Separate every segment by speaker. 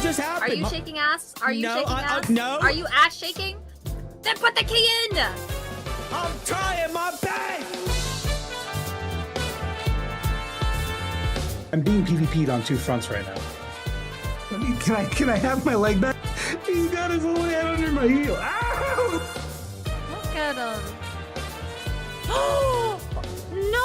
Speaker 1: just happened?
Speaker 2: Are you shaking ass? Are you
Speaker 1: No,
Speaker 2: shaking ass?
Speaker 1: no.
Speaker 2: Are you ass shaking? Then put the key in!
Speaker 1: I'm trying my best!
Speaker 3: I'm being PvP'd on two fronts right now. Can I have my leg back? He's got his whole head under my heel. Ow!
Speaker 2: Look at him. Oh no!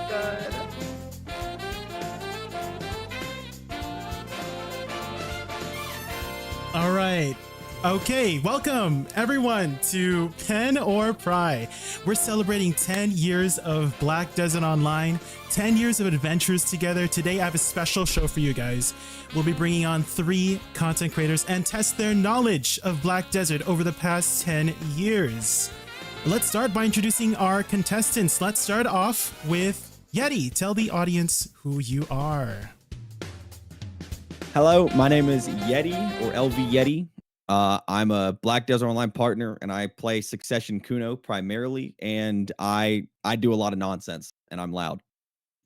Speaker 2: Good.
Speaker 4: All right. Okay, welcome everyone to Pen or Pry. We're celebrating 10 years of Black Desert Online, 10 years of adventures together. Today I have a special show for you guys. We'll be bringing on 3 content creators and test their knowledge of Black Desert over the past 10 years. Let's start by introducing our contestants. Let's start off with Yeti. Tell the audience who you are.
Speaker 1: Hello, my name is Yeti, or LV Yeti. I'm a Black Desert Online partner, and I play Succession Kuno primarily, and I do a lot of nonsense, and I'm loud.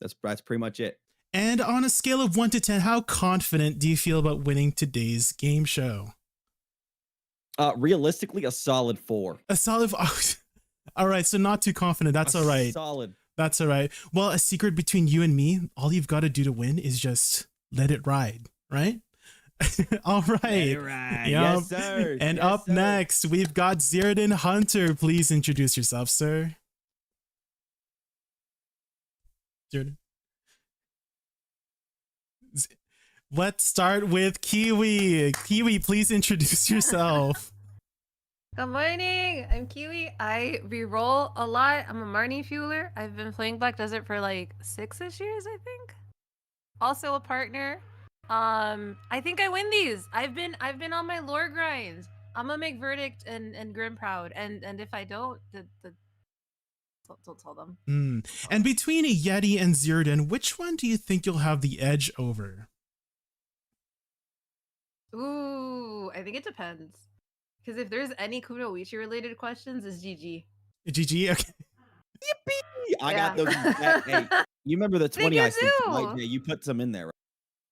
Speaker 1: That's pretty much it.
Speaker 4: And on a scale of 1 to 10, how confident do you feel about winning today's game show?
Speaker 1: Realistically, a solid 4.
Speaker 4: A solid. All right, so not too confident. That's all right.
Speaker 1: Solid.
Speaker 4: That's all right. Well, a secret between you and me, all you've got to do to win is just let it ride, right? All right.
Speaker 1: Let it ride.
Speaker 4: Yep.
Speaker 1: Yes, sir.
Speaker 4: And
Speaker 1: Yes,
Speaker 4: up
Speaker 1: sir.
Speaker 4: next, we've got Zirdan Hunter. Please introduce yourself, sir. Zirdan. Let's start with Kiwi. Kiwi, please introduce yourself.
Speaker 2: Good morning. I'm Kiwi. I reroll a lot. I'm a Marnie fueler. I've been playing Black Desert for like 6-ish years, I think. Also a partner. I think I win these. I've been on my lore grind. I'm gonna make Verdict and Grim proud. And if I don't, don't tell them.
Speaker 4: And between a Yeti and Zirdan, which one do you think you'll have the edge over?
Speaker 2: Ooh, I think it depends. Because if there's any Kunoichi related questions, it's GG.
Speaker 4: GG? Okay.
Speaker 1: Yippee! I got
Speaker 2: Yeah.
Speaker 1: those. Hey, you remember the 20
Speaker 2: you
Speaker 1: I sent you,
Speaker 2: do.
Speaker 1: right? Yeah, you put some in there, right?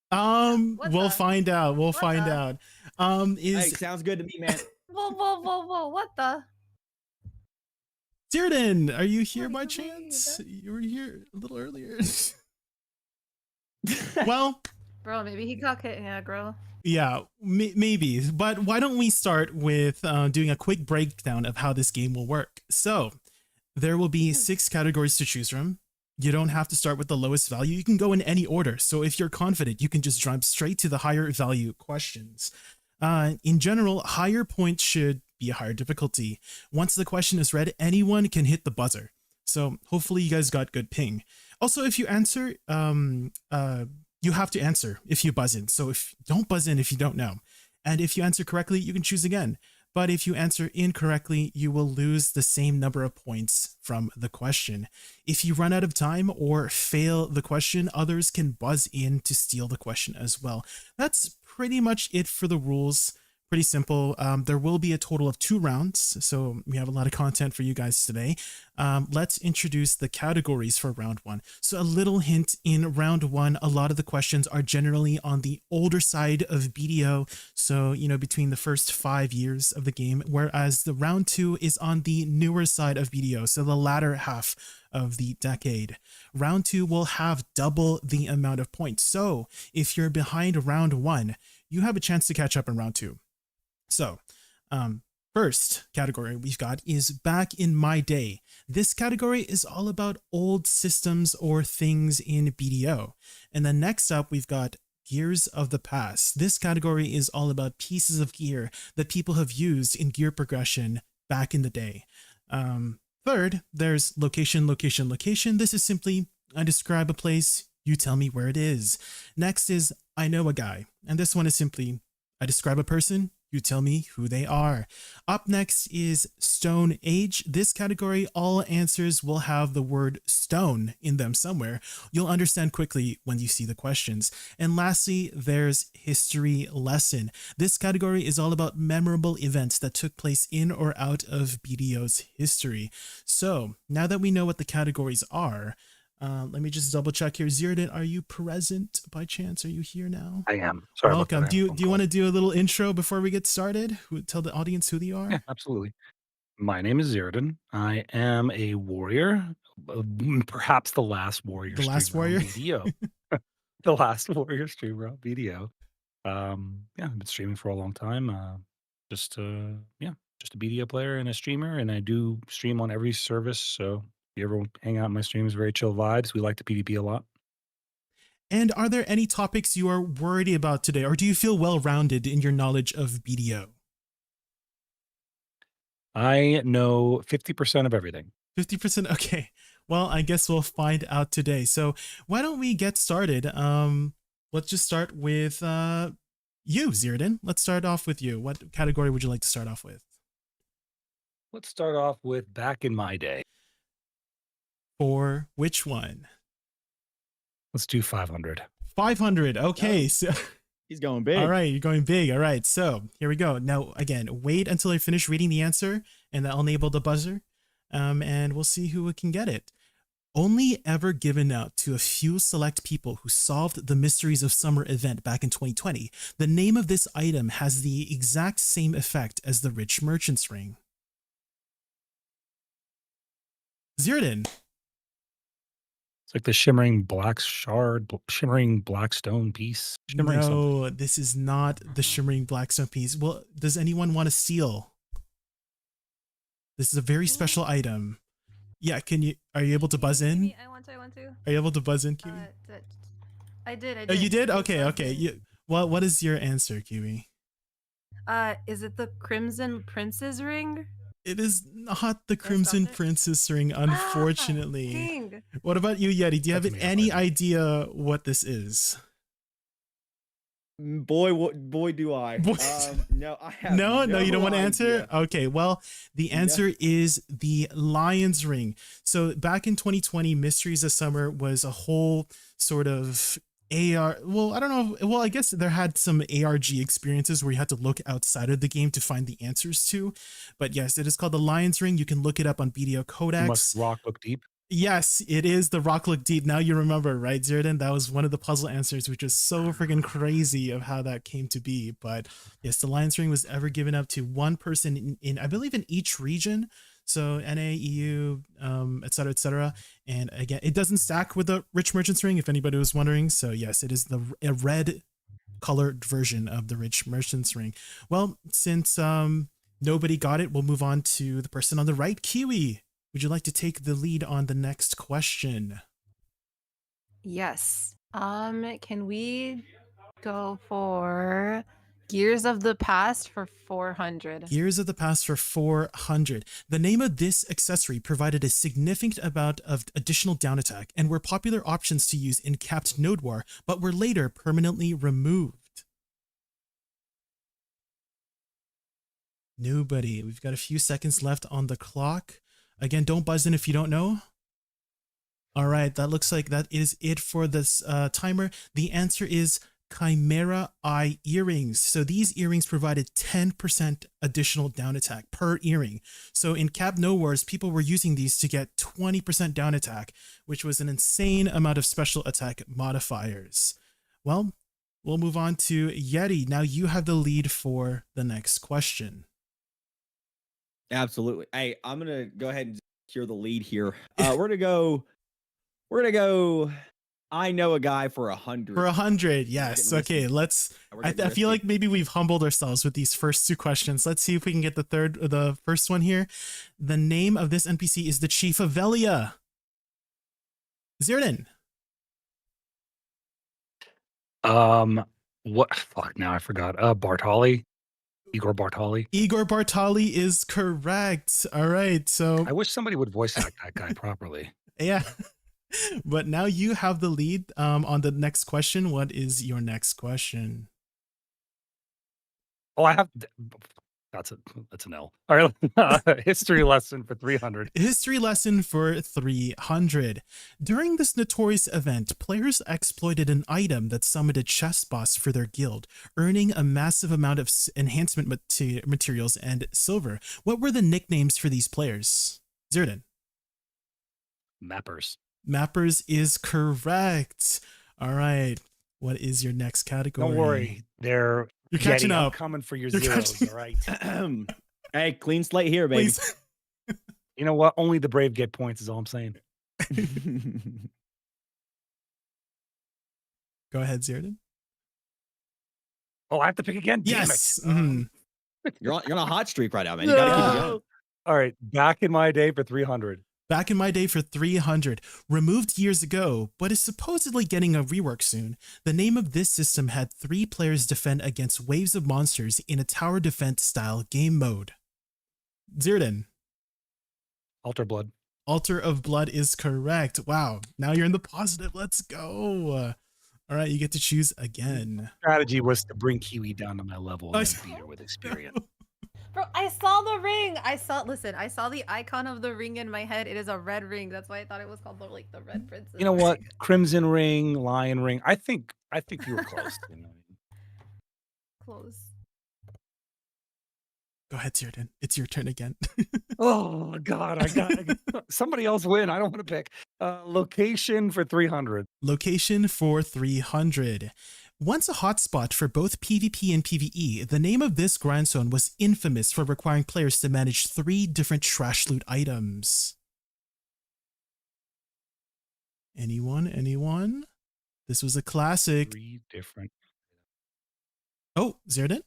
Speaker 2: What
Speaker 4: We'll
Speaker 2: the-
Speaker 4: find out. We'll
Speaker 2: what
Speaker 4: find
Speaker 2: the-
Speaker 4: out.
Speaker 1: Hey, sounds good to me, man.
Speaker 2: Whoa, what the?
Speaker 4: Zirdan, are you here
Speaker 2: What
Speaker 4: by
Speaker 2: do you mean?
Speaker 4: chance? You were here a little earlier. Well,
Speaker 2: Bro, maybe he got hit aggro.
Speaker 4: yeah, maybe. But why don't we start with doing a quick breakdown of how this game will work? So there will be 6 categories to choose from. You don't have to start with the lowest value. You can go in any order. So if you're confident, you can just jump straight to the higher value questions. In general, higher points should be a higher difficulty. Once the question is read, anyone can hit the buzzer. So hopefully you guys got good ping. Also, if you answer, you have to answer if you buzz in. So don't buzz in if you don't know. And if you answer correctly, you can choose again. But if you answer incorrectly, you will lose the same number of points from the question. If you run out of time or fail the question, others can buzz in to steal the question as well. That's pretty much it for the rules. Pretty simple. There will be a total of 2 rounds, so we have a lot of content for you guys today. Let's introduce the categories for round 1. So a little hint, in round 1, a lot of the questions are generally on the older side of BDO, so between the first 5 years of the game, whereas the round 2 is on the newer side of BDO, so the latter half of the decade. Round 2 will have double the amount of points, so if you're behind round 1, you have a chance to catch up in round 2. So, first category we've got is Back in My Day. This category is all about old systems or things in BDO. And then next up, we've got Gears of the Past. This category is all about pieces of gear that people have used in gear progression back in the day. Third, there's Location. This is simply, I describe a place, you tell me where it is. Next is I Know a Guy. And this one is simply, I describe a person, You tell me who they are. Up next is Stone Age. This category, all answers will have the word stone in them somewhere. You'll understand quickly when you see the questions. And lastly, there's History Lesson. This category is all about memorable events that took place in or out of BDO's history. So now that we know what the categories are, let me just double check here. Zirdan, are you present by chance? Are you here now?
Speaker 3: I am. Sorry.
Speaker 4: Welcome.
Speaker 3: About that.
Speaker 4: Do you want to do a little intro before we get started? Tell the audience who they are?
Speaker 3: Yeah, absolutely. My name is Zirdan. I am a warrior, perhaps the last warrior.
Speaker 4: The last warrior?
Speaker 3: On BDO. The last warrior streamer on BDO. Yeah, I've been streaming for a long time. Just a BDO player and a streamer, and I do stream on every service. So if you ever hang out in my streams, very chill vibes. We like to PvP a lot.
Speaker 4: And are there any topics you are worried about today, or do you feel well-rounded in your knowledge of BDO?
Speaker 3: I know 50% of everything.
Speaker 4: 50%? Okay. Well, I guess we'll find out today. So why don't we get started? Let's just start with you, Zirdan. Let's start off with you. What category would you like to start off with?
Speaker 3: Let's start off with back in my day.
Speaker 4: For which one?
Speaker 3: Let's do 500.
Speaker 4: 500. Okay.
Speaker 1: Oh.
Speaker 4: So
Speaker 1: He's going big.
Speaker 4: all right, you're going big. All right, so here we go. Now, again, wait until I finish reading the answer, and I'll enable the buzzer, and we'll see who can get it. Only ever given out to a few select people who solved the Mysteries of Summer event back in 2020, the name of this item has the exact same effect as the Rich Merchant's Ring. Zirdan.
Speaker 3: It's like the shimmering black shard, shimmering black stone piece. Shimmering something.
Speaker 4: No, this is not the shimmering blackstone piece. Well, does anyone want to steal? This is a very special item. Yeah, are you able to buzz in?
Speaker 2: I want to.
Speaker 4: Are you able to buzz in, Kiwi?
Speaker 2: I did.
Speaker 4: Oh, you did? Okay. What is your answer, Kiwi?
Speaker 2: Is it the Crimson Prince's ring?
Speaker 4: It is not the Crimson Princess ring, unfortunately.
Speaker 2: Dang.
Speaker 4: What about you, Yeti? Do you have
Speaker 3: That's
Speaker 4: any idea what this is?
Speaker 1: Boy, do I. No, I have
Speaker 4: No, you don't want to
Speaker 1: idea.
Speaker 4: answer? Okay, well, the answer is the Lion's Ring. So back in 2020, Mysteries of Summer was a whole sort of AR, well, I don't know. Well, I guess there had some ARG experiences where you had to look outside of the game to find the answers to. But yes, it is called the Lion's Ring. You can look it up on BDO Codex.
Speaker 3: Must rock look deep.
Speaker 4: Yes, it is the Rock Look Deep. Now you remember, right, Zirdan? That was one of the puzzle answers, which is so freaking crazy of how that came to be. But yes, the Lion's Ring was ever given up to one person in I believe, in each region. So NA, EU, et cetera, et cetera. And again, it doesn't stack with the Rich Merchant's Ring, if anybody was wondering. So yes, it is a red colored version of the Rich Merchant's Ring. Well, since nobody got it, we'll move on to the person on the right. Kiwi, would you like to take the lead on the next question?
Speaker 2: Yes. Can we go for Gears of the Past for 400?
Speaker 4: Gears of the Past for 400. The name of this accessory provided a significant amount of additional down attack and were popular options to use in capped Node War, but were later permanently removed. Nobody. We've got a few seconds left on the clock. Again, don't buzz in if you don't know. All right, that looks like that is it for this timer. The answer is Chimera Eye earrings. So these earrings provided 10% additional down attack per earring. So in Cap No Wars, people were using these to get 20% down attack, which was an insane amount of special attack modifiers. Well, we'll move on to Yeti. Now you have the lead for the next question.
Speaker 1: Absolutely. Hey, I'm gonna go ahead and secure the lead here. We're gonna go. I know a guy for 100.
Speaker 4: For 100, yes. Okay, let's. I feel like maybe we've humbled ourselves with these first two questions. Let's see if we can get the first one here. The name of this NPC is the Chief of Velia. Zirdan.
Speaker 3: What? Fuck, now I forgot. Bartali. Igor Bartali.
Speaker 4: Igor Bartali is correct. All right, so
Speaker 3: I wish somebody would voice act that guy properly.
Speaker 4: yeah. But now you have the lead on the next question. What is your next question?
Speaker 3: Oh, I have. That's an L. All right, history lesson for 300.
Speaker 4: History lesson for 300. During this notorious event, players exploited an item that summoned a chest boss for their guild, earning a massive amount of enhancement materials and silver. What were the nicknames for these players? Zirdan.
Speaker 3: Mappers.
Speaker 4: Mappers is correct. All right. What is your next category?
Speaker 3: Don't worry, you're
Speaker 4: catching up.
Speaker 3: I'm coming for your
Speaker 4: You're
Speaker 3: zeros.
Speaker 4: catching-
Speaker 3: All right.
Speaker 1: Hey, clean slate here, baby.
Speaker 4: Please.
Speaker 3: You know what? Only the brave get points. Is all I'm saying.
Speaker 4: Go ahead, Zirdan.
Speaker 3: Oh, I have to pick again.
Speaker 4: Yes.
Speaker 3: Damn it.
Speaker 1: You're on a hot streak right now, man. You gotta keep it going.
Speaker 3: All right, back in my day for 300.
Speaker 4: Back in my day for 300, removed years ago, but is supposedly getting a rework soon. The name of this system had 3 players defend against waves of monsters in a tower defense style game mode. Zirdan.
Speaker 3: Altar Blood.
Speaker 4: Altar of Blood is correct. Wow, now you're in the positive. Let's go. All right, you get to choose again.
Speaker 3: Strategy was to bring Kiwi down to my level
Speaker 4: I
Speaker 3: and
Speaker 4: see.
Speaker 3: then beat her with experience.
Speaker 2: Bro, I saw the ring. Listen, I saw the icon of the ring in my head. It is a red ring. That's why I thought it was called the Red Princess.
Speaker 3: You know what? Crimson Ring, Lion Ring. I think you were close. You know?
Speaker 2: Close.
Speaker 4: Go ahead, Zirdan. It's your turn again.
Speaker 3: Oh God, I got somebody else win. I don't want to pick. Location for 300.
Speaker 4: Location for 300. Once a hotspot for both PvP and PvE, the name of this grind zone was infamous for requiring players to manage 3 different trash loot items. Anyone? This was a classic.
Speaker 3: 3 different.
Speaker 4: Oh, Zirdan?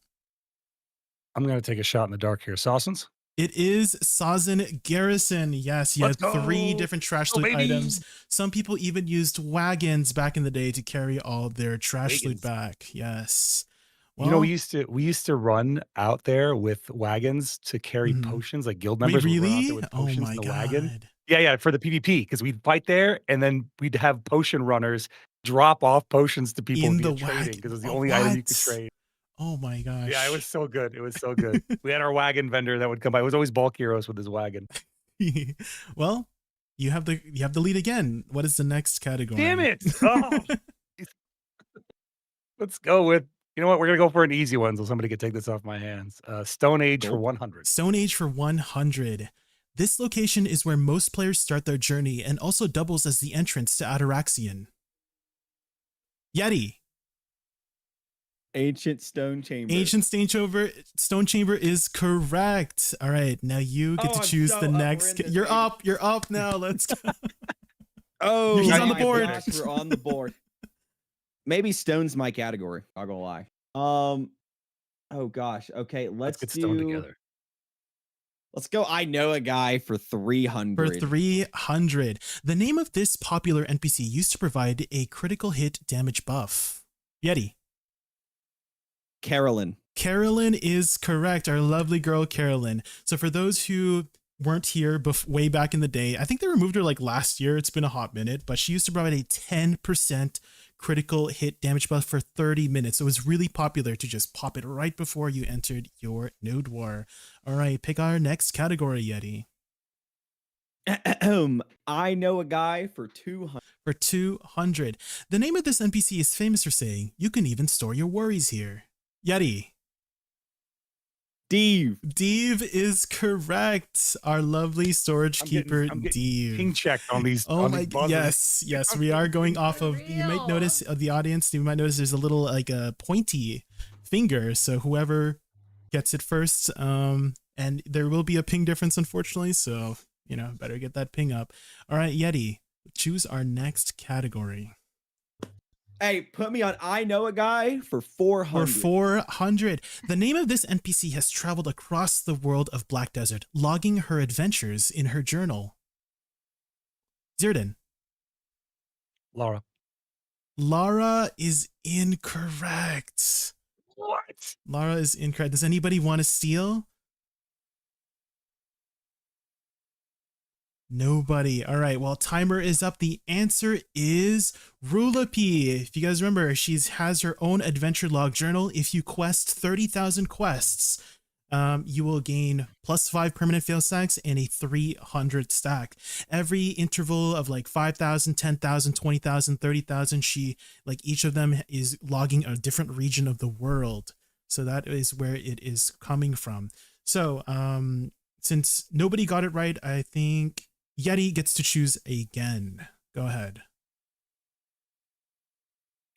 Speaker 3: I'm gonna take a shot in the dark here. Sausins.
Speaker 4: It is Sazin Garrison. Yes, you had 3 different trash loot items. Some people even used wagons back in the day to carry all their trash loot back. Yes. Well,
Speaker 3: You know, we used to run out there with wagons to carry potions, like guild members.
Speaker 4: wait,
Speaker 3: would run out
Speaker 4: really?
Speaker 3: there with
Speaker 4: Oh
Speaker 3: potions
Speaker 4: my
Speaker 3: in the wagon.
Speaker 4: god.
Speaker 3: Yeah, for the PvP, because we'd fight there, and then we'd have potion runners drop off potions to people
Speaker 4: In
Speaker 3: via
Speaker 4: the
Speaker 3: trading,
Speaker 4: wagon.
Speaker 3: because it was the
Speaker 4: Oh,
Speaker 3: only item you
Speaker 4: what?
Speaker 3: could trade.
Speaker 4: Oh my gosh.
Speaker 3: Yeah, it was so good. It was so good. We had our wagon vendor that would come by. It was always Bulk Heroes with his wagon.
Speaker 4: Well, you have the lead again. What is the next category?
Speaker 3: Damn it! Oh. Let's go with, you know what? We're gonna go for an easy one, so somebody could take this off my hands. Stone Age for 100.
Speaker 4: Stone Age for 100. This location is where most players start their journey and also doubles as the entrance to Ataraxian. Yeti.
Speaker 1: Ancient Stone Chamber.
Speaker 4: Ancient Stone Chamber is correct. All right, now you get to choose the next. You're up now. Let's go.
Speaker 1: Oh,
Speaker 4: He's on the
Speaker 1: my
Speaker 4: board.
Speaker 1: gosh, we're on the board. Maybe Stone's my category. Not gonna lie. Oh gosh. Okay, let's
Speaker 3: get
Speaker 1: do
Speaker 3: Stone together.
Speaker 1: Let's go. I know a guy for 300.
Speaker 4: For 300. The name of this popular NPC used to provide a critical hit damage buff. Yeti.
Speaker 1: Carolyn.
Speaker 4: Carolyn is correct. Our lovely girl, Carolyn. So for those who weren't here way back in the day, I think they removed her like last year. It's been a hot minute, but she used to provide a 10% critical hit damage buff for 30 minutes. So it was really popular to just pop it right before you entered your node war. All right, pick our next category, Yeti.
Speaker 1: I know a guy for 200.
Speaker 4: For 200. The name of this NPC is famous for saying, "You can even store your worries here." Yeti.
Speaker 1: Dave.
Speaker 4: Dave is correct. Our lovely storage keeper, Dave.
Speaker 3: Ping checked on these.
Speaker 4: Oh
Speaker 3: on
Speaker 4: my
Speaker 3: these buzzers.
Speaker 4: yes, we are going off of. You might notice the audience. You might notice there's a little like a pointy finger. So whoever gets it first, and there will be a ping difference, unfortunately. So better get that ping up. All right, Yeti, choose our next category.
Speaker 1: Hey, put me on I know a guy for 400.
Speaker 4: For 400. The name of this NPC has traveled across the world of Black Desert, logging her adventures in her journal. Zirdan.
Speaker 3: Lara.
Speaker 4: Lara is incorrect.
Speaker 3: What?
Speaker 4: Lara is incorrect. Does anybody want to steal? Nobody. All right. Well, timer is up. The answer is Rulapi. If you guys remember, she has her own adventure log journal. If you quest 30,000 quests, you will gain +5 permanent fail stacks and a 300 stack. Every interval of like 5,000, 10,000, 20,000, 30,000, she, like, each of them is logging a different region of the world. So that is where it is coming from. So, since nobody got it right, I think Yeti gets to choose again. Go ahead.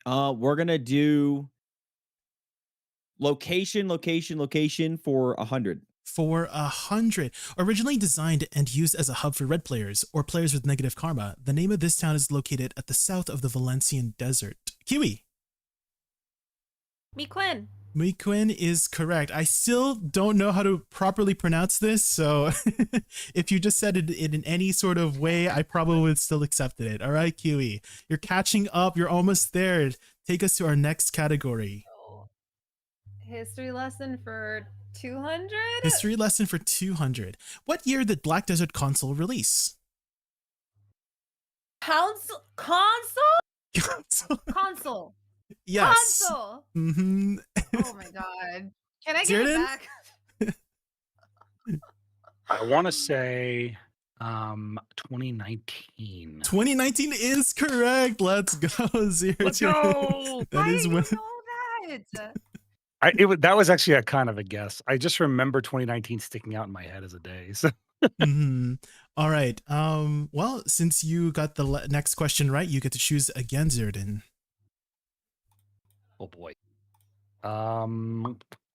Speaker 1: We're gonna do location for 100.
Speaker 4: For 100. Originally designed and used as a hub for red players or players with negative karma, the name of this town is located at the south of the Valencian desert. Kiwi.
Speaker 2: Miquin.
Speaker 4: Miquin is correct. I still don't know how to properly pronounce this, so if you just said it in any sort of way, I probably would still accepted it. All right, Kiwi. You're catching up. You're almost there. Take us to our next category.
Speaker 2: History lesson for 200?
Speaker 4: History lesson for 200. What year did Black Desert Console release?
Speaker 2: Console?
Speaker 4: Console?
Speaker 2: Console.
Speaker 4: Yes.
Speaker 2: Console.
Speaker 4: Mm-hmm.
Speaker 2: Oh my god. Can I get it
Speaker 4: Zerdan?
Speaker 2: back?
Speaker 3: I want to say 2019.
Speaker 4: 2019 is correct. Let's go, Zerdan.
Speaker 3: Let's go.
Speaker 4: That
Speaker 2: I
Speaker 4: is
Speaker 2: didn't
Speaker 4: when...
Speaker 2: know that.
Speaker 3: That was actually a kind of a guess. I just remember 2019 sticking out in my head as a day. So.
Speaker 4: Mm-hmm. All right. Well, since you got the next question right, you get to choose again, Zerdan.
Speaker 3: Oh boy.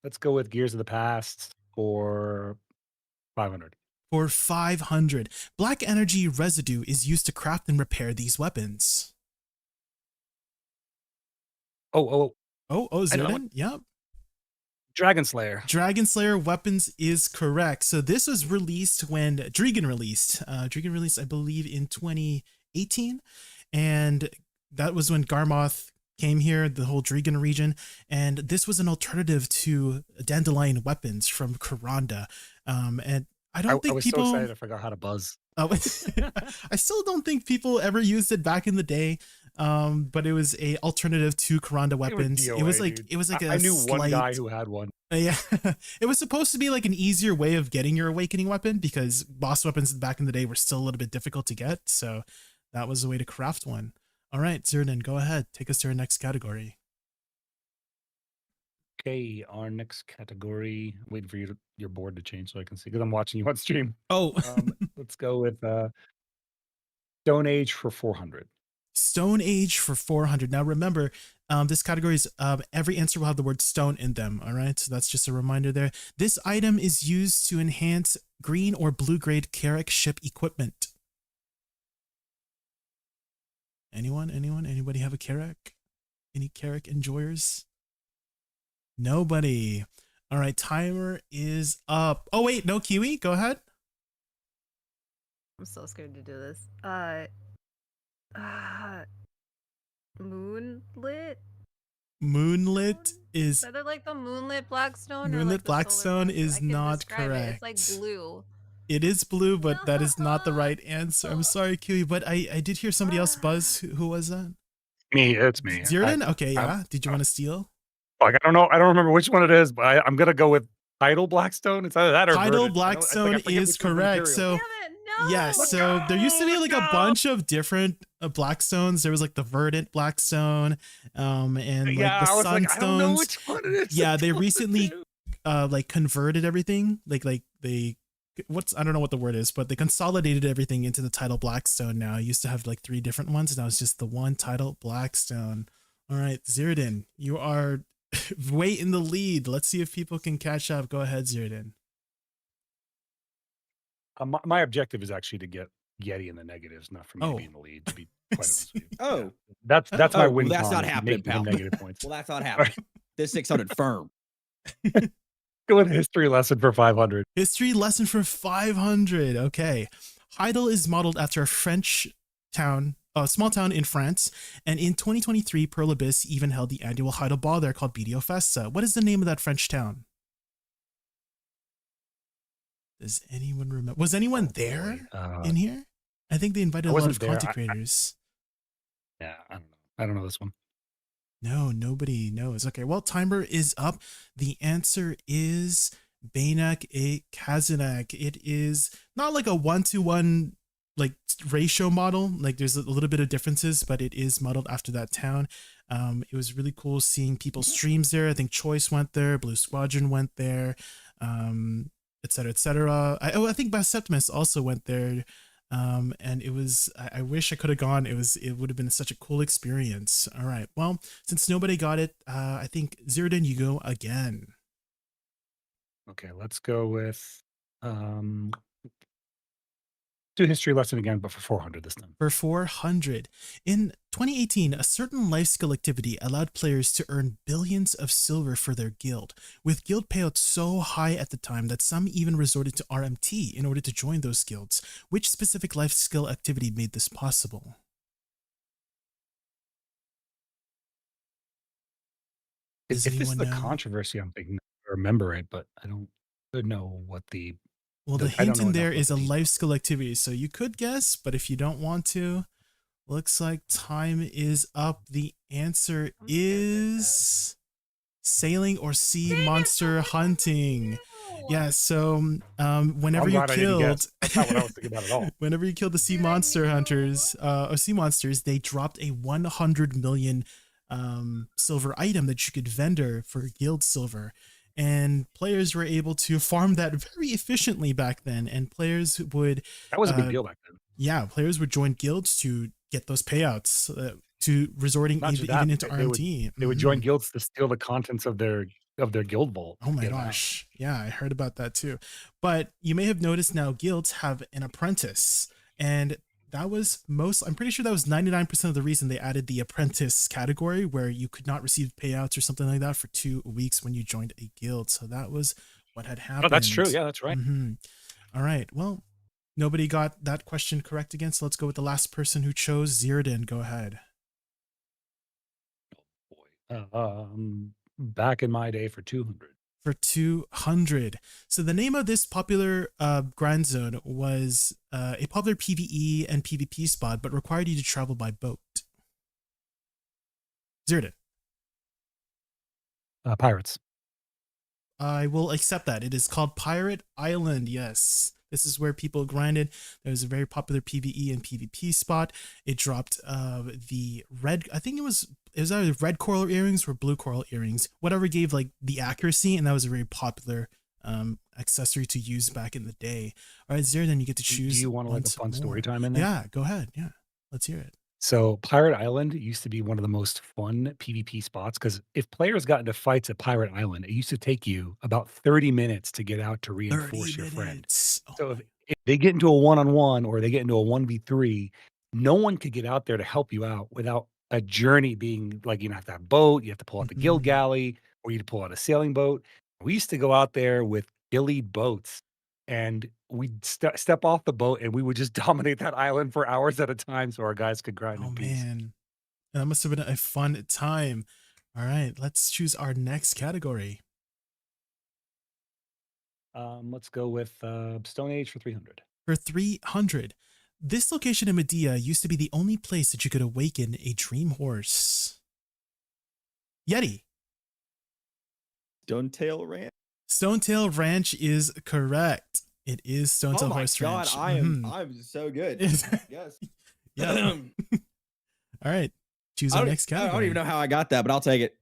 Speaker 3: Let's go with Gears of the Past for 500.
Speaker 4: For 500, black energy residue is used to craft and repair these weapons.
Speaker 3: Oh,
Speaker 4: Zerdan? Yep.
Speaker 3: Dragon Slayer.
Speaker 4: Dragon Slayer weapons is correct. So this was released when Dragon released. Dragon released, I believe, in 2018. And that was when Garmoth came here, the whole Dragon region. And this was an alternative to Dandelion weapons from Kuranda. And I don't think
Speaker 3: I was
Speaker 4: people...
Speaker 3: so excited I forgot how to buzz.
Speaker 4: I still don't think people ever used it back in the day. But it was a alternative to Kuranda weapons.
Speaker 3: DOA,
Speaker 4: it was like
Speaker 3: dude.
Speaker 4: a
Speaker 3: I knew
Speaker 4: slight...
Speaker 3: one guy who had one.
Speaker 4: Yeah, it was supposed to be like an easier way of getting your awakening weapon because boss weapons back in the day were still a little bit difficult to get. So that was a way to craft one. All right, Zerdan, go ahead. Take us to our next category.
Speaker 3: Okay, our next category. I'm waiting for your board to change so I can see because I'm watching you on stream.
Speaker 4: Oh,
Speaker 3: Let's go with Stone Age for 400.
Speaker 4: Stone Age for 400. Now remember, this category is every answer will have the word stone in them. All right, so that's just a reminder there. This item is used to enhance green or blue grade Carrack ship equipment. Anybody have a Carrack? Any Carrack enjoyers? Nobody. All right, timer is up. Oh wait, no, Kiwi, go ahead.
Speaker 2: I'm so scared to do this.
Speaker 4: Moonlit is...
Speaker 2: Either like the moonlit blackstone
Speaker 4: Moonlit
Speaker 2: or like
Speaker 4: Blackstone is not correct.
Speaker 2: It's like blue.
Speaker 4: It is blue, but that is not the right answer. I'm sorry, Kiwi, but I did hear somebody else buzz. Who was that?
Speaker 3: Me, it's me.
Speaker 4: Zerdan? Okay, yeah. Did you want to steal?
Speaker 3: Like, I don't know. I don't remember which one it is, but I'm gonna go with Tidal Blackstone. It's either that or
Speaker 4: Tidal
Speaker 3: Verdant.
Speaker 4: Blackstone
Speaker 3: I forget
Speaker 4: is
Speaker 3: which one the
Speaker 4: correct.
Speaker 3: material.
Speaker 4: So
Speaker 2: Damn it, no!
Speaker 4: yes, so there used to be like a bunch of different Blackstones. There was like the Verdant Blackstone, and like
Speaker 3: yeah,
Speaker 4: the
Speaker 3: I was like, I don't know
Speaker 4: Sunstones.
Speaker 3: which one it is.
Speaker 4: Yeah, they recently like converted everything. Like they I don't know what the word is, but they consolidated everything into the Tidal Blackstone now. I used to have like 3 different ones, and now it's just the one Tidal Blackstone. All right, Zerdan, you are way in the lead. Let's see if people can catch up. Go ahead, Zerdan.
Speaker 3: My objective is actually to get Yeti in the negatives, not for me to be in the lead. To be quite honest with you.
Speaker 1: Oh,
Speaker 3: that's my
Speaker 1: well,
Speaker 3: win.
Speaker 1: that's not
Speaker 3: column,
Speaker 1: happening,
Speaker 3: making
Speaker 1: pal.
Speaker 3: them negative points.
Speaker 1: Well, that's not happening. This 600 firm.
Speaker 3: Go with a history lesson for 500.
Speaker 4: History lesson for 500. Okay. Heidel is modeled after a French town, a small town in France. And in 2023, Pearl Abyss even held the annual Heidel Ball there called BDO Festa. What is the name of that French town? Does anyone remember? Was anyone there in here? I think they invited
Speaker 3: I
Speaker 4: a lot
Speaker 3: wasn't
Speaker 4: of
Speaker 3: there.
Speaker 4: content creators.
Speaker 3: Yeah, I don't know. I don't know this one.
Speaker 4: No, nobody knows. Okay, well, timer is up. The answer is Banak a Kazanak. It is not like a 1-to-1 like ratio model. Like there's a little bit of differences, but it is modeled after that town. It was really cool seeing people's streams there. I think Choice went there, Blue Squadron went there, et cetera, et cetera. I think Septimus also went there. And it was, I wish I could have gone. It would have been such a cool experience. All right. Well, since nobody got it, I think Zirdan, you go again.
Speaker 3: Okay, let's go with do history lesson again, but for 400 this time.
Speaker 4: For 400. In 2018, a certain life skill activity allowed players to earn billions of silver for their guild, with guild payouts so high at the time that some even resorted to RMT in order to join those guilds. Which specific life skill activity made this possible? Does
Speaker 3: If this is
Speaker 4: anyone
Speaker 3: the
Speaker 4: know?
Speaker 3: controversy, I'm thinking I remember it, but I don't know what the.
Speaker 4: Well, the
Speaker 3: I don't
Speaker 4: hint
Speaker 3: know
Speaker 4: in
Speaker 3: enough
Speaker 4: there
Speaker 3: about
Speaker 4: is
Speaker 3: the
Speaker 4: a
Speaker 3: details.
Speaker 4: life skill activity, so you could guess, but if you don't want to, looks like time is up. The answer is sailing or sea monster hunting. Yeah, so whenever
Speaker 3: I'm
Speaker 4: you
Speaker 3: glad I didn't
Speaker 4: killed,
Speaker 3: guess. That's not what I was thinking about at all.
Speaker 4: whenever you killed the sea monster hunters or sea monsters, they dropped a 100 million silver item that you could vendor for guild silver. And players were able to farm that very efficiently back then. And players would,
Speaker 3: That was a big deal back then.
Speaker 4: yeah, players would join guilds to get those payouts, to resorting
Speaker 3: Not just
Speaker 4: even
Speaker 3: that,
Speaker 4: into
Speaker 3: they would-
Speaker 4: RMT.
Speaker 3: They would join guilds to steal the contents of their guild vault.
Speaker 4: Oh my
Speaker 3: Get 'em out.
Speaker 4: gosh. Yeah, I heard about that too. But you may have noticed now guilds have an apprentice. And that was I'm pretty sure that was 99% of the reason they added the apprentice category, where you could not receive payouts or something like that for 2 weeks when you joined a guild. So that was what had happened.
Speaker 3: Oh, that's true. Yeah, that's right.
Speaker 4: All right. Well, nobody got that question correct again. So let's go with the last person who chose. Zirdan, go ahead.
Speaker 3: Back in my day for 200.
Speaker 4: For 200. So the name of this popular grind zone was a popular PvE and PvP spot, but required you to travel by boat. Zirdan.
Speaker 3: Pirates.
Speaker 4: I will accept that. It is called Pirate Island. Yes. This is where people grinded. There was a very popular PvE and PvP spot. It dropped the red, I think it was either red coral earrings or blue coral earrings, whatever gave like the accuracy. And that was a very popular accessory to use back in the day. All right, Zirdan, you get to choose.
Speaker 3: Do you want to like a fun story time in there?
Speaker 4: Yeah, go ahead. Yeah, let's hear it.
Speaker 3: So Pirate Island used to be one of the most fun PvP spots because if players got into fights at Pirate Island, it used to take you about 30 minutes to get out to reinforce your friend.
Speaker 4: Oh,
Speaker 3: So if they get into a one-on-one or they get into a 1v3, no one could get out there to help you out without a journey being like, you have to have a boat, you have to pull out the guild galley, or you pull out a sailing boat. We used to go out there with gillied boats and we'd step off the boat and we would just dominate that island for hours at a time so our guys could grind in peace.
Speaker 4: Man, that must have been a fun time. All right, let's choose our next category.
Speaker 3: Let's go with Stone Age for 300.
Speaker 4: For 300, this location in Medea used to be the only place that you could awaken a dream horse. Yeti.
Speaker 1: Stonetail Ranch.
Speaker 4: Stonetail Ranch is correct. It is Stonetail
Speaker 1: Oh my
Speaker 4: Horse
Speaker 1: god,
Speaker 4: Ranch.
Speaker 1: I'm so good. Yes.
Speaker 4: Yeah. All right. Choose our next category.
Speaker 1: I don't even know how I got that, but I'll take it.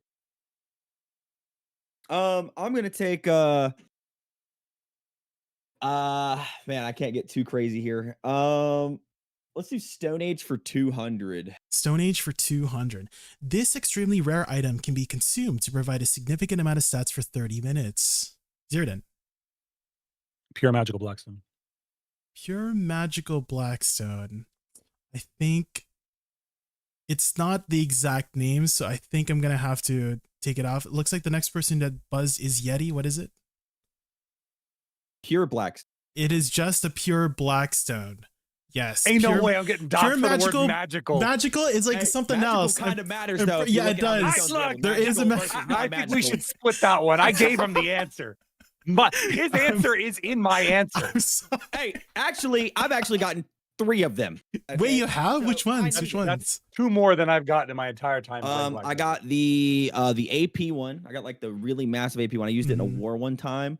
Speaker 1: I'm gonna take man, I can't get too crazy here. Let's do Stone Age for 200.
Speaker 4: Stone Age for 200. This extremely rare item can be consumed to provide a significant amount of stats for 30 minutes. Zirdan.
Speaker 3: Pure Magical Blackstone.
Speaker 4: Pure Magical Blackstone. I think it's not the exact name, so I think I'm going to have to take it off. It looks like the next person that buzzed is Yeti. What is it?
Speaker 1: Pure Black.
Speaker 4: It is just a Pure Blackstone. Yes.
Speaker 3: Ain't no way I'm getting docked for the word magical.
Speaker 4: Magical is like something else.
Speaker 1: Kind of matters though.
Speaker 4: Yeah, it does. There is a
Speaker 3: I think we should split that one. I gave him the answer. His answer is in my answer.
Speaker 1: Hey, actually, I've actually gotten 3 of them.
Speaker 4: Wait,
Speaker 1: okay?
Speaker 4: you have?
Speaker 1: So,
Speaker 4: Which ones?
Speaker 1: I
Speaker 4: Which
Speaker 1: mean,
Speaker 4: ones?
Speaker 3: 2 more than I've gotten in my entire time playing Black
Speaker 1: I
Speaker 3: Desert.
Speaker 1: got the AP one. I got like the really massive AP one. I used it in a
Speaker 4: Mhm.
Speaker 1: war one time.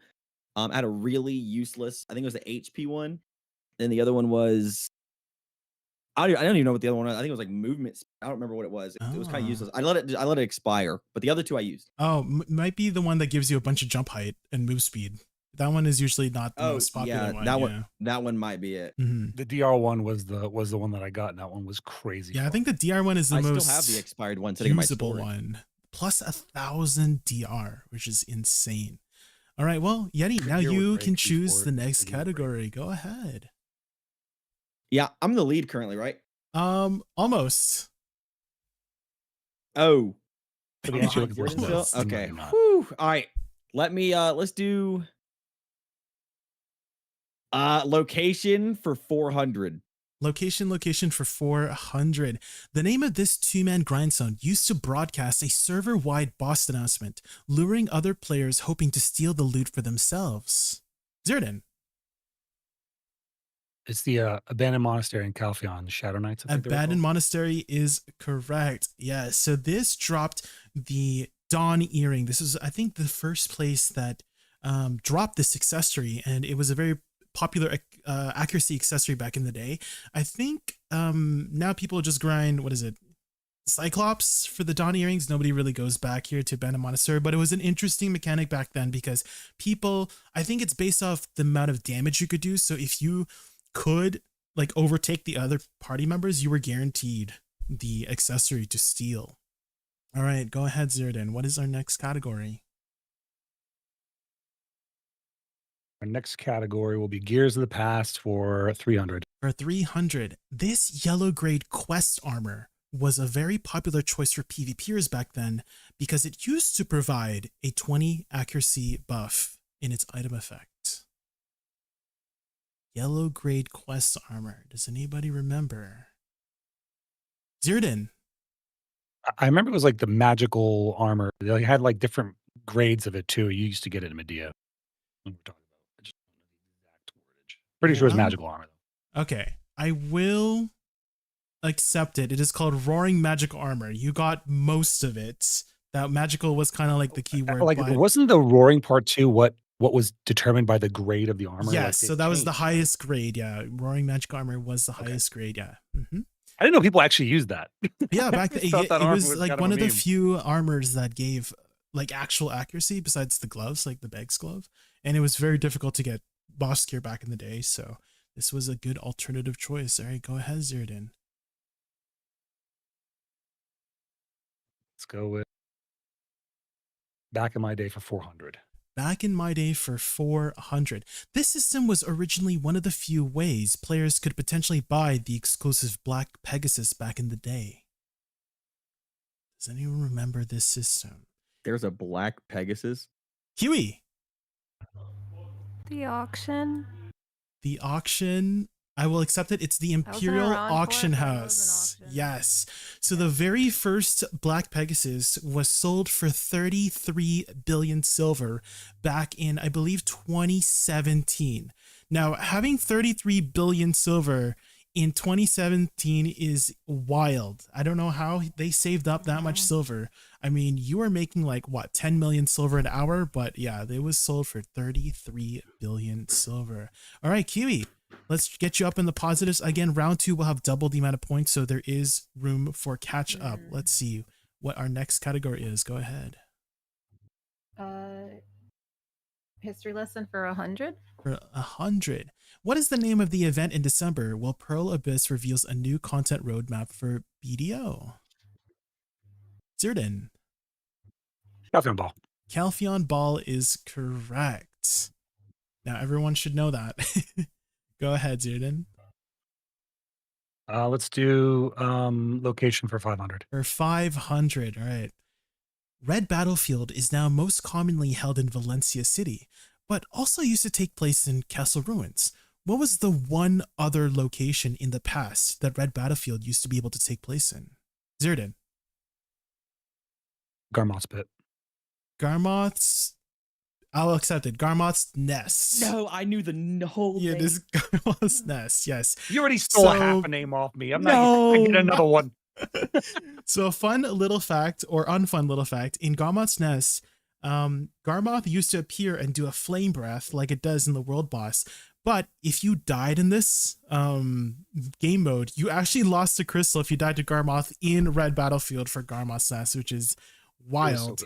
Speaker 1: I had a really useless, I think it was the HP one. Then the other one was I don't even know what the other one was. I think it was like movement. I don't remember what it was. It was kind of
Speaker 4: Ah.
Speaker 1: useless. I let it expire, but the other 2 I used.
Speaker 4: Oh, might be the one that gives you a bunch of jump height and move speed. That one is usually not the most popular one.
Speaker 1: That one might be it.
Speaker 4: Mhm.
Speaker 3: The DR one was the one that I got, and that one was crazy.
Speaker 4: Yeah, I
Speaker 3: fun.
Speaker 4: think the DR one is the
Speaker 1: I
Speaker 4: most
Speaker 1: still have the expired one sitting in my
Speaker 4: usable
Speaker 1: storage.
Speaker 4: one. Plus 1,000 DR, which is insane. All right, well, Yeti, now
Speaker 3: Here would
Speaker 4: you
Speaker 3: break
Speaker 4: can
Speaker 3: before
Speaker 4: choose the
Speaker 3: it
Speaker 4: next
Speaker 3: would break.
Speaker 4: category. Go ahead.
Speaker 1: Yeah, I'm the lead currently, right?
Speaker 4: Almost.
Speaker 1: Oh,
Speaker 3: For the
Speaker 1: I'm
Speaker 3: answer you're
Speaker 1: behind
Speaker 3: looking for
Speaker 1: Jordan
Speaker 3: still.
Speaker 1: still?
Speaker 3: No,
Speaker 1: Okay.
Speaker 3: you're not.
Speaker 1: Whew. All right. Let's do location for 400.
Speaker 4: Location for 400. The name of this two-man grindstone used to broadcast a server-wide boss announcement, luring other players hoping to steal the loot for themselves. Zerdan.
Speaker 3: It's the abandoned monastery in Calpheon, the Shadow Knights. I think they were
Speaker 4: Abandoned
Speaker 3: called.
Speaker 4: Monastery is correct. Yeah, so this dropped the Dawn Earring. This is, I think, the first place that dropped this accessory, and it was a very popular accuracy accessory back in the day. I think now people just grind, what is it, Cyclops for the Dawn Earrings. Nobody really goes back here to Abandoned Monastery, but it was an interesting mechanic back then because people, I think it's based off the amount of damage you could do. So if you could like overtake the other party members, you were guaranteed the accessory to steal. All right, go ahead, Zerdan. What is our next category?
Speaker 3: Our next category will be Gears of the Past for 300.
Speaker 4: For 300, this yellow grade quest armor was a very popular choice for PvPers back then because it used to provide a 20 accuracy buff in its item effect. Yellow grade quest armor. Does anybody remember? Zerdan.
Speaker 3: I remember it was like the magical armor. They had like different grades of it too. You used to get it in Medea. When we're talking about, I just don't know the exact wordage. Pretty sure it's
Speaker 4: Yeah.
Speaker 3: magical armor though.
Speaker 4: Okay, I will accept it. It is called Roaring Magic Armor. You got most of it. That magical was kind of like the keyword.
Speaker 3: Like,
Speaker 4: but
Speaker 3: wasn't the roaring part too what was determined by the grade of the armor?
Speaker 4: yes,
Speaker 3: Like,
Speaker 4: so
Speaker 3: it
Speaker 4: that was the
Speaker 3: changed, right?
Speaker 4: highest grade. Yeah, Roaring Magic Armor was the
Speaker 3: Okay.
Speaker 4: highest grade. Yeah.
Speaker 3: I didn't know people actually used that.
Speaker 4: Yeah, back
Speaker 3: I
Speaker 4: then
Speaker 3: thought that
Speaker 4: it
Speaker 3: armor
Speaker 4: was
Speaker 3: was
Speaker 4: like
Speaker 3: kind of
Speaker 4: one
Speaker 3: a
Speaker 4: of the
Speaker 3: meme.
Speaker 4: few armors that gave like actual accuracy besides the gloves, like the Beg's glove, and it was very difficult to get boss gear back in the day. So this was a good alternative choice. All right, go ahead, Zerdan.
Speaker 3: Let's go with Back in My Day for 400.
Speaker 4: Back in my day for 400. This system was originally one of the few ways players could potentially buy the exclusive Black Pegasus back in the day. Does anyone remember this system?
Speaker 1: There's a black Pegasus.
Speaker 4: Huey,
Speaker 2: The auction.
Speaker 4: the auction. I will accept it. It's the
Speaker 2: wasn't
Speaker 4: Imperial
Speaker 2: around for it,
Speaker 4: Auction
Speaker 2: but it was an
Speaker 4: House.
Speaker 2: auction.
Speaker 4: Yes. So the very first Black Pegasus was sold for 33 billion silver back in, I believe, 2017. Now, having 33 billion silver in 2017 is wild. I don't know how they saved up that much silver. I mean, you were making like what, 10 million silver an hour, but yeah, they was sold for 33 billion silver. All right, Kiwi, let's get you up in the positives. Again, round 2 will have double the amount of points, so there is room for catch up. Let's see what our next category is. Go ahead.
Speaker 2: History lesson for 100.
Speaker 4: For 100. What is the name of the event in December while Pearl Abyss reveals a new content roadmap for BDO? Zerdan.
Speaker 3: Calpheon Ball.
Speaker 4: Calpheon Ball is correct. Now everyone should know that. Go ahead, Zerdan.
Speaker 3: Let's do location for 500.
Speaker 4: For 500, all right. Red Battlefield is now most commonly held in Valencia City, but also used to take place in Castle Ruins. What was the one other location in the past that Red Battlefield used to be able to take place in? Zerdan.
Speaker 3: Garmoth's Pit.
Speaker 4: Garmoth's I'll accept it. Garmoth's Nest.
Speaker 1: No, I knew the whole
Speaker 4: Yeah,
Speaker 1: thing.
Speaker 4: it is Garmoth's Nest. Yes.
Speaker 3: You already stole half
Speaker 4: So-
Speaker 3: a name off me. I'm
Speaker 1: No.
Speaker 3: not. I get another one.
Speaker 4: So a fun little fact or unfun little fact in Garmoth's Nest, Garmoth used to appear and do a flame breath like it does in the world boss. But if you died in this game mode, you actually lost a crystal if you died to Garmoth in Red Battlefield for Garmoth's Nest, which is wild.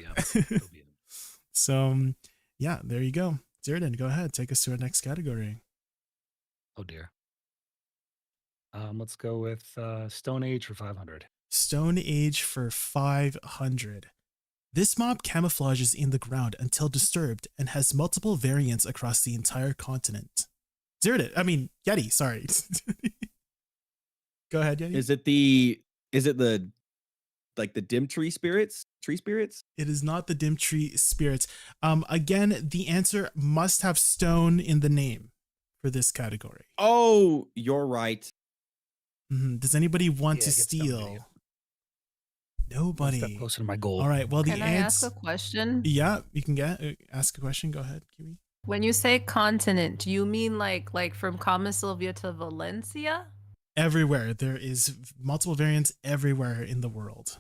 Speaker 4: So yeah, there you go. Zeradan, go ahead. Take us to our next category.
Speaker 3: Oh dear. Let's go with Stone Age for 500.
Speaker 4: Stone Age for 500. This mob camouflages in the ground until disturbed and has multiple variants across the entire continent. Yeti, sorry. Go ahead, Yeti.
Speaker 1: Is it the dim tree spirits? Tree spirits?
Speaker 4: It is not the dim tree spirits. Again, the answer must have stone in the name for this category.
Speaker 1: Oh, you're right.
Speaker 4: Does anybody want to
Speaker 3: get stone
Speaker 4: steal?
Speaker 3: video.
Speaker 4: Nobody.
Speaker 3: One step closer to my goal.
Speaker 4: All right. Well, the
Speaker 2: Can I ask a question?
Speaker 4: Yeah, you can ask a question. Go ahead, Kiwi.
Speaker 2: When you say continent, do you mean like from Kama Sylvia to Valencia?
Speaker 4: Everywhere. There is multiple variants everywhere in the world.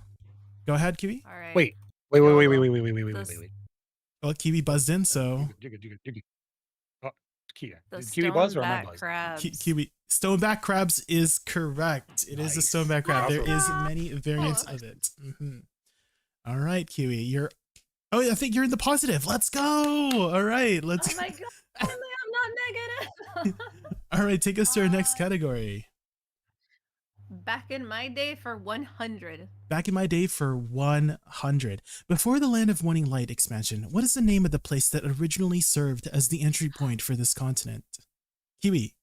Speaker 4: Go ahead, Kiwi.
Speaker 2: All right.
Speaker 3: Wait.
Speaker 4: Well, Kiwi buzzed in, so
Speaker 3: Oh, Kia.
Speaker 2: The
Speaker 3: Did Kiwi buzz or am I
Speaker 2: stoneback
Speaker 3: buzzed?
Speaker 2: crabs.
Speaker 4: Kiwi. Stoneback crabs is correct. It is a
Speaker 3: Nice.
Speaker 4: stoneback crab. There is
Speaker 2: Awesome.
Speaker 4: many variants of it. All right, Kiwi. I think you're in the positive. Let's go. All right.
Speaker 2: Oh my god! Only I'm not negative.
Speaker 4: All right. Take us to our next category.
Speaker 2: Back in my day for 100.
Speaker 4: Back in my day for 100. Before the Land of Morning Light expansion, what is the name of the place that originally served as the entry point for this continent? Kiwi.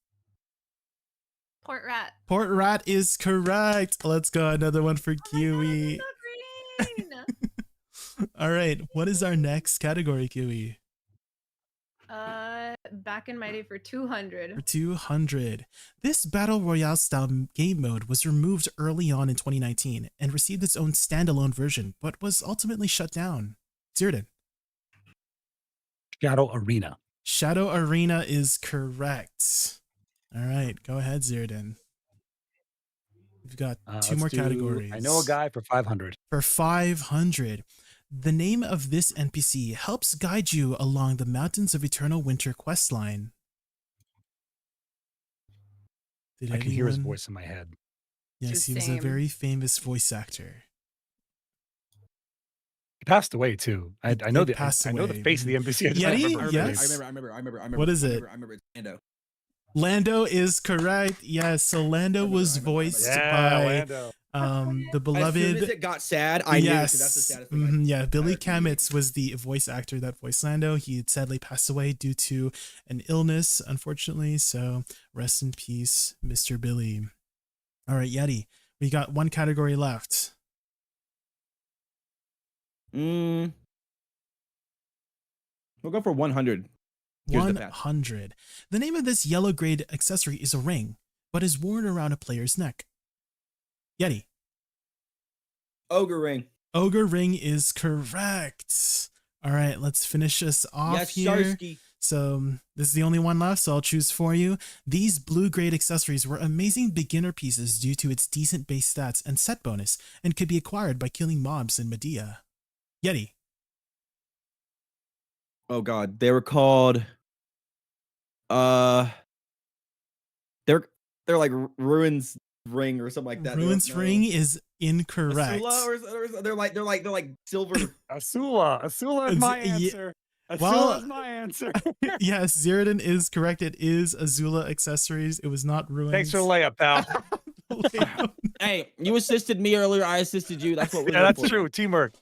Speaker 2: Port Rat.
Speaker 4: Port Rat is correct. Let's go. Another one for Kiwi.
Speaker 2: Oh my god,
Speaker 4: All right. What is our next category, Kiwi?
Speaker 2: back in my day for 200.
Speaker 4: For 200. This Battle Royale style game mode was removed early on in 2019 and received its own standalone version, but was ultimately shut down. Zeradan.
Speaker 3: Shadow Arena.
Speaker 4: Shadow Arena is correct. All right, go ahead, Zeradan. We've got two more categories.
Speaker 3: I know a guy for 500.
Speaker 4: For 500. The name of this NPC helps guide you along the Mountains of Eternal Winter questline.
Speaker 3: I can hear his voice in my head.
Speaker 4: Yes, he was a
Speaker 2: Same.
Speaker 4: very famous voice actor.
Speaker 3: He passed away too. I
Speaker 4: He
Speaker 3: know
Speaker 4: did
Speaker 3: the
Speaker 4: pass
Speaker 3: I know the
Speaker 4: away.
Speaker 3: face of the NPC. I just
Speaker 4: Yeti?
Speaker 3: don't remember her
Speaker 4: Yes.
Speaker 3: name.
Speaker 1: I remember.
Speaker 4: What is it?
Speaker 1: I remember it's Lando.
Speaker 4: Lando is correct. Yes, so Lando was voiced by
Speaker 3: Lando.
Speaker 4: the
Speaker 1: As soon as
Speaker 4: beloved.
Speaker 1: it got sad, I knew because that's the saddest thing.
Speaker 4: Yeah, Billy
Speaker 1: I
Speaker 4: Kamitz was the voice actor that voiced Lando. He had sadly passed away due to an illness, unfortunately. So rest in peace, Mr. Billy. All right, Yeti, we got one category left.
Speaker 1: We'll go for 100. Here's the path.
Speaker 4: 100. The name of this yellow grade accessory is a ring, but is worn around a player's neck. Yeti.
Speaker 1: Ogre ring.
Speaker 4: Ogre ring is correct. All right, let's finish us off
Speaker 1: Yes,
Speaker 4: here.
Speaker 1: Sharsky.
Speaker 4: So this is the only one left, so I'll choose for you. These blue grade accessories were amazing beginner pieces due to its decent base stats and set bonus, and could be acquired by killing mobs in Medea. Yeti.
Speaker 1: Oh god, they were called they're like Ruins Ring or something like that.
Speaker 4: Ruins Ring is incorrect.
Speaker 1: Asula or they're like silver.
Speaker 3: Asula. Asula is my answer.
Speaker 4: Well-
Speaker 3: Asula is my answer.
Speaker 4: Yes, Zeradan is correct. It is Azula accessories. It was not Ruins.
Speaker 3: Thanks for the layup, pal.
Speaker 1: Hey, you assisted me earlier. I assisted you. That's what we're
Speaker 3: Yeah,
Speaker 1: here
Speaker 3: that's
Speaker 1: for.
Speaker 3: true. Teamwork.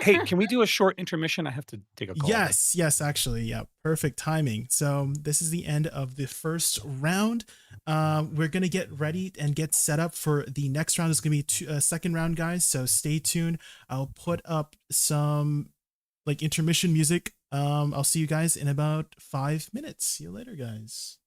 Speaker 3: Hey, can we do a short intermission? I have to take a call.
Speaker 4: Yes, actually, yeah, perfect timing. So this is the end of the first round. We're gonna get ready and get set up for the next round. It's gonna be a second round, guys. So stay tuned. I'll put up some like intermission music. I'll see you guys in about 5 minutes. See you later, guys.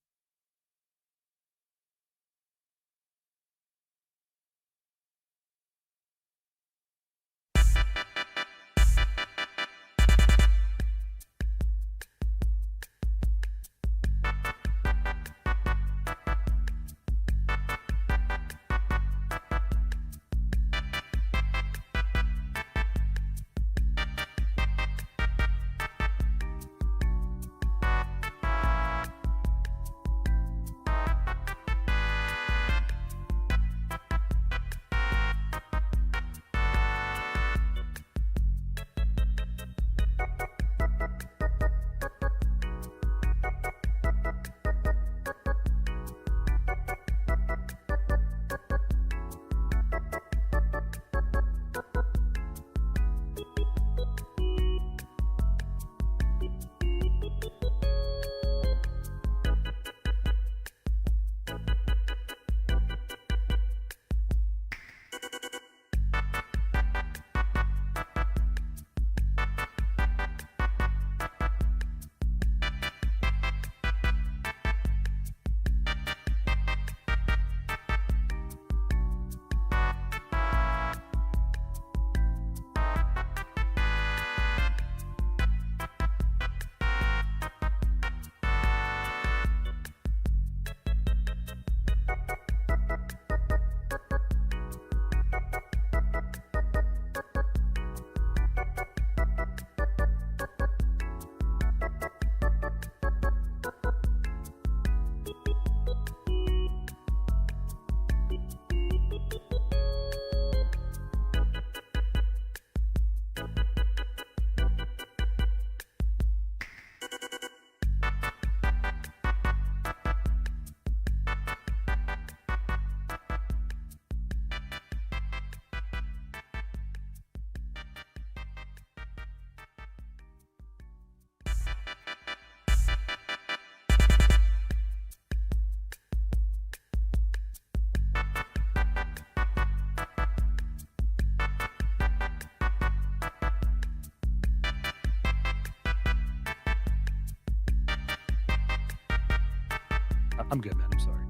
Speaker 3: I'm good, man. I'm sorry.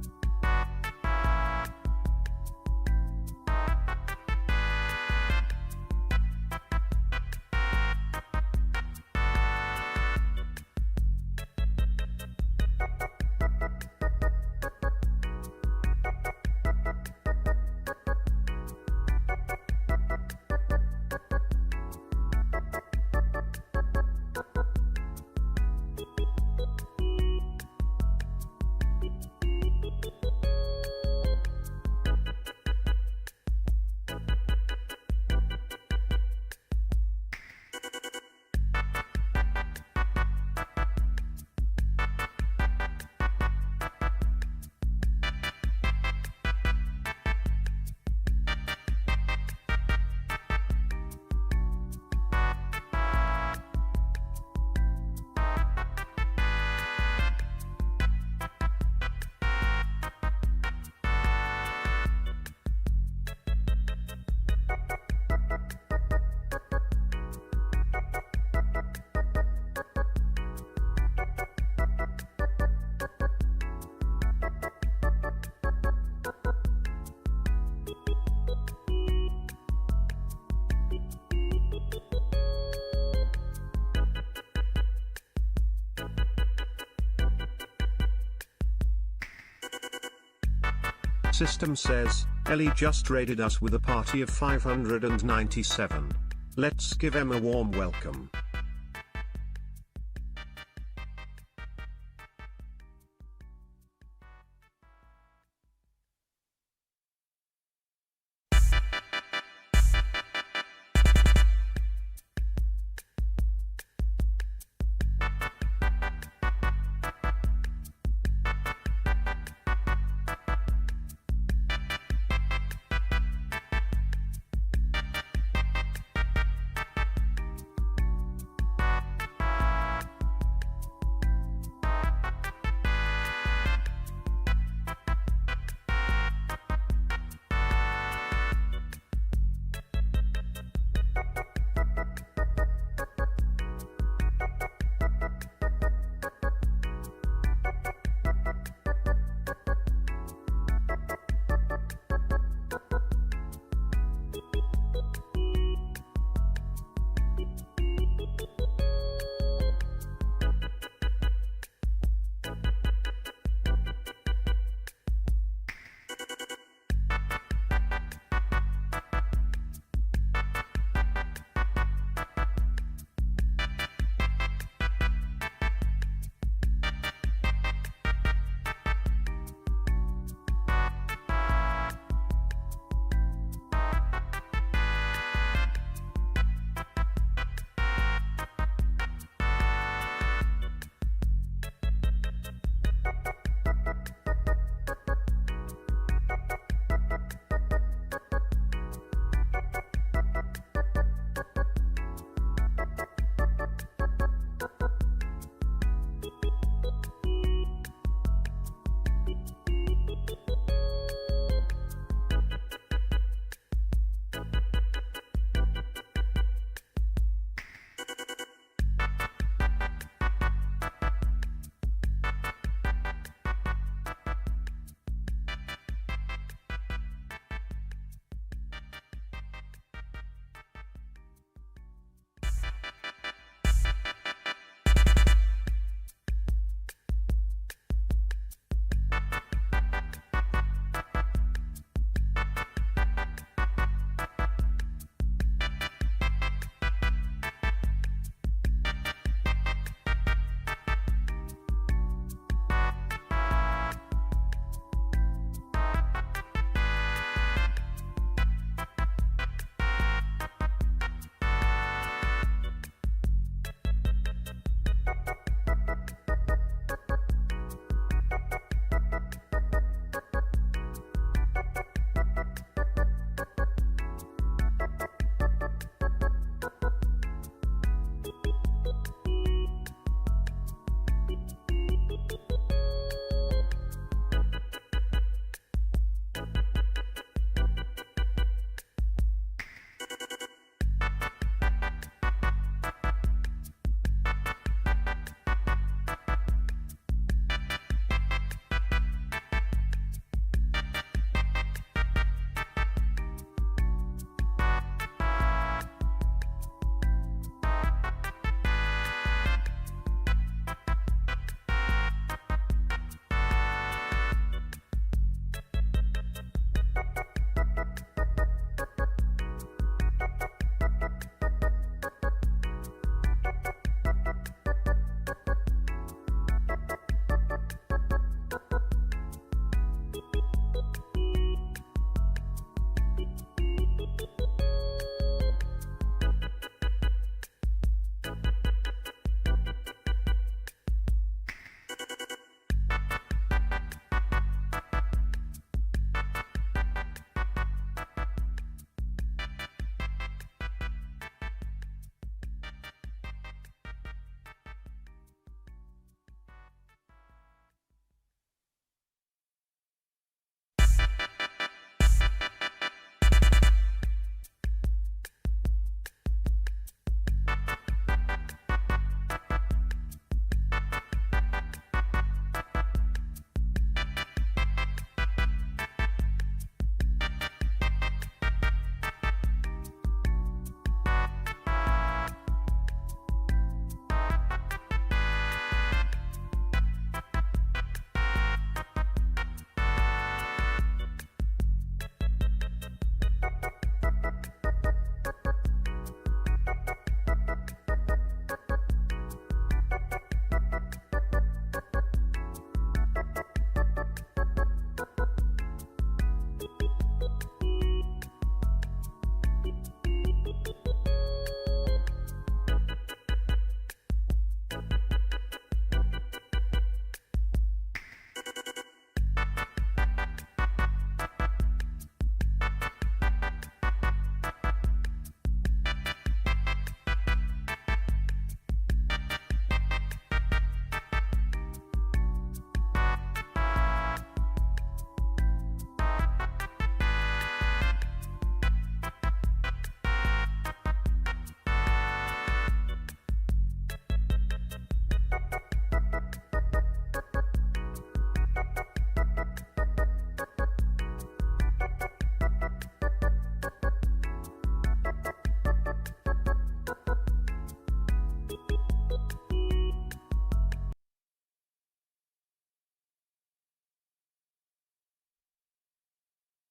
Speaker 5: System says, Ellie just raided us with a party of 597. Let's give him a warm welcome.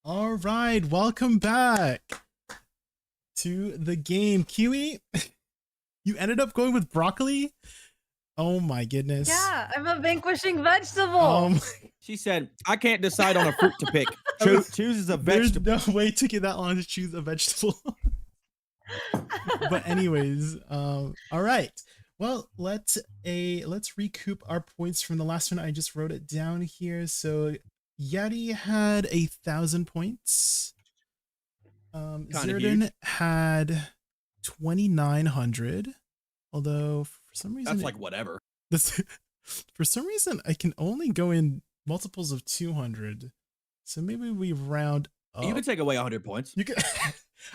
Speaker 4: All right, welcome back to the game. Kiwi, you ended up going with broccoli? Oh my goodness.
Speaker 2: Yeah, I'm a vanquishing vegetable.
Speaker 1: She said, I can't decide on a fruit to pick. Chooses a
Speaker 4: There's
Speaker 1: vegetable.
Speaker 4: no way to get that long to choose a vegetable. But anyways, all right. Well, let's recoup our points from the last one. I just wrote it down here. So Yeti had 1,000 points. Zerdan had 2,900. Although for some reason
Speaker 1: That's like whatever.
Speaker 4: For some reason I can only go in multiples of 200. So maybe we round up.
Speaker 1: You can take away 100 points.
Speaker 4: You can.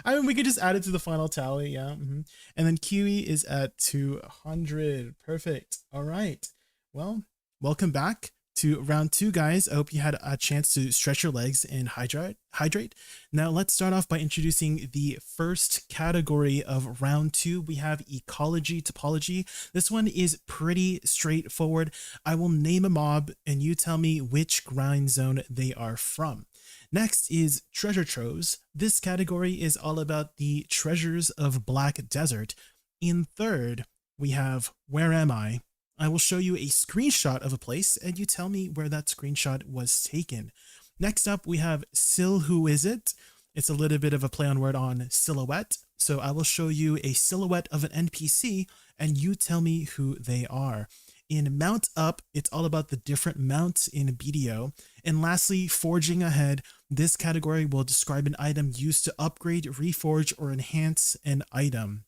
Speaker 4: I mean, we could just add it to the final tally, yeah. And then Kiwi is at 200. Perfect. All right. Well, welcome back to round 2, guys. I hope you had a chance to stretch your legs and hydrate. Now, let's start off by introducing the first category of round 2. We have ecology topology. This one is pretty straightforward. I will name a mob, and you tell me which grind zone they are from. Next is treasure troves. This category is all about the treasures of Black Desert. In third, we have Where Am I? I will show you a screenshot of a place and you tell me where that screenshot was taken. Next up, we have Sil Who Is It? It's a little bit of a play on word on silhouette. So I will show you a silhouette of an NPC and you tell me who they are. In Mount Up, it's all about the different mounts in BDO. And lastly, Forging Ahead. This category will describe an item used to upgrade, reforge, or enhance an item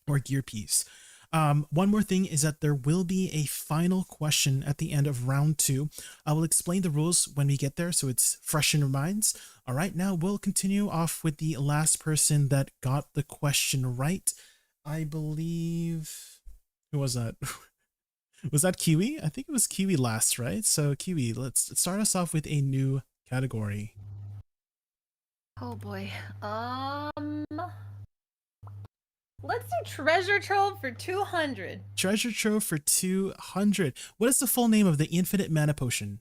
Speaker 4: or gear piece. One more thing is that there will be a final question at the end of round 2. I will explain the rules when we get there so it's fresh in your minds. All right, now we'll continue off with the last person that got the question right. I believe... Who was that? Was that Kiwi? I think it was Kiwi last, right? So Kiwi, let's start us off with a new category.
Speaker 2: Oh boy. Let's do treasure trove for 200.
Speaker 4: Treasure trove for 200. What is the full name of the infinite mana potion?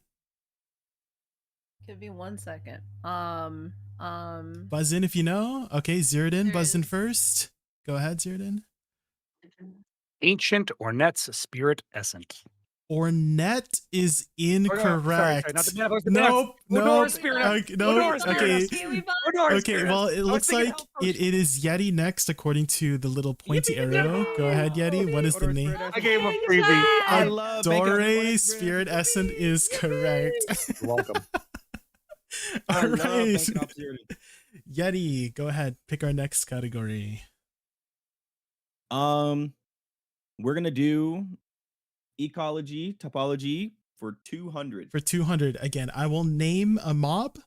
Speaker 2: Give me 1 second.
Speaker 4: Buzz in if you know. Okay, Zirdan, buzz in first. Go ahead, Zirdan.
Speaker 3: Ancient Ornette's Spirit Essence.
Speaker 4: Ornette is incorrect.
Speaker 3: Nope.
Speaker 4: No.
Speaker 3: Spirit.
Speaker 4: No.
Speaker 3: Spirit.
Speaker 4: Okay. Well, it looks like it is Yeti next, according to the little pointy arrow. Go ahead, Yeti. What is the name?
Speaker 3: I gave him a freebie.
Speaker 1: I love
Speaker 4: Dore Spirit Essence is correct.
Speaker 3: You're welcome.
Speaker 4: All right. Yeti, go ahead. Pick our next category.
Speaker 1: We're gonna do ecology topology for 200.
Speaker 4: For 200, again, I will name a mob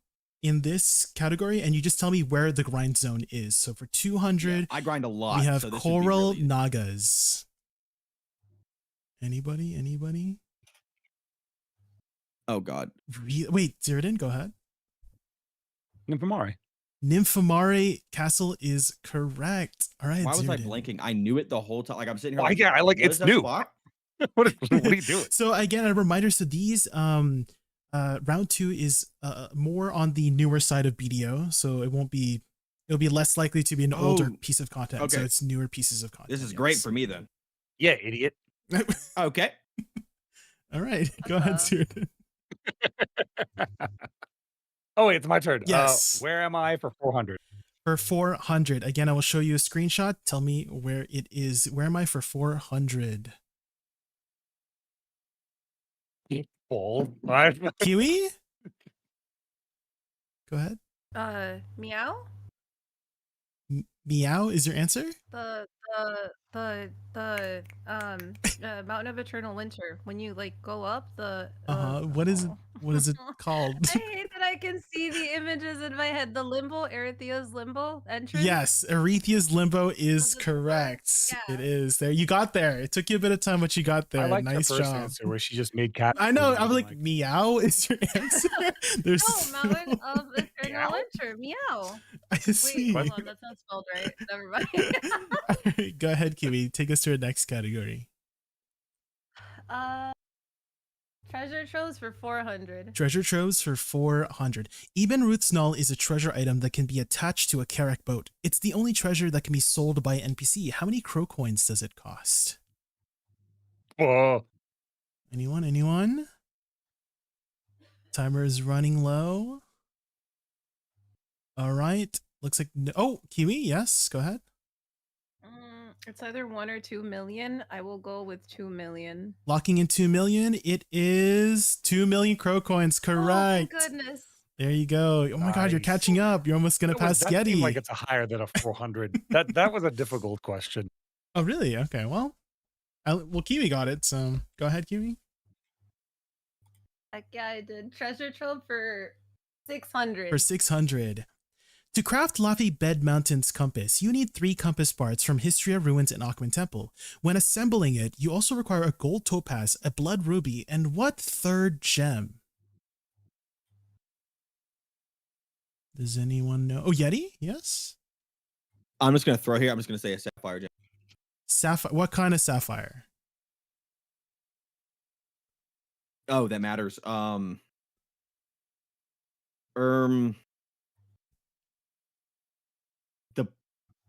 Speaker 4: in this category, and you just tell me where the grind zone is. So for 200,
Speaker 1: yeah, I grind a lot.
Speaker 4: we have
Speaker 1: so
Speaker 4: Coral
Speaker 1: really
Speaker 4: Nagas. Anybody?
Speaker 1: Oh God.
Speaker 4: Wait, Zirdan, go ahead.
Speaker 3: Nymphomari.
Speaker 4: Nymphomari Castle is correct. All right.
Speaker 1: Why was I
Speaker 4: Zirdan.
Speaker 1: blanking? I knew it the whole time. Like I'm sitting here.
Speaker 3: Oh, yeah, I like
Speaker 1: what
Speaker 3: it's
Speaker 1: is that
Speaker 3: new.
Speaker 1: spot?
Speaker 3: What are you doing?
Speaker 4: So again, a reminder. So these round 2 is more on the newer side of BDO. So it'll be less likely to be an older piece of content.
Speaker 1: Okay.
Speaker 4: So it's newer pieces of content.
Speaker 1: This is great for me then.
Speaker 3: Yeah, idiot.
Speaker 1: Okay.
Speaker 4: All right. Go ahead, Zirdan.
Speaker 3: Oh, wait, it's my turn.
Speaker 4: Yes.
Speaker 3: Where am I for 400?
Speaker 4: For 400. Again, I will show you a screenshot. Tell me where it is. Where am I for 400?
Speaker 3: Full.
Speaker 4: Kiwi? Go ahead.
Speaker 2: Meow?
Speaker 4: Meow is your answer?
Speaker 2: The Mountain of Eternal Winter. When you like go up the
Speaker 4: What is it called?
Speaker 2: I hate that I can see the images in my head. The limbo, Erythea's limbo entrance.
Speaker 4: Yes, Erythea's limbo is correct.
Speaker 2: Yeah.
Speaker 4: It is there. You got there. It took you a bit of time, but you got there.
Speaker 3: I like
Speaker 4: Nice
Speaker 3: the first
Speaker 4: job.
Speaker 3: answer where she just made cat.
Speaker 4: I know. I was like, meow is your answer. There's
Speaker 2: No, Mountain of Eternal Winter. Meow.
Speaker 4: I see.
Speaker 2: Wait, hold on, that's not spelled right. Never mind.
Speaker 4: All right, go ahead, Kiwi. Take us to our next category.
Speaker 2: Treasure troves for 400.
Speaker 4: Treasure troves for 400. Eben Ruth's Null is a treasure item that can be attached to a Karak boat. It's the only treasure that can be sold by NPC. How many crow coins does it cost?
Speaker 3: Oh,
Speaker 4: Anyone? Timer is running low. All right. Looks like no. Oh, Kiwi, yes, go ahead.
Speaker 2: It's either 1 or 2 million. I will go with 2 million.
Speaker 4: Locking in 2 million. It is 2 million crow coins. Correct.
Speaker 2: Oh, thank goodness.
Speaker 4: There you go. Oh my God, you're
Speaker 3: Nice.
Speaker 4: catching up. You're almost gonna pass
Speaker 3: that seemed
Speaker 4: Yeti.
Speaker 3: like it's a higher than a 400. that was a difficult question.
Speaker 4: Oh really? Okay. Well, Kiwi got it. So go ahead, Kiwi.
Speaker 2: Heck yeah, I did. Treasure trove for 600.
Speaker 4: For 600. To craft Laffy Bed Mountain's compass, you need 3 compass parts from Histria Ruins and Akhman Temple. When assembling it, you also require a gold topaz, a blood ruby, and what third gem? Does anyone know? Oh, Yeti? Yes?
Speaker 1: I'm just gonna throw here. I'm just gonna say a sapphire gem.
Speaker 4: Sapphire. What kind of sapphire?
Speaker 1: Oh, that matters.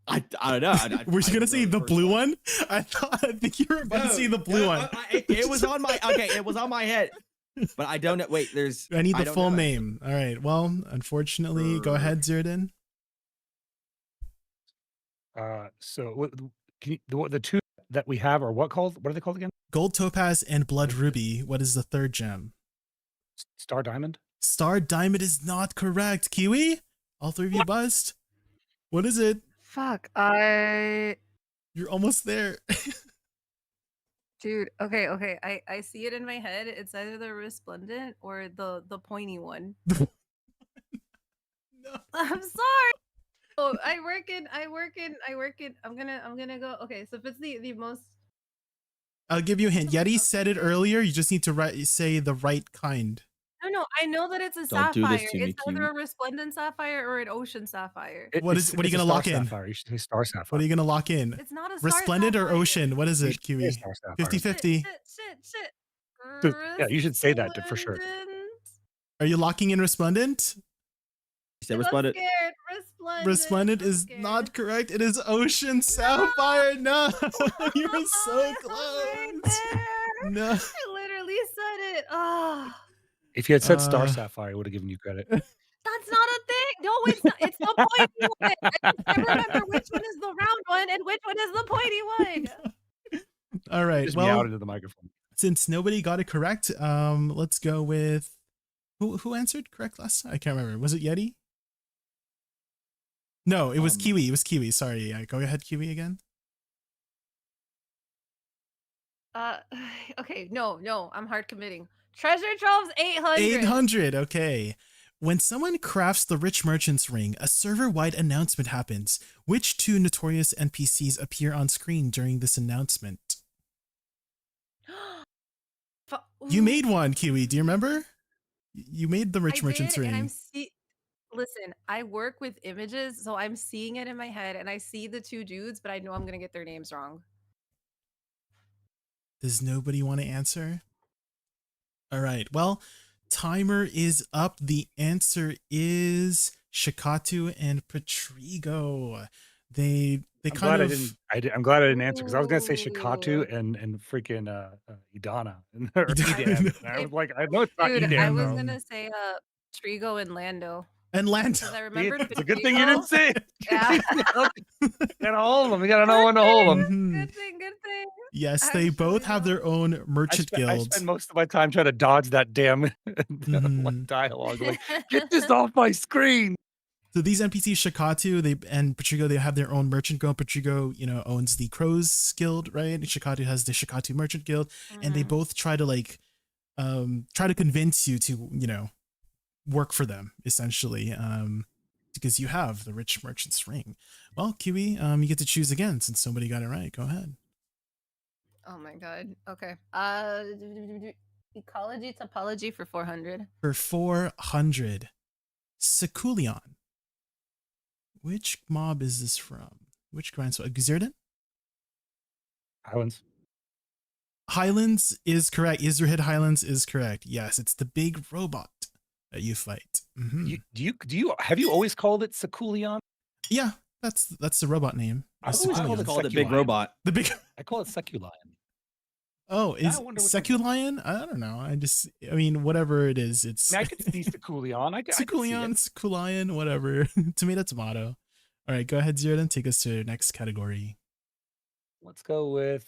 Speaker 1: I don't know.
Speaker 4: Were you
Speaker 1: I
Speaker 4: gonna say
Speaker 1: really
Speaker 4: the
Speaker 1: first
Speaker 4: blue
Speaker 1: thought-
Speaker 4: one? I think you were about to say the blue one.
Speaker 1: It was on my it was on my head, but I don't know. Wait, there's.
Speaker 4: I need the
Speaker 1: don't
Speaker 4: full
Speaker 1: know.
Speaker 4: name. All right. Well, unfortunately, go ahead, Zirdan.
Speaker 3: So the 2 that we have are what are they called again?
Speaker 4: Gold topaz and blood ruby. What is the third gem?
Speaker 3: Star Diamond?
Speaker 4: Star diamond is not correct. Kiwi? All 3 of you buzzed? What is it?
Speaker 2: Fuck,
Speaker 4: You're almost there.
Speaker 2: Dude, okay. I see it in my head. It's either the resplendent or the pointy one.
Speaker 4: No.
Speaker 2: I'm sorry. Oh, I work in. I'm gonna go. Okay, so if it's the most.
Speaker 4: I'll give you a hint. Yeti said it earlier. You just need to say the right kind.
Speaker 2: No, I know that it's a
Speaker 1: Don't do
Speaker 2: sapphire.
Speaker 1: this to me,
Speaker 2: It's either
Speaker 1: Kiwi.
Speaker 2: a resplendent sapphire or an ocean sapphire.
Speaker 4: What are
Speaker 3: It's
Speaker 4: you
Speaker 3: a
Speaker 4: gonna
Speaker 3: Star
Speaker 4: lock in?
Speaker 3: Sapphire. You should say Star Sapphire.
Speaker 4: What are you going to lock in?
Speaker 2: It's not a star
Speaker 4: Resplendent or
Speaker 2: sapphire.
Speaker 4: ocean? What is
Speaker 3: You
Speaker 4: it,
Speaker 3: should say
Speaker 4: Kiwi?
Speaker 3: Star Sapphire.
Speaker 4: 50-50.
Speaker 2: Shit.
Speaker 3: Yeah, you should say that for sure.
Speaker 2: Resplendent.
Speaker 4: Are you locking in resplendent?
Speaker 1: You said
Speaker 2: I'm
Speaker 1: resplendent.
Speaker 2: scared. Resplendent.
Speaker 4: Resplendent
Speaker 2: I'm
Speaker 4: is
Speaker 2: scared.
Speaker 4: not correct. It is ocean sapphire. No, you were so
Speaker 2: Right
Speaker 4: close.
Speaker 2: there.
Speaker 4: No.
Speaker 2: I literally said it. Oh,
Speaker 3: If you had said Star
Speaker 4: Uh,
Speaker 3: Sapphire, I would have given you credit.
Speaker 2: that's not a thing. No, it's not. It's the pointy one. I just can't remember which one is the round one and which one is the pointy one.
Speaker 4: All right.
Speaker 3: Just
Speaker 4: Well,
Speaker 3: meowed into the microphone.
Speaker 4: since nobody got it correct, let's go with who answered correct last time? I can't remember. Was it Yeti? No, it was Kiwi. It was Kiwi. Sorry. Yeah, go ahead, Kiwi again.
Speaker 2: Okay, no, I'm hard committing. Treasure troves 800.
Speaker 4: 800. Okay. When someone crafts the Rich Merchant's Ring, a server-wide announcement happens. Which 2 notorious NPCs appear on screen during this announcement? You
Speaker 2: Ooh,
Speaker 4: made one, Kiwi. Do you remember? You made the
Speaker 2: I
Speaker 4: Rich Merchant's
Speaker 2: did, and
Speaker 4: Ring.
Speaker 2: Listen, I work with images, so I'm seeing it in my head, and I see the 2 dudes, but I know I'm gonna get their names wrong.
Speaker 4: Does nobody want to answer? All right. Well, timer is up. The answer is Shikatu and Patrigo. They
Speaker 3: I'm
Speaker 4: kind
Speaker 3: glad
Speaker 4: of
Speaker 3: I'm glad I didn't answer because I was gonna say Shikatu
Speaker 2: Ooh.
Speaker 3: and freaking Idana or
Speaker 4: Idana.
Speaker 3: Edan. And I was like, I know it's not
Speaker 2: Dude,
Speaker 3: Edan.
Speaker 2: I was
Speaker 3: bro.
Speaker 2: gonna say Trigo and Lando.
Speaker 4: and Lando.
Speaker 2: Because I
Speaker 3: See,
Speaker 2: remembered
Speaker 3: it's a good thing you didn't
Speaker 2: Patrigo.
Speaker 3: say it.
Speaker 2: Yeah.
Speaker 3: Gotta hold them. You gotta know when to hold them.
Speaker 4: Mhm.
Speaker 2: Good thing.
Speaker 4: Yes, they both
Speaker 2: Actually,
Speaker 4: have their own merchant
Speaker 3: I
Speaker 4: guilds.
Speaker 3: spend most of my time trying to dodge that damn
Speaker 4: Mhm.
Speaker 3: dialogue. Like, get this off my screen.
Speaker 4: So these NPCs, Shikatu, and Patrigo, they have their own merchant guild. Patrigo, owns the Crows Guild, right? And Shikatu has the Shikatu Merchant Guild, and they
Speaker 2: Mhm.
Speaker 4: both try to convince you to, work for them essentially, because you have the Rich Merchant's Ring. Well, Kiwi, you get to choose again since somebody got it right. Go ahead.
Speaker 2: Oh my god. Okay. Ecology topology for 400.
Speaker 4: For 400, Sekulion. Which mob is this from? Which grand? So, Xerdan?
Speaker 3: Highlands.
Speaker 4: Highlands is correct. Ezrahed Highlands is correct. Yes, it's the big robot that you fight. Mhm.
Speaker 3: Have you always called it Sakulion?
Speaker 4: Yeah, that's the robot name.
Speaker 3: I
Speaker 4: is
Speaker 3: always
Speaker 1: I
Speaker 3: called
Speaker 1: always
Speaker 3: it
Speaker 1: called it Big
Speaker 3: Seculion.
Speaker 1: Robot.
Speaker 4: The big.
Speaker 3: I call it Seculion.
Speaker 4: Oh,
Speaker 3: Yeah,
Speaker 4: is
Speaker 3: I wonder which one's right.
Speaker 4: Seculion? I don't know. I mean, whatever it is, it's
Speaker 3: I mean, I could see Sakulion. I could see
Speaker 4: Seculion,
Speaker 3: it.
Speaker 4: Seculion, whatever. Tomato. All right, go ahead, Zero. Take us to the next category.
Speaker 3: Let's go with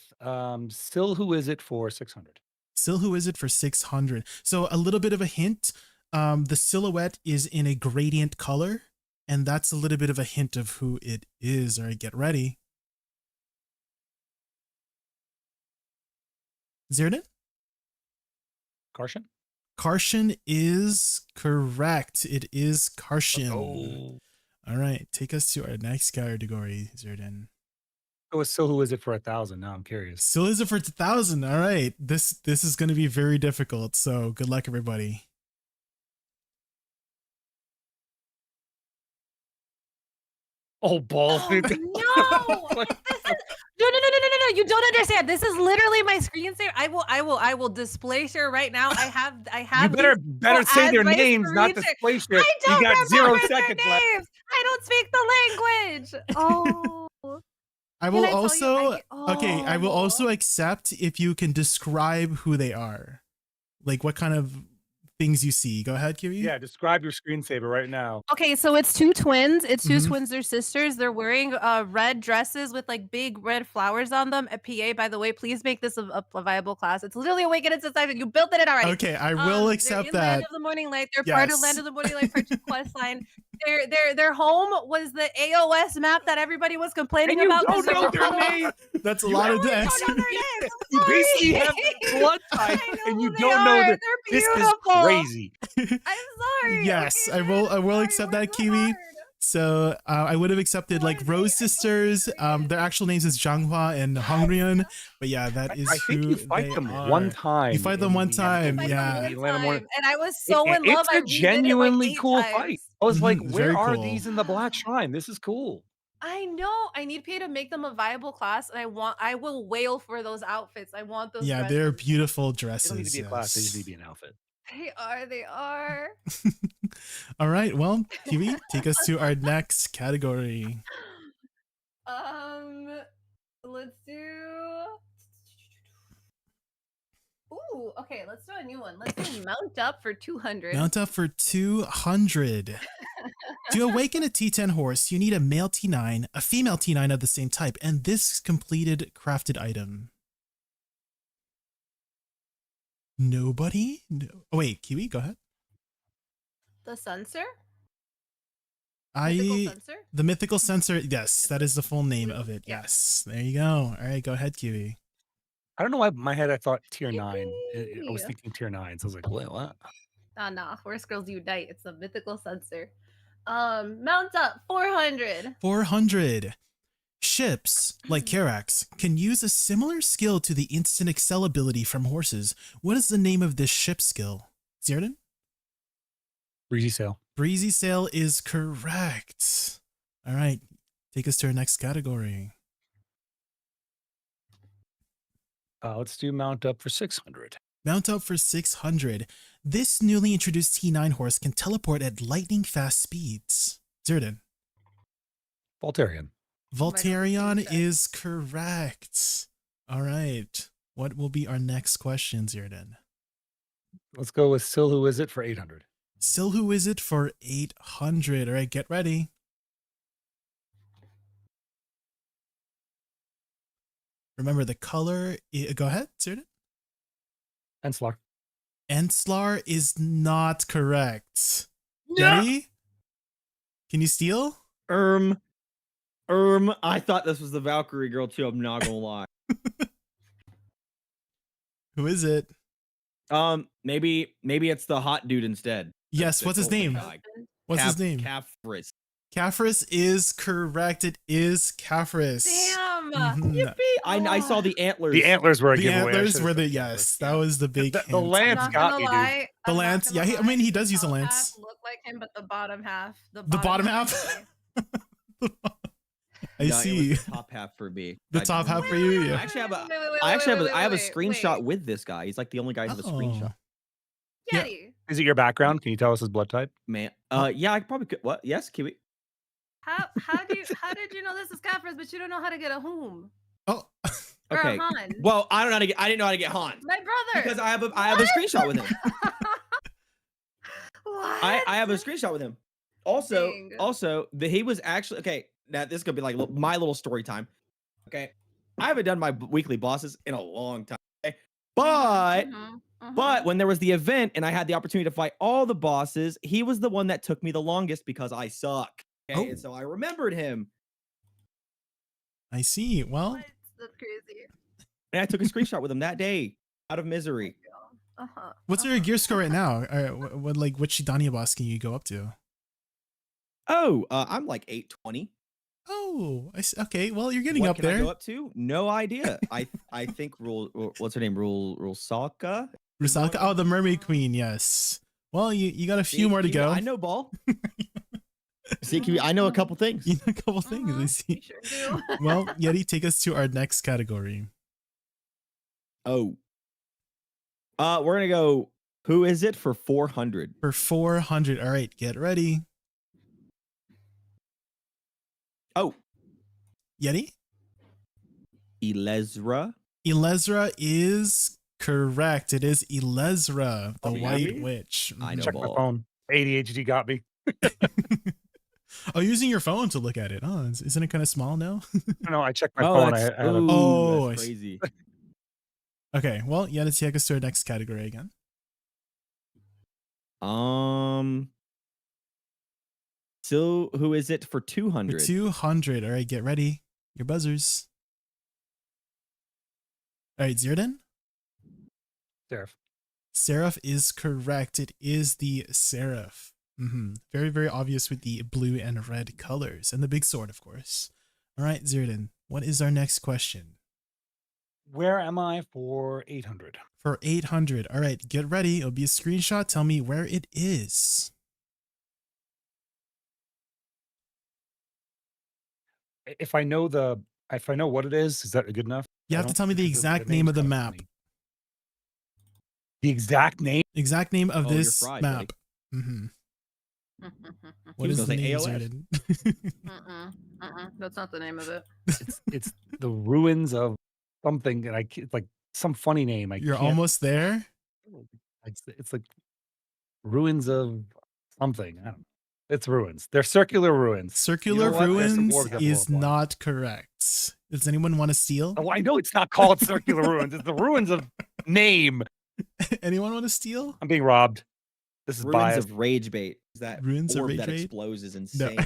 Speaker 3: Still Who Is It for 600.
Speaker 4: Still, who is it for 600? So a little bit of a hint. The silhouette is in a gradient color, and that's a little bit of a hint of who it is. All right, get ready. Zerdan?
Speaker 3: Karshan?
Speaker 4: Karshan is correct. It is Karshan.
Speaker 3: Oh.
Speaker 4: All right, take us to our next category, Zerdan.
Speaker 3: It was Still Who Is It for 1,000. Now I'm curious.
Speaker 4: Still is it for 1,000. All right, this is going to be very difficult. So good luck, everybody.
Speaker 3: Oh, balls.
Speaker 2: Oh, no! No! You don't understand. This is literally my screensaver. I will display share right now. I have.
Speaker 3: You better
Speaker 2: these
Speaker 3: say
Speaker 2: as
Speaker 3: their
Speaker 2: my
Speaker 3: names, not
Speaker 2: screen share.
Speaker 3: display share.
Speaker 2: I don't
Speaker 3: You got
Speaker 2: remember
Speaker 3: 0
Speaker 2: their
Speaker 3: seconds left.
Speaker 2: names. I don't speak the language. Oh.
Speaker 4: I
Speaker 2: Can
Speaker 4: will
Speaker 2: I tell you,
Speaker 4: also okay. I will
Speaker 2: oh.
Speaker 4: also accept if you can describe who they are, like what kind of things you see. Go ahead, Kiwi.
Speaker 3: Yeah, describe your screensaver right now.
Speaker 2: Okay, so it's two twins. It's two
Speaker 4: Mhm.
Speaker 2: twins. They're sisters. They're wearing red dresses with like big red flowers on them. At PA, by the way, please make this a viable class. It's literally Awakened Society. You built it already.
Speaker 4: Okay, I will accept
Speaker 2: they're in Land
Speaker 4: that.
Speaker 2: of the Morning Light. They're part of Land of the Morning Light quest line. Their home was the AOS map that everybody was complaining
Speaker 3: And you
Speaker 2: about.
Speaker 3: don't know their name.
Speaker 4: That's a
Speaker 3: You
Speaker 4: lot of
Speaker 3: really
Speaker 4: text.
Speaker 2: don't know their names.
Speaker 3: You
Speaker 2: I'm
Speaker 3: basically
Speaker 2: sorry.
Speaker 3: have their blood type,
Speaker 2: I know
Speaker 3: and you
Speaker 2: who
Speaker 3: don't
Speaker 2: they
Speaker 3: know
Speaker 2: are.
Speaker 3: that.
Speaker 2: They're
Speaker 3: This is
Speaker 2: beautiful.
Speaker 3: crazy.
Speaker 2: I'm sorry.
Speaker 4: Yes,
Speaker 2: okay?
Speaker 4: I will
Speaker 2: Sorry,
Speaker 4: accept
Speaker 2: we're
Speaker 4: that,
Speaker 2: so
Speaker 4: Kiwi.
Speaker 2: hard.
Speaker 4: So I would have accepted
Speaker 2: Who
Speaker 4: like
Speaker 2: are they? I
Speaker 4: Rose
Speaker 2: don't
Speaker 4: Sisters.
Speaker 2: understand.
Speaker 4: Their actual names is Zhanghua and Hongrian. But yeah, that is
Speaker 3: I think
Speaker 4: who
Speaker 3: you fight
Speaker 4: they
Speaker 3: them
Speaker 4: are.
Speaker 3: one time.
Speaker 4: You fight them
Speaker 3: in
Speaker 4: one
Speaker 3: the-
Speaker 4: time,
Speaker 2: I
Speaker 4: yeah.
Speaker 2: fight
Speaker 3: the
Speaker 2: them
Speaker 3: Atlanta
Speaker 2: one
Speaker 3: Morning-
Speaker 2: time, and I was so in love.
Speaker 3: It's
Speaker 2: I
Speaker 3: a
Speaker 2: redid
Speaker 3: genuinely
Speaker 2: it like 8
Speaker 3: cool
Speaker 2: times.
Speaker 3: fight. I was like,
Speaker 4: Mhm,
Speaker 3: where
Speaker 4: very
Speaker 3: are
Speaker 4: cool.
Speaker 3: these in the Black Shrine? This is cool.
Speaker 2: I know. I need PA to make them a viable class, and I will wail for those outfits. I want those.
Speaker 4: Yeah,
Speaker 2: dresses.
Speaker 4: they're beautiful
Speaker 3: They
Speaker 4: dresses.
Speaker 3: don't need to be a class. They just
Speaker 4: yes.
Speaker 3: need to be an outfit.
Speaker 2: They are.
Speaker 4: All right, well, Kiwi, take us to our next category.
Speaker 2: Let's do. Ooh, okay. Let's do a new one. Let's do Mount Up for 200.
Speaker 4: Mount up for 200. To awaken a T10 horse, you need a male T9, a female T9 of the same type, and this completed crafted item. Nobody? No. Oh, wait, Kiwi, go ahead.
Speaker 2: The Censor? Mythical
Speaker 4: The
Speaker 2: Censor?
Speaker 4: mythical sensor. Yes, that is the full name of it.
Speaker 2: Yeah.
Speaker 4: Yes, there you go. All right, go ahead, Kiwi.
Speaker 3: I don't know why in my head I thought tier 9. I was
Speaker 2: Yippee.
Speaker 3: thinking tier 9. So I was like, what?
Speaker 2: Nah. Horse Girls Unite. It's a mythical censor. Mount Up 400.
Speaker 4: 400. Ships, like Karax, can use a similar skill to the instant excel ability from horses. What is the name of this ship skill? Zierden?
Speaker 3: Breezy Sail.
Speaker 4: Breezy Sail is correct. All right, take us to our next category.
Speaker 3: Let's do Mount Up for 600.
Speaker 4: Mount up for 600. This newly introduced T9 horse can teleport at lightning fast speeds. Zierden.
Speaker 3: Voltarian.
Speaker 4: Voltarion
Speaker 2: check.
Speaker 4: is correct. All right. What will be our next question, Zierden?
Speaker 3: Let's go with Still Who Is It for 800.
Speaker 4: Still, who is it for 800? All right, get ready. Remember the color. Go ahead, Zierden.
Speaker 3: Enslar.
Speaker 4: Enslar is not correct.
Speaker 1: No.
Speaker 4: Ready? Can you steal?
Speaker 1: I thought this was the Valkyrie girl too. I'm not gonna lie.
Speaker 4: Who is it?
Speaker 1: Maybe it's the hot dude instead.
Speaker 4: Yes,
Speaker 1: The
Speaker 4: what's his
Speaker 1: golden
Speaker 4: name?
Speaker 1: guy.
Speaker 4: What's his name?
Speaker 1: Caphras.
Speaker 4: Caphras is correct. It is Caphras.
Speaker 2: Damn.
Speaker 4: Mhm.
Speaker 1: Yippee! I saw the antlers.
Speaker 3: The antlers were a
Speaker 4: The
Speaker 3: giveaway. I
Speaker 4: antlers
Speaker 3: should've
Speaker 4: were
Speaker 3: said
Speaker 4: the
Speaker 3: antlers.
Speaker 4: yes. That was the big.
Speaker 3: The
Speaker 4: hint.
Speaker 3: lance
Speaker 2: I'm not
Speaker 3: got
Speaker 2: gonna
Speaker 3: me, dude.
Speaker 2: lie.
Speaker 4: The
Speaker 2: I'm not
Speaker 4: lance,
Speaker 2: gonna
Speaker 4: yeah, I mean, he
Speaker 2: lie,
Speaker 4: does
Speaker 2: the
Speaker 4: use a
Speaker 2: top
Speaker 4: lance.
Speaker 2: half look like him, but the bottom half.
Speaker 4: The bottom half? I
Speaker 1: No,
Speaker 4: see.
Speaker 1: It was the top half for me.
Speaker 4: The
Speaker 1: I
Speaker 4: top half
Speaker 1: remember.
Speaker 4: for you, yeah.
Speaker 1: I actually have a,
Speaker 2: Wait,
Speaker 1: I actually have
Speaker 2: wait,
Speaker 1: a, I have a
Speaker 2: wait,
Speaker 1: screenshot
Speaker 2: wait.
Speaker 1: with this guy. He's like the only guy who has a screenshot.
Speaker 4: Yeah.
Speaker 2: Yeti,
Speaker 3: Is it your background? Can you tell us his blood type?
Speaker 1: Man, yeah, I probably could. What? Yes, Kiwi.
Speaker 2: how did you know this is Caphras, but you don't know how to get a whom
Speaker 4: Oh,
Speaker 2: or
Speaker 1: Okay.
Speaker 2: a Han?
Speaker 1: Well, I don't know how to get. I didn't know how to get Hans
Speaker 2: My brother.
Speaker 1: because I have a screenshot with him.
Speaker 2: What?
Speaker 1: I have a screenshot with him. Also,
Speaker 2: Dang.
Speaker 1: he was actually okay. Now this is gonna be like my little story time. Okay, I haven't done my weekly bosses in a long time. Okay? But but when there was the event and I had the opportunity to fight all the bosses, he was the one that took me the longest because I suck. Okay, and so I remembered him
Speaker 4: I see. Well,
Speaker 2: What? That's crazy.
Speaker 1: and I took a screenshot with him that day out of misery.
Speaker 4: what's your gear score right now? What like which Shidania boss can you go up to?
Speaker 1: Oh, I'm like 820.
Speaker 4: Oh, I see. Okay. Well, you're getting
Speaker 1: What
Speaker 4: up
Speaker 1: can I
Speaker 4: there.
Speaker 1: go up to? No idea. I think what's her name? Rusaka?
Speaker 4: Rusaka. Oh, the Mermaid Queen. Yes. Well, you got a few
Speaker 1: See,
Speaker 4: more to
Speaker 1: Kiwi,
Speaker 4: go.
Speaker 1: I know ball. See, Kiwi, I know a couple things.
Speaker 4: You know a couple things. I see.
Speaker 2: You sure do.
Speaker 4: Well, Yeti, take us to our next category.
Speaker 1: Oh. We're gonna go. Who is it for 400?
Speaker 4: For 400. All right, get ready.
Speaker 1: Oh,
Speaker 4: Yeti?
Speaker 1: Elezra.
Speaker 4: Elezra is correct. It is Elezra, the
Speaker 1: Okay.
Speaker 4: White Witch.
Speaker 1: I know
Speaker 3: Check my
Speaker 1: ball.
Speaker 3: phone. ADHD got me.
Speaker 4: Oh, using your phone to look at it. Oh, isn't it kind of small now?
Speaker 3: No, I checked my
Speaker 1: Oh,
Speaker 3: phone.
Speaker 1: that's,
Speaker 3: I had a,
Speaker 1: ooh,
Speaker 4: Oh,
Speaker 1: that's
Speaker 4: I see.
Speaker 1: crazy.
Speaker 4: Okay, well, yeah, let's take us to our next category again.
Speaker 1: So who is it for
Speaker 4: For
Speaker 1: 200?
Speaker 4: 200. All right, get ready. Your buzzers. All right, Zirdan?
Speaker 3: Seraph.
Speaker 4: Seraph is correct. It is the Seraph. Very, very obvious with the blue and red colors and the big sword, of course. All right, Zirdan, what is our next question?
Speaker 3: Where am I for 800?
Speaker 4: For 800. All right, get ready. It'll be a screenshot. Tell me where it is.
Speaker 3: If I know what it is that good enough?
Speaker 4: You
Speaker 3: I
Speaker 4: have to
Speaker 3: don't-
Speaker 4: tell me the
Speaker 3: because
Speaker 4: exact
Speaker 3: name's
Speaker 4: name of the
Speaker 3: kinda
Speaker 4: map.
Speaker 3: funny. The exact name?
Speaker 4: Exact name of
Speaker 1: Oh, you're
Speaker 4: this
Speaker 1: fried,
Speaker 4: map.
Speaker 1: buddy.
Speaker 4: What
Speaker 1: was
Speaker 4: is
Speaker 1: gonna
Speaker 4: the
Speaker 1: say
Speaker 4: name,
Speaker 1: AOS.
Speaker 4: Zirdan?
Speaker 2: That's not the name of it.
Speaker 3: It's the ruins of something, and it's like some funny name.
Speaker 4: You're
Speaker 3: can't-
Speaker 4: almost there.
Speaker 3: It's like ruins of something. I don't know. It's ruins. They're circular ruins.
Speaker 4: Circular
Speaker 3: what? There's some
Speaker 4: Ruins
Speaker 3: orgs that
Speaker 4: is
Speaker 3: blow up on.
Speaker 4: not correct. Does anyone want to steal?
Speaker 3: Oh, I know it's not called circular ruins. It's the ruins of name.
Speaker 4: Anyone want to steal?
Speaker 3: I'm being robbed. This is
Speaker 1: Ruins
Speaker 3: biased.
Speaker 1: of Rage Bait. That
Speaker 4: Ruins of
Speaker 1: orb
Speaker 4: Rage
Speaker 1: that
Speaker 4: Bait?
Speaker 1: explodes is
Speaker 4: No.
Speaker 1: insane.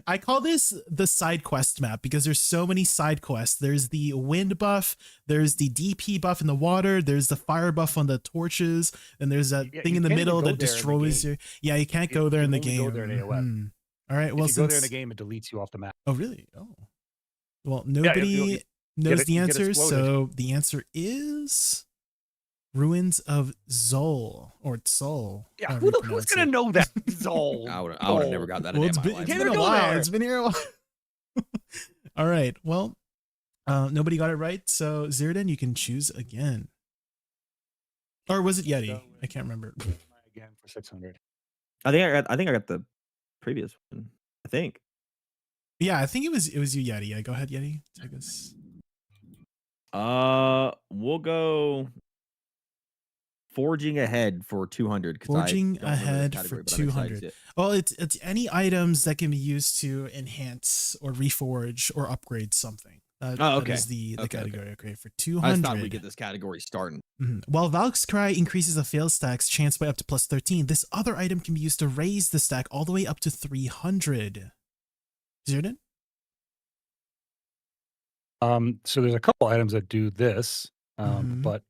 Speaker 4: I call this the side quest map because there's so many side quests. There's the wind buff, there's the DP buff in the water, there's the fire buff on the torches, and there's that
Speaker 3: Yeah,
Speaker 4: thing
Speaker 3: you
Speaker 4: in the
Speaker 3: can't even
Speaker 4: middle
Speaker 3: go
Speaker 4: that
Speaker 3: there in the
Speaker 4: destroys
Speaker 3: game.
Speaker 4: your. Yeah, you can't
Speaker 3: You
Speaker 4: go there in the
Speaker 3: can only
Speaker 4: game.
Speaker 3: go there in AOS.
Speaker 4: All right. Well,
Speaker 3: If you go there in the
Speaker 4: since
Speaker 3: game, it deletes you off the map.
Speaker 4: oh really? Oh, well,
Speaker 3: you'll
Speaker 4: nobody knows
Speaker 3: it-
Speaker 4: the
Speaker 3: you get
Speaker 4: answer,
Speaker 3: exploded.
Speaker 4: so the answer is Ruins of Zol or Tzol.
Speaker 3: Yeah,
Speaker 4: however you
Speaker 3: who's
Speaker 4: pronounce
Speaker 3: gonna
Speaker 4: it.
Speaker 3: know that? Zol.
Speaker 1: I would have never got that
Speaker 4: Well,
Speaker 1: in
Speaker 4: it's
Speaker 1: my
Speaker 4: been,
Speaker 1: life.
Speaker 4: it's
Speaker 3: Can't
Speaker 4: been a
Speaker 3: go
Speaker 4: while.
Speaker 3: there.
Speaker 4: It's been here a while. All right. Well, nobody got it right. So Zirdan, you can choose again. Or was it Yeti?
Speaker 3: So,
Speaker 4: I can't remember.
Speaker 3: Again for 600.
Speaker 1: I think I got the previous one. I think.
Speaker 4: Yeah, I think it was you, Yeti. Yeah, go ahead, Yeti. Take us.
Speaker 1: We'll go Forging Ahead for 200.
Speaker 4: Forging Ahead for 200. Well, it's any items that can be used to enhance or reforge or upgrade something. That
Speaker 1: okay.
Speaker 4: is the
Speaker 1: Okay,
Speaker 4: category. Okay, for
Speaker 1: I
Speaker 4: 200.
Speaker 1: just thought we'd get this category starting.
Speaker 4: While Valk's Cry increases a fail stack's chance by up to plus 13, this other item can be used to raise the stack all the way up to 300. Zirdan?
Speaker 3: So there's a couple items that do this,
Speaker 4: Mhm.
Speaker 3: but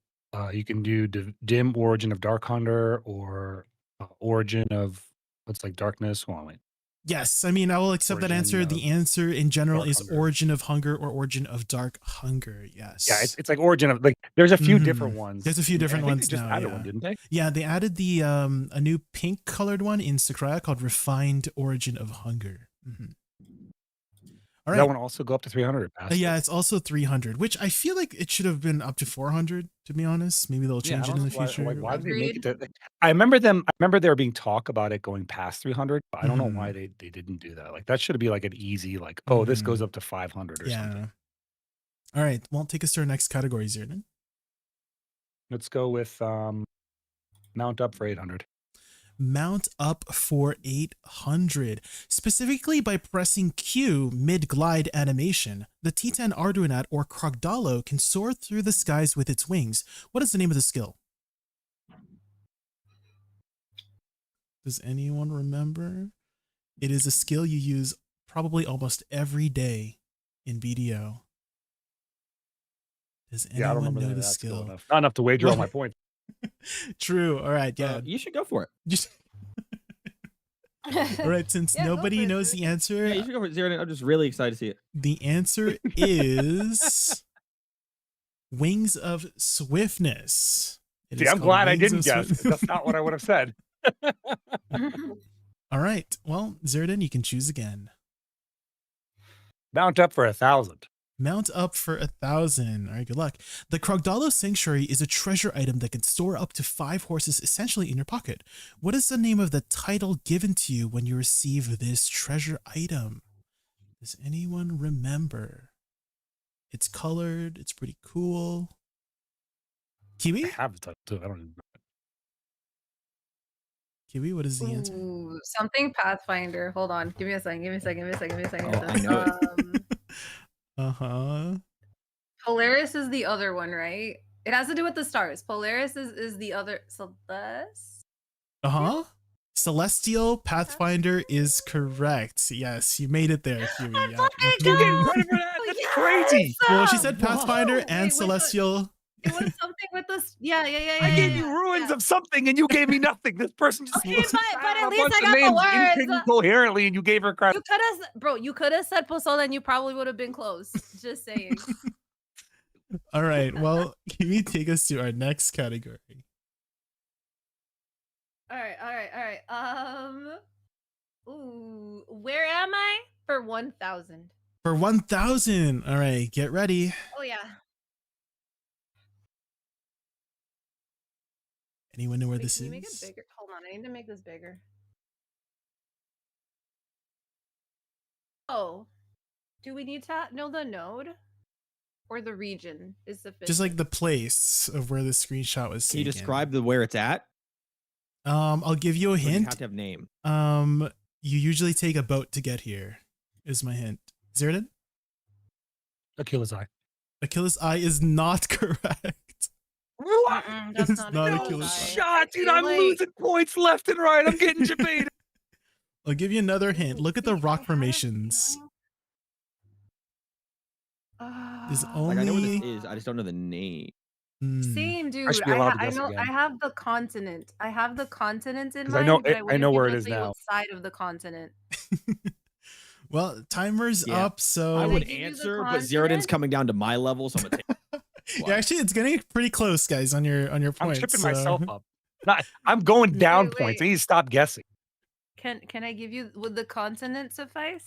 Speaker 3: you can do dim Origin of Dark Hunter or Origin of what's like Darkness. Hold on, wait.
Speaker 4: Yes, I mean, I will accept that
Speaker 3: Origin
Speaker 4: answer. The
Speaker 3: of
Speaker 4: answer in general
Speaker 3: Dark
Speaker 4: is
Speaker 3: Hunger.
Speaker 4: Origin of Hunger or Origin of Dark Hunger. Yes.
Speaker 3: Yeah, it's like Origin of like. There's a few
Speaker 4: Mhm.
Speaker 3: different ones.
Speaker 4: There's a few
Speaker 3: And I
Speaker 4: different
Speaker 3: think
Speaker 4: ones
Speaker 3: they just
Speaker 4: now,
Speaker 3: added
Speaker 4: yeah.
Speaker 3: one, didn't they?
Speaker 4: Yeah, they added the a new pink colored one in Sakurai called Refined Origin of Hunger. All
Speaker 3: Does
Speaker 4: right.
Speaker 3: that one also go up to 300?
Speaker 4: Yeah, it's also 300, which I feel like it should have been up to 400, to be honest. Maybe they'll
Speaker 3: Yeah, I
Speaker 4: change it
Speaker 3: don't
Speaker 4: in
Speaker 3: know
Speaker 4: the
Speaker 3: why,
Speaker 4: future.
Speaker 3: why did they make it
Speaker 2: Agreed.
Speaker 3: to? I remember there being talk about it going past 300, but I don't know why
Speaker 4: Mhm.
Speaker 3: they didn't do that. Like that should be like an easy, like, oh, this goes
Speaker 4: Mhm.
Speaker 3: up to 500 or
Speaker 4: Yeah.
Speaker 3: something.
Speaker 4: All right. Well, take us to our next category, Zerdan.
Speaker 3: Let's go with mount up for 800.
Speaker 4: Mount up for 800. Specifically by pressing Q mid-glide animation, the T10 Arduinat or Krogdalo can soar through the skies with its wings. What is the name of the skill? Does anyone remember? It is a skill you use probably almost every day in BDO. Does
Speaker 3: Yeah, I don't
Speaker 4: anyone
Speaker 3: remember
Speaker 4: know the
Speaker 3: that skill
Speaker 4: skill?
Speaker 3: enough. Not enough to wager all my points.
Speaker 4: True. All right. Yeah.
Speaker 1: You should go for it.
Speaker 4: Just all right. Since
Speaker 2: Yeah, go
Speaker 4: nobody
Speaker 2: for it,
Speaker 4: knows
Speaker 2: Zerdan.
Speaker 4: the answer,
Speaker 1: Yeah, you should go for it, Zero. I'm just really excited to see it.
Speaker 4: the answer is Wings of Swiftness. It
Speaker 3: See,
Speaker 4: is
Speaker 3: I'm
Speaker 4: called
Speaker 3: glad I
Speaker 4: Wings
Speaker 3: didn't
Speaker 4: of
Speaker 3: guess. 'cause
Speaker 4: Swiftness.
Speaker 3: That's not what I would have said.
Speaker 4: All right. Well, Zerdan, you can choose again.
Speaker 3: Mount up for 1,000.
Speaker 4: Mount up for 1,000. All right, good luck. The Krogdalo Sanctuary is a treasure item that can store up to 5 horses essentially in your pocket. What is the name of the title given to you when you receive this treasure item? Does anyone remember? It's colored. It's pretty cool. Kiwi?
Speaker 3: I have the title too. I don't even know.
Speaker 4: Kiwi, what is the answer?
Speaker 2: Ooh, something Pathfinder. Hold on. Give me a second. Give me a second. Give me a second. Give me a second.
Speaker 1: Oh, I know it.
Speaker 4: Uh-huh.
Speaker 2: Polaris is the other one, right? It has to do with the stars. Polaris is the other. Celeste?
Speaker 4: Uh-huh. Celestial Pathfinder is correct. Yes, you made it there, Kiwi.
Speaker 2: Let's
Speaker 4: Yeah.
Speaker 2: fucking
Speaker 3: You get
Speaker 2: go!
Speaker 3: credit for that? That's
Speaker 2: Yes!
Speaker 3: crazy.
Speaker 4: Well, she said Pathfinder
Speaker 2: Wait,
Speaker 4: and
Speaker 2: which one?
Speaker 4: Celestial.
Speaker 2: It was something with this. Yeah.
Speaker 3: I gave you ruins of something and you gave me nothing. This person just
Speaker 2: Okay, but
Speaker 3: a
Speaker 2: at least
Speaker 3: bunch
Speaker 2: I
Speaker 3: of
Speaker 2: got the
Speaker 3: names
Speaker 2: words.
Speaker 3: incoherently and you gave her credit.
Speaker 2: You could have, bro. You could have said Posol, and you probably would have been close. Just saying.
Speaker 4: All right. Well, Kiwi, take us to our next category.
Speaker 2: All right. Ooh, where am I for 1,000?
Speaker 4: For 1,000. All right, get ready.
Speaker 2: Oh yeah.
Speaker 4: Anyone know where
Speaker 2: Wait,
Speaker 4: this
Speaker 2: can you make it
Speaker 4: is?
Speaker 2: bigger? Hold on, I need to make this bigger. Oh, do we need to know the node or the region is sufficient?
Speaker 4: Just like the place of where the screenshot was
Speaker 1: Can you
Speaker 4: taken.
Speaker 1: describe where it's at?
Speaker 4: I'll give you a
Speaker 1: Or do you
Speaker 4: hint.
Speaker 1: have to have name.
Speaker 4: You usually take a boat to get here, is my hint. Zerdan?
Speaker 3: Achilles eye.
Speaker 4: Achilles eye is not correct.
Speaker 3: What?
Speaker 2: That's
Speaker 4: It's
Speaker 2: not,
Speaker 4: not
Speaker 2: a
Speaker 4: Achilles'
Speaker 2: eye.
Speaker 3: Shot, dude.
Speaker 2: I
Speaker 3: I'm
Speaker 2: feel like-
Speaker 3: losing points left and right. I'm getting debated.
Speaker 4: I'll give you another hint. Look at the
Speaker 2: Wait,
Speaker 4: rock
Speaker 2: I have
Speaker 4: formations. There's
Speaker 2: no-
Speaker 4: only
Speaker 1: Like I know where this is. I just don't know the name.
Speaker 2: Same, dude.
Speaker 3: should be allowed to
Speaker 2: I
Speaker 3: guess
Speaker 2: know.
Speaker 3: again.
Speaker 2: I have the continent. I have the continent in
Speaker 3: 'Cause
Speaker 2: mind.
Speaker 3: I know
Speaker 2: but
Speaker 3: I
Speaker 2: wouldn't
Speaker 3: know
Speaker 2: be
Speaker 3: where
Speaker 2: able
Speaker 3: it
Speaker 2: to
Speaker 3: is
Speaker 2: tell you
Speaker 3: now.
Speaker 2: what side of the continent.
Speaker 4: Well, timer's
Speaker 1: Yeah.
Speaker 4: up, so
Speaker 1: I
Speaker 2: Can
Speaker 1: would
Speaker 2: give you the
Speaker 1: answer, but Zerodin's
Speaker 2: continent?
Speaker 1: coming down to my level, so I'm gonna take.
Speaker 4: yeah, actually, it's getting pretty close, guys, on your
Speaker 3: I'm
Speaker 4: points.
Speaker 3: tripping
Speaker 4: so-
Speaker 3: myself up. I'm going down
Speaker 2: Wait,
Speaker 3: points. I
Speaker 2: wait.
Speaker 3: need to stop guessing.
Speaker 2: Can I give you? Would the continent suffice?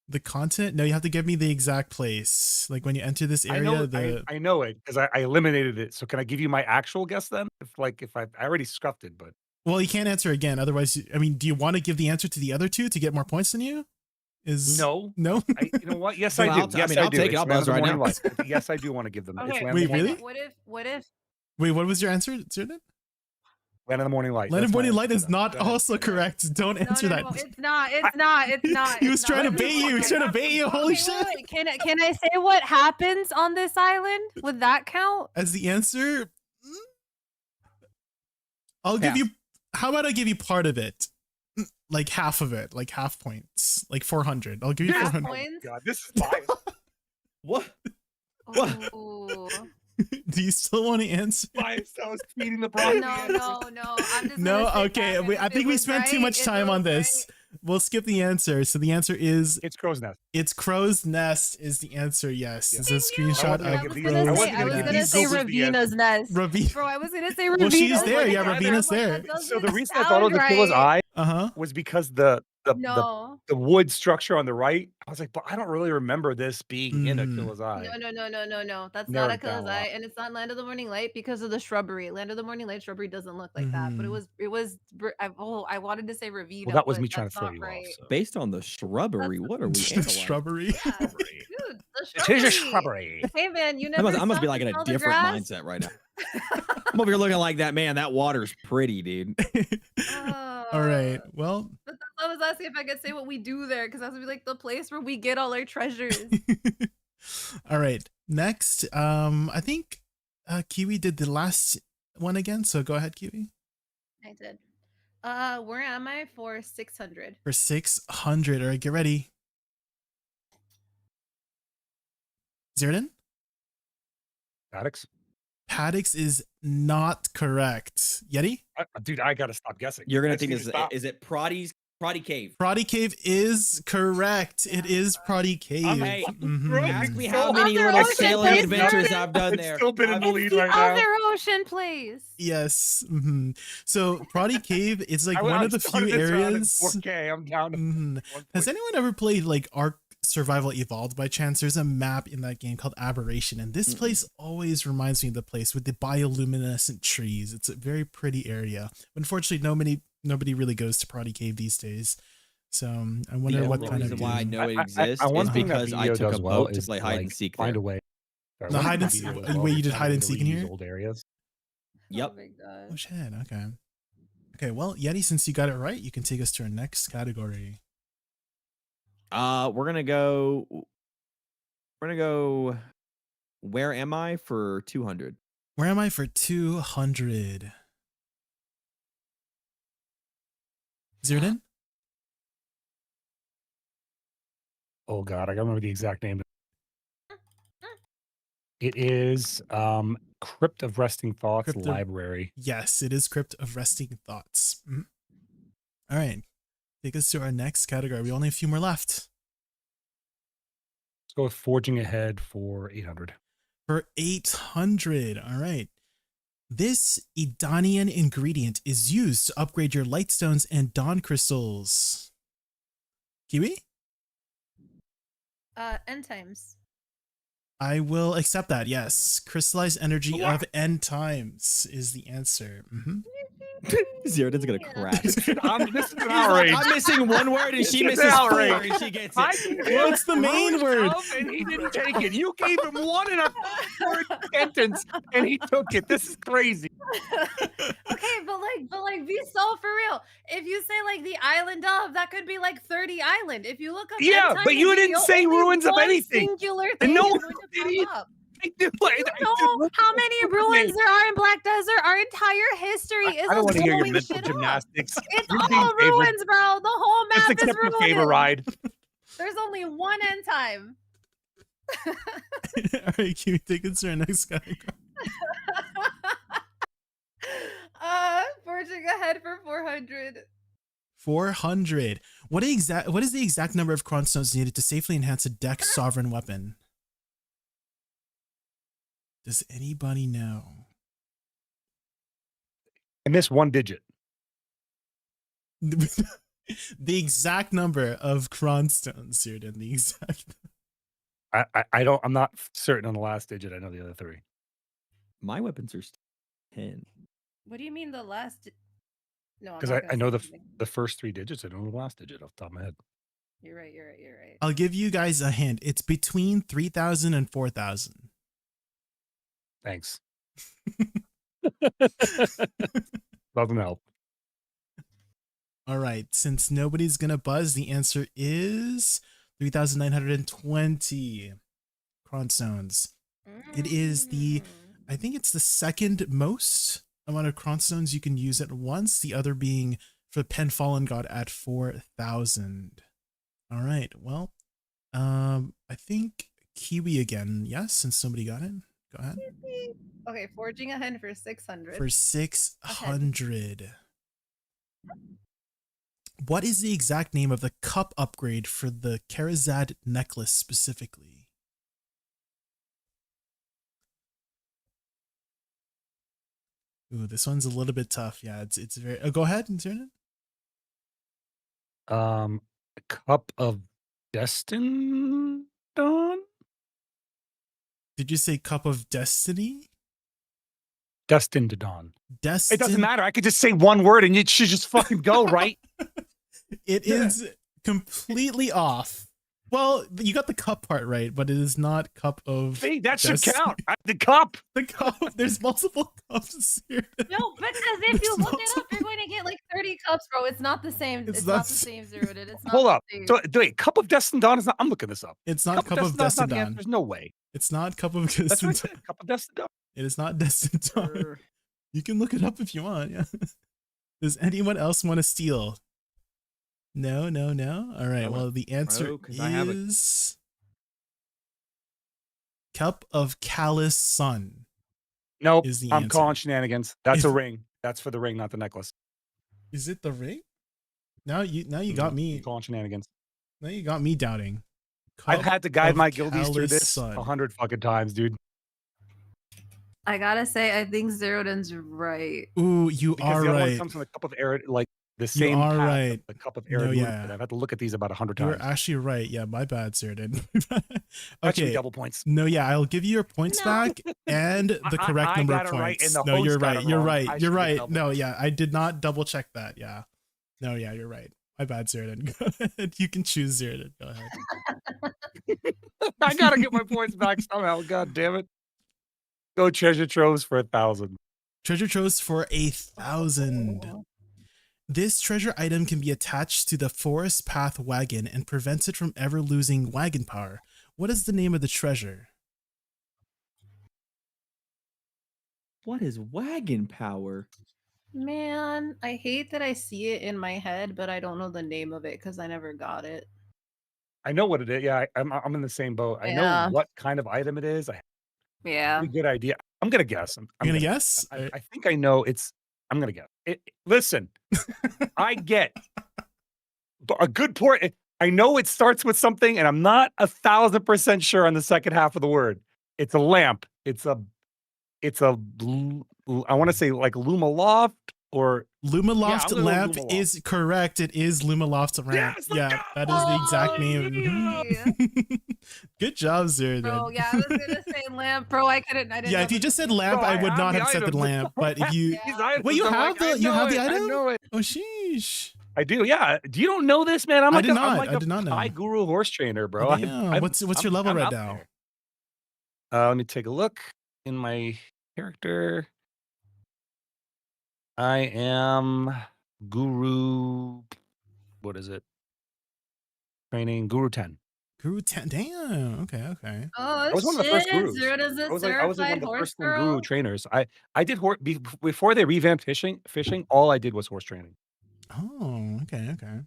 Speaker 4: The continent? No, you have to give me the exact place. Like when you enter this
Speaker 3: I
Speaker 4: area,
Speaker 3: know
Speaker 4: the
Speaker 3: I know it because I eliminated it. So can I give you my actual guess then? If I already scuffed it, but
Speaker 4: well, you can't answer again. Otherwise, I mean, do you want to give the answer to the other two to get more points than you?
Speaker 3: no.
Speaker 4: No.
Speaker 3: You know what? Yes,
Speaker 1: Well,
Speaker 3: I do.
Speaker 1: I'll- I
Speaker 3: Yes,
Speaker 1: mean,
Speaker 3: I
Speaker 1: I'll
Speaker 3: do.
Speaker 1: take it.
Speaker 3: It's
Speaker 1: I'll
Speaker 3: Land of
Speaker 1: buzz
Speaker 3: the
Speaker 1: right
Speaker 3: Morning
Speaker 1: now.
Speaker 3: Light. Yes, I do want to give them. It's
Speaker 2: Okay.
Speaker 3: Land
Speaker 4: Wait,
Speaker 3: of the Morning
Speaker 4: really?
Speaker 3: Light.
Speaker 2: What if?
Speaker 4: Wait, what was your answer, Zerdan?
Speaker 3: Land of the Morning Light.
Speaker 4: Land of
Speaker 3: That's my
Speaker 4: Morning Light
Speaker 3: answer.
Speaker 4: is not
Speaker 3: Go ahead.
Speaker 4: also correct. Don't answer that.
Speaker 2: No, it's not. It's not. It's not.
Speaker 4: He was
Speaker 2: it's
Speaker 4: trying to
Speaker 2: not.
Speaker 4: bait you. He was trying to bait you. Holy
Speaker 2: Okay,
Speaker 4: shit.
Speaker 2: wait. Can I say what happens on this island? Would that count?
Speaker 4: As the answer, I'll give
Speaker 1: Half.
Speaker 4: you. How about I give you part of it? Like half of it, like half points, like 400. I'll give you
Speaker 3: Yes.
Speaker 4: 400.
Speaker 3: Oh my
Speaker 2: Points?
Speaker 3: God, this is biased.
Speaker 1: What?
Speaker 2: Ooh.
Speaker 4: Do you still want to answer?
Speaker 3: Biased. I was feeding the
Speaker 2: No,
Speaker 3: broccoli.
Speaker 2: no. I'm just
Speaker 4: No,
Speaker 2: gonna say
Speaker 4: okay.
Speaker 2: that, and
Speaker 4: I
Speaker 2: if
Speaker 4: think
Speaker 2: it
Speaker 4: we
Speaker 2: was
Speaker 4: spent too
Speaker 2: right,
Speaker 4: much
Speaker 2: if it
Speaker 4: time on
Speaker 2: was
Speaker 4: this.
Speaker 2: right-
Speaker 4: We'll skip the answer. So the answer is
Speaker 3: It's crow's nest.
Speaker 4: it's crow's nest. Is the answer? Yes.
Speaker 3: Yeah.
Speaker 4: It's a screenshot
Speaker 3: I
Speaker 4: of
Speaker 3: wasn't
Speaker 2: I
Speaker 3: gonna
Speaker 2: was
Speaker 3: give
Speaker 2: gonna
Speaker 3: these- I
Speaker 2: say,
Speaker 3: wasn't
Speaker 2: I was
Speaker 3: gonna
Speaker 2: gonna
Speaker 3: give
Speaker 2: say
Speaker 3: these Googles the
Speaker 2: Ravina's nest.
Speaker 4: Ravi.
Speaker 2: Bro, I was gonna say Ravina's
Speaker 4: Well, she's
Speaker 2: nest.
Speaker 4: there.
Speaker 2: Like,
Speaker 4: Yeah,
Speaker 2: that
Speaker 4: Ravina's
Speaker 2: doesn't-
Speaker 4: there.
Speaker 2: that
Speaker 3: So the
Speaker 2: doesn't
Speaker 3: reason I thought it was
Speaker 2: sound
Speaker 3: Achilles'
Speaker 2: right.
Speaker 3: eye
Speaker 4: Uh huh.
Speaker 3: was because the
Speaker 2: No.
Speaker 3: the wood structure on the right. I was like, but I don't really remember this being in Akila's Eye.
Speaker 2: No. That's not
Speaker 3: Narrowed down
Speaker 2: Akila's
Speaker 3: a lot.
Speaker 2: Eye, and it's not Land of the Morning Light because of the shrubbery. Land of the Morning Light shrubbery doesn't look like that, but it was. I wanted to say Ravita,
Speaker 3: Well, that was
Speaker 2: but
Speaker 3: me trying to
Speaker 2: that's
Speaker 3: throw
Speaker 2: not
Speaker 3: you
Speaker 2: right.
Speaker 3: off. So.
Speaker 1: Based on the shrubbery, what are we analyzing?
Speaker 4: Shrubbery.
Speaker 2: Yeah,
Speaker 3: Shrubbery.
Speaker 2: dude, the
Speaker 3: It is a
Speaker 2: shrubbery.
Speaker 3: shrubbery.
Speaker 2: Hey man, you
Speaker 1: I
Speaker 2: never.
Speaker 1: must be
Speaker 2: stop
Speaker 1: like
Speaker 2: to
Speaker 1: in a
Speaker 2: smell the
Speaker 1: different
Speaker 2: grass?
Speaker 1: mindset right now. I'm over here looking like that, man. That water's pretty, dude.
Speaker 4: All right. Well,
Speaker 2: But that's why I was asking if I could say what we do there, because that's gonna be like the place where we get all our treasures.
Speaker 4: all right. Next, I think Kiwi did the last one again. So go ahead, Kiwi.
Speaker 2: I did. Where am I for 600?
Speaker 4: For 600. All right, get ready. Zerdan? Paddocks is not correct. Yeti?
Speaker 3: Dude, I gotta stop guessing.
Speaker 1: You're gonna
Speaker 3: I just
Speaker 1: think
Speaker 3: need to stop.
Speaker 1: is it Proddy Cave?
Speaker 4: Proddy Cave is correct. It is Proddy Cave.
Speaker 1: Hey,
Speaker 4: Mhm.
Speaker 1: ask me
Speaker 3: So
Speaker 1: how many
Speaker 2: Other
Speaker 1: little
Speaker 2: ocean
Speaker 1: sailing
Speaker 2: place,
Speaker 1: adventures
Speaker 2: Zerdan.
Speaker 1: I've done
Speaker 3: It's
Speaker 1: there.
Speaker 3: still been in the
Speaker 1: I've-
Speaker 3: lead
Speaker 2: It's the
Speaker 3: right now.
Speaker 2: other ocean place.
Speaker 4: Yes. Mhm. So Proddy Cave, it's like
Speaker 3: I
Speaker 4: one
Speaker 3: I
Speaker 4: of the
Speaker 3: started
Speaker 4: few
Speaker 3: this round at
Speaker 4: areas.
Speaker 3: 4K. I'm down to
Speaker 4: Mhm.
Speaker 3: 1
Speaker 4: Has
Speaker 3: point.
Speaker 4: anyone ever played like Ark Survival Evolved by chance? There's a map in that game called Aberration, and this place always reminds me of the place with the bioluminescent trees. It's a very pretty area. Unfortunately, nobody really goes to Proddy Cave these days. So I wonder
Speaker 1: The
Speaker 4: what
Speaker 1: only
Speaker 4: kind of
Speaker 1: reason why I
Speaker 4: game.
Speaker 1: know it exists
Speaker 3: one
Speaker 1: is
Speaker 3: thing that
Speaker 1: because I
Speaker 3: video
Speaker 1: took a
Speaker 3: does well
Speaker 1: boat to
Speaker 3: is,
Speaker 1: play hide and
Speaker 3: like,
Speaker 1: seek
Speaker 3: find
Speaker 1: there.
Speaker 3: a way. Sorry,
Speaker 4: The
Speaker 3: one
Speaker 4: hide
Speaker 3: thing
Speaker 4: and
Speaker 3: video
Speaker 4: seek-
Speaker 3: does well
Speaker 4: wait,
Speaker 3: is
Speaker 4: you did
Speaker 3: find a
Speaker 4: hide
Speaker 3: way
Speaker 4: and
Speaker 3: to
Speaker 4: seek in
Speaker 3: reuse
Speaker 4: here?
Speaker 3: Old areas.
Speaker 1: Yep.
Speaker 2: Oh my gosh.
Speaker 4: Oh shit. Okay. Well, Yeti, since you got it right, you can take us to our next category.
Speaker 1: We're gonna go. Where am I for 200?
Speaker 4: Where am I for 200? Zerdan?
Speaker 3: Oh god, I gotta remember the exact name. It is Crypt of Resting Thoughts
Speaker 4: Crypt of-
Speaker 3: Library.
Speaker 4: Yes, it is Crypt of Resting Thoughts. Mhm. All right. Take us to our next category. We only have a few more left.
Speaker 3: Let's go with Forging Ahead for 800.
Speaker 4: For 800. All right. This Edanian ingredient is used to upgrade your lightstones and dawn crystals. Kiwi?
Speaker 2: End times.
Speaker 4: I will accept that. Yes. Crystallized energy of end times is the answer. Mhm.
Speaker 1: Zerdan's gonna crash.
Speaker 3: This is an
Speaker 1: Like,
Speaker 3: outrage.
Speaker 1: I'm missing one word and she
Speaker 3: It's an
Speaker 1: misses four
Speaker 3: outrage.
Speaker 1: and she gets
Speaker 3: I
Speaker 1: it.
Speaker 3: gave
Speaker 4: What's the
Speaker 3: him
Speaker 4: main
Speaker 3: root
Speaker 4: word?
Speaker 3: of, and he didn't take it. You gave him 1 and a word sentence, and he took it. This is crazy.
Speaker 2: Okay, but be so for real. If you say like the island of, that could be like 30 island. If you look up,
Speaker 3: Yeah,
Speaker 2: end time
Speaker 3: but you
Speaker 2: video,
Speaker 3: didn't say
Speaker 2: only
Speaker 3: ruins of
Speaker 2: one
Speaker 3: anything.
Speaker 2: Singular
Speaker 3: And
Speaker 2: thing
Speaker 3: no
Speaker 2: is
Speaker 3: one
Speaker 2: going to
Speaker 3: did
Speaker 2: pop
Speaker 3: it.
Speaker 2: up.
Speaker 3: I do.
Speaker 2: You know how many ruins there are in Black Desert? Our entire history is
Speaker 3: I don't
Speaker 2: us
Speaker 3: want to hear your
Speaker 2: blowing
Speaker 3: mental
Speaker 2: shit up.
Speaker 3: gymnastics.
Speaker 2: It's
Speaker 3: You're being
Speaker 2: all
Speaker 3: favored.
Speaker 2: ruins, bro. The whole
Speaker 3: Just
Speaker 2: map is
Speaker 3: accept your favor
Speaker 2: ruins.
Speaker 3: ride.
Speaker 2: There's only one end time.
Speaker 4: All right, Kiwi, take us to our next category.
Speaker 2: Forging ahead for 400.
Speaker 4: 400. What is the exact number of cron stones needed to safely enhance a deck sovereign weapon? Does anybody know?
Speaker 3: I missed 1 digit.
Speaker 4: The exact number of cron stones here, then the exact.
Speaker 3: I'm not certain on the last digit. I know the other 3.
Speaker 1: My weapons are 10.
Speaker 2: What do you mean the last? No, I'm
Speaker 3: Because
Speaker 2: not
Speaker 3: I
Speaker 2: gonna
Speaker 3: know
Speaker 2: say
Speaker 3: the
Speaker 2: something.
Speaker 3: the first 3 digits. I don't know the last digit off the top of my head.
Speaker 2: You're right. You're right.
Speaker 4: I'll give you guys a hint. It's between 3,000 and 4,000.
Speaker 3: Thanks. Doesn't help.
Speaker 4: All right. Since nobody's going to buzz, the answer is 3,920 cron stones. It is I think it's the second most amount of cron stones you can use at once, the other being for Pen Fallen God at 4,000. All right. Well, I think Kiwi again. Yes, since somebody got it. Go ahead.
Speaker 2: Okay, forging ahead for 600.
Speaker 4: For 600. What is the exact name of the cup upgrade for the Karazad necklace specifically? Ooh, this one's a little bit tough. Yeah, it's very. Oh, go ahead, Zernan.
Speaker 3: Cup of Destin Dawn?
Speaker 4: Did you say Cup of Destiny?
Speaker 3: Destined to Dawn. It doesn't
Speaker 4: Destin.
Speaker 3: matter. I could just say one word and it should just fucking go, right?
Speaker 4: It is completely off. Well, you got the cup part right, but it is not Cup of
Speaker 3: See, that should
Speaker 4: Destiny.
Speaker 3: count. The cup.
Speaker 4: The cup. There's multiple cups here.
Speaker 2: No, because if you look it up, you're going to get like 30 cups, bro. It's not the same.
Speaker 4: It's
Speaker 2: It's
Speaker 4: not
Speaker 2: not the same, Zeroded. It's not
Speaker 3: Hold
Speaker 2: the
Speaker 3: up.
Speaker 2: same.
Speaker 3: So, wait, Cup of Destin Dawn is not. I'm looking this up.
Speaker 4: It's not Cup of
Speaker 3: Dawn's not
Speaker 4: Destin
Speaker 3: the answer.
Speaker 4: Dawn.
Speaker 3: There's no way.
Speaker 4: It's not Cup of
Speaker 3: That's
Speaker 4: Destin
Speaker 3: what I
Speaker 4: Dawn.
Speaker 3: said. Cup of Destin Dawn.
Speaker 4: It is not Destin Dawn. You can look it up if you want. Yeah. Does anyone else want to steal? No, no, no. All right. Well, the answer
Speaker 1: Bro, 'cause I have it.
Speaker 4: is Cup of Callous Sun.
Speaker 3: Nope.
Speaker 4: Is the
Speaker 3: I'm
Speaker 4: answer.
Speaker 3: calling shenanigans. That's a
Speaker 4: Is-
Speaker 3: ring. That's for the ring, not the necklace.
Speaker 4: Is it the ring? Now you got
Speaker 3: I'm
Speaker 4: me.
Speaker 3: calling shenanigans.
Speaker 4: Now you got me doubting.
Speaker 3: I've
Speaker 4: Cup
Speaker 3: had to guide
Speaker 4: of
Speaker 3: my guildies through
Speaker 4: Callous
Speaker 3: this
Speaker 4: Sun.
Speaker 3: 100 fucking times, dude.
Speaker 2: I gotta say, I think Zerodin's right.
Speaker 4: Ooh, you
Speaker 3: Because
Speaker 4: are
Speaker 3: the other one
Speaker 4: right.
Speaker 3: comes from the cup of air, like the same
Speaker 4: are
Speaker 3: path of
Speaker 4: right.
Speaker 3: the cup of
Speaker 4: No,
Speaker 3: air.
Speaker 4: yeah.
Speaker 3: I've had to look at these about 100
Speaker 4: You're
Speaker 3: times.
Speaker 4: actually right. Yeah, my bad, Sheridan.
Speaker 3: That should be
Speaker 4: Okay.
Speaker 3: double points.
Speaker 4: No, yeah, I'll give you your points
Speaker 2: No.
Speaker 4: back and the correct
Speaker 3: I
Speaker 4: number
Speaker 3: got
Speaker 4: of
Speaker 3: it right
Speaker 4: points.
Speaker 3: and the
Speaker 4: No,
Speaker 3: host
Speaker 4: you're
Speaker 3: got
Speaker 4: right.
Speaker 3: it
Speaker 4: You're
Speaker 3: wrong.
Speaker 4: right.
Speaker 3: I
Speaker 4: You're
Speaker 3: should get
Speaker 4: right.
Speaker 3: double
Speaker 4: No,
Speaker 3: points.
Speaker 4: yeah, I did not double check that. Yeah. No, yeah, you're right. My bad, Sheridan. Go ahead. You can choose Sheridan. Go ahead.
Speaker 3: I gotta get my points back somehow. God damn it. Go treasure troves for 1,000.
Speaker 4: Treasure troves for 1,000. This treasure item can be attached to the forest path wagon and prevents it from ever losing wagon power. What is the name of the treasure?
Speaker 1: What is wagon power?
Speaker 2: Man, I hate that I see it in my head, but I don't know the name of it because I never got it.
Speaker 3: I know what it is. Yeah, I'm in the same boat. I
Speaker 2: Yeah.
Speaker 3: know what kind of item it is. I have
Speaker 2: Yeah.
Speaker 3: a good idea. I'm gonna guess. I'm
Speaker 4: You're gonna
Speaker 3: gonna
Speaker 4: guess?
Speaker 3: I think I know it's. I'm gonna guess. Listen, I get a good point. I know it starts with something, and I'm not 1,000% sure on the second half of the word. It's a lamp. It's a. I want to say like Lumaloft or
Speaker 4: Lumaloft
Speaker 3: I'll go
Speaker 4: lamp
Speaker 3: Lumaloft.
Speaker 4: is correct. It is Lumaloft lamp.
Speaker 3: Yes, let's
Speaker 4: Yeah,
Speaker 3: go!
Speaker 4: that is the exact
Speaker 2: Oh,
Speaker 4: name. Good job, Zerdan.
Speaker 2: Bro, yeah, I was gonna say lamp, bro. I didn't
Speaker 4: Yeah,
Speaker 2: know
Speaker 4: if you
Speaker 2: the-
Speaker 4: just said lamp,
Speaker 3: No,
Speaker 4: I would
Speaker 3: have
Speaker 4: not
Speaker 3: the
Speaker 4: have said the
Speaker 3: items.
Speaker 4: lamp. But if you,
Speaker 3: These items,
Speaker 4: Wait, you
Speaker 3: I'm
Speaker 4: have
Speaker 3: like,
Speaker 4: the
Speaker 3: I
Speaker 4: item?
Speaker 3: know it.
Speaker 4: oh sheesh.
Speaker 3: I do. Yeah. Do you don't know this, man? I'm
Speaker 4: I
Speaker 3: like
Speaker 4: did
Speaker 3: I'm
Speaker 4: not.
Speaker 3: like
Speaker 4: I did not know.
Speaker 3: high guru horse trainer, bro.
Speaker 4: Oh, damn. What's your level right
Speaker 3: out
Speaker 4: now?
Speaker 3: there. Let me take a look in my character. I am guru. What is it? Training guru 10.
Speaker 4: Guru 10. Damn. Okay.
Speaker 2: Oh,
Speaker 3: I was one of the first
Speaker 2: shit,
Speaker 3: gurus.
Speaker 2: Zeroda's a
Speaker 3: I was
Speaker 2: certified
Speaker 3: like one of the
Speaker 2: horse
Speaker 3: first
Speaker 2: girl.
Speaker 3: guru trainers. I did before they revamped fishing. All I did was horse training.
Speaker 4: Oh, okay. Okay.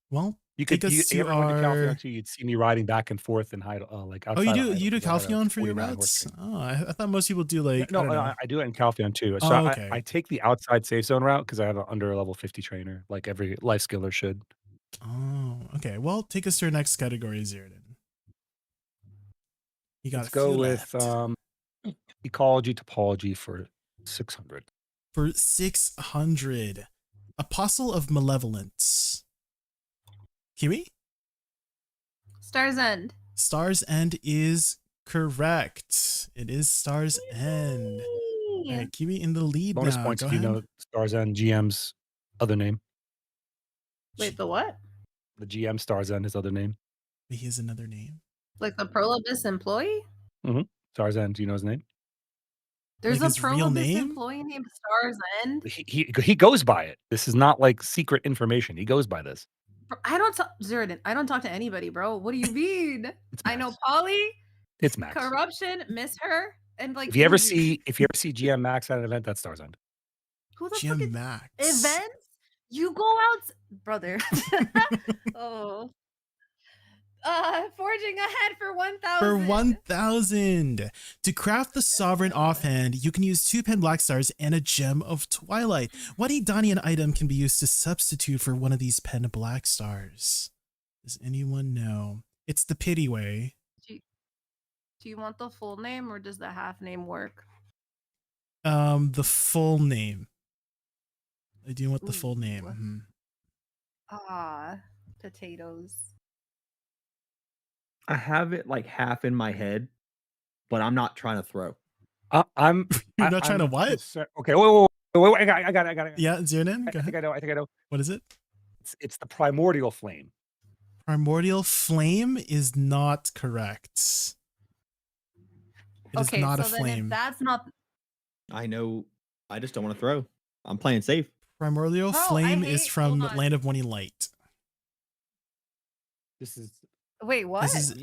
Speaker 4: Well,
Speaker 3: You could
Speaker 4: take us
Speaker 3: you
Speaker 4: to
Speaker 3: ever went to
Speaker 4: our.
Speaker 3: Calpheon too, you'd see me riding back and forth and hide like
Speaker 4: Oh,
Speaker 3: outside.
Speaker 4: you
Speaker 3: of
Speaker 4: do
Speaker 3: Idle,
Speaker 4: you do
Speaker 3: because I had a
Speaker 4: Calpheon for your
Speaker 3: 40-round horse
Speaker 4: routes?
Speaker 3: training.
Speaker 4: Oh, I thought most people do like.
Speaker 3: No,
Speaker 4: I don't know.
Speaker 3: I do it in Calpheon too. So
Speaker 4: Oh, okay.
Speaker 3: I take the outside safe zone route because I have an under level 50 trainer, like every life skiller should.
Speaker 4: Oh, okay. Well, take us to our next category, Zerdan. You got
Speaker 3: Let's
Speaker 4: a
Speaker 3: go
Speaker 4: few
Speaker 3: with
Speaker 4: left.
Speaker 3: ecology topology for 600.
Speaker 4: For 600. Apostle of Malevolence. Kiwi?
Speaker 2: Star's End.
Speaker 4: Star's End is correct. It is Star's End. All right, Kiwi in the lead
Speaker 3: Bonus
Speaker 4: now.
Speaker 3: points
Speaker 4: Go
Speaker 3: if you
Speaker 4: ahead.
Speaker 3: know Stars End GM's other name.
Speaker 2: Wait, the what?
Speaker 3: The GM Stars End, his other name.
Speaker 4: He has another name.
Speaker 2: Like the Prolobus employee?
Speaker 3: Stars End. Do you know his name?
Speaker 2: There's
Speaker 4: Like
Speaker 2: a
Speaker 4: his real
Speaker 2: Prolobus
Speaker 4: name?
Speaker 2: employee named Star's End.
Speaker 3: He goes by it. This is not like secret information. He goes by this.
Speaker 2: Bro, I don't talk, Zerdan. I don't talk to anybody, bro. What do you mean?
Speaker 3: It's
Speaker 2: I know
Speaker 3: Max.
Speaker 2: Polly,
Speaker 3: It's Max.
Speaker 2: corruption, miss her, and like
Speaker 3: If you ever see GM Max at an event, that's Stars End.
Speaker 2: who the fuck
Speaker 4: Jim
Speaker 2: is
Speaker 4: Max.
Speaker 2: events? You go out, brother. Oh. Forging ahead for 1,000.
Speaker 4: For 1,000. To craft the Sovereign offhand, you can use 2 pen black stars and a Gem of Twilight. What Edanian item can be used to substitute for one of these pen black stars? Does anyone know? It's the pity way.
Speaker 2: Do you want the full name or does the half name work?
Speaker 4: The full name. I do want the full
Speaker 2: Ooh.
Speaker 4: name.
Speaker 2: Ah, potatoes.
Speaker 6: I have it like half in my head, but I'm not trying to throw.
Speaker 3: I'm.
Speaker 4: You're not trying to
Speaker 3: I'm
Speaker 4: what?
Speaker 3: Okay, wait, I got it.
Speaker 4: Yeah, Ziernan,
Speaker 3: I
Speaker 4: go
Speaker 3: think
Speaker 4: ahead.
Speaker 3: I know.
Speaker 4: What is it?
Speaker 3: It's the primordial flame.
Speaker 4: Primordial flame is not correct. It is
Speaker 2: Okay,
Speaker 4: not
Speaker 2: so
Speaker 4: a
Speaker 2: then if
Speaker 4: flame.
Speaker 2: that's not
Speaker 1: I know. I just don't want to throw. I'm playing safe.
Speaker 4: Primordial
Speaker 2: Bro, I
Speaker 4: flame is
Speaker 2: hate-
Speaker 4: from
Speaker 2: hold on.
Speaker 4: Land of Morning Light.
Speaker 3: This is
Speaker 2: wait, what?
Speaker 4: This is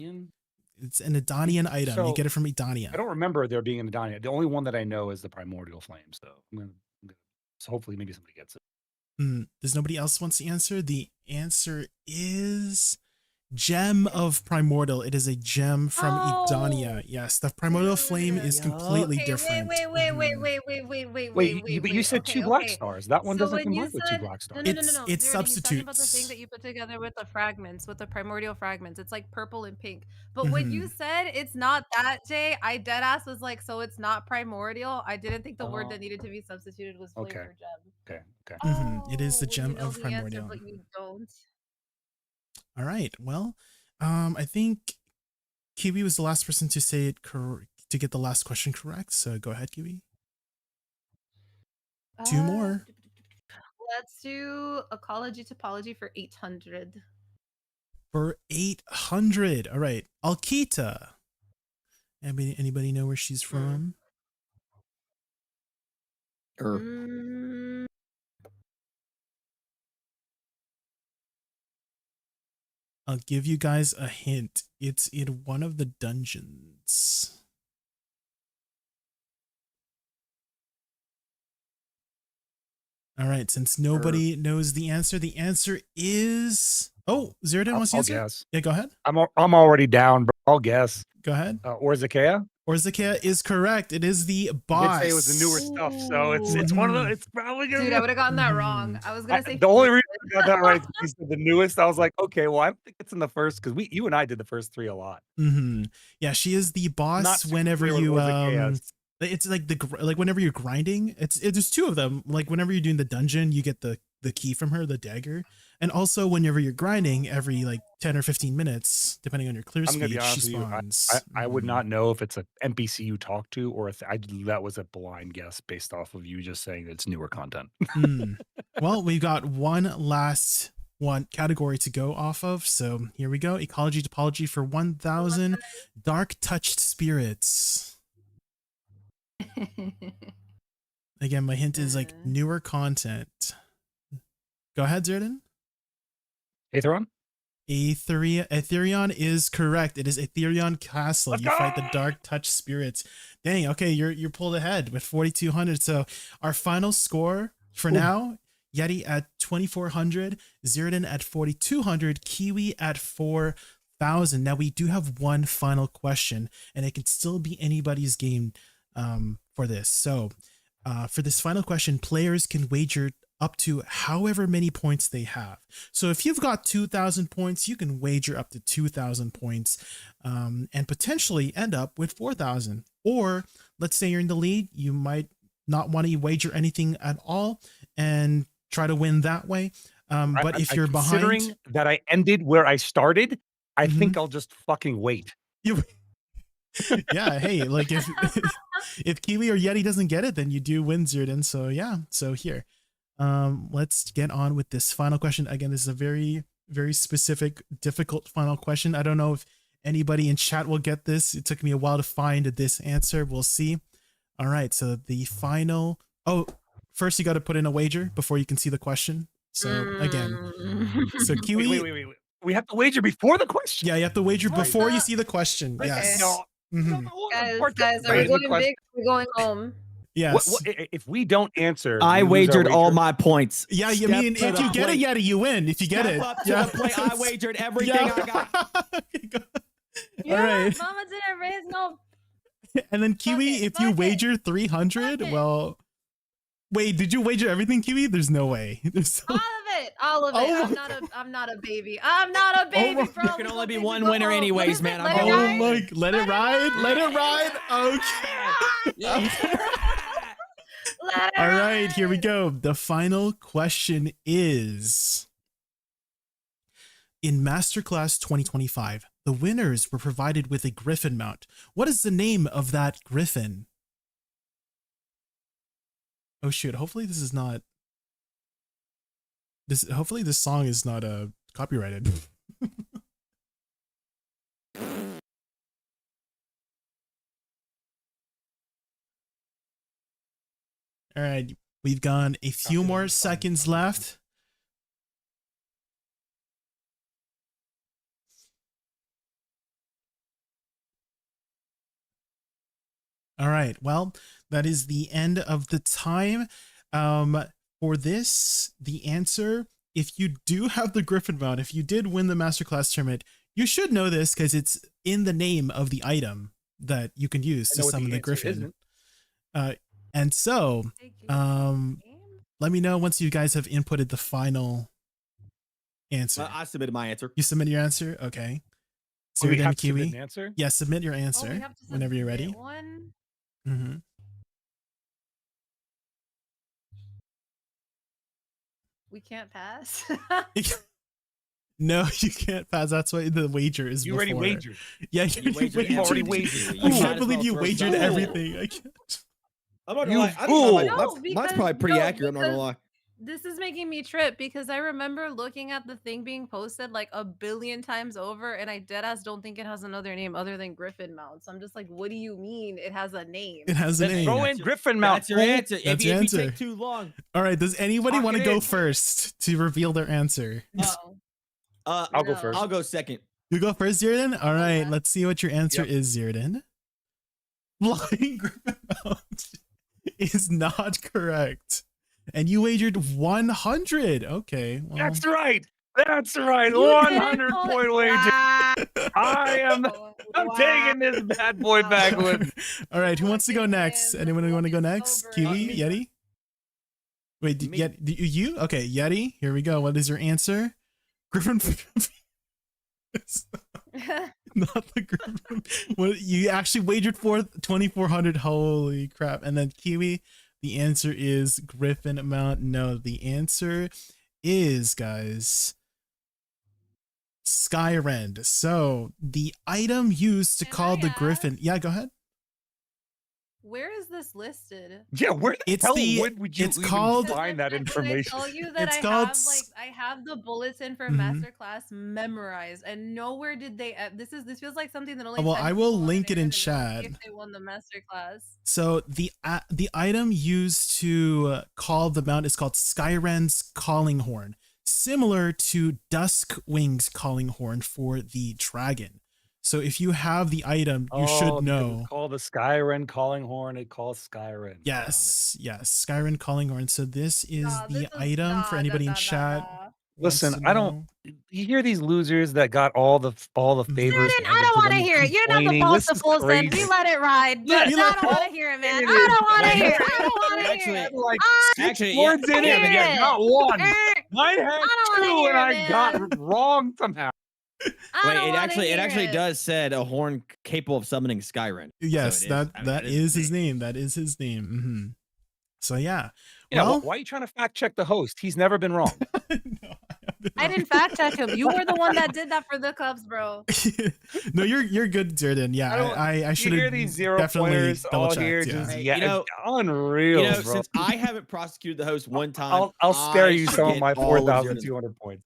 Speaker 4: it's an Edanian item. You
Speaker 3: So,
Speaker 4: get it from Edania.
Speaker 3: I don't remember there being an Edania. The only one that I know is the primordial flame. So so hopefully maybe somebody gets it.
Speaker 4: Does nobody else wants to answer? The answer is Gem of Primordial. It is a gem from Edania. Yes, the Primordial Flame is completely
Speaker 2: Okay,
Speaker 4: different.
Speaker 2: Wait,
Speaker 3: But you said two black stars. That one
Speaker 2: So
Speaker 3: doesn't
Speaker 2: when you
Speaker 3: combine with two
Speaker 2: said
Speaker 3: black stars.
Speaker 2: no,
Speaker 4: It's
Speaker 2: Zero, he's talking about the thing
Speaker 4: substitutes.
Speaker 2: that you put together with the fragments, with the primordial fragments. It's like purple and pink. But when you said it's not that, Jay, I dead ass was like, so it's not primordial. I didn't think the word that needed to be substituted was flame
Speaker 3: Okay.
Speaker 2: or gem.
Speaker 3: Okay.
Speaker 4: It is the
Speaker 2: Oh,
Speaker 4: gem
Speaker 2: you know
Speaker 4: of
Speaker 2: the answer,
Speaker 4: Primordial.
Speaker 2: but you don't.
Speaker 4: All right. Well, I think Kiwi was the last person to say it to get the last question correct. So go ahead, Kiwi. Two more.
Speaker 2: Let's do ecology topology for 800.
Speaker 4: For 800. All right. Alkita. Anybody know where she's from? I'll give you guys a hint. It's in one of the dungeons. All right, since nobody knows the answer is... Oh, Zerdan wants to answer?
Speaker 3: Guess.
Speaker 4: Yeah, go ahead.
Speaker 3: I'm already down, bro. I'll guess.
Speaker 4: Go ahead.
Speaker 3: Orzakea?
Speaker 4: Orzakea is correct. It is the boss.
Speaker 3: I did say it was the newer stuff, so it's one of the. It's probably gonna.
Speaker 2: Dude, I would have gotten that wrong. I was gonna say
Speaker 3: the only reason I got that right is because of the newest. I was like, okay, well, I think it's in the first because you and I did the first three a lot.
Speaker 4: Yeah, she is the boss whenever you it's like whenever you're grinding. There's two of them. Like whenever you're doing the dungeon, you get the key from her, the dagger. And also whenever you're grinding, every like 10 or 15 minutes, depending on your clear speed, she spawns.
Speaker 3: I would not know if it's an NPC you talk to or that was a blind guess based off of you just saying that it's newer content.
Speaker 4: Well, we've got one last category to go off of. So here we go. Ecology topology for 1000 dark touched spirits. Again, my hint is like newer content. Go ahead, Zerdan.
Speaker 3: Aetheron?
Speaker 4: Aetherion is correct. It is Aetherion Castle. You fight the dark touch spirits. Dang, okay, you're pulled ahead with 4,200. So our final score for now, Yeti at 2,400, Zerdan at 4,200, Kiwi at 4,000. Now we do have one final question, and it can still be anybody's game for this. So for this final question, players can wager up to however many points they have. So if you've got 2,000 points, you can wager up to 2,000 points and potentially end up with 4,000. Or let's say you're in the lead, you might not want to wager anything at all and try to win that way. But if you're
Speaker 3: considering
Speaker 4: behind,
Speaker 3: that I ended where I started, I think I'll just fucking wait.
Speaker 4: Yeah, hey, like if Kiwi or Yeti doesn't get it, then you do win, Zerdan. So yeah, so here. Let's get on with this final question. Again, this is a very, very specific, difficult final question. I don't know if anybody in chat will get this. It took me a while to find this answer. We'll see. All right. So the final, first you got to put in a wager before you can see the question. So again, so Kiwi.
Speaker 3: Wait. We have to wager before the question.
Speaker 4: Yeah, you have to wager before you see the question. Yes.
Speaker 2: Guys, are we going big? We're going home.
Speaker 4: Yes.
Speaker 3: What, if we don't answer,
Speaker 1: I wagered all my points.
Speaker 4: Yeah, you mean if you get it, Yeti, you win. If you get it,
Speaker 1: up to the plate. I wagered everything I got.
Speaker 2: Yeah,
Speaker 4: all right.
Speaker 2: Mama didn't raise no.
Speaker 4: And then Kiwi, if you wager 300, well, wait, did you wager everything, Kiwi? There's no way.
Speaker 2: All of it. I'm not a baby. I'm not a baby, bro.
Speaker 1: There can only be one winner anyways, man.
Speaker 4: Let it ride. Okay. All right, here we go. The final question is, In Masterclass 2025, the winners were provided with a griffin mount. What is the name of that griffin? Oh shoot, hopefully this is not hopefully this song is not copyrighted. All right, we've gone a few more seconds left. All right, well, that is the end of the time. For this, the answer, if you do have the Griffin mount, if you did win the Masterclass tournament, you should know this because it's in the name of the item that you can use to summon the Griffin. And so, let me know once you guys have inputted the final answer.
Speaker 1: I submitted my answer.
Speaker 4: You submit your answer? Okay.
Speaker 3: So we have to
Speaker 4: Kiwi.
Speaker 3: submit an answer?
Speaker 4: Yeah, submit your answer whenever you're ready. Mm-hmm.
Speaker 2: We can't pass.
Speaker 4: No, you can't pass. That's why the wager is.
Speaker 3: You already wagered.
Speaker 4: Yeah,
Speaker 1: you
Speaker 3: already wagered.
Speaker 4: I can't believe you wagered everything. I can't.
Speaker 1: I'm not gonna lie. Mine's probably pretty accurate. I'm not gonna lie.
Speaker 2: This is making me trip because I remember looking at the thing being posted like a billion times over, and I deadass don't think it has another name other than Griffin mount. So I'm just like, what do you mean it has a name?
Speaker 4: It has a name.
Speaker 3: Throw in Griffin mount.
Speaker 1: That's your answer.
Speaker 4: That's your
Speaker 1: if you
Speaker 4: answer.
Speaker 1: take too long.
Speaker 4: All right. Does anybody want to go first to reveal their answer?
Speaker 3: I'll go first.
Speaker 1: I'll go second.
Speaker 4: You go first, Zirdan? All right.
Speaker 2: Yeah.
Speaker 4: Let's see what your answer is, Zirdan. Flying Griffin mount is not correct. And you wagered 100. Okay. Well,
Speaker 3: That's right. That's right. 100-point wager. I'm taking this bad boy back with.
Speaker 4: All right. Who wants to go next? Anyone want to go next? Kiwi? Yeti? Wait, you? Okay, Yeti. Here we go. What is your answer? Griffin. Not the Griffin. What you actually wagered for 2,400. Holy crap. And then Kiwi, the answer is Griffin mount. No, the answer is, guys, Skyrend. So the item used to call the Griffin. Yeah, go ahead.
Speaker 2: Where is this listed?
Speaker 3: Yeah, where the hell would you
Speaker 4: it's called,
Speaker 3: find that information?
Speaker 2: Can I tell you that
Speaker 4: It's
Speaker 2: I
Speaker 4: called
Speaker 2: have I have the bulletin for
Speaker 4: Mhm.
Speaker 2: Masterclass memorized, and nowhere did they. This feels like something that only.
Speaker 4: Well,
Speaker 2: 10
Speaker 4: I will
Speaker 2: people
Speaker 4: link it in
Speaker 2: understand
Speaker 4: chat.
Speaker 2: If they won the Masterclass.
Speaker 4: So the item used to call the mount is called Skyrend's Calling Horn, similar to Duskwing's Calling Horn for the dragon. So if you have the item, you should know.
Speaker 3: It's called the Skyrend Calling Horn. It calls Skyrend.
Speaker 4: Yes, Skyrend Calling Horn. So this is the item for anybody in chat.
Speaker 3: Listen, I don't. You hear these losers that got all the favors.
Speaker 2: I don't want to hear it. You're not the boss of full send. We let it ride. I don't want to hear it, man. I don't want to hear it. I don't want to hear it.
Speaker 3: Like
Speaker 1: Actually,
Speaker 3: words in it, and yet not one. Mine had two, and I got wrong somehow.
Speaker 1: Wait, it actually does said a horn capable of summoning Skyrend.
Speaker 4: Yes, so that is his name. That is his name. Mm-hmm. So yeah.
Speaker 3: Well, why are you trying to fact check the host? He's never been wrong.
Speaker 2: I didn't fact check him. You were the one that did that for the Cubs, bro.
Speaker 4: No, you're good, Zirdan. Yeah, I should have
Speaker 3: these zero
Speaker 4: definitely
Speaker 3: pointers all
Speaker 4: double
Speaker 3: here.
Speaker 4: checked.
Speaker 3: Yeah, unreal. Bro.
Speaker 1: Since I haven't prosecuted the host one time,
Speaker 3: I'll spare you some of my 4,200 points.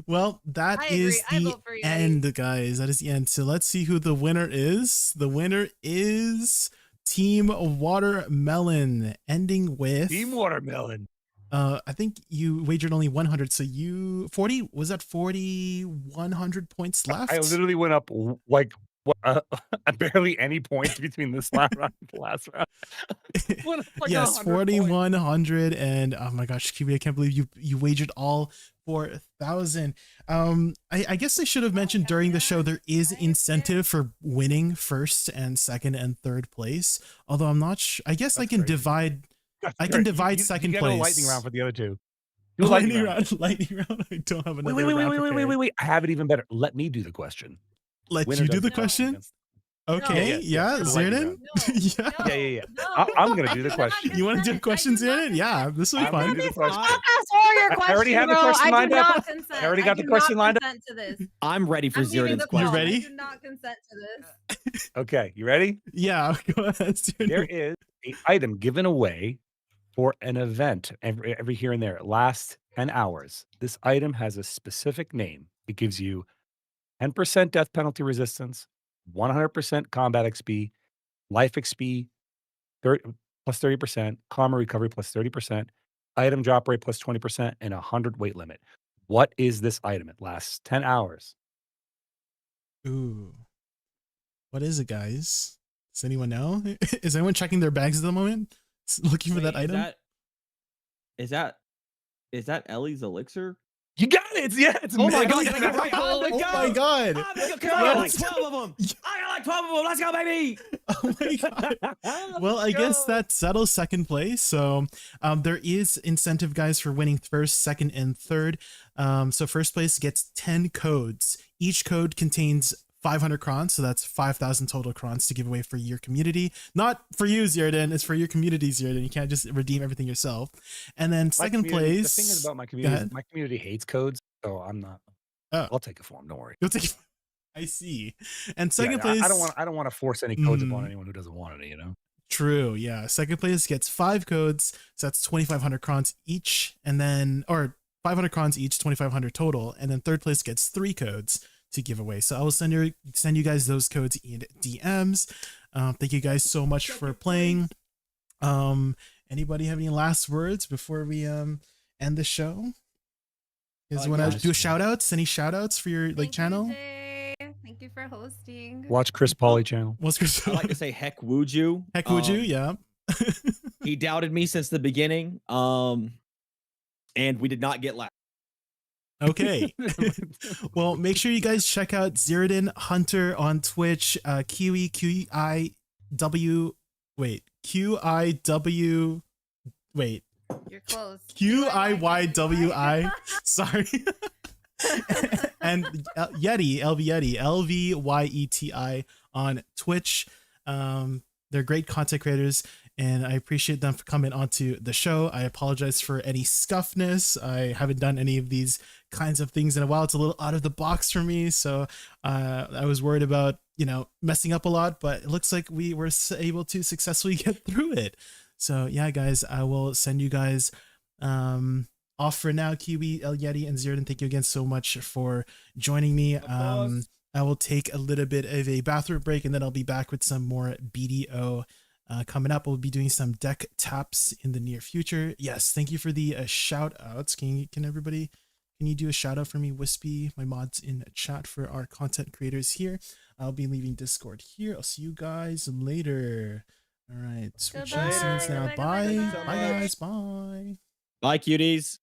Speaker 4: Well, that is the end, guys. That is the end. So let's see who the winner is. The winner is Team Watermelon, ending with
Speaker 3: Team Watermelon.
Speaker 4: I think you wagered only 100. So you 40 was that 4,100 points left?
Speaker 3: I literally went up like barely any points between this last round and the last round.
Speaker 4: Yes, 4,100, and oh my gosh, Kiwi, I can't believe you wagered all 4,000. I guess I should have mentioned during the show there is incentive for winning first and second and third place. Although I'm not sure. I guess I can divide. I can divide second place.
Speaker 3: A lightning round for the other two.
Speaker 4: Do lightning round. Lightning round. I don't have another.
Speaker 3: Wait. I have it even better. Let me do the question.
Speaker 4: Let you do the question? Okay,
Speaker 3: yeah.
Speaker 4: yeah,
Speaker 3: The lightning
Speaker 4: Zierden?
Speaker 3: round.
Speaker 4: Yeah.
Speaker 3: Yeah.
Speaker 2: No,
Speaker 3: I'm gonna
Speaker 2: I
Speaker 3: do the
Speaker 2: not
Speaker 3: question.
Speaker 4: You want to do a
Speaker 2: consent.
Speaker 4: question,
Speaker 2: I do not
Speaker 4: Zierden? Yeah,
Speaker 2: consent.
Speaker 4: this will be
Speaker 3: I'm gonna
Speaker 4: fun.
Speaker 3: do the question.
Speaker 7: Fast warrior
Speaker 3: I
Speaker 7: question,
Speaker 3: already have the
Speaker 7: bro.
Speaker 3: question
Speaker 7: I do
Speaker 3: lined up.
Speaker 7: not consent.
Speaker 3: I already got the
Speaker 7: do
Speaker 3: question
Speaker 7: not
Speaker 3: lined up.
Speaker 7: consent to this.
Speaker 1: I'm ready for
Speaker 7: I'm leaving
Speaker 1: Zierden's
Speaker 7: the call.
Speaker 4: You
Speaker 1: question.
Speaker 4: ready?
Speaker 7: I do not consent to this.
Speaker 3: Okay, you ready?
Speaker 4: Yeah, go ahead,
Speaker 3: There
Speaker 4: Zierden.
Speaker 3: is an item given away for an event every here and there. It lasts 10 hours. This item has a specific name. It gives you 10% death penalty resistance, 100% combat XP, life XP, 30, plus 30%, karma recovery plus 30%, item drop rate plus 20%, and 100 weight limit. What is this item? It lasts 10 hours.
Speaker 4: Ooh. What is it, guys? Does anyone know? Is anyone checking their bags at the moment? Looking for that
Speaker 1: Wait,
Speaker 4: item?
Speaker 1: Is that Ellie's elixir?
Speaker 3: You got it. Yeah, it's
Speaker 1: Oh my god,
Speaker 3: Melly.
Speaker 1: did I get it right?
Speaker 4: Oh my god.
Speaker 1: I got like 12 of them. I got like 12 of them. Let's go, baby.
Speaker 4: Oh my god. Well, I guess that settles second place. So there is incentive, guys, for winning first, second, and third. So first place gets 10 codes. Each code contains 500 crons, so that's 5,000 total crons to give away for your community. Not for you, Zierden. It's for your community, Zierden. You can't just redeem everything yourself. And then second place.
Speaker 3: The thing is about my community is my community hates codes, so I'm not.
Speaker 4: Oh.
Speaker 3: I'll take it for them. Don't worry.
Speaker 4: You'll take. I see. And second place.
Speaker 3: I don't want to force any codes upon anyone who doesn't want it. You know.
Speaker 4: True. Yeah. Second place gets 5 codes, so that's 2,500 crons each, and then 500 crons each, 2,500 total, and then third place gets 3 codes to give away. So I will send you guys those codes in DMs. Thank you guys so much for playing. Anybody have any last words before we end the show? You guys want to do shout outs? Any shout outs for your channel?
Speaker 2: Jay. Thank you for hosting.
Speaker 3: Watch Chris Pauly channel.
Speaker 4: What's Chris?
Speaker 1: I like to say heck Wooju.
Speaker 4: Heck Wooju, yeah.
Speaker 1: He doubted me since the beginning. And we did not get last.
Speaker 4: Okay. Well, make sure you guys check out Zierden Hunter on Twitch. QIW. Wait.
Speaker 2: You're close.
Speaker 4: QIYWI. Sorry. And Yeti, LV Yeti, LVYETI on Twitch. They're great content creators, and I appreciate them for coming onto the show. I apologize for any scuffness. I haven't done any of these kinds of things in a while. It's a little out of the box for me, so I was worried about messing up a lot, but it looks like we were able to successfully get through it. So yeah, guys, I will send you guys off for now. Kiwi, El Yeti, and Zierden, thank you again so much for joining me. I will take a little bit of a bathroom break, and then I'll be back with some more BDO coming up. We'll be doing some deck taps in the near future. Yes, thank you for the shout outs. Can everybody, can you do a shout out for me, Wispy, my mods in chat, for our content creators here? I'll be leaving Discord here. I'll see you guys later. All right, switching scenes now. Bye. Bye, guys. Bye.
Speaker 1: Bye, cuties.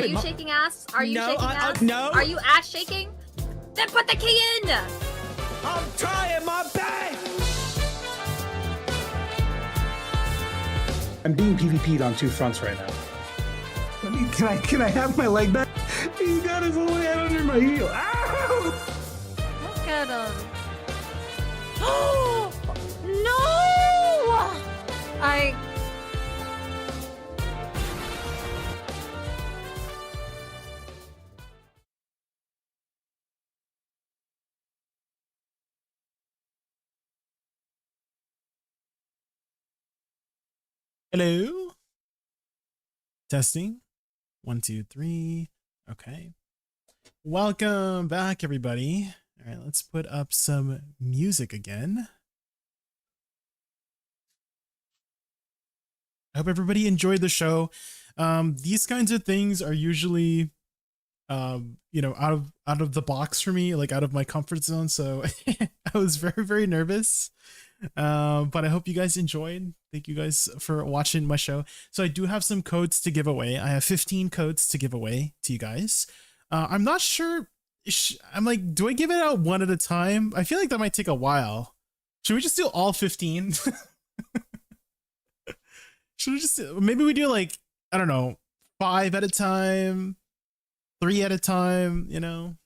Speaker 7: Are you
Speaker 6: Mom.
Speaker 7: shaking ass? Are you
Speaker 6: No,
Speaker 7: shaking ass?
Speaker 6: no.
Speaker 7: Are you ass shaking? Then put the key in!
Speaker 6: I'm trying my best.
Speaker 3: I'm being PvP'd on two fronts right now. Can I have my leg back? He's got his whole head under my heel. Ow!
Speaker 2: Look at him.
Speaker 7: Oh no!
Speaker 2: I.
Speaker 4: Hello. Testing. 1, 2, 3. Okay. Welcome back, everybody. All right, let's put up some music again. I hope everybody enjoyed the show. These kinds of things are usually, you know, out of the box for me, like out of my comfort zone. So I was very, very nervous. But I hope you guys enjoyed. Thank you guys for watching my show. So I do have some codes to give away. I have 15 codes to give away to you guys. I'm not sure. I'm like, do I give it out one at a time? I feel like that might take a while. Should we just do all 15? Should we just, maybe we do like, I don't know, 5 at a time, 3 at a time, you know?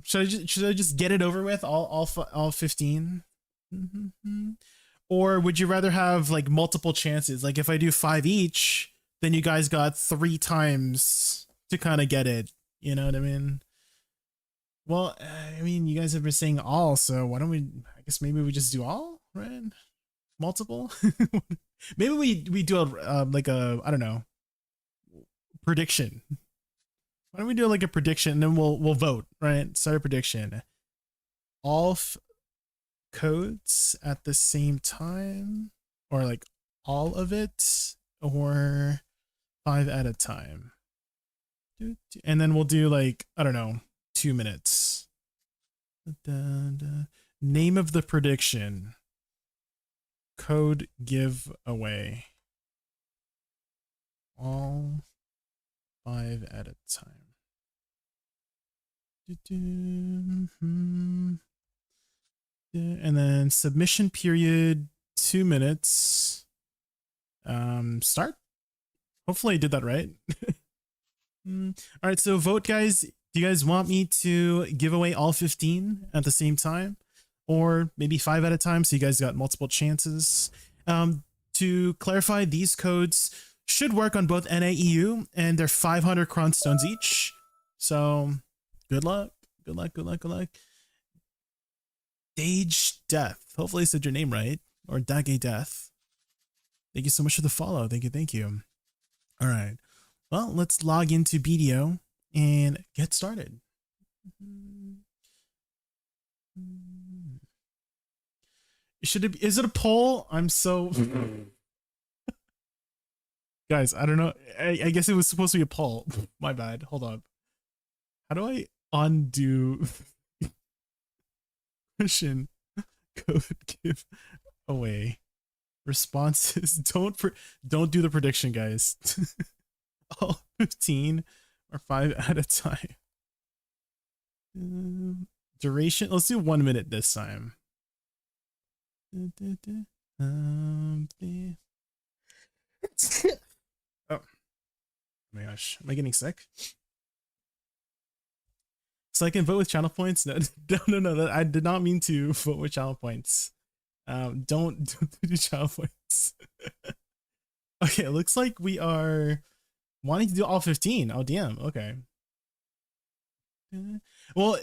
Speaker 4: Should I just get it over with, all 15? Mm-hmm. Or would you rather have like multiple chances? Like if I do 5 each, then you guys got 3 times to kind of get it. You know what I mean? Well, I mean, you guys have been saying all, so why don't we, I guess maybe we just do all, right? Multiple? Maybe we do a, like a, I don't know, prediction. Why don't we do like a prediction and then we'll vote, right? Start a prediction. All codes at the same time, or like all of it, or 5 at a time. And then we'll do like, I don't know, 2 minutes. Name of the prediction. Code giveaway. All 5 at a time. And then submission period 2 minutes. Start. Hopefully I did that right. All right, so vote, guys. Do you guys want me to give away all 15 at the same time, or maybe 5 at a time so you guys got multiple chances? To clarify, these codes should work on both NAEU, and they're 500 cron stones each. So good luck. Good luck, good luck, good luck. Dage Death. Hopefully I said your name right. Or Dage Death. Thank you so much for the follow. Thank you, thank you. All right. Well, let's log into BDO and get started. Is it a poll? I'm so... Guys, I don't know. I guess it was supposed to be a poll. My bad. Hold on. How do I undo question code give away responses? Don't do the prediction, guys. All 15 or 5 at a time. Duration. Let's do 1 minute this time. Oh my gosh, am I getting sick? So I can vote with channel points? No, no, I did not mean to vote with channel points. Don't do channel points. Okay, it looks like we are wanting to do all 15. Oh damn, okay. Well,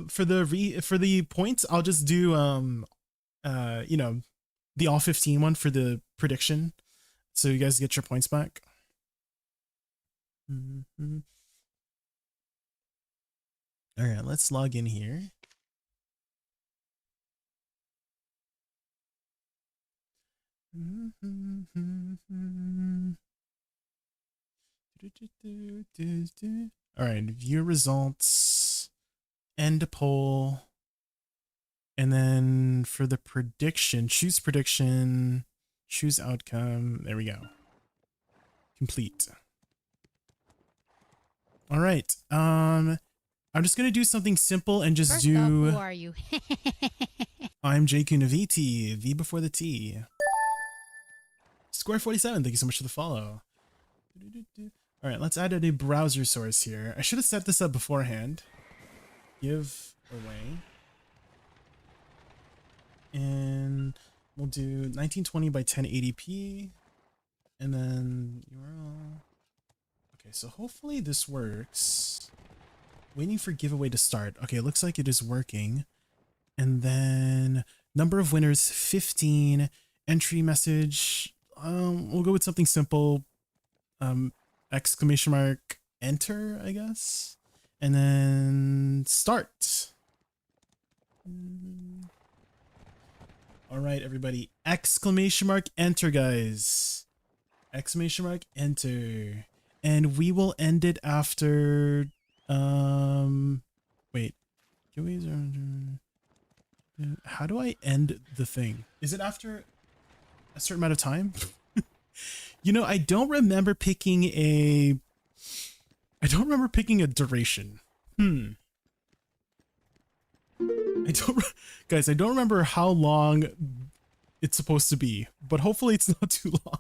Speaker 4: for the points, I'll just do you know, the all 15 one for the prediction, so you guys get your points back. All right, let's log in here. All right, view results, end poll, and then for the prediction, choose prediction, choose outcome. There we go. complete. All right. I'm just gonna do something simple and just
Speaker 8: First
Speaker 4: do.
Speaker 8: off, who are you?
Speaker 4: I'm JaykunVT, V before the T. Square 47, thank you so much for the follow. All right, let's add a new browser source here. I should have set this up beforehand. Give away. And we'll do 1920 by 1080p. And then URL. Okay, so hopefully this works. Waiting for giveaway to start. Okay, it looks like it is working. And then number of winners 15. Entry message. We'll go with something simple. Exclamation mark enter, I guess. And then start. All right, everybody. Exclamation mark enter, guys. Exclamation mark enter. And we will end it after wait. How do I end the thing? Is it after a certain amount of time? You know, I don't remember picking a duration. Guys, I don't remember how long it's supposed to be, but hopefully it's not too long.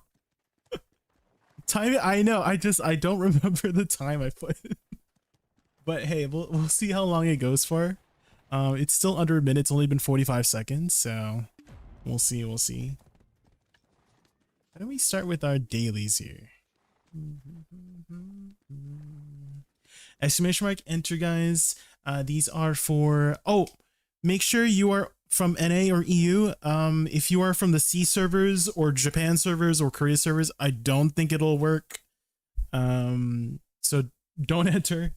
Speaker 4: Time, I know, I don't remember the time I put. But hey, we'll see how long it goes for. It's still under a minute. It's only been 45 seconds, so we'll see. How do we start with our dailies here? Exclamation mark enter, guys. These are for, make sure you are from NA or EU. If you are from the C servers or Japan servers or Korea servers, I don't think it'll work. So don't enter.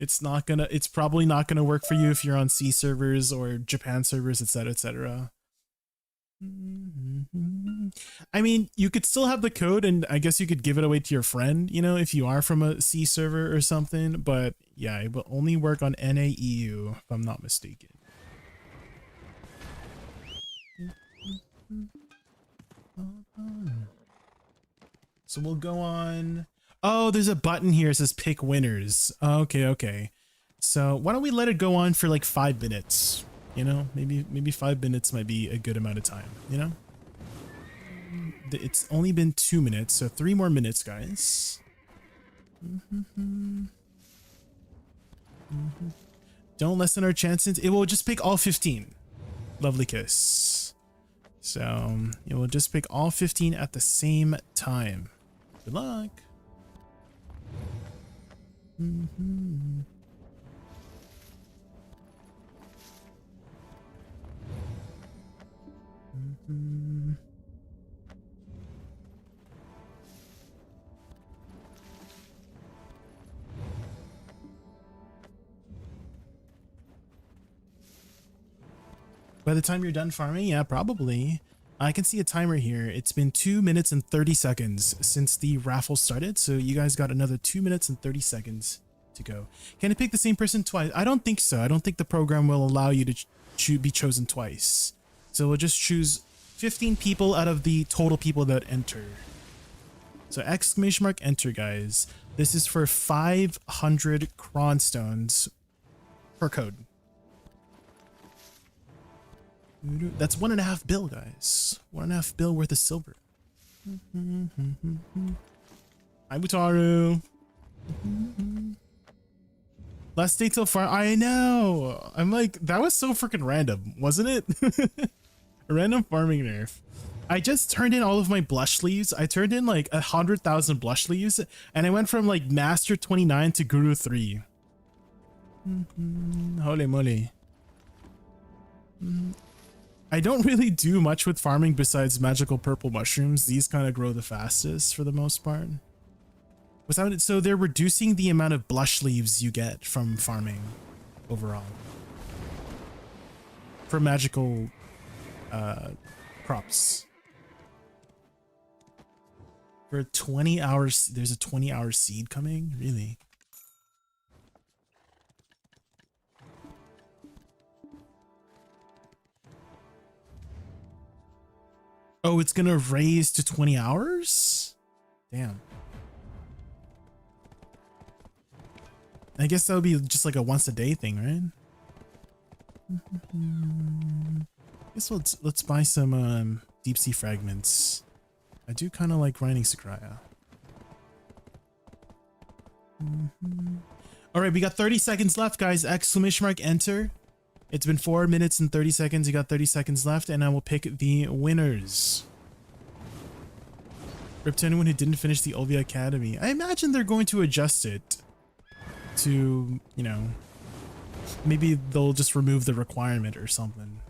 Speaker 4: It's probably not gonna work for you if you're on C servers or Japan servers, etc., etc. I mean, you could still have the code, and I guess you could give it away to your friend, you know, if you are from a C server or something. But yeah, it will only work on NAEU, if I'm not mistaken. So we'll go on. Oh, there's a button here. It says pick winners. Okay. So why don't we let it go on for like 5 minutes? You know, maybe 5 minutes might be a good amount of time, you know? It's only been 2 minutes, so 3 more minutes, guys. Don't lessen our chances. It will just pick all 15. Lovely kiss. So it will just pick all 15 at the same time. Good luck. By the time you're done farming, yeah, probably. I can see a timer here. It's been 2 minutes and 30 seconds since the raffle started, so you guys got another 2 minutes and 30 seconds to go. Can it pick the same person twice? I don't think so. I don't think the program will allow you to be chosen twice. So we'll just choose 15 people out of the total people that enter. So exclamation mark enter, guys. This is for 500 cronstones per code. That's 1.5 bill, guys. 1.5 bill worth of silver. Hi, Butaru. Last day till far. I know. I'm like, that was so freaking random, wasn't it? A random farming nerf. I just turned in all of my blush leaves. I turned in like 100,000 blush leaves, and I went from like Master 29 to Guru 3. Holy moly. I don't really do much with farming besides magical purple mushrooms. These kind of grow the fastest for the most part. Without it, so they're reducing the amount of blush leaves you get from farming overall. For magical crops. For 20 hours, there's a 20-hour seed coming? Really? Oh, it's gonna raise to 20 hours? Damn. I guess that would be just like a once a day thing, right? Guess let's buy some deep sea fragments. I do kind of like grinding Sakraya. All right, we got 30 seconds left, guys. Exclamation mark enter. It's been 4 minutes and 30 seconds. You got 30 seconds left, and I will pick the winners. Rip to anyone who didn't finish the Olvia Academy. I imagine they're going to adjust it to, you know, maybe they'll just remove the requirement or something.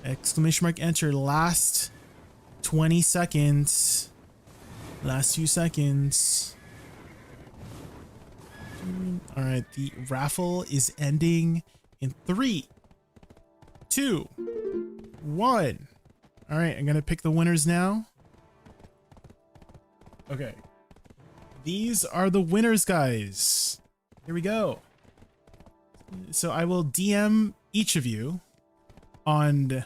Speaker 4: Exclamation mark enter. Last 20 seconds. Last few seconds. All right, the raffle is ending in 3, 2, 1. All right, I'm gonna pick the winners now. Okay, these are the winners, guys. Here we go. So I will DM each of you on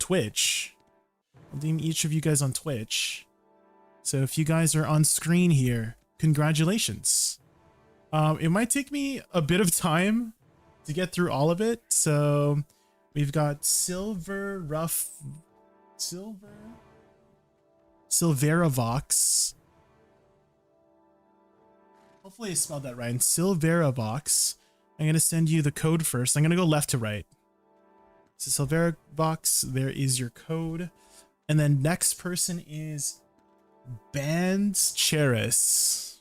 Speaker 4: Twitch. I'll DM each of you guys on Twitch. So if you guys are on screen here, congratulations. It might take me a bit of time to get through all of it. So we've got Silveravox. Hopefully I spelled that right. Silveravox. I'm going to send you the code first. I'm going to go left to right. So Silveravox, there is your code. And then next person is Bands Cheris.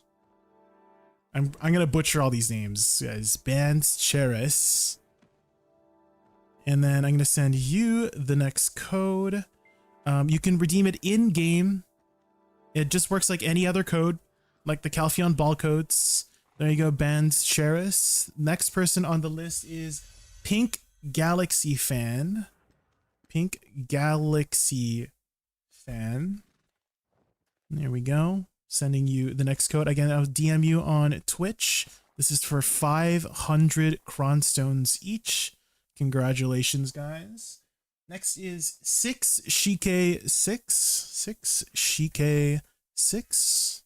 Speaker 4: I'm gonna butcher all these names, guys. Bands Cheris. And then I'm gonna send you the next code. You can redeem it in game. It just works like any other code, like the Calpheon ball codes. There you go, Bands Cheris. Next person on the list is Pink Galaxy Fan. Pink Galaxy Fan. There we go. Sending you the next code. Again, I'll DM you on Twitch. This is for 500 Cronstones each. Congratulations, guys. Next is 6Shike6. 6Shike6.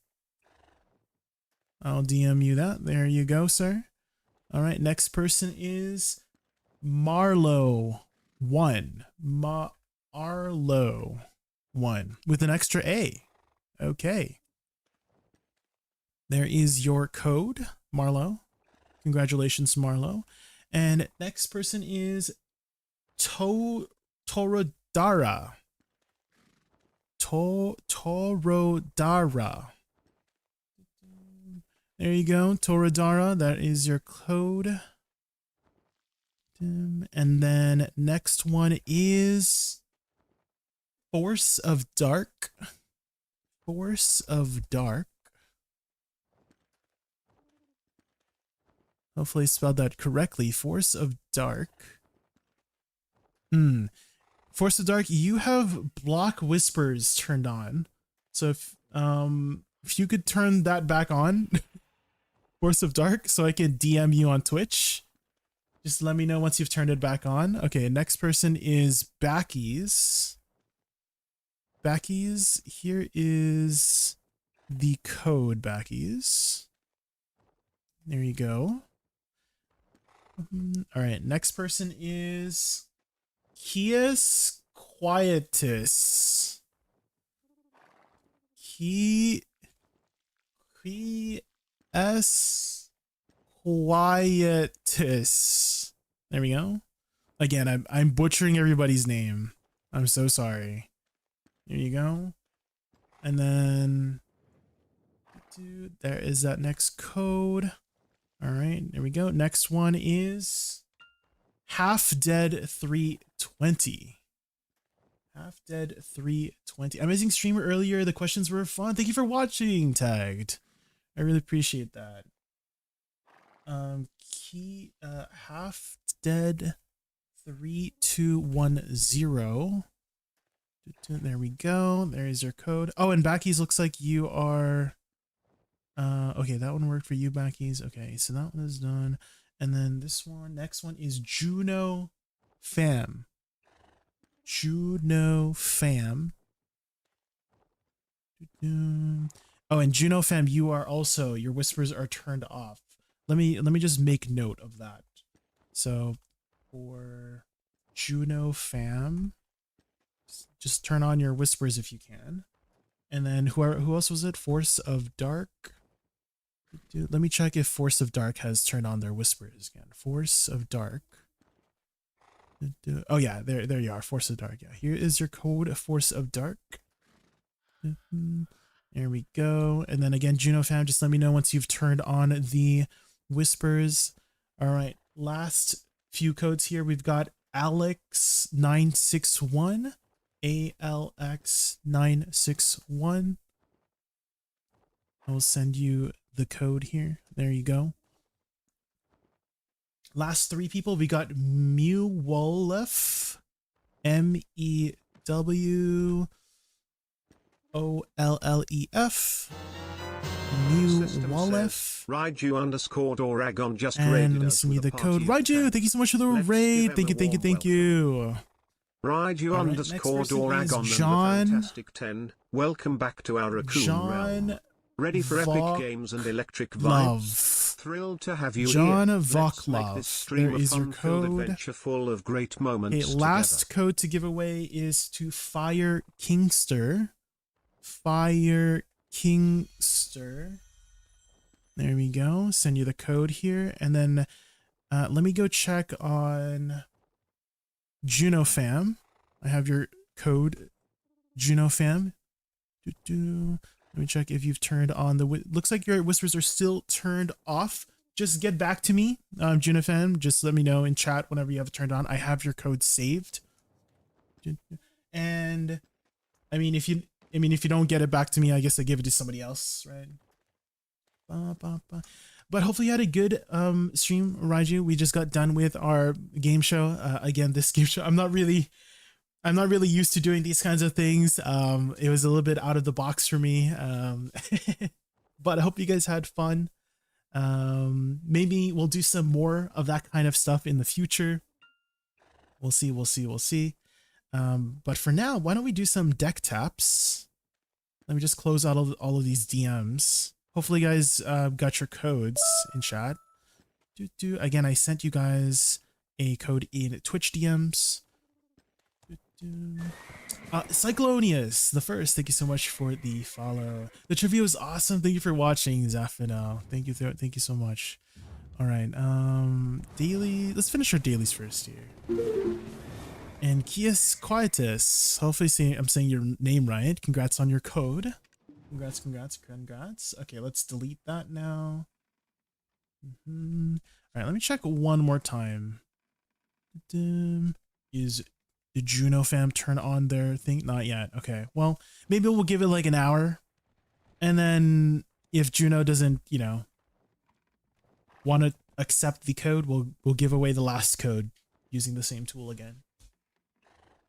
Speaker 4: I'll DM you that. There you go, sir. All right, next person is Marlo1. Marlo1 with an extra A. Okay. There is your code, Marlo. Congratulations, Marlo. And next person is Torodara. Torodara. There you go, Torodara. That is your code. And then next one is Force of Dark. Force of Dark. Hopefully I spelled that correctly. Force of Dark. Force of Dark, you have Block Whispers turned on. So if you could turn that back on, Force of Dark, so I can DM you on Twitch. Just let me know once you've turned it back on. Okay, next person is Backies. Backies, here is the code, Backies. There you go. All right, next person is Kias Quietus. Kias Quietus. There we go. Again, I'm butchering everybody's name. I'm so sorry. Here you go. And then there is that next code. All right, there we go. Next one is Half Dead 320. Half Dead 320. Amazing streamer earlier. The questions were fun. Thank you for watching, Tagged. I really appreciate that. Half Dead 3210. There we go. There is your code. Oh, and Backies looks like you are. Okay, that one worked for you, Backies. Okay, so that one is done. And then this one, next one is Juno Fam. Juno Fam. Oh, and Juno fam, you are also, your whispers are turned off. Let me just make note of that. So for Juno fam, just turn on your whispers if you can. And then who else was it? Force of Dark. Let me check if Force of Dark has turned on their whispers again. Force of Dark. Oh yeah, there you are. Force of Dark. Yeah, here is your code. Force of Dark. There we go. And then again, Juno fam, just let me know once you've turned on the whispers. All right, last few codes here. We've got Alex961. ALX961. I will send you the code here. There you go. Last three people, we got Mewolef. MEWOLLEF. Mewolef.
Speaker 5: Raiju_Doragon just
Speaker 4: And
Speaker 5: raided
Speaker 4: let me
Speaker 5: us
Speaker 4: send you
Speaker 5: with a
Speaker 4: the code.
Speaker 5: party of
Speaker 4: Raiju,
Speaker 5: 10.
Speaker 4: thank you so much for the
Speaker 5: Let's
Speaker 4: raid.
Speaker 5: give
Speaker 4: Thank you,
Speaker 5: him a
Speaker 4: thank you,
Speaker 5: warm
Speaker 4: thank you.
Speaker 5: Raiju
Speaker 4: All right, next person is
Speaker 5: _Doragon and the
Speaker 4: John.
Speaker 5: Fantastic 10. Welcome back to our Raccoon
Speaker 4: John
Speaker 5: realm. Ready for epic games and electric vibes?
Speaker 4: Love.
Speaker 5: Thrilled to have you
Speaker 4: John
Speaker 5: here. Let's make
Speaker 4: Voklov.
Speaker 5: this stream
Speaker 4: There
Speaker 5: a
Speaker 4: is your
Speaker 5: fun-filled
Speaker 4: code.
Speaker 5: adventure full of great moments
Speaker 4: Okay, last code to give away is to Fire Kingster. Fire Kingster. There we go. Send you the code here. And then let me go check on Juno fam. I have your code, Juno fam. Let me check if you've turned on the... Looks like your whispers are still turned off. Just get back to me, Juno fam. Just let me know in chat whenever you have it turned on. I have your code saved. And I mean, if you don't get it back to me, I guess I give it to somebody else, right? But hopefully you had a good stream, Raiju. We just got done with our game show. Again, this game show, I'm not really used to doing these kinds of things. It was a little bit out of the box for me. But I hope you guys had fun. Maybe we'll do some more of that kind of stuff in the future. We'll see. But for now, why don't we do some deck taps? Let me just close out all of these DMs. Hopefully you guys got your codes in chat. Again, I sent you guys a code in Twitch DMs. Cyclonius, the first, thank you so much for the follow. The trivia was awesome. Thank you for watching, Zafino. Thank you so much. All right, daily. Let's finish our dailies first here. And Kias Quietus, hopefully I'm saying your name right. Congrats on your code. Congrats. Okay, let's delete that now. All right, let me check one more time. Is the Juno fam turn on their thing? Not yet. Okay, well, maybe we'll give it like an hour. And then if Juno doesn't, want to accept the code, we'll give away the last code using the same tool again.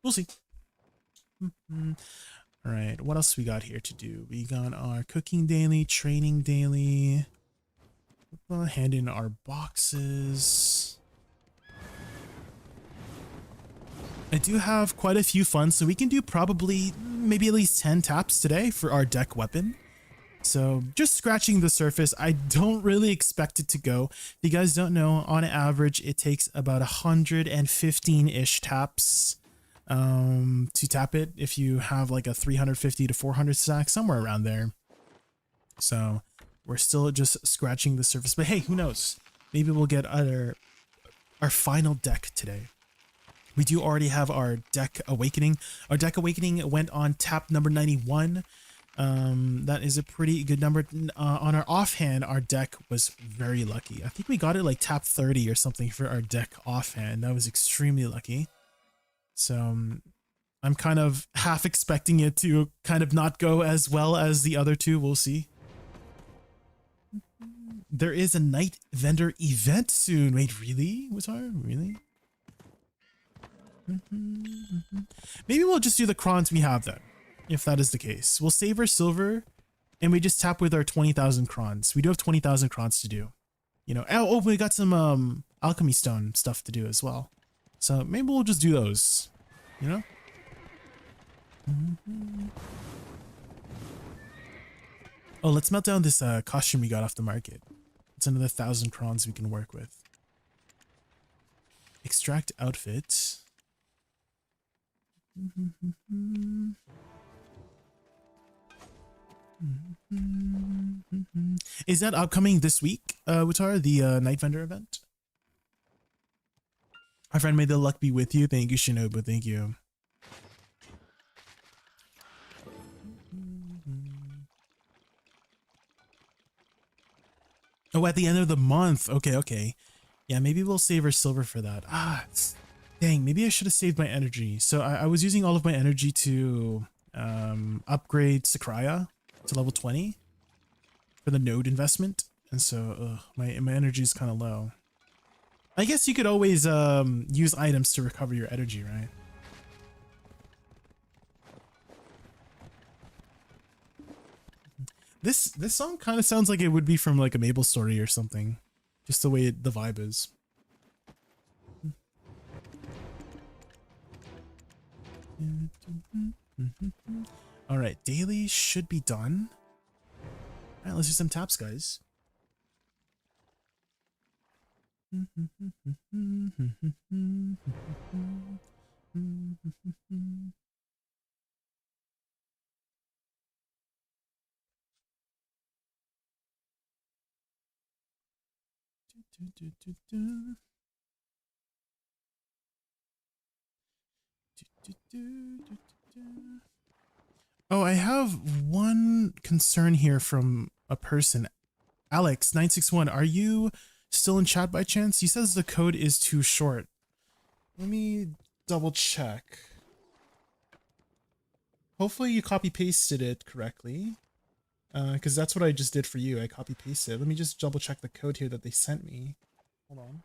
Speaker 4: We'll see. All right, what else we got here to do? We got our cooking daily, training daily. We'll hand in our boxes. I do have quite a few funds, so we can do probably maybe at least 10 taps today for our deck weapon. So just scratching the surface. I don't really expect it to go. If you guys don't know, on average, it takes about 115-ish taps to tap it if you have like a 350 to 400 stack, somewhere around there. So we're still just scratching the surface, but hey, who knows? Maybe we'll get our final deck today. We do already have our deck awakening. Our deck awakening went on tap number 91. That is a pretty good number. On our offhand, our deck was very lucky. I think we got it like tap 30 or something for our deck offhand. That was extremely lucky. So I'm kind of half expecting it to kind of not go as well as the other two. We'll see. There is a night vendor event soon. Wait, really? Really? Maybe we'll just do the crons we have then, if that is the case. We'll save our silver and we just tap with our 20,000 crons. We do have 20,000 crons to do. Oh, we got some alchemy stone stuff to do as well. So maybe we'll just do those, Oh, let's melt down this costume we got off the market. It's another 1,000 crons we can work with. Extract outfit. Is that upcoming this week, Wutar, the Night Vendor event? Our friend, may the luck be with you. Thank you, Shinobu. Thank you. Oh, at the end of the month. Okay, okay. Yeah, maybe we'll save our silver for that. Ah, dang, maybe I should have saved my energy. So I was using all of my energy to upgrade Sakraya to level 20 for the node investment. And so my energy is kind of low. I guess you could always use items to recover your energy, right? This song kind of sounds like it would be from like a Mabel story or something. Just the way the vibe is. All right, daily should be done. All right, let's do some taps, guys. Oh, I have one concern here from a person. Alex961, are you still in chat by chance? He says the code is too short. Let me double check. Hopefully you copy pasted it correctly. Because that's what I just did for you. I copy pasted. Let me just double check the code here that they sent me. Hold on.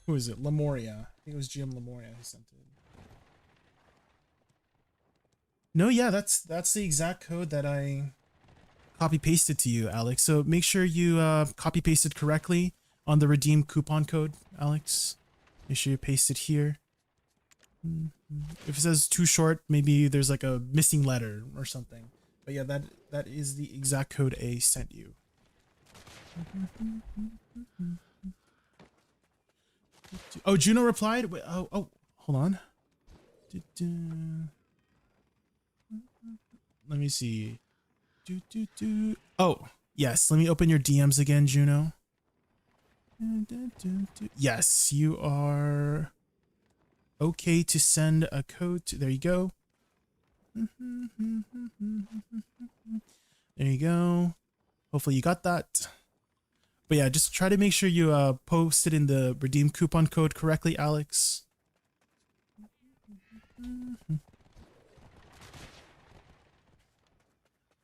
Speaker 4: Who is it? Lemoria. I think it was GM Lemoria who sent it. No, yeah, that's the exact code that I copy pasted to you, Alex. So make sure you copy pasted correctly on the redeem coupon code, Alex. Make sure you paste it here. If it says too short, maybe there's like a missing letter or something. But yeah, that is the exact code A sent you. Oh, Juno replied. Wait, oh, hold on. Let me see. Oh, yes. Let me open your DMs again, Juno. Yes, you are okay to send a code to, there you go. There you go. Hopefully you got that. But yeah, just try to make sure you post it in the redeem coupon code correctly, Alex.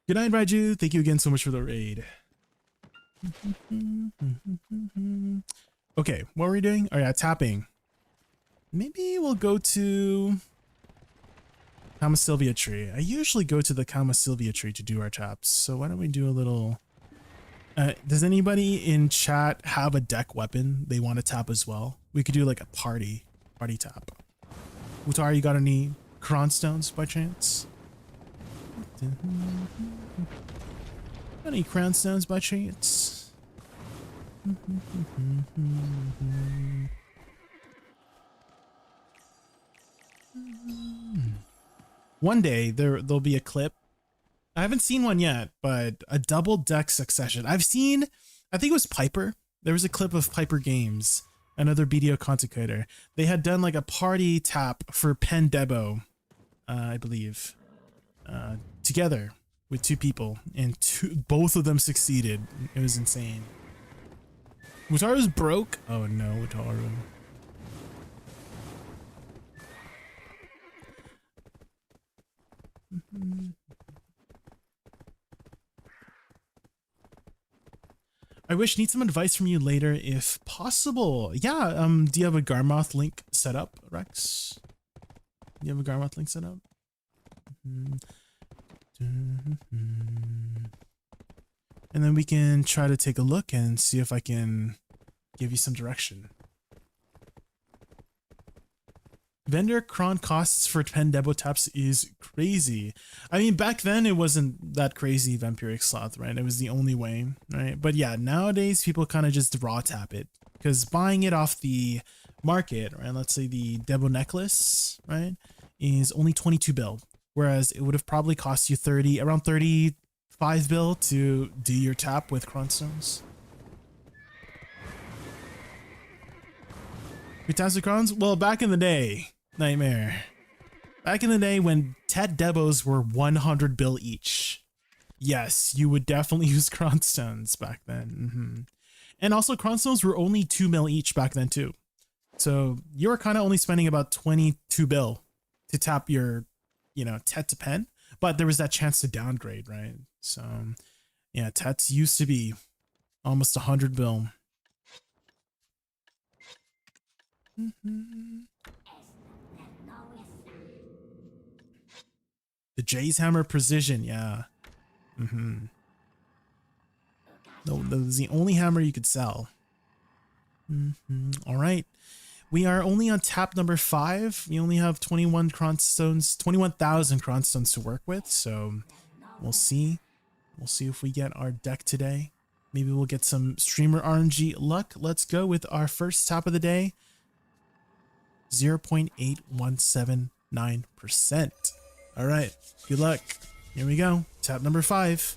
Speaker 4: Good night, Raiju. Thank you again so much for the raid. Okay, what were we doing? Oh yeah, tapping. Maybe we'll go to Kama-Sylvia tree. I usually go to the Kama-Sylvia tree to do our taps. So why don't we do a little... does anybody in chat have a deck weapon they want to tap as well? We could do like a party tap. Utar, you got any Kron stones by chance? Any crown stones by chance? One day there'll be a clip. I haven't seen one yet, but a double deck succession. I've seen, I think it was Piper. There was a clip of Piper Games, another BDO content creator. They had done like a party tap for Pen Debo, I believe, together with two people, and both of them succeeded. It was insane. Wataru's broke. Oh no, Wataru. I need some advice from you later if possible. Yeah, do you have a Garmoth link set up, Rex? Do you have a Garmoth link set up? And then we can try to take a look and see if I can give you some direction. vendor cron costs for 10 debo taps is crazy. I mean, back then it wasn't that crazy vampiric sloth, right? It was the only way, right? But yeah, nowadays people kind of just raw tap it because buying it off the market, right? Let's say the debo necklace, right, is only 22 bill, whereas it would have probably cost you around 35 bill to do your tap with cronstones. Who taps the crons? Well, back in the day, Nightmare. Back in the day when Tet Debos were 100 bill each. Yes, you would definitely use cronstones back then. And also cronstones were only 2 mil each back then too. So you were kind of only spending about 22 bill to tap your, you know, Tet to pen, but there was that chance to downgrade, right? So yeah, Tets used to be almost 100 bill. The Jay's Hammer Precision, yeah. No, that was the only hammer you could sell. All right. We are only on tap number 5. We only have 21,000 cronstones to work with, so we'll see. We'll see if we get our deck today. Maybe we'll get some streamer RNG luck. Let's go with our first tap of the day. 0.8179%. All right, good luck. Here we go. Tap number 5.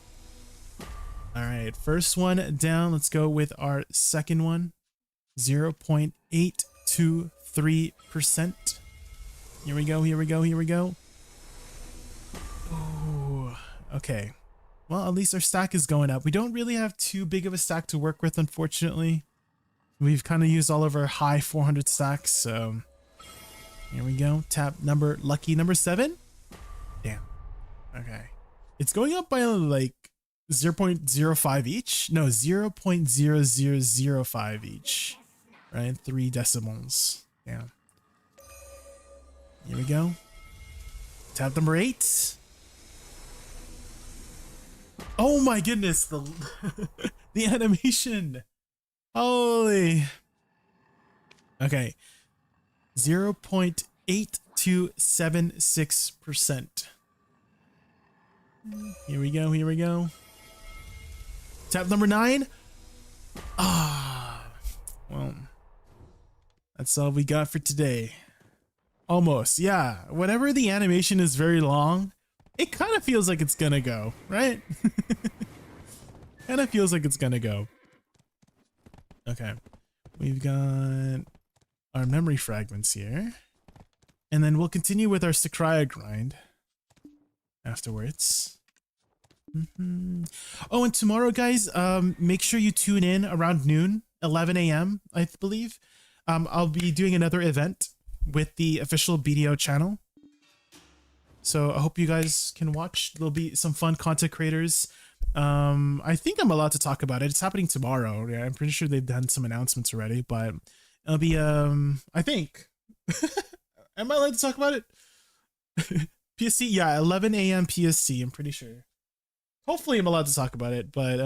Speaker 4: All right, first one down. Let's go with our second one. 0.823%. Here we go. Here we go. Here we go. Oh, okay. Well, at least our stack is going up. We don't really have too big of a stack to work with, unfortunately. We've kind of used all of our high 400 stacks, so here we go. Tap lucky number 7. Damn. Okay. It's going up by like 0.05 each. No, 0.0005 each. Right? 3 decimals. Damn. Here we go. Tap number 8. Oh my goodness, the the animation. Holy. Okay. 0.8276%. Here we go, here we go. Tap number 9. Well, that's all we got for today. Almost, yeah. Whenever the animation is very long, it kind of feels like it's gonna go, right? Kind of feels like it's gonna go. Okay. We've got our memory fragments here. And then we'll continue with our Sakraya grind afterwards. Oh, and tomorrow, guys, make sure you tune in around noon, 11 a.m., I believe. I'll be doing another event with the official BDO channel. So I hope you guys can watch. There'll be some fun content creators. I think I'm allowed to talk about it. It's happening tomorrow. Yeah, I'm pretty sure they've done some announcements already, but it'll be, I think. Am I allowed to talk about it? PST? Yeah, 11 a.m. PST, I'm pretty sure. Hopefully I'm allowed to talk about it, but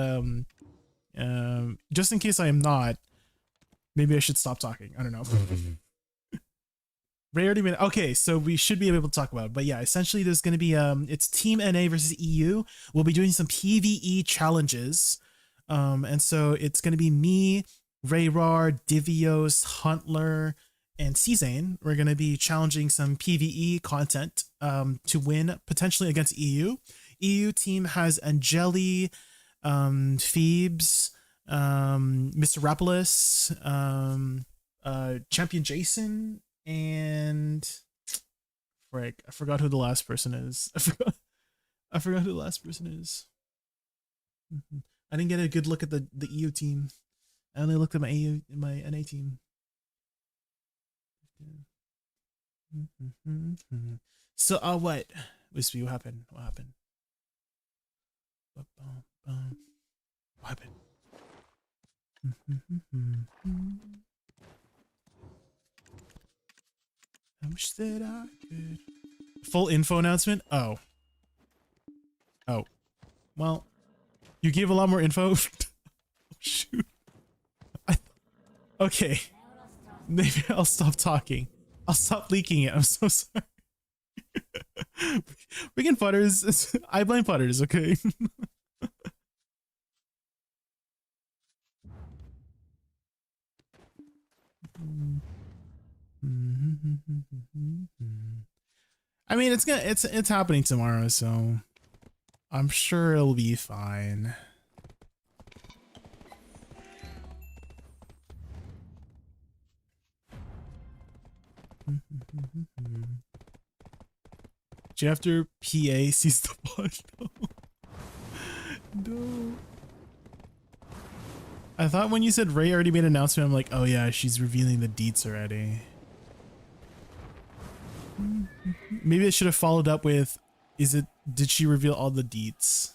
Speaker 4: just in case I am not, maybe I should stop talking. I don't know. Ray already been okay, so we should be able to talk about it. But yeah, essentially there's going to be it's Team NA versus EU. We'll be doing some PvE challenges. And so it's going to be me, Rayrar, Divios, Huntler, and Czane. We're going to be challenging some PvE content to win potentially against EU. EU team has Angeli, Phoebes, Mr. Rapolis, Champion Jason, and frick, I forgot who the last person is. I forgot who the last person is. I didn't get a good look at the EU team. I only looked at my NA team. So what? Wispy, what happened? What happened? What happened? I wish that I could. Full info announcement? Oh. Oh. Well, you gave a lot more info. Oh, shoot. Okay. Maybe I'll stop talking. I'll stop leaking it. I'm so sorry. Freaking Putters. I blame Putters, okay? I mean, it's happening tomorrow, so I'm sure it'll be fine. After PA sees the bot. No. No. I thought when you said Ray already made an announcement, I'm like, oh yeah, she's revealing the deets already. Maybe I should have followed up with, did she reveal all the deets?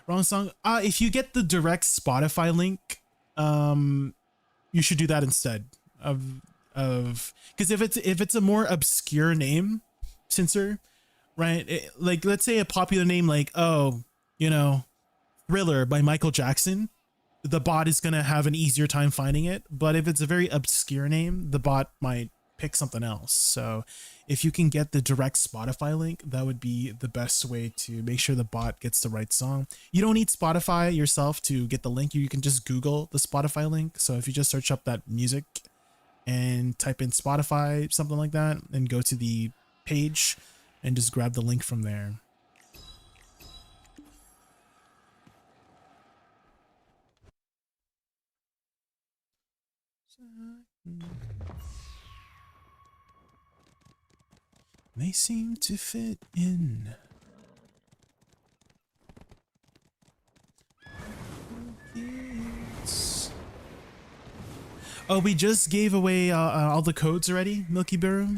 Speaker 4: Wrong song. If you get the direct Spotify link, you should do that instead of because if it's a more obscure name, censor, right? Like let's say a popular name like Thriller by Michael Jackson, the bot is gonna have an easier time finding it. But if it's a very obscure name, the bot might pick something else. So if you can get the direct Spotify link, that would be the best way to make sure the bot gets the right song. You don't need Spotify yourself to get the link. You can just Google the Spotify link. So if you just search up that music and type in Spotify, something like that, and go to the page and just grab the link from there. They seem to fit in. Oh, we just gave away all the codes already, Milky Burrow.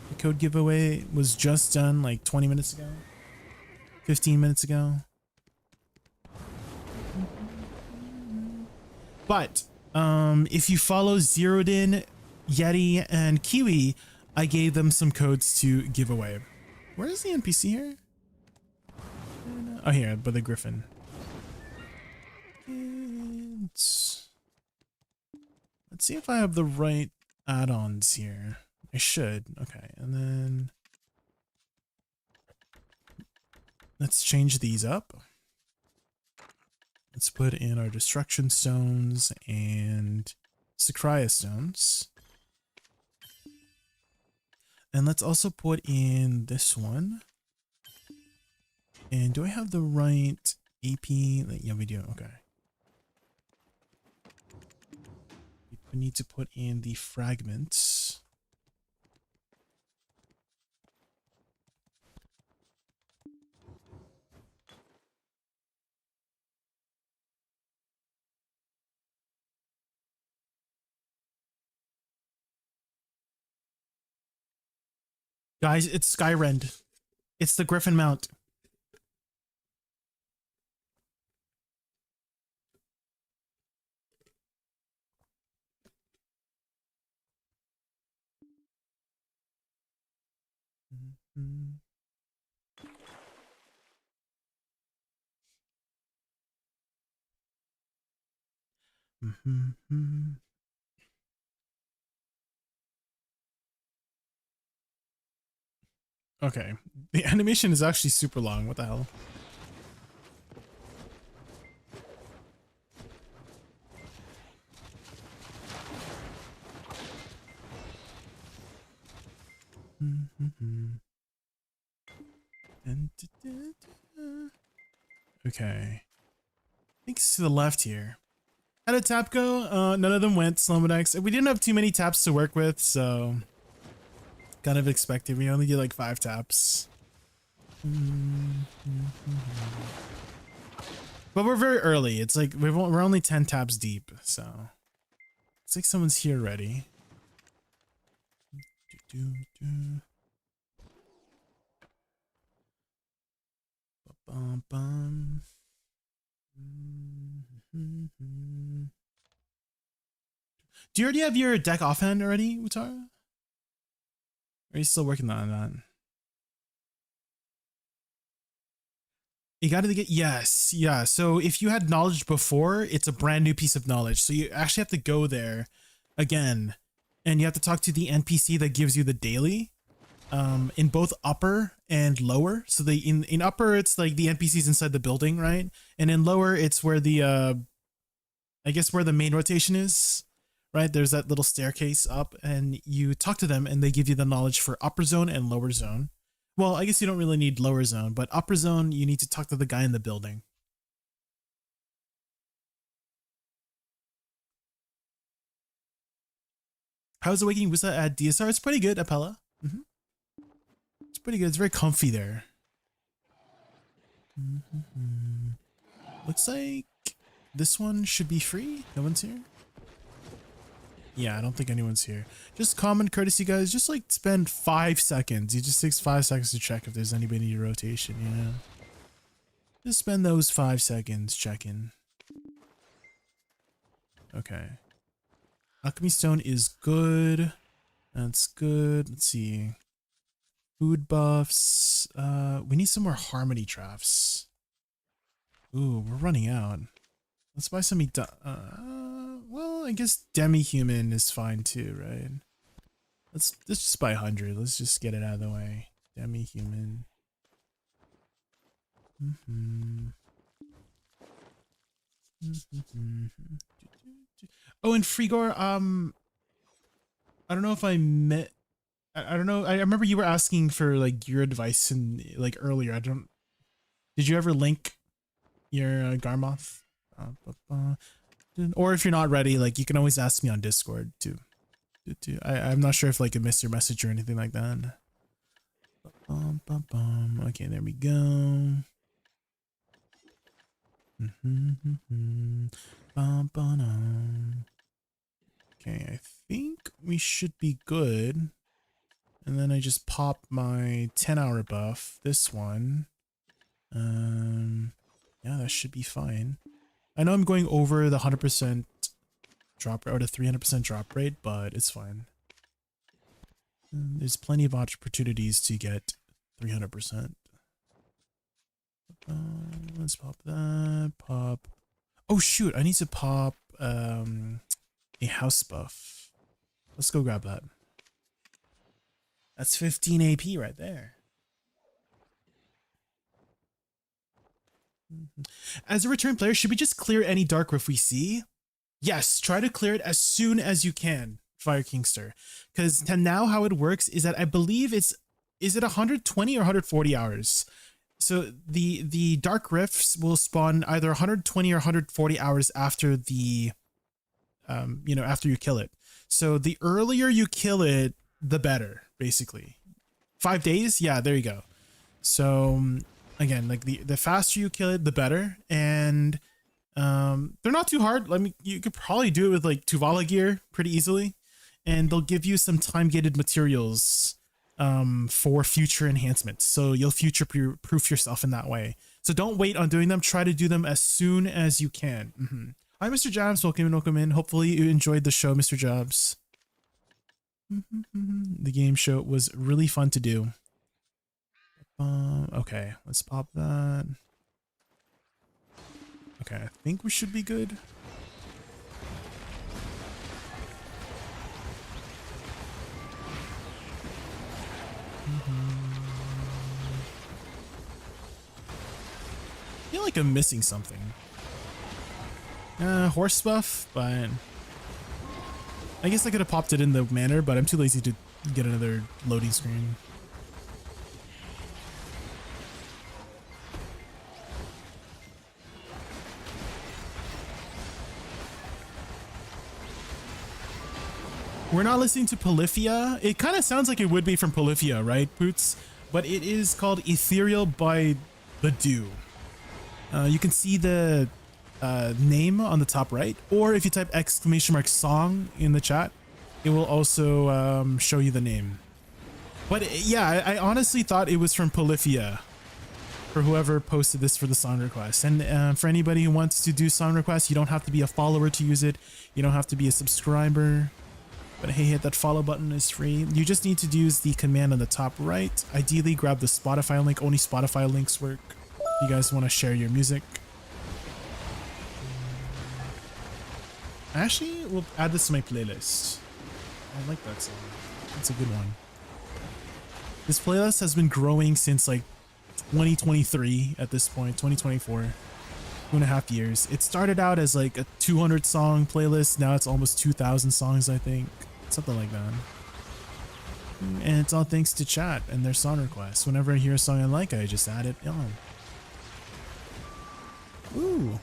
Speaker 4: The code giveaway was just done like 20 minutes ago, 15 minutes ago. But if you follow Zeroed In, Yeti, and Kiwi, I gave them some codes to give away. Where is the NPC here? Oh, here, by the Griffin. Let's see if I have the right add-ons here. I should. Okay, and then let's change these up. Let's put in our Destruction Stones and Sakria Stones. And let's also put in this one. And do I have the right AP? Yeah, we do. Okay. We need to put in the fragments. Guys, it's Skyrend. It's the Griffin mount. Okay, the animation is actually super long. What the hell? Okay. Thanks to the left here. How did tap go? None of them went, Slomodex. We didn't have too many taps to work with, so kind of expected. We only did like 5 taps. But we're very early. It's like we're only 10 taps deep, so it's like someone's here already. Do you already have your deck offhand already, Utara? Or are you still working on that? You got to get, yes, yeah. So if you had knowledge before, it's a brand new piece of knowledge. So you actually have to go there again and you have to talk to the NPC that gives you the daily. In both upper and lower. So in upper, it's like the NPCs inside the building, right? And in lower, it's where the I guess where the main rotation is, right? There's that little staircase up, and you talk to them, and they give you the knowledge for upper zone and lower zone. Well, I guess you don't really need lower zone, but upper zone, you need to talk to the guy in the building. How's Awakening Woosa at DSR? It's pretty good, Apella. It's pretty good. It's very comfy there. Looks like this one should be free. No one's here? Yeah, I don't think anyone's here. Just common courtesy, guys. Just like spend 5 seconds. It just takes 5 seconds to check if there's anybody in your rotation, you know? Just spend those 5 seconds checking. Okay. Alchemy Stone is good. That's good. Let's see. Food buffs. We need some more harmony drafts. Ooh, we're running out. Let's buy some. Well, I guess demi-human is fine too, right? Let's just buy 100. Let's just get it out of the way. Demi-human. Oh, and Frigor. I don't know if I met. I don't know. I remember you were asking for like your advice and like earlier. Did you ever link your Garmoth? Or if you're not ready, like you can always ask me on Discord too. I'm not sure if like I missed your message or anything like that. Okay, there we go. Okay, I think we should be good. And then I just pop my 10-hour buff. This one. Yeah, that should be fine. I know I'm going over the 100% drop rate or the 300% drop rate, but it's fine. There's plenty of opportunities to get 300%. Let's pop that. Pop. Oh shoot! I need to pop a house buff. Let's go grab that. That's 15 AP right there. As a return player, should we just clear any dark rift we see? Yes, try to clear it as soon as you can, Fire Kingster. Because now how it works is that I believe is it 120 or 140 hours? So the dark rifts will spawn either 120 or 140 hours after the after you kill it. So the earlier you kill it, the better, basically. 5 days? Yeah, there you go. So again, like the faster you kill it, the better. And they're not too hard. You could probably do it with like Tuvala gear pretty easily. And they'll give you some time-gated materials for future enhancements. So you'll future-proof yourself in that way. So don't wait on doing them. Try to do them as soon as you can. Hi, Mr. Jobs. Welcome in. Hopefully you enjoyed the show, Mr. Jobs. The game show was really fun to do. Okay, let's pop that. Okay, I think we should be good. I feel like I'm missing something. Horse buff, but I guess I could have popped it in the manor, but I'm too lazy to get another loading screen. We're not listening to Polyphia. It kind of sounds like it would be from Polyphia, right, Boots? But it is called Ethereal by the Dew. You can see the name on the top right, or if you type !song in the chat, it will also show you the name. But yeah, I honestly thought it was from Polyphia, for whoever posted this for the song request. And for anybody who wants to do song requests, you don't have to be a follower to use it. You don't have to be a subscriber. But hey, hit that follow button, is free. You just need to use the command on the top right. Ideally, grab the Spotify link. Only Spotify links work. If you guys want to share your music. Actually, we'll add this to my playlist. I like that song. It's a good one. This playlist has been growing since like 2023 at this point, 2024. 2.5 years. It started out as like a 200 song playlist. Now it's almost 2,000 songs, I think. Something like that. And it's all thanks to chat and their song requests. Whenever I hear a song I like, I just add it on. Ooh.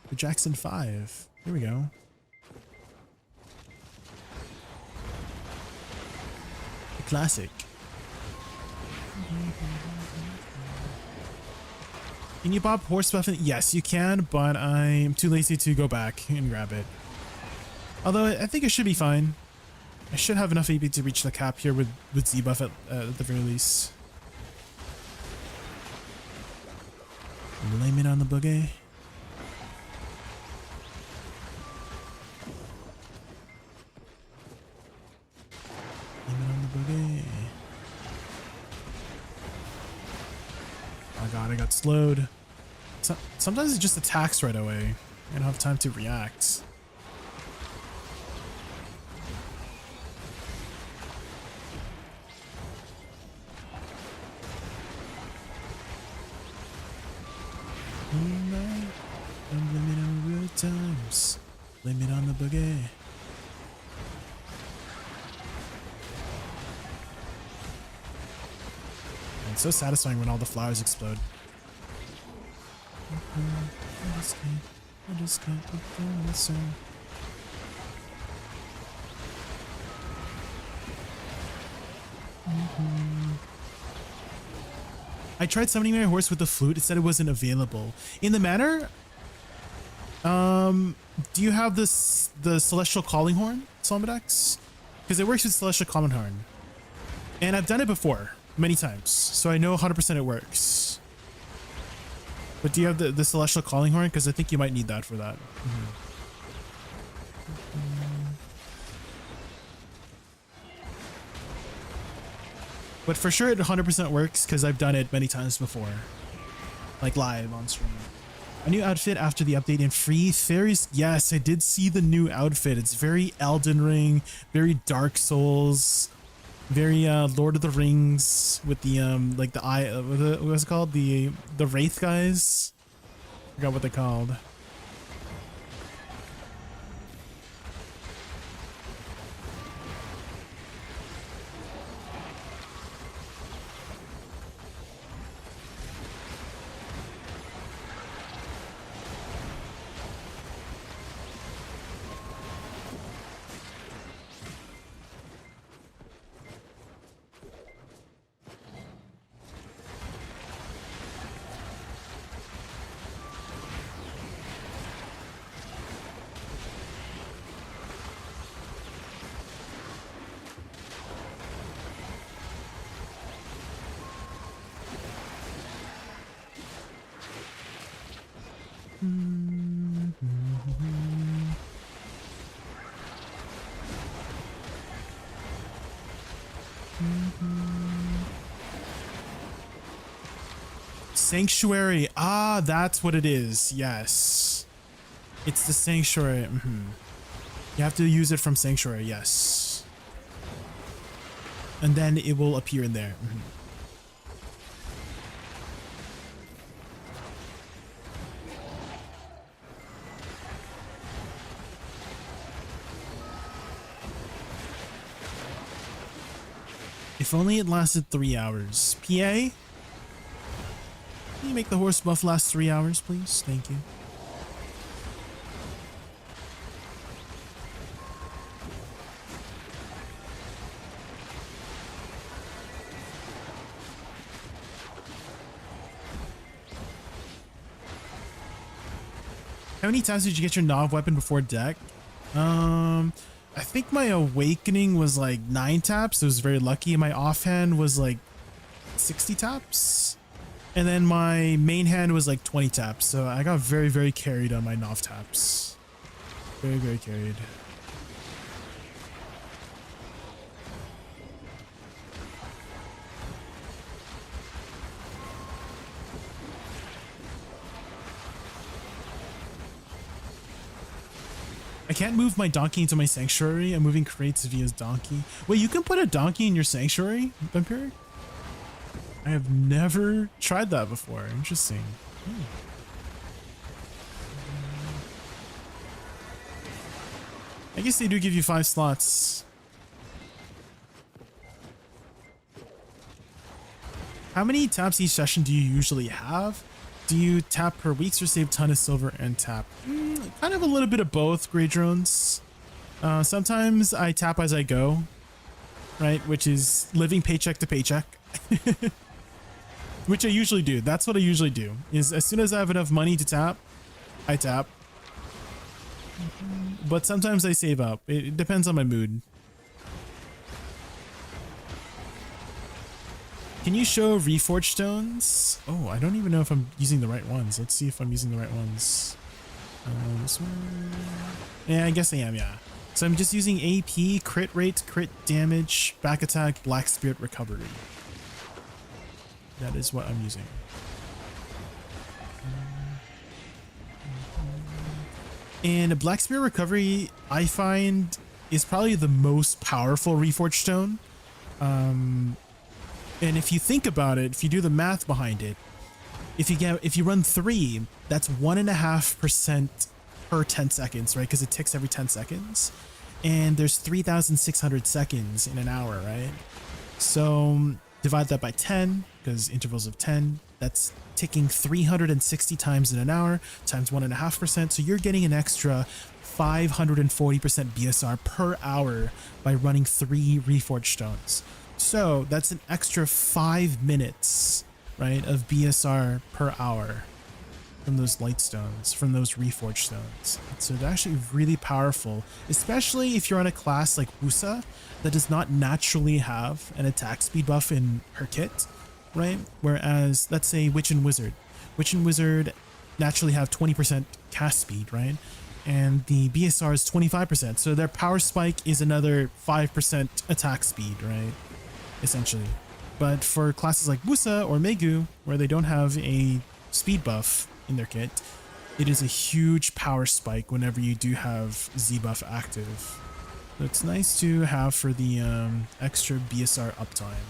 Speaker 4: The Jackson 5. Here we go. The classic. Can you pop horse buffing? Yes, you can, but I'm too lazy to go back and grab it. Although I think it should be fine. I should have enough AP to reach the cap here with Z buff at the very least. Blame it on the boogie. Blame it on the boogie. Oh god, I got slowed. Sometimes it just attacks right away. I don't have time to react. Don't blame it on good times. Blame it on the boogie. It's so satisfying when all the flowers explode. I just can't put down the song. I tried summoning my horse with the flute. It said it wasn't available. In the manor, do you have this the Celestial Calling Horn, Solmedex? Because it works with Celestial Calling Horn. And I've done it before, many times. So I know 100% it works. But do you have the Celestial Calling Horn? Because I think you might need that for that. But for sure it 100% works because I've done it many times before. Like live on stream. A new outfit after the update in free fairies. Yes, I did see the new outfit. It's very Elden Ring, very Dark Souls, very Lord of the Rings with the like the eye what was it called? The Wraith guys. I forgot what they're called. Sanctuary. Ah, that's what it is. Yes. It's the Sanctuary. You have to use it from Sanctuary. Yes. And then it will appear in there. If only it lasted 3 hours. PA? Can you make the horse buff last 3 hours, please? Thank you. How many times did you get your Nov weapon before deck? I think my awakening was like 9 taps. It was very lucky. My offhand was like 60 taps. And then my main hand was like 20 taps. So I got very, very carried on my Nov taps. Very, very carried. I I can't move my donkey into my sanctuary. I'm moving crates via donkey. Wait, you can put a donkey in your sanctuary, Vampire? I have never tried that before. Interesting. I guess they do give you 5 slots. How many taps each session do you usually have? Do you tap per weeks or save ton of silver and tap? Kind of a little bit of both, Grey Drones. Sometimes I tap as I go, right? Which is living paycheck to paycheck. Which I usually do. That's what I usually do. Is as soon as I have enough money to tap, I tap. But sometimes I save up. It depends on my mood. Can you show reforged stones? Oh, I don't even know if I'm using the right ones. Let's see if I'm using the right ones. This one. Yeah, I guess I am, yeah. So I'm just using AP, crit rate, crit damage, back attack, black spirit recovery. That is what I'm using. And black spirit recovery, I find, is probably the most powerful reforged stone. And if you think about it, if you do the math behind it, if you run 3, that's 1.5% per 10 seconds, right? Because it ticks every 10 seconds, and there's 3,600 seconds in an hour, right? So divide that by 10, because intervals of 10, that's ticking 360 times in an hour times 1.5%. So you're getting an extra 540% BSR per hour by running 3 reforged stones. So that's an extra 5 minutes, right, of BSR per hour from those light stones, from those reforged stones. So they're actually really powerful, especially if you're on a class like Woosa that does not naturally have an attack speed buff in her kit, right? Whereas, let's say Witch and Wizard. Witch and Wizard naturally have 20% cast speed, right? And the BSR is 25%. So their power spike is another 5% attack speed, right? Essentially. But for classes like Woosa or Megu, where they don't have a speed buff in their kit, it is a huge power spike whenever you do have Z buff active. So it's nice to have for the extra BSR uptime.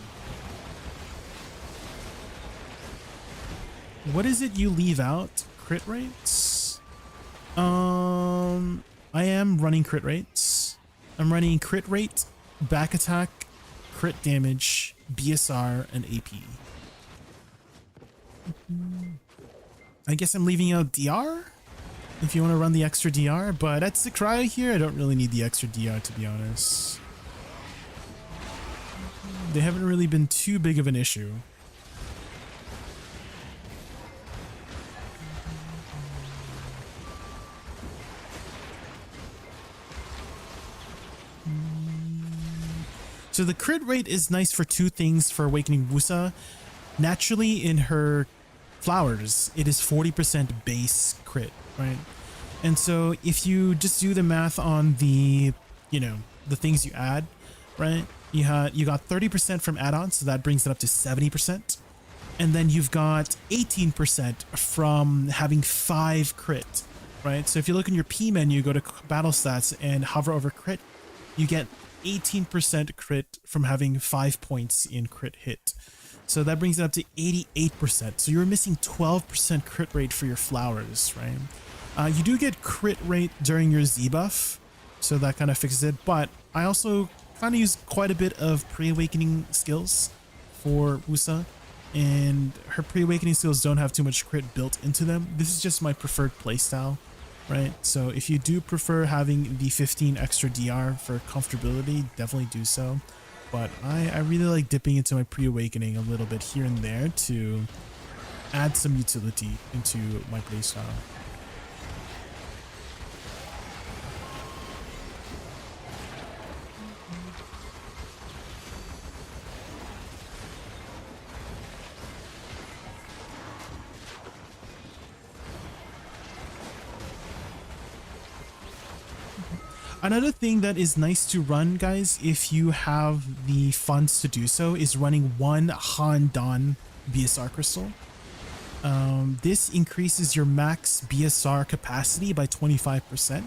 Speaker 4: What is it you leave out? Crit rates? I am running crit rates. I'm running crit rate, back attack, crit damage, BSR, and AP. I guess I'm leaving out DR if you want to run the extra DR, but at Sakurai here, I don't really need the extra DR, to be honest. They haven't really been too big of an issue. So the crit rate is nice for 2 things for Awakening Woosa. Naturally, in her flowers, it is 40% base crit, right? And so if you just do the math on the, the things you add, right? You got 30% from add-ons, so that brings it up to 70%. And then you've got 18% from having 5 crit, right? So if you look in your P menu, go to battle stats and hover over crit, you get 18% crit from having 5 points in crit hit. So that brings it up to 88%. So you're missing 12% crit rate for your flowers, right? You do get crit rate during your Z buff, so that kind of fixes it. But I also kind of use quite a bit of pre-awakening skills for Woosa, and her pre-awakening skills don't have too much crit built into them. This is just my preferred playstyle. Right, so if you do prefer having the 15 extra DR for comfortability, definitely do so. But I really like dipping into my pre-awakening a little bit here and there to add some utility into my playstyle. Another thing that is nice to run, guys, if you have the funds to do so, is running 1 Han-Dan BSR crystal. This increases your max BSR capacity by 25%.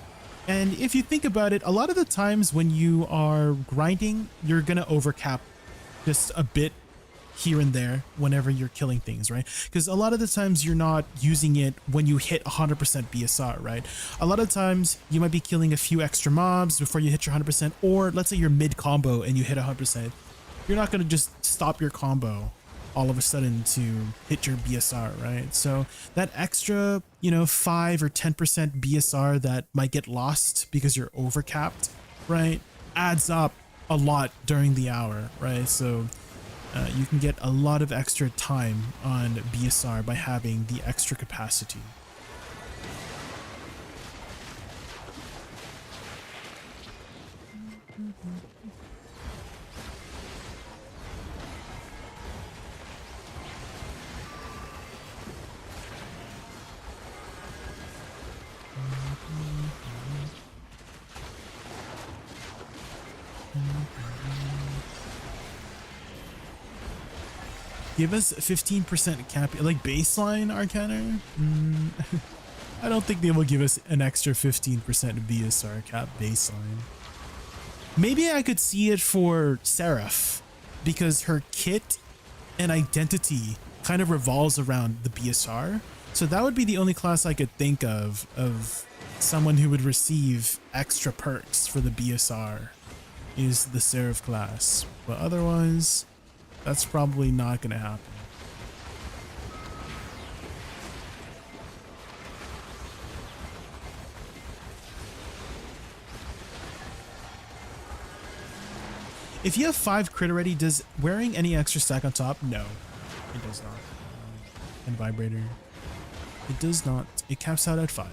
Speaker 4: And if you think about it, a lot of the times when you are grinding, you're going to overcap just a bit here and there whenever you're killing things, right? Because a lot of the times you're not using it when you hit 100% BSR, right? A lot of times you might be killing a few extra mobs before you hit your 100%, or let's say you're mid combo and you hit 100%. You're not going to just stop your combo all of a sudden to hit your BSR, right? So that extra, 5 or 10% BSR that might get lost because you're overcapped, right, adds up a lot during the hour, right? So you can get a lot of extra time on BSR by having the extra capacity. Give us 15% cap, like baseline Arcana? I don't think they will give us an extra 15% BSR cap baseline. Maybe I could see it for Seraph, because her kit and identity kind of revolves around the BSR. So that would be the only class I could think of someone who would receive extra perks for the BSR, is the Seraph class. But otherwise, that's probably not going to happen. If you have 5 crit already, does wearing any extra stack on top? No, it does not. And vibrator, it does not. It caps out at 5.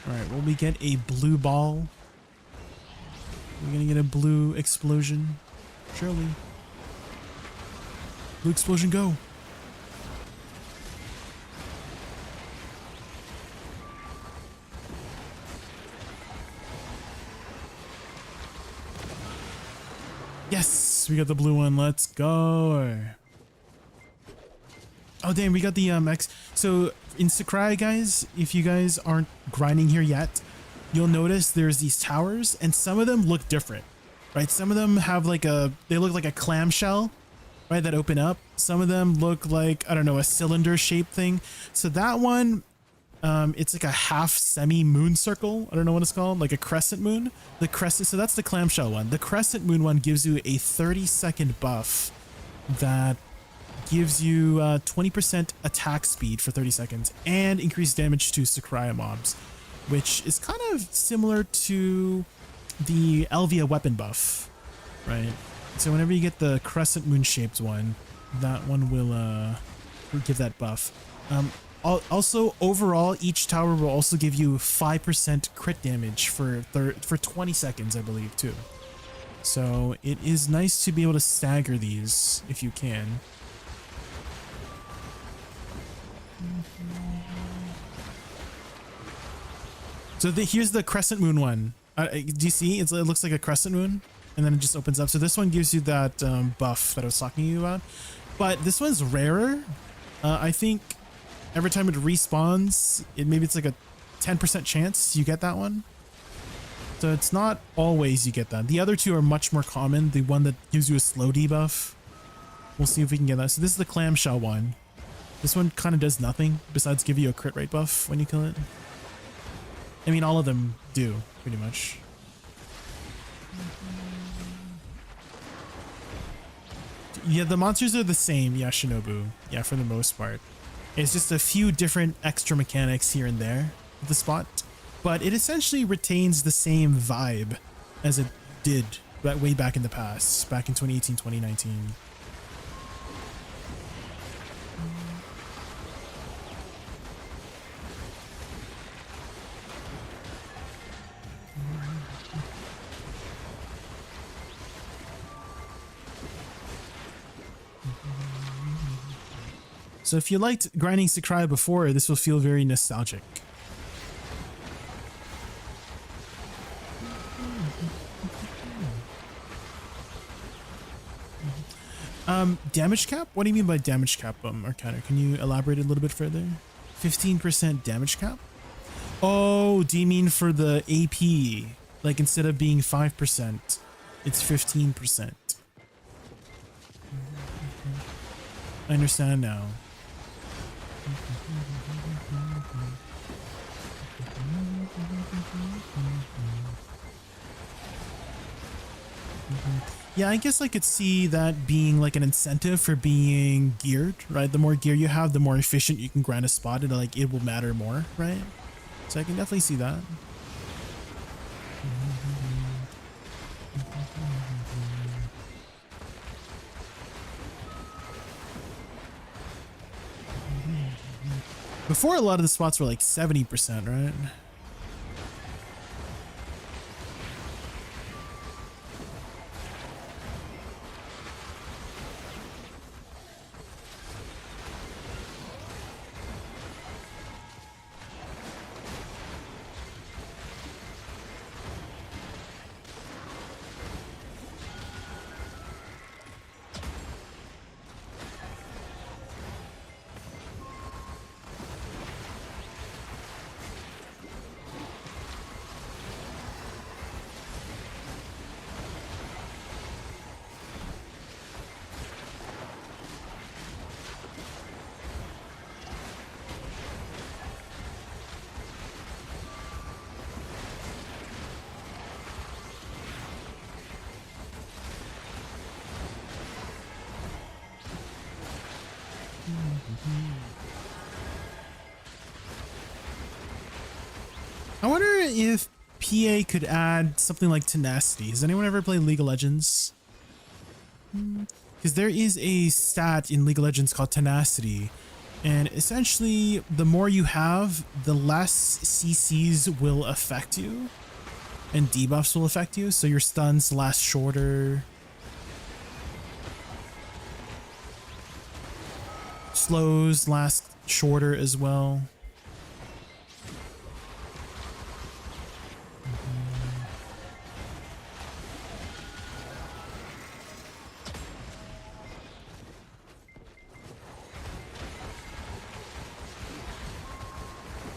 Speaker 4: Alright, will we get a blue ball? We're gonna get a blue explosion. Surely. Blue explosion, go! Yes! We got the blue one, let's go! Oh damn, we got the X. So in Sakurai, guys, if you guys aren't grinding here yet, you'll notice there's these towers and some of them look different, right? Some of them have they look like a clamshell, right, that open up. Some of them look like, I don't know, a cylinder shaped thing. So that one, it's like a half semi moon circle. I don't know what it's called, like a crescent moon. The crescent, so that's the clamshell one. The crescent moon one gives you a 30-second buff that gives you 20% attack speed for 30 seconds and increased damage to Sakurai mobs, which is kind of similar to the Elvia weapon buff, right? So whenever you get the crescent moon shaped one, that one will give that buff. Also, overall, each tower will also give you 5% crit damage for 20 seconds, I believe, too. So it is nice to be able to stagger these if you can. So here's the crescent moon one. Do you see? It looks like a crescent moon, and then it just opens up. So this one gives you that buff that I was talking to you about. But this one's rarer. I think every time it respawns, maybe it's like a 10% chance you get that one. So it's not always you get that. The other two are much more common. The one that gives you a slow debuff. We'll see if we can get that. So this is the clamshell one. This one kind of does nothing besides give you a crit rate buff when you kill it. I mean, all of them do, pretty much. Yeah, the monsters are the same, yeah, Shinobu. Yeah, for the most part. It's just a few different extra mechanics here and there with the spot. But it essentially retains the same vibe as it did way back in the past, back in 2018, 2019. So if you liked grinding Sakurai before, this will feel very nostalgic. Damage cap? What do you mean by damage cap, Arcana? Can you elaborate a little bit further? 15% damage cap? Oh, do you mean for the AP? Like instead of being 5%, it's 15%. I understand now. Yeah, I guess I could see that being like an incentive for being geared, right? The more gear you have, the more efficient you can grind a spot, and like it will matter more, right? So I can definitely see that. Before, a lot of the spots were like 70%, right? I wonder if PA could add something like tenacity. Has anyone ever played League of Legends? Because there is a stat in League of Legends called tenacity, and essentially the more you have, the less CCs will affect you and debuffs will affect you, so your stuns last shorter. Slows last shorter as well.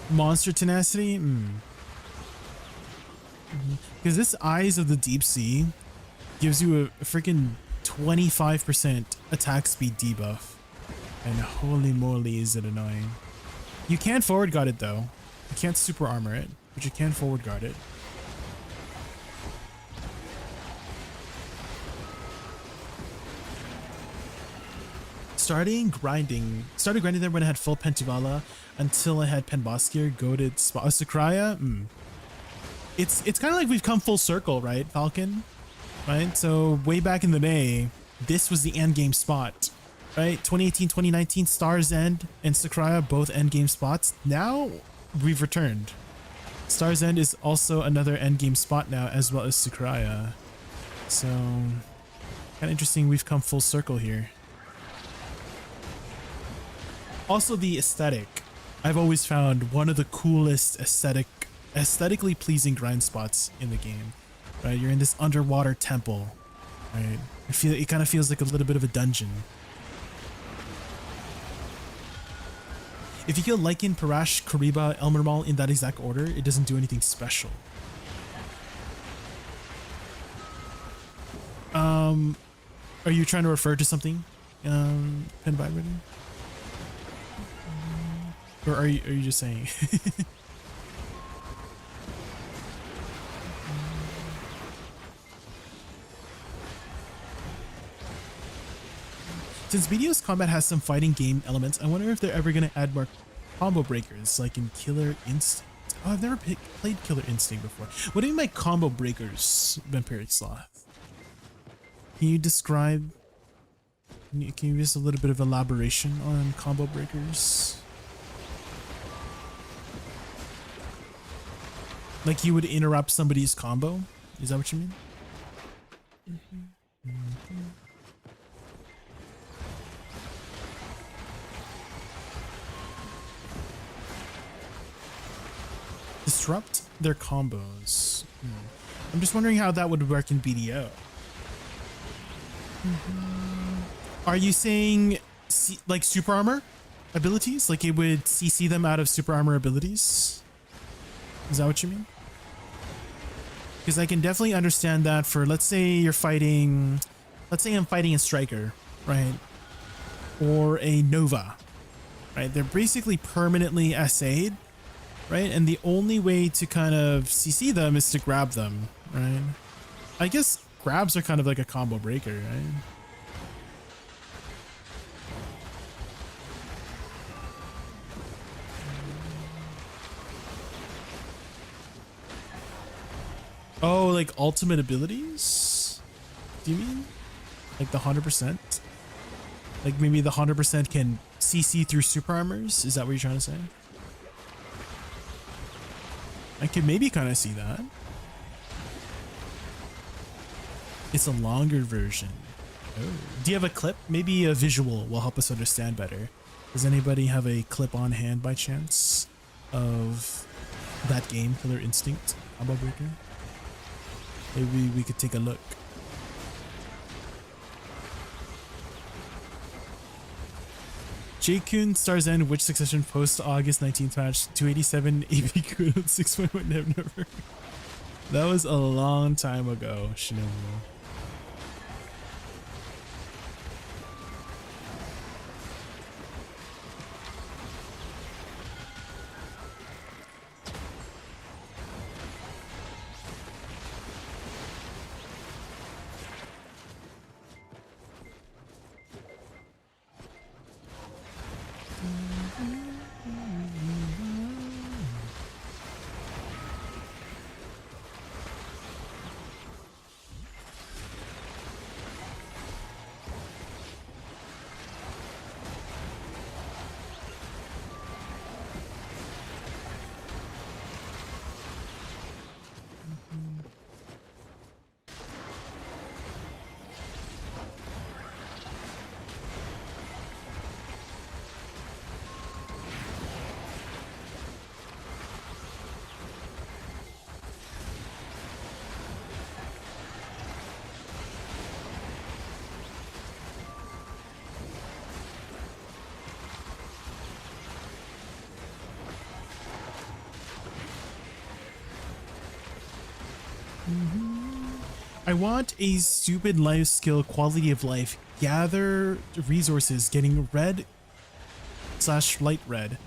Speaker 4: Monster tenacity? Because this Eyes of the Deep Sea gives you a freaking 25% attack speed debuff. And holy moly is it annoying. You can forward guard it though. You can't super armor it, but you can forward guard it. Started grinding there when I had full Pentivala until I had Penboskier, goated spot. Sakraya? It's kind of like we've come full circle, right, Falcon? Right? So way back in the day, this was the end game spot, right? 2018, 2019, Star's End and Sakraya, both end game spots. Now we've returned. Star's End is also another end game spot now, as well as Sakraya. So kind of interesting, we've come full circle here. Also the aesthetic. I've always found one of the coolest aesthetically pleasing grind spots in the game. Right, you're in this underwater temple. Right, it kind of feels like a little bit of a dungeon. If you kill Lycan, Parash, Kariba, Elmermal in that exact order, it doesn't do anything special. Are you trying to refer to something, Pen Vibrator? Or are you just saying? Since BDO's combat has some fighting game elements, I wonder if they're ever going to add more combo breakers, like in Killer Instinct. Oh, I've never played Killer Instinct before. What do you mean by combo breakers, Vampiric Sloth? Can you describe... Can you give us a little bit of elaboration on combo breakers? Like you would interrupt somebody's combo? Is that what you mean? Disrupt their combos. I'm just wondering how that would work in BDO. Are you saying like super armor abilities? Like it would CC them out of super armor abilities? Is that what you mean? Because I can definitely understand that for, let's say you're fighting, let's say I'm fighting a striker, right? Or a Nova, right? They're basically permanently SA'd, right? And the only way to kind of CC them is to grab them, right? I guess grabs are kind of like a combo breaker, right? Oh, like ultimate abilities? Do you mean? Like the 100%? Like maybe the 100% can CC through super armors? Is that what you're trying to say? I could maybe kind of see that. It's a longer version. Oh. Do you have a clip? Maybe a visual will help us understand better. Does anybody have a clip on hand by chance of that game, Killer Instinct Combo Breaker? Maybe we could take a look. Jaykun Stars End, which succession post August 19th match 287 AP Kudo 6.1 never. That was a long time ago, Shinobu. I want a stupid life skill, quality of life. Gather resources, getting red / light red.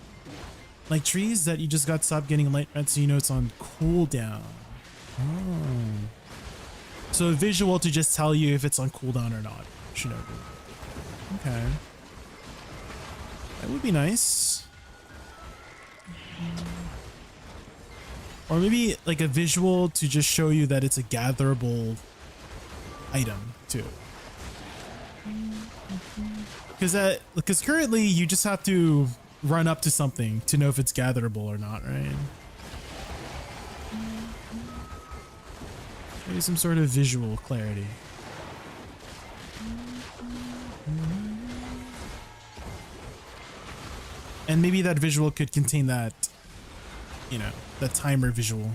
Speaker 4: Like trees that you just got stopped getting light red so you know it's on cooldown. Oh. So a visual to just tell you if it's on cooldown or not. Shinobu. Okay. That would be nice. Or maybe like a visual to just show you that it's a gatherable item too. Because currently you just have to run up to something to know if it's gatherable or not, right? Maybe some sort of visual clarity. And maybe that visual could contain that, you know, the timer visual.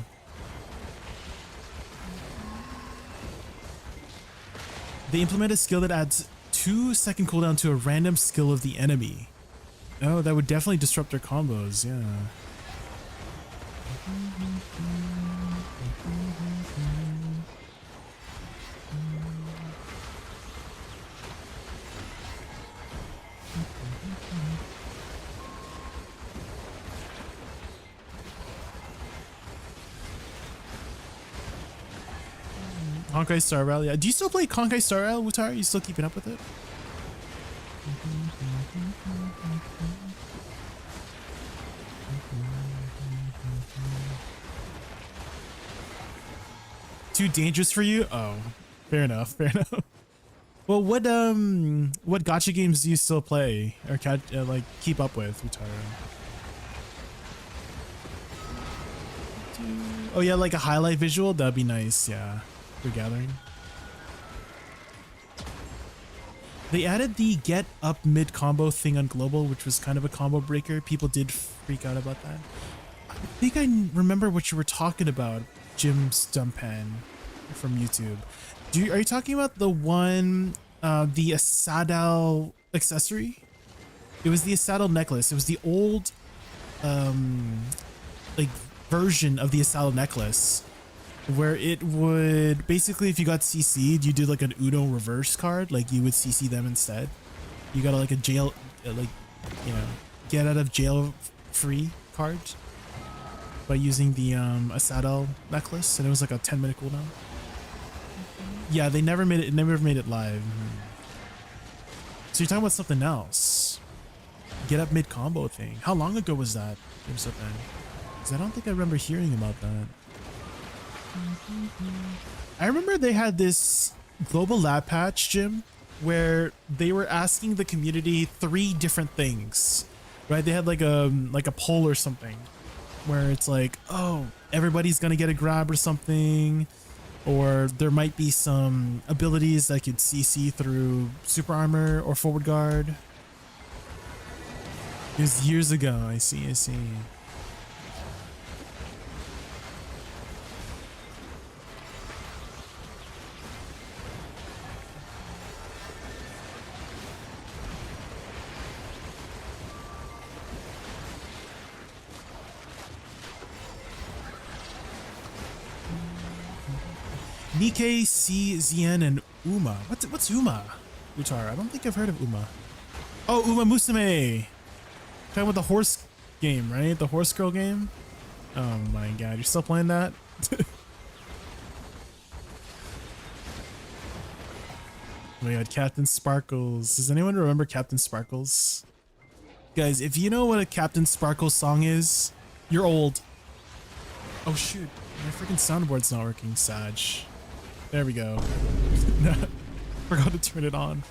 Speaker 4: They implement a skill that adds 2-second cooldown to a random skill of the enemy. Oh, that would definitely disrupt their combos, yeah. Honkai Star Rail, yeah. Do you still play Honkai Star Rail, Wutar? Are you still keeping up with it? Too dangerous for you? Oh, fair enough, fair enough. Well, what gacha games do you still play or like keep up with, Wutar? Oh yeah, like a highlight visual? That'd be nice, yeah. For gathering. They added the get up mid combo thing on global, which was kind of a combo breaker. People did freak out about that. I think I remember what you were talking about, Jim Stumpan from YouTube. Are you talking about the one the Asadal accessory. It was the Asadal necklace. It was the old like version of the Asadal necklace, where it would basically, if you got CC'd, you did like an Uno reverse card, like you would CC them instead. You got like a jail, like, you know, get out of jail free card by using the Asadal necklace, and it was like a 10-minute cooldown. Yeah, they never made it. Never made it live. So you're talking about something else? Get up mid combo thing. How long ago was that? Because I don't think I remember hearing about that. I remember they had this global lab patch, Jim, where they were asking the community 3 different things, right? They had like a poll or something where it's like, oh, everybody's gonna get a grab or something, or there might be some abilities that could CC through super armor or forward guard. It was years ago. I see. Nikkei, CZN, and Uma. What's Uma? Utar. I don't think I've heard of Uma. Oh, Uma Musume. Talking about the horse game, right? The horse girl game. Oh my god, you're still playing that? Oh my god, Captain Sparkles. Does anyone remember Captain Sparkles? Guys, if you know what a Captain Sparkles song is, you're old. Oh shoot, my freaking soundboard's not working, Sag. There we go. Forgot to turn it on.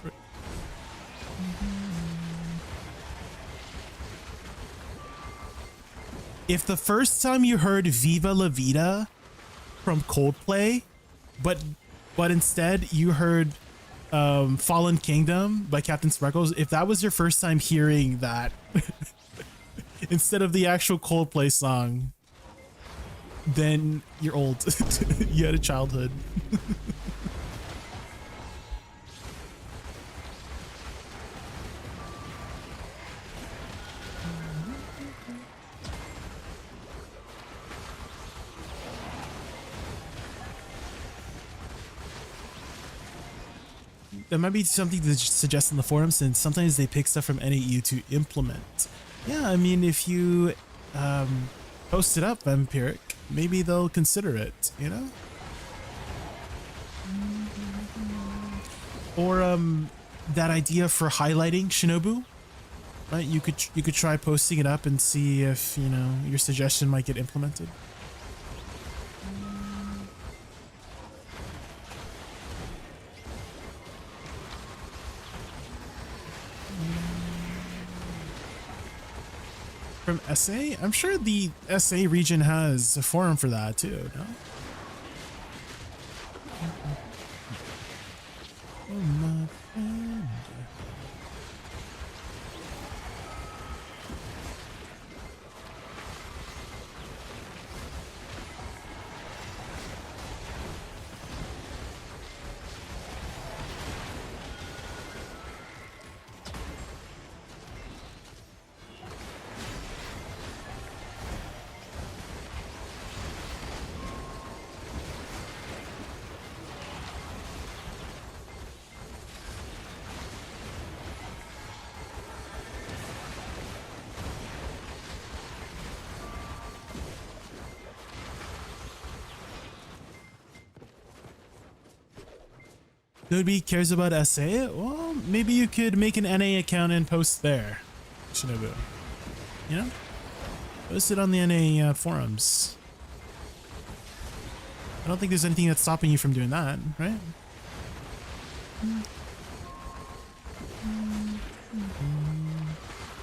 Speaker 4: If the first time you heard Viva La Vida from Coldplay, but instead you heard Fallen Kingdom by Captain Sparkles, if that was your first time hearing that instead of the actual Coldplay song, then you're old. You had a childhood. That might be something to suggest in the forum, since sometimes they pick stuff from NAU to implement. Yeah, I mean, if you post it up, Empiric, maybe they'll consider it, you know? Or that idea for highlighting Shinobu, right? You could try posting it up and see if, you know, your suggestion might get implemented. From SA? I'm sure the SA region has a forum for that too, no? Oh my friend. Nobody cares about SA? Well, maybe you could make an NA account and post there, Shinobu. You know? Post it on the NA forums. I don't think there's anything that's stopping you from doing that, right?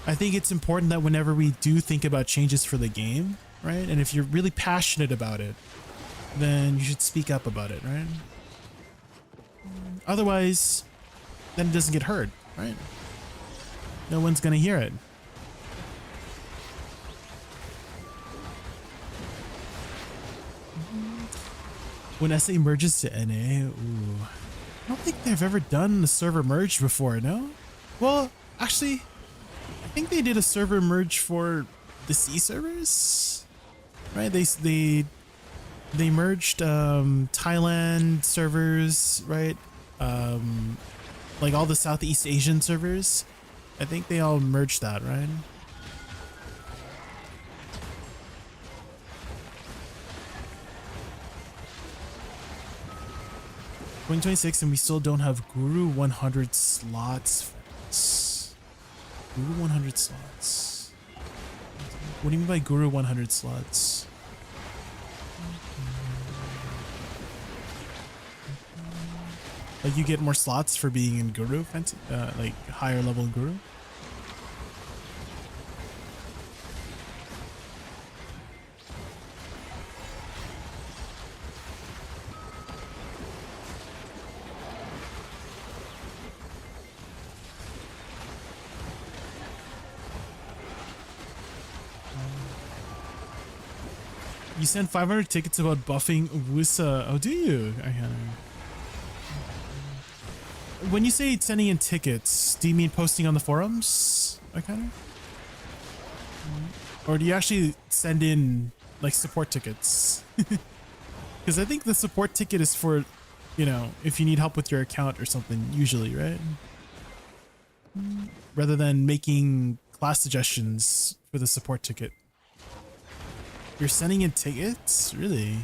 Speaker 4: I think it's important that whenever we do think about changes for the game, right? And if you're really passionate about it, then you should speak up about it, right? Otherwise, then it doesn't get heard, right? No one's gonna hear it. When SA merges to NA, ooh. don't think they've ever done a server merge before, no? Well, actually, I think they did a server merge for the C servers, right? They merged Thailand servers, right? Like all the Southeast Asian servers. I think they all merged that, right? $2026 and we still don't have Guru 100 slots. Guru 100 slots. What do you mean by Guru 100 slots? Like you get more slots for being in Guru, like higher level Guru? You send 500 tickets about buffing Woosa. Oh, do you? When you say sending in tickets, do you mean posting on the forums? Or do you actually send in like support tickets? Because I think the support ticket is for, you know, if you need help with your account or something, usually, right? Rather than making class suggestions for the support ticket. You're sending in tickets? Really?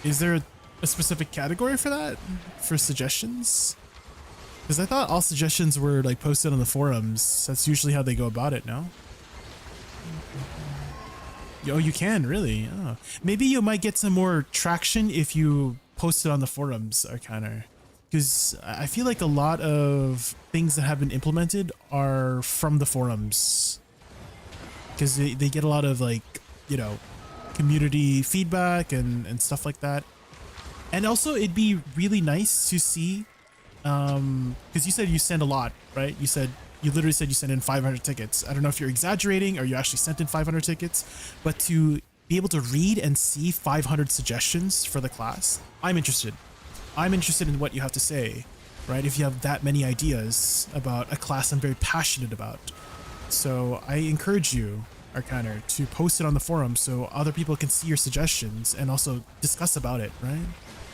Speaker 4: Is there a specific category for that? For suggestions? Because I thought all suggestions were like posted on the forums. That's usually how they go about it, no? Oh, you can, really? Oh. Maybe you might get some more traction if you post it on the forums, Arcana. Because I feel like a lot of things that have been implemented are from the forums. Because they get a lot of, like, you know, community feedback and stuff like that. And also it'd be really nice to see, because you said you send a lot, right? You literally said you sent in 500 tickets. I don't know if you're exaggerating or you actually sent in 500 tickets, but to be able to read and see 500 suggestions for the class, I'm interested. I'm interested in what you have to say, right? If you have that many ideas about a class I'm very passionate about. So I encourage you, Arcana, to post it on the forum so other people can see your suggestions and also discuss about it, right?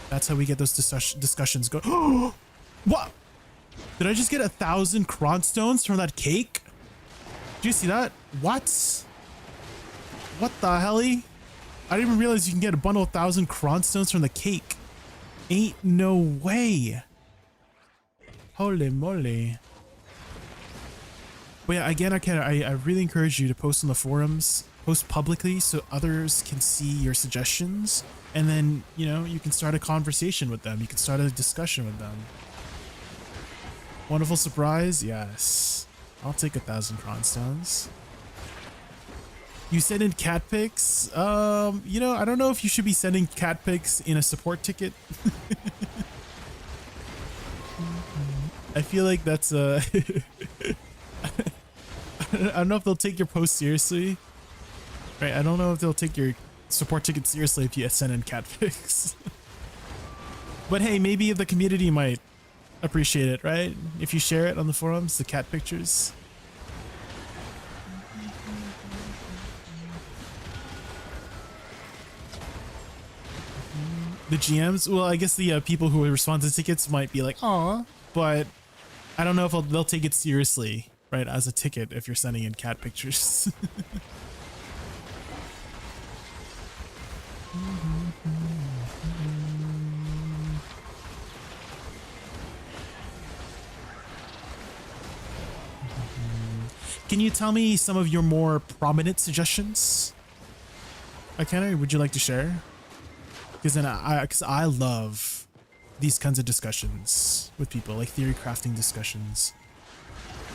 Speaker 4: That's how we get those discussions go. What? Did I just get 1,000 cron stones from that cake? Did you see that? What? What the helly? I didn't even realize you can get a bundle of 1,000 cron stones from the cake. Ain't no way. Holy moly. But yeah, again, I really encourage you to post on the forums, post publicly so others can see your suggestions, and then, you know, you can start a conversation with them. You can start a discussion with them. Wonderful surprise? Yes. I'll take 1,000 cron stones. You send in cat pics? You know, I don't know if you should be sending cat pics in a support ticket. I feel like that's I don't know if they'll take your post seriously. Right, I don't know if they'll take your support ticket seriously if you send in cat pics. But hey, maybe the community might appreciate it, right? If you share it on the forums, the cat pictures. The GMs, well, I guess the people who respond to tickets might be like, "Aw," but I don't know if they'll take it seriously, right, as a ticket if you're sending in cat pictures. Can you tell me some of your more prominent suggestions? Akana, would you like to share? Because then I love these kinds of discussions with people, like theory crafting discussions.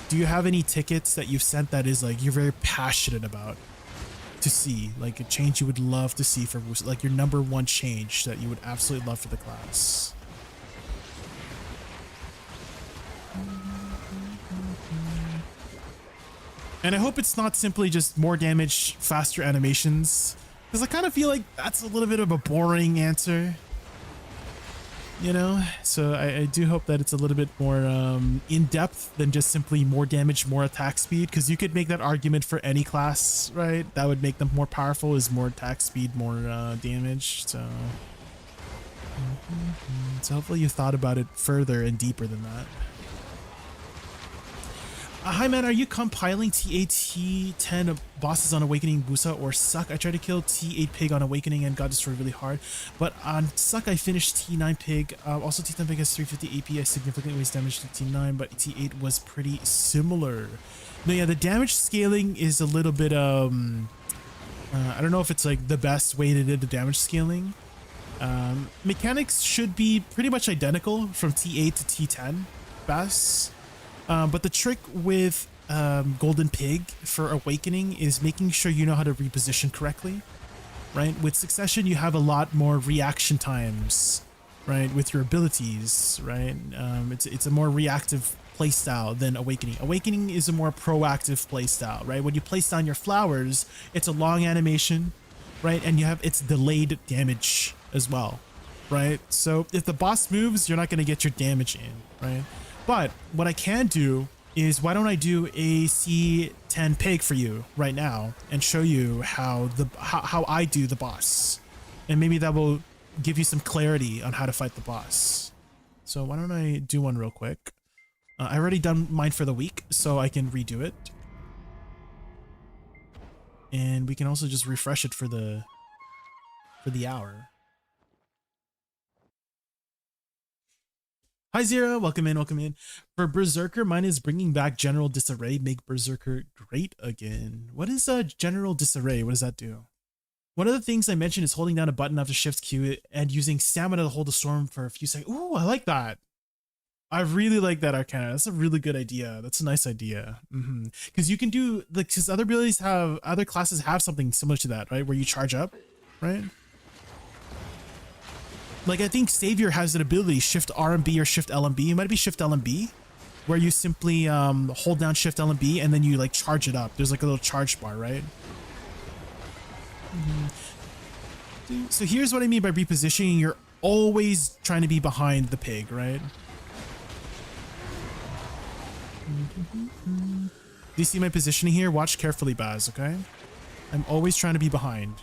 Speaker 4: Do you have any tickets that you've sent that is like you're very passionate about to see, like a change you would love to see for, like your #1 change that you would absolutely love for the class? And I hope it's not simply just more damage, faster animations, because I kind of feel like that's a little bit of a boring answer. You know, so I do hope that it's a little bit more in depth than just simply more damage, more attack speed, because you could make that argument for any class, right? That would make them more powerful, is more attack speed, more damage. So, so hopefully you thought about it further and deeper than that. Hi man, are you compiling T8 T10 bosses on Awakening Woosa or Suck? I tried to kill T8 Pig on Awakening and got destroyed really hard, but on Suck I finished T9 Pig. Also T10 Pig has 350 AP, I significantly weighs damage to T9, but T8 was pretty similar. No, yeah, the damage scaling is a little bit, I don't know if it's like the best way to do the damage scaling. Mechanics should be pretty much identical from T8 to T10 best. But the trick with Golden Pig for Awakening is making sure you know how to reposition correctly, right? With Succession, you have a lot more reaction times, right? With your abilities, right? It's a more reactive playstyle than Awakening. Awakening is a more proactive playstyle, right? When you place down your flowers, it's a long animation, right? And it's delayed damage as well, right? So if the boss moves, you're not going to get your damage in, right? But what I can do is, why don't I do a C10 Pig for you right now and show you how I do the boss, and maybe that will give you some clarity on how to fight the boss. So why don't I do one real quick? I already done mine for the week, so I can redo it, and we can also just refresh it for the hour. Hi Zero, welcome in, welcome in. For Berserker, mine is bringing back General Disarray, make Berserker great again. What is General Disarray? What does that do? One of the things I mentioned is holding down a button after Shift Q and using stamina to hold a storm for a few seconds. Ooh, I like that. I really like that, Arcana. That's a really good idea. That's a nice idea. Because you can do, because other classes have something similar to that, right? Where you charge up, right? Like, I think Savior has an ability, Shift RMB or Shift LMB. It might be Shift LMB, where you simply hold down Shift LMB and then you like charge it up. There's like a little charge bar, right? So here's what I mean by repositioning. You're always trying to be behind the pig, right? Do you see my positioning here? Watch carefully, Baz, okay? I'm always trying to be behind.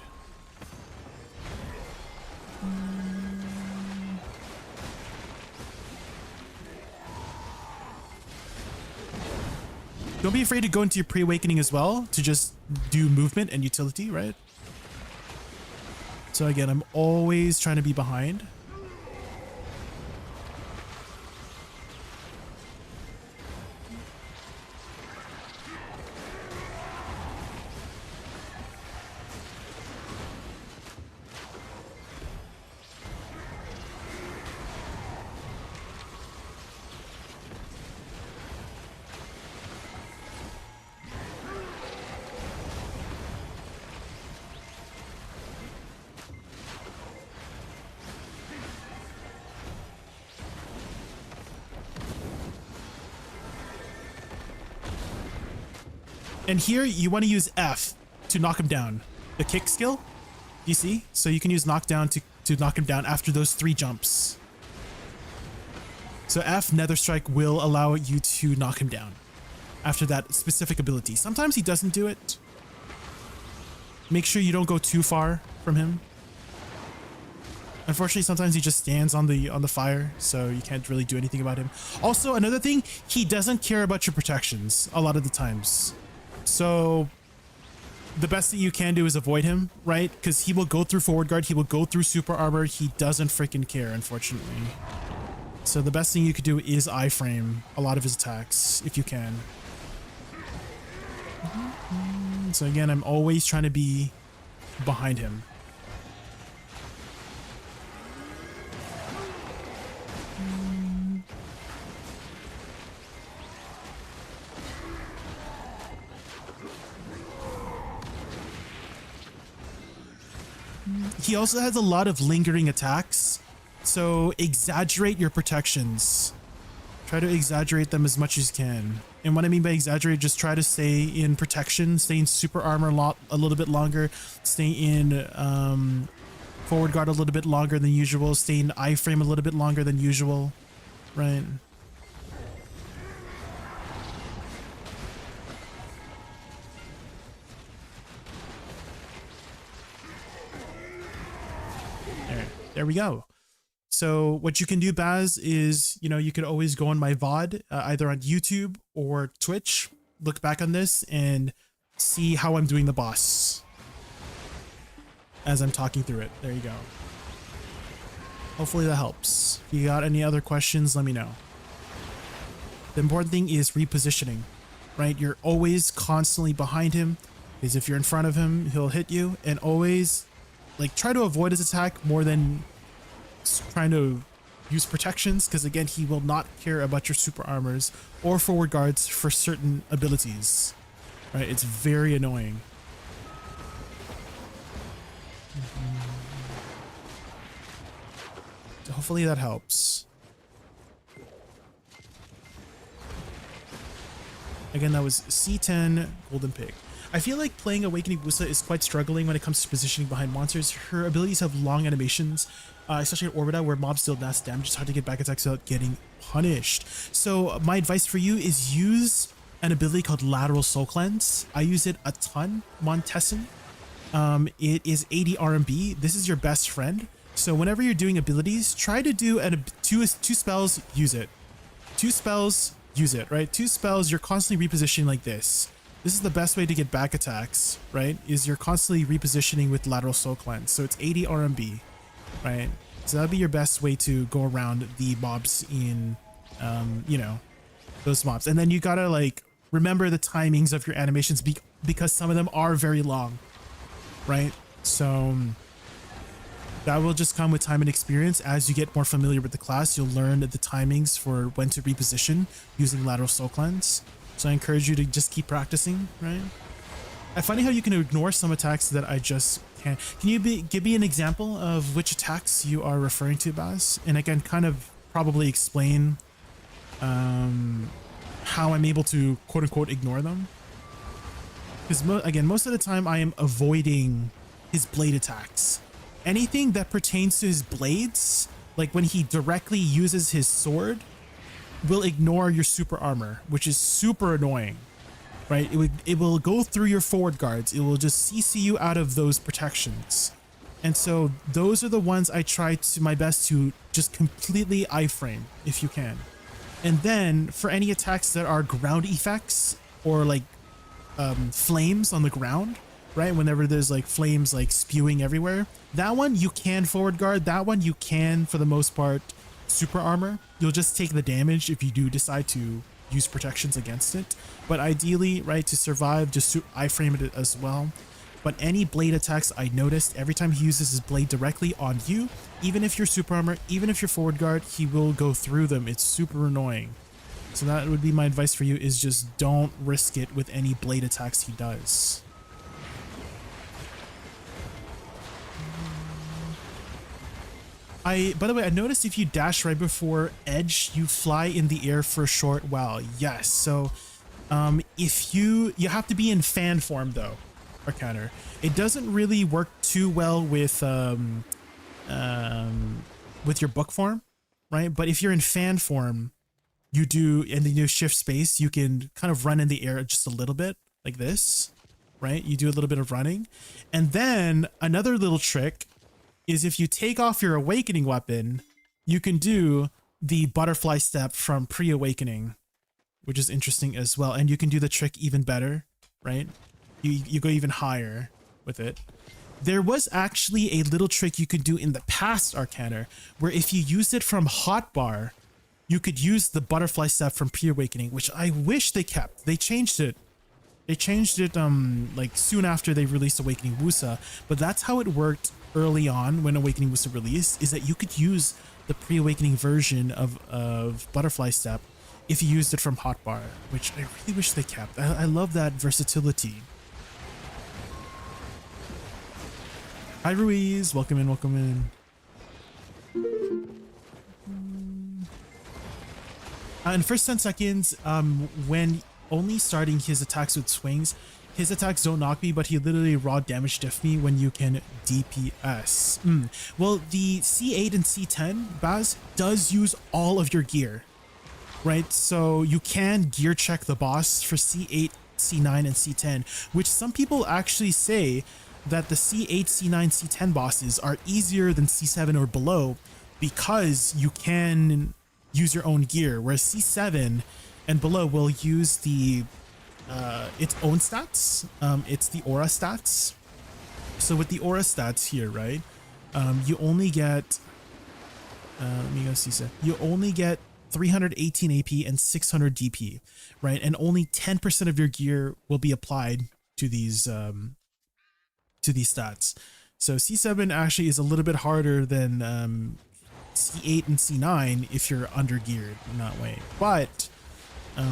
Speaker 4: Don't be afraid to go into your pre-awakening as well, to just do movement and utility, right? So again, I'm always trying to be behind. And here you want to use F to knock him down. The kick skill, you see? So you can use knockdown to knock him down after those 3 jumps. So F, Nether Strike, will allow you to knock him down after that specific ability. Sometimes he doesn't do it. Make sure you don't go too far from him. Unfortunately, sometimes he just stands on the fire, so you can't really do anything about him. Also, another thing, he doesn't care about your protections a lot of the times. So the best that you can do is avoid him, right? Because he will go through forward guard, he will go through super armor, he doesn't freaking care, unfortunately. So the best thing you could do is iframe a lot of his attacks, if you can. So again, I'm always trying to be behind him. He also has a lot of lingering attacks, so exaggerate your protections. Try to exaggerate them as much as you can. And what I mean by exaggerate, just try to stay in protection, stay in super armor a little bit longer, stay in forward guard a little bit longer than usual, stay in iframe a little bit longer than usual, right? There we go. So what you can do, Baz, is, you know, you could always go on my VOD, either on YouTube or Twitch, look back on this and see how I'm doing the boss as I'm talking through it. There you go. Hopefully that helps. If you got any other questions, let me know. The important thing is repositioning, right? You're always constantly behind him, because if you're in front of him, he'll hit you, and always like try to avoid his attack more than trying to use protections, because again, he will not care about your super armors or forward guards for certain abilities, right? It's very annoying. So hopefully that helps. Again, that was C10 Golden Pig. I feel like playing Awakening Woosa is quite struggling when it comes to positioning behind monsters. Her abilities have long animations, especially at Orbita, where mobs deal mass damage. It's hard to get back attacks without getting punished. So my advice for you is use an ability called Lateral Soul Cleanse. I use it a ton, Montesson. It is 80 RMB. This is your best friend. So whenever you're doing abilities, try to do two spells, use it. 2 spells, use it, right? 2 spells, you're constantly repositioning like this. This is the best way to get back attacks, right? Is you're constantly repositioning with Lateral Soul Cleanse. So it's 80 RMB, right? So that'd be your best way to go around the mobs in, you know, those mobs. And then you gotta like remember the timings of your animations because some of them are very long, right? So that will just come with time and experience. As you get more familiar with the class, you'll learn the timings for when to reposition using Lateral Soul Cleanse. So I encourage you to just keep practicing, right? I find how you can ignore some attacks that I just can't. Can you give me an example of which attacks you are referring to, Baz? And I can kind of probably explain how I'm able to quote unquote ignore them. Because again, most of the time I am avoiding his blade attacks. Anything that pertains to his blades, like when he directly uses his sword, will ignore your super armor, which is super annoying, right? It will go through your forward guards. It will just CC you out of those protections. And so those are the ones I try to my best to just completely iframe if you can. And then for any attacks that are ground effects or like flames on the ground, right? Whenever there's like flames like spewing everywhere, that one you can forward guard. That one you can, for the most part, super armor. You'll just take the damage if you do decide to use protections against it. But ideally, right, to survive, just iframe it as well. But any blade attacks, I noticed every time he uses his blade directly on you, even if you're super armor, even if you're forward guard, he will go through them. It's super annoying. So that would be my advice for you, is just don't risk it with any blade attacks he does. By the way, I noticed if you dash right before edge, you fly in the air for a short while. Yes. So if you have to be in fan form though, Arcaner. It doesn't really work too well with your book form, right? But if you're in fan form, you do, and then you shift space, you can kind of run in the air just a little bit like this, right? You do a little bit of running. And then another little trick is if you take off your awakening weapon, you can do the butterfly step from pre-awakening, which is interesting as well. And you can do the trick even better, right? You go even higher with it. There was actually a little trick you could do in the past, Arcaner, where if you used it from hotbar, you could use the butterfly step from pre-awakening, which I wish they kept. They changed it. They changed it like soon after they released Awakening Woosa, but that's how it worked early on when Awakening Woosa released, is that you could use the pre-awakening version of Butterfly Step if you used it from hotbar, which I really wish they kept. I love that versatility. Hi Ruiz, welcome in, welcome in. In the first 10 seconds, when only starting his attacks with swings, his attacks don't knock me, but he literally raw damage diff me when you can DPS. Well, the C8 and C10 Baz does use all of your gear, right? So you can gear check the boss for C8, C9, and C10, which some people actually say that the C8, C9, C10 bosses are easier than C7 or below because you can use your own gear, whereas C7 and below will use the its own stats. It's the aura stats. So with the aura stats here, right, you only get let me go see. You only get 318 AP and 600 DP, right? And only 10% of your gear will be applied to these stats. So C7 actually is a little bit harder than C8 and C9 if you're under geared in that way, but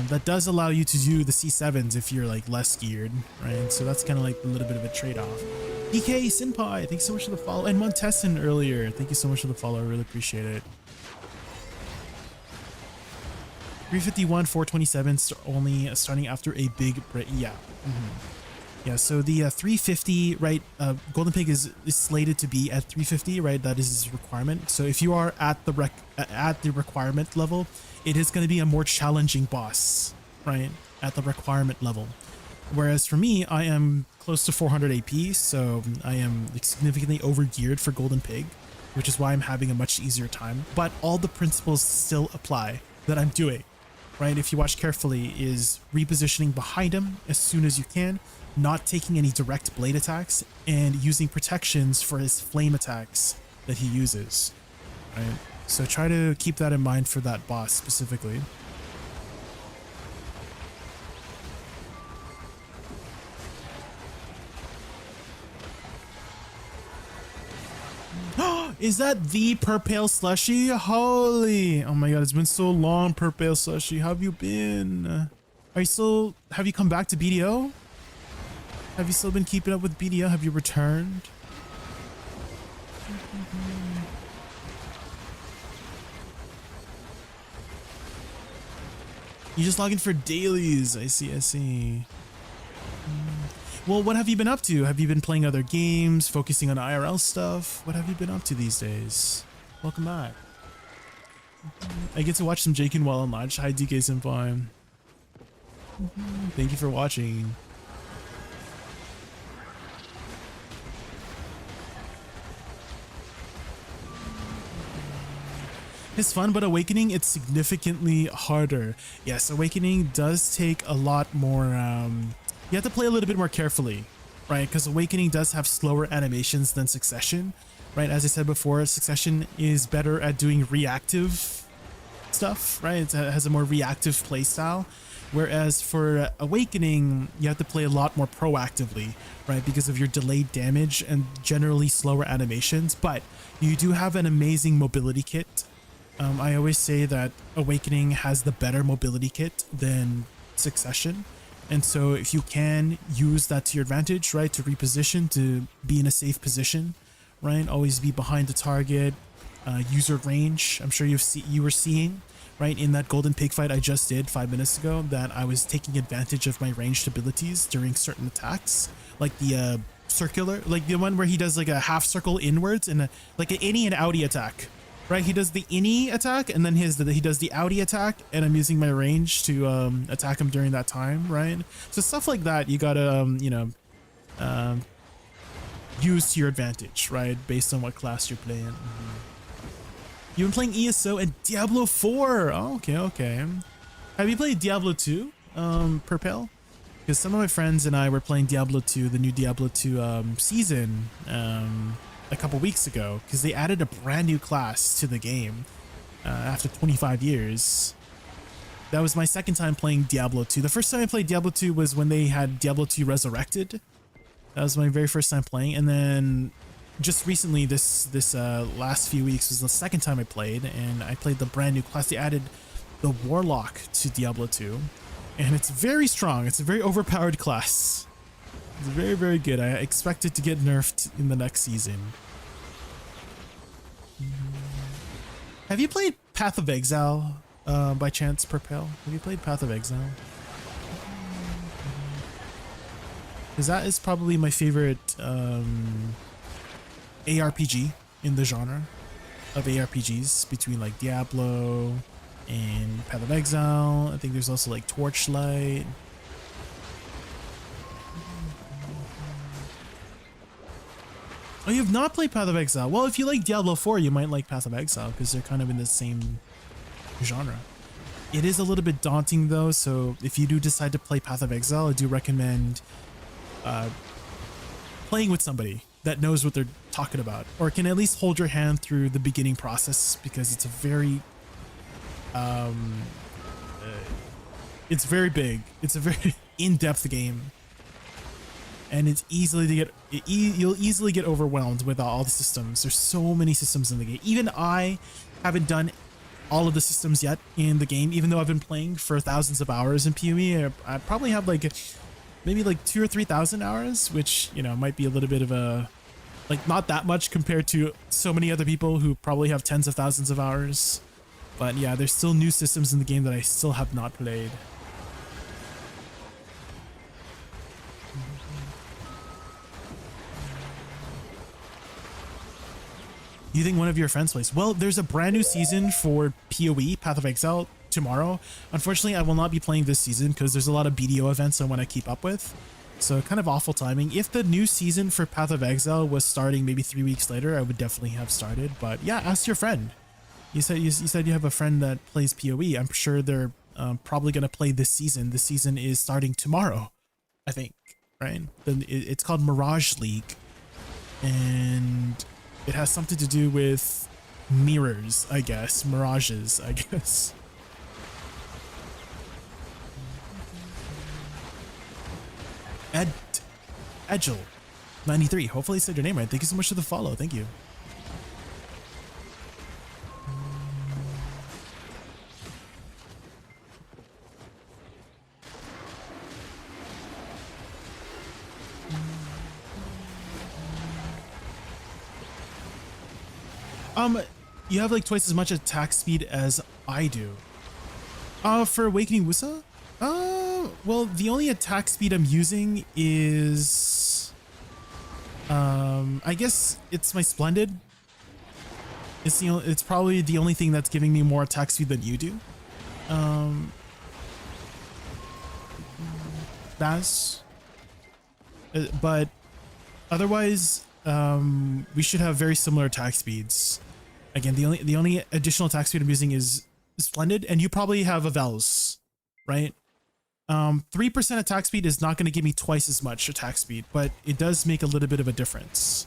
Speaker 4: that does allow you to do the C7s if you're like less geared, right? So that's kind of like a little bit of a trade-off. DK Senpai, thanks so much for the follow, and Montesson earlier, thank you so much for the follow. I really appreciate it. 351, 427 only starting after a big break. Yeah. Yeah, so the 350, right, Golden Pig is slated to be at 350, right? That is his requirement. So if you are at the requirement level, it is going to be a more challenging boss, right, at the requirement level. Whereas for me, I am close to 400 AP, so I am significantly over geared for Golden Pig, which is why I'm having a much easier time. But all the principles still apply that I'm doing, right? If you watch carefully, is repositioning behind him as soon as you can, not taking any direct blade attacks, and using protections for his flame attacks that he uses, right? So try to keep that in mind for that boss specifically. Is that the Purpale Slushy? Holy, oh my god, it's been so long, Purpale Slushy. How have you been? Have you come back to BDO? Have you still been keeping up with BDO? Have you returned? You just log in for dailies. I see. Well, what have you been up to? Have you been playing other games, focusing on IRL stuff? What have you been up to these days? Welcome back. I get to watch some Jaykun while on lunch. Hi, DK Senpai. Thank you for watching. It's fun, but Awakening, it's significantly harder. Yes, Awakening does take a lot more, you have to play a little bit more carefully, right? Because Awakening does have slower animations than Succession, right? As I said before, Succession is better at doing reactive stuff, right? It has a more reactive play style. Whereas for Awakening, you have to play a lot more proactively, right? Because of your delayed damage and generally slower animations, but you do have an amazing mobility kit. I always say that Awakening has the better mobility kit than Succession. And so if you can use that to your advantage, right, to reposition, to be in a safe position, right, always be behind the target, user range. I'm sure you were seeing, right, in that Golden Pig fight I just did 5 minutes ago, that I was taking advantage of my ranged abilities during certain attacks, like the circular, like the one where he does like a half circle inwards and like an innie and outie attack. Right, he does the innie attack and then he does the outie attack, and I'm using my range to attack him during that time, right? So stuff like that you gotta use to your advantage, right? Based on what class you're playing. You've been playing ESO and Diablo 4. Oh, okay. Have you played Diablo 2, Purpell? Because some of my friends and I were playing Diablo 2, the new Diablo 2 season, a couple weeks ago, because they added a brand new class to the game after 25 years. That was my second time playing Diablo 2. The first time I played Diablo 2 was when they had Diablo 2 Resurrected. That was my very first time playing, and then just recently, this last few weeks was the second time I played, and I played the brand new class. They added the Warlock to Diablo 2, and it's very strong. It's a very overpowered class. It's very, very good. I expect it to get nerfed in the next season. Have you played Path of Exile by chance, Purpell? Have you played Path of Exile? because that is probably my favorite ARPG in the genre of ARPGs, between like Diablo and Path of Exile. I think there's also like Torchlight. Oh, you have not played Path of Exile? Well, if you like Diablo 4, you might like Path of Exile because they're kind of in the same genre. It is a little bit daunting though, so if you do decide to play Path of Exile, I do recommend playing with somebody that knows what they're talking about, or can at least hold your hand through the beginning process, because it's a very it's very big. It's a very in-depth game, and it's easily to get you'll easily get overwhelmed with all the systems. There's so many systems in the game. Even I haven't done all of the systems yet in the game, even though I've been playing for thousands of hours in PoE. I probably have like maybe like 2,000 or 3,000 hours, which, you know, might be a little bit of a, like, not that much compared to so many other people who probably have tens of thousands of hours. But yeah, there's still new systems in the game that I still have not played. You think one of your friends plays? Well, there's a brand new season for PoE, Path of Exile, tomorrow. Unfortunately, I will not be playing this season because there's a lot of BDO events I want to keep up with. So kind of awful timing. If the new season for Path of Exile was starting maybe 3 weeks later, I would definitely have started. But yeah, ask your friend. You said you have a friend that plays PoE. I'm sure they're probably going to play this season. This season is starting tomorrow, I think, right? It's called Mirage League. And it has something to do with mirrors, I guess. Mirages, I guess. Agile 93. Hopefully I said your name right. Thank you so much for the follow. Thank you. You have like twice as much attack speed as I do. For Awakening Woosa? Well, the only attack speed I'm using is, I guess it's my Splendid. It's probably the only thing that's giving me more attack speed than you do. Baz. But otherwise, we should have very similar attack speeds. Again, the only additional attack speed I'm using is Splendid, and you probably have a Vels, right? 3% attack speed is not going to give me twice as much attack speed, but it does make a little bit of a difference.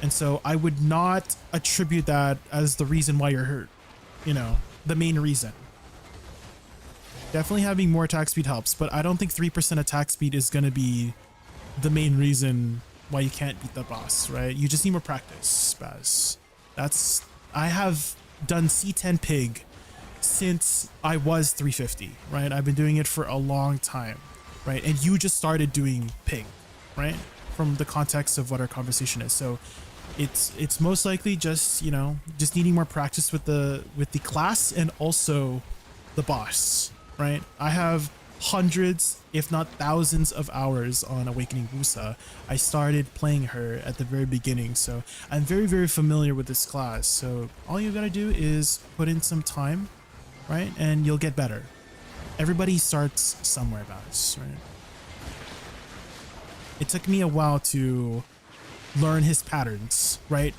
Speaker 4: And so I would not attribute that as the reason why you're hurt, you know, the main reason. Definitely having more attack speed helps, but I don't think 3% attack speed is going to be the main reason why you can't beat the boss, right? You just need more practice, Baz. I have done C10 Pig since I was 350, right? I've been doing it for a long time, right? And you just started doing Pig, right? From the context of what our conversation is. So it's most likely just, you know, just needing more practice with the class and also the boss, right? I have hundreds, if not thousands of hours on Awakening Woosa. I started playing her at the very beginning, so I'm very, very familiar with this class. So all you gotta do is put in some time, right? And you'll get better. Everybody starts somewhere, Baz, right? It took me a while to learn his patterns, right?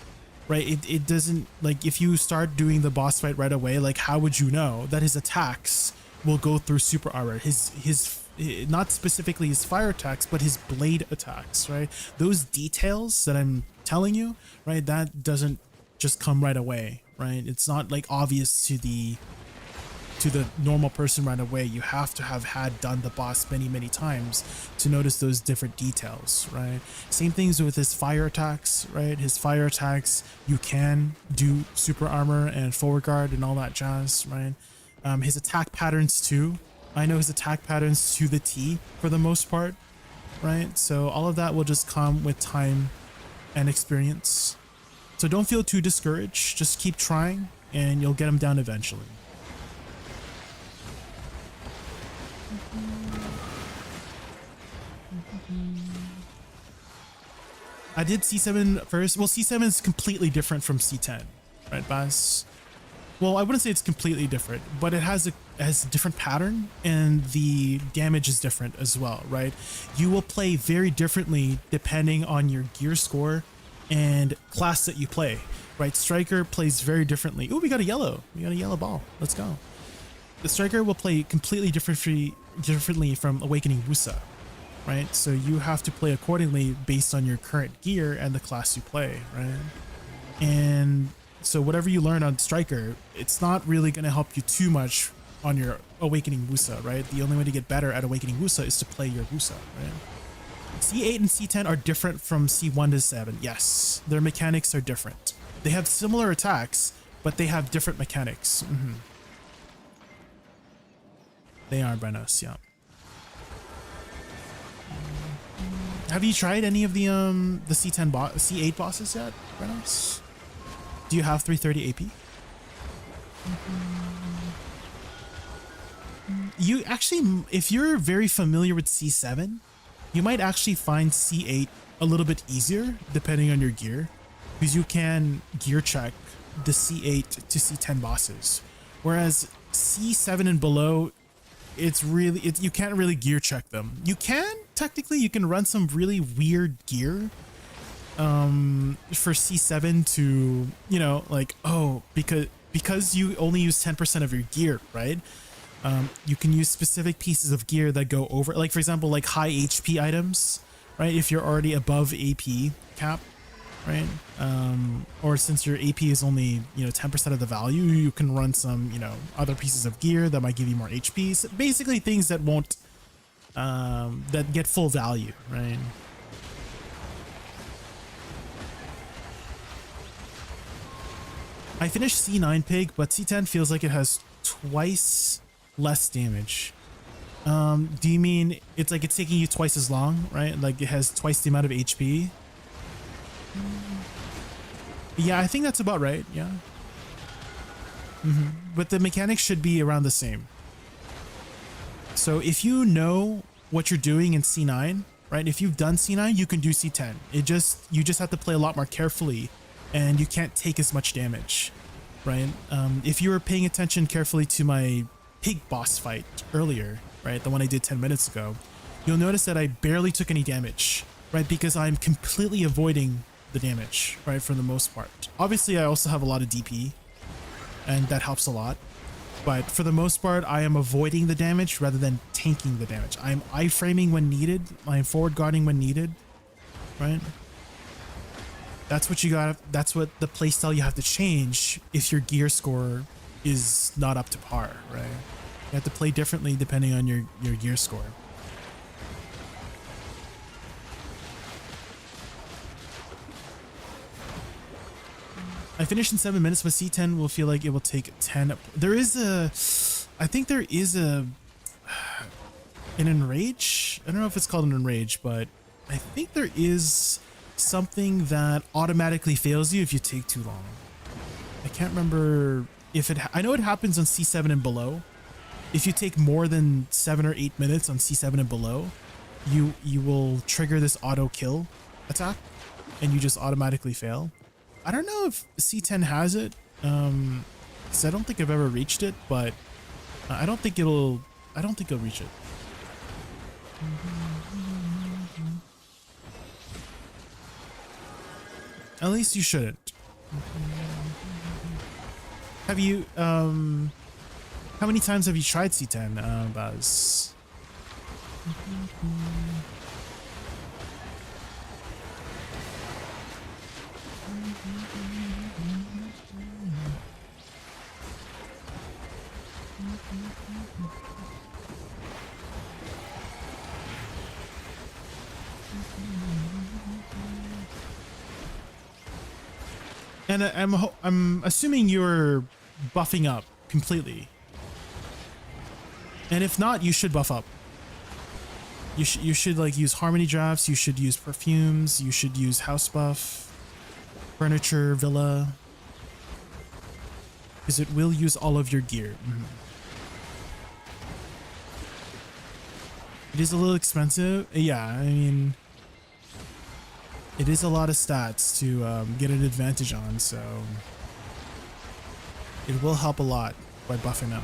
Speaker 4: It doesn't, like, if you start doing the boss fight right away, like, how would you know that his attacks will go through super armor? His not specifically his fire attacks, but his blade attacks, right? Those details that I'm telling you, right, that doesn't just come right away, right? It's not like obvious to the normal person right away. You have to have done the boss many times to notice those different details, right? Same things with his fire attacks, right? His fire attacks, you can do super armor and forward guard and all that jazz, right? His attack patterns too. I know his attack patterns to the T for the most part, right? So all of that will just come with time and experience. So don't feel too discouraged. Just keep trying and you'll get him down eventually. I did C7 first. Well, C7 is completely different from C10, right, Baz? Well, I wouldn't say it's completely different, but it has a different pattern, and the damage is different as well, right? You will play very differently depending on your gear score and class that you play, right? Striker plays very differently. Oh, we got a yellow. We got a yellow ball. Let's go. The Striker will play completely differently from Awakening Woosa, right? So you have to play accordingly based on your current gear and the class you play, right? And so whatever you learn on Striker, it's not really going to help you too much on your Awakening Woosa, right? The only way to get better at Awakening Woosa is to play your Woosa, right? C8 and C10 are different from C1 to 7. Yes, their mechanics are different. They have similar attacks, but they have different mechanics. They are, Brenos, yeah. Have you tried any of the C8 bosses yet, Brenos? Do you have 330 AP? You actually, if you're very familiar with C7, you might actually find C8 a little bit easier depending on your gear, because you can gear check the C8 to C10 bosses, whereas C7 and below, you can't really gear check them. You can technically, you can run some really weird gear for C7 to, you know, like, oh, because you only use 10% of your gear, right? You can use specific pieces of gear that go over, like, for example, like high HP items, right? If you're already above AP cap, right? Or since your AP is only, you know, 10% of the value, you can run some, you know, other pieces of gear that might give you more HP. So basically things that won't, that get full value, right? I finished C9 Pig, but C10 feels like it has twice less damage. Do you mean it's like it's taking you twice as long, right? Like it has twice the amount of HP? Yeah, I think that's about right, yeah. But the mechanics should be around the same. So if you know what you're doing in C9, right? If you've done C9, you can do C10. You just have to play a lot more carefully, and you can't take as much damage, right? If you were paying attention carefully to my pig boss fight earlier, right, the one I did 10 minutes ago, you'll notice that I barely took any damage, right, because I'm completely avoiding the damage, right, for the most part. Obviously, I also have a lot of DP, and that helps a lot, but for the most part, I am avoiding the damage rather than tanking the damage. I'm iframing when needed, I'm forward guarding when needed, right? That's what you got. That's what the playstyle you have to change if your gear score is not up to par, right? You have to play differently depending on your gear score. I finished in 7 minutes, but C10 will feel like it will take 10. I think there is an enrage. I don't know if it's called an enrage, but I think there is something that automatically fails you if you take too long. I can't remember if I know it happens on C7 and below. If you take more than 7 or 8 minutes on C7 and below, you will trigger this auto kill attack and you just automatically fail. I don't know if C10 has it, because I don't think I've ever reached it, but I don't think it'll reach it. At least you shouldn't. Have you, how many times have you tried C10, Baz? And I'm assuming you're buffing up completely. And if not, you should buff up. You should like use harmony drafts. You should use perfumes. You should use house buff, furniture, villa, because it will use all of your gear. It is a little expensive. Yeah, I mean, it is a lot of stats to get an advantage on, so it will help a lot by buffing up.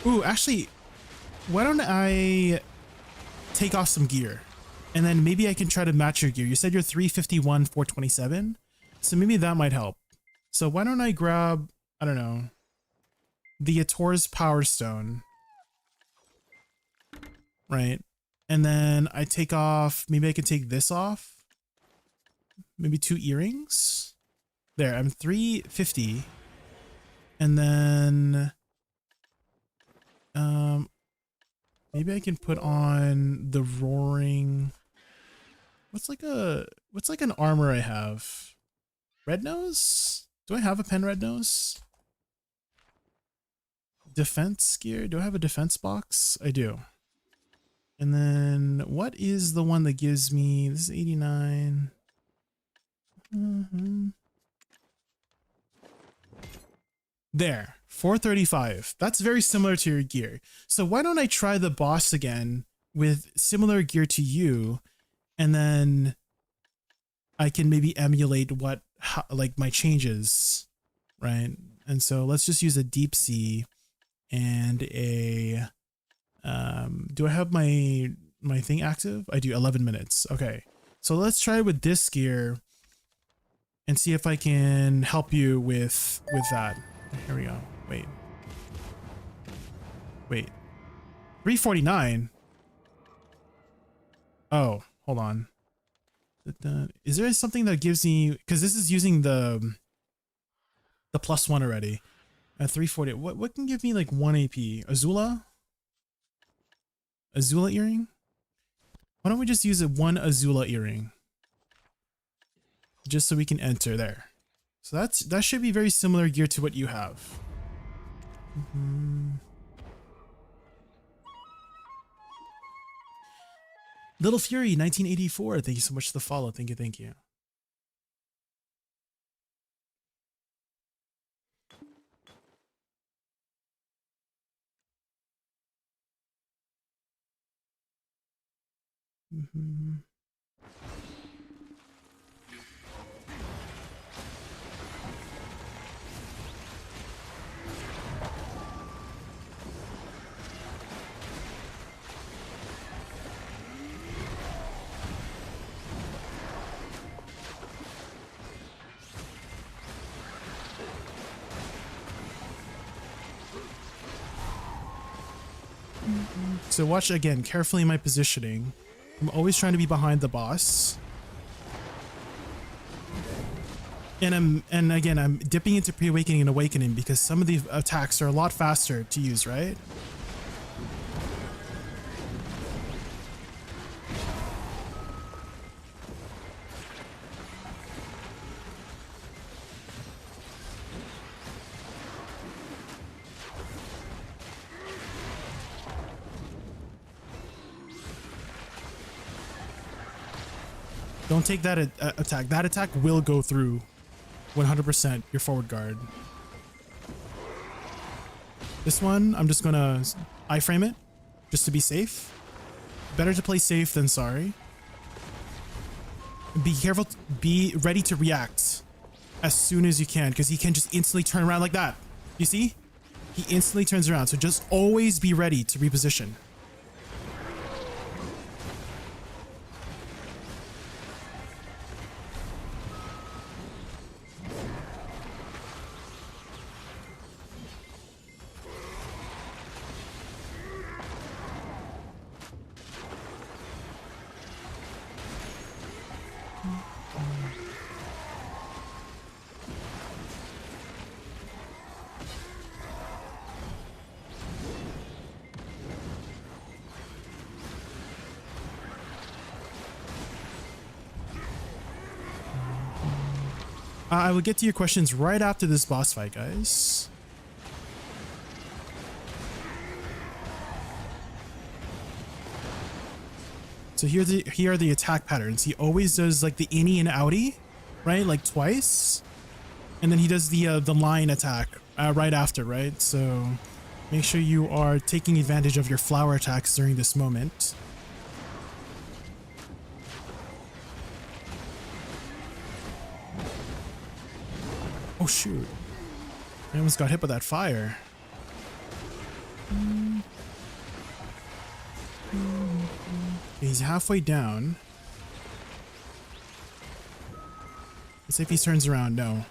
Speaker 4: Ooh, actually, why don't I take off some gear and then maybe I can try to match your gear. You said you're 351, 427, so maybe that might help. So why don't I grab, I don't know, the Ator's Power Stone, right? And then I take off, maybe I can take this off, maybe 2 earrings. There, I'm 350. And then maybe I can put on the roaring. What's like an armor I have? Red nose? Do I have a pen red nose? Defense gear? Do I have a defense box? I do. And then what is the one that gives me, this is 89. There, 435. That's very similar to your gear. So why don't I try the boss again with similar gear to you, and then I can maybe emulate what, like, my changes, right? And so let's just use a deep sea and a, do I have my thing active? I do. 11 minutes. Okay. So let's try with this gear and see if I can help you with that. Here we go. Wait. 349. Oh, hold on. Is there something that gives me, because this is using the +1 already. At 340. What can give me like 1 AP? Azula earring? Why don't we just use one Azula earring? Just so we can enter there. So that should be very similar gear to what you have. Little Fury 1984. Thank you so much for the follow. Thank you. Thank you. So watch again carefully my positioning. I'm always trying to be behind the boss. And I'm dipping into pre-awakening and awakening because some of the attacks are a lot faster to use, right? Don't take that attack. That attack will go through 100% your forward guard. This one, I'm just gonna iframe it just to be safe. Better to play safe than sorry. Be careful, be ready to react as soon as you can, because he can just instantly turn around like that. You see? He instantly turns around, so just always be ready to reposition. I will get to your questions right after this boss fight, guys. So here are the attack patterns. He always does like the innie and outie, right? Like twice. And then he does the line attack right after, right? So make sure you are taking advantage of your flower attacks during this moment. Oh shoot. I almost got hit by that fire. Okay, he's halfway down. Let's see if he turns around. No.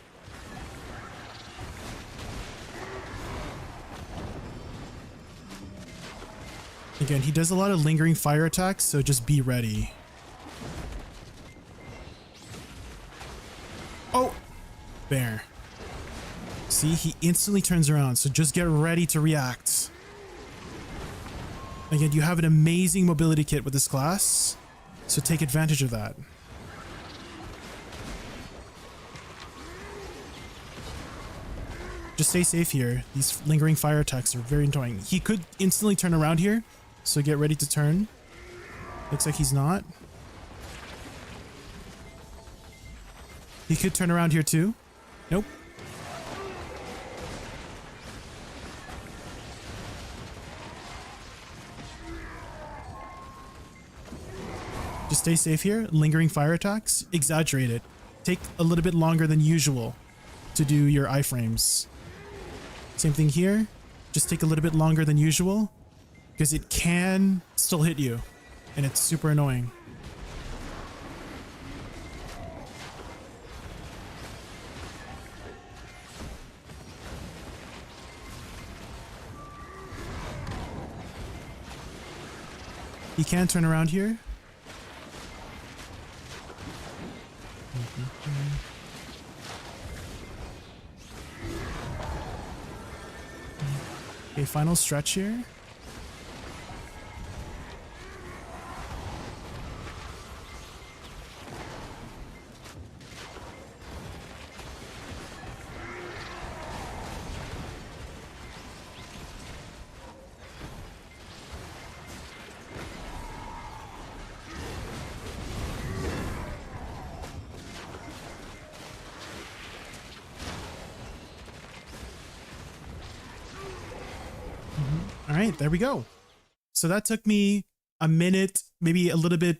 Speaker 4: Again, he does a lot of lingering fire attacks, so just be ready. Oh! There. See, he instantly turns around, so just get ready to react. Again, you have an amazing mobility kit with this class, so take advantage of that. Just stay safe here. These lingering fire attacks are very annoying. He could instantly turn around here, so get ready to turn. Looks like he's not. He could turn around here too. Nope. Just stay safe here. Lingering fire attacks, exaggerate it. Take a little bit longer than usual to do your iframes. Same thing here. Just take a little bit longer than usual because it can still hit you and it's super annoying. You can turn around here. Okay, final stretch here. All right, there we go. So that took me a minute, maybe a little bit,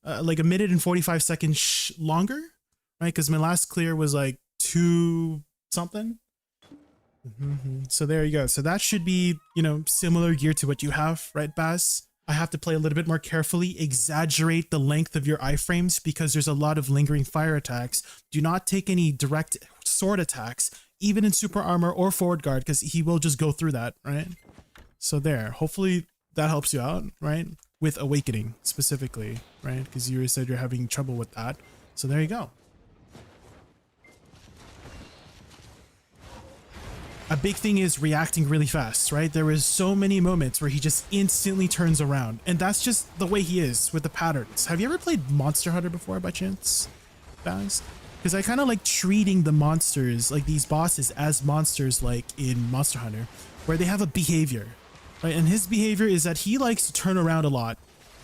Speaker 4: like a minute and 45 seconds longer, right? Because my last clear was like 2 something. So there you go. So that should be, you know, similar gear to what you have, right, Baz? I have to play a little bit more carefully, exaggerate the length of your iframes because there's a lot of lingering fire attacks. Do not take any direct sword attacks, even in super armor or forward guard, because he will just go through that, right? So there, hopefully that helps you out, right? With awakening specifically, right? Because you said you're having trouble with that. So there you go. A big thing is reacting really fast, right? There is so many moments where he just instantly turns around, and that's just the way he is with the patterns. Have you ever played Monster Hunter before by chance, Baz? Because I kind of like treating the monsters, like these bosses, as monsters like in Monster Hunter, where they have a behavior. Right, and his behavior is that he likes to turn around a lot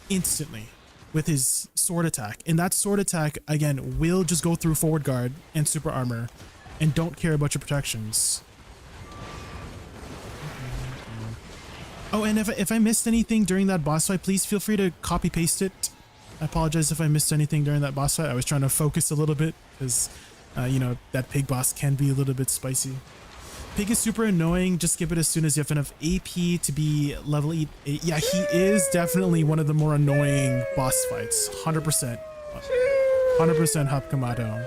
Speaker 4: instantly with his sword attack. And that sword attack, again, will just go through forward guard and super armor and don't care about your protections. Oh, and if I missed anything during that boss fight, please feel free to copy paste it. I apologize if I missed anything during that boss fight. I was trying to focus a little bit because, you know, that pig boss can be a little bit spicy. Pig is super annoying. Just skip it as soon as you have enough AP to be level 8. Yeah, he is definitely one of the more annoying boss fights. 100%. 100% Hop Kamado.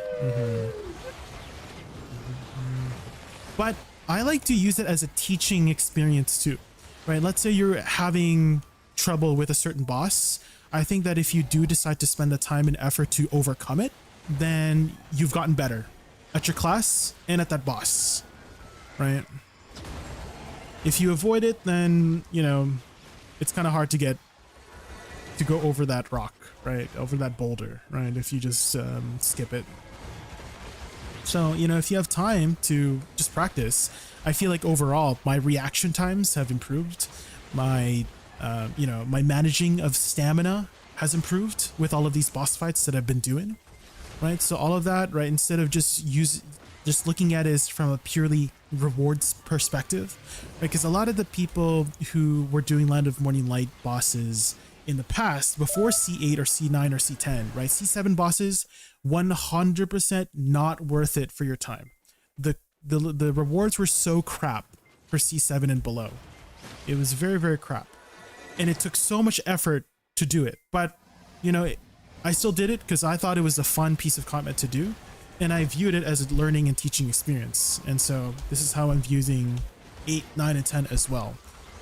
Speaker 4: But I like to use it as a teaching experience too, right? Let's say you're having trouble with a certain boss. I think that if you do decide to spend the time and effort to overcome it, then you've gotten better at your class and at that boss. Right? If you avoid it, then, you know, it's kind of hard to go over that rock, right? Over that boulder, right? If you just skip it. So, you know, if you have time to just practice, I feel like overall my reaction times have improved. My, you know, my managing of stamina has improved with all of these boss fights that I've been doing, right? So all of that, right, instead of just looking at it as from a purely rewards perspective, right? Because a lot of the people who were doing Land of Morning Light bosses in the past, before C8 or C9 or C10, right? C7 bosses, 100% not worth it for your time. The rewards were so crap for C7 and below. It was very, very crap. And it took so much effort to do it. But, you know, I still did it because I thought it was a fun piece of content to do. And I viewed it as a learning and teaching experience. And so this is how I'm viewing 8, 9, and 10 as well.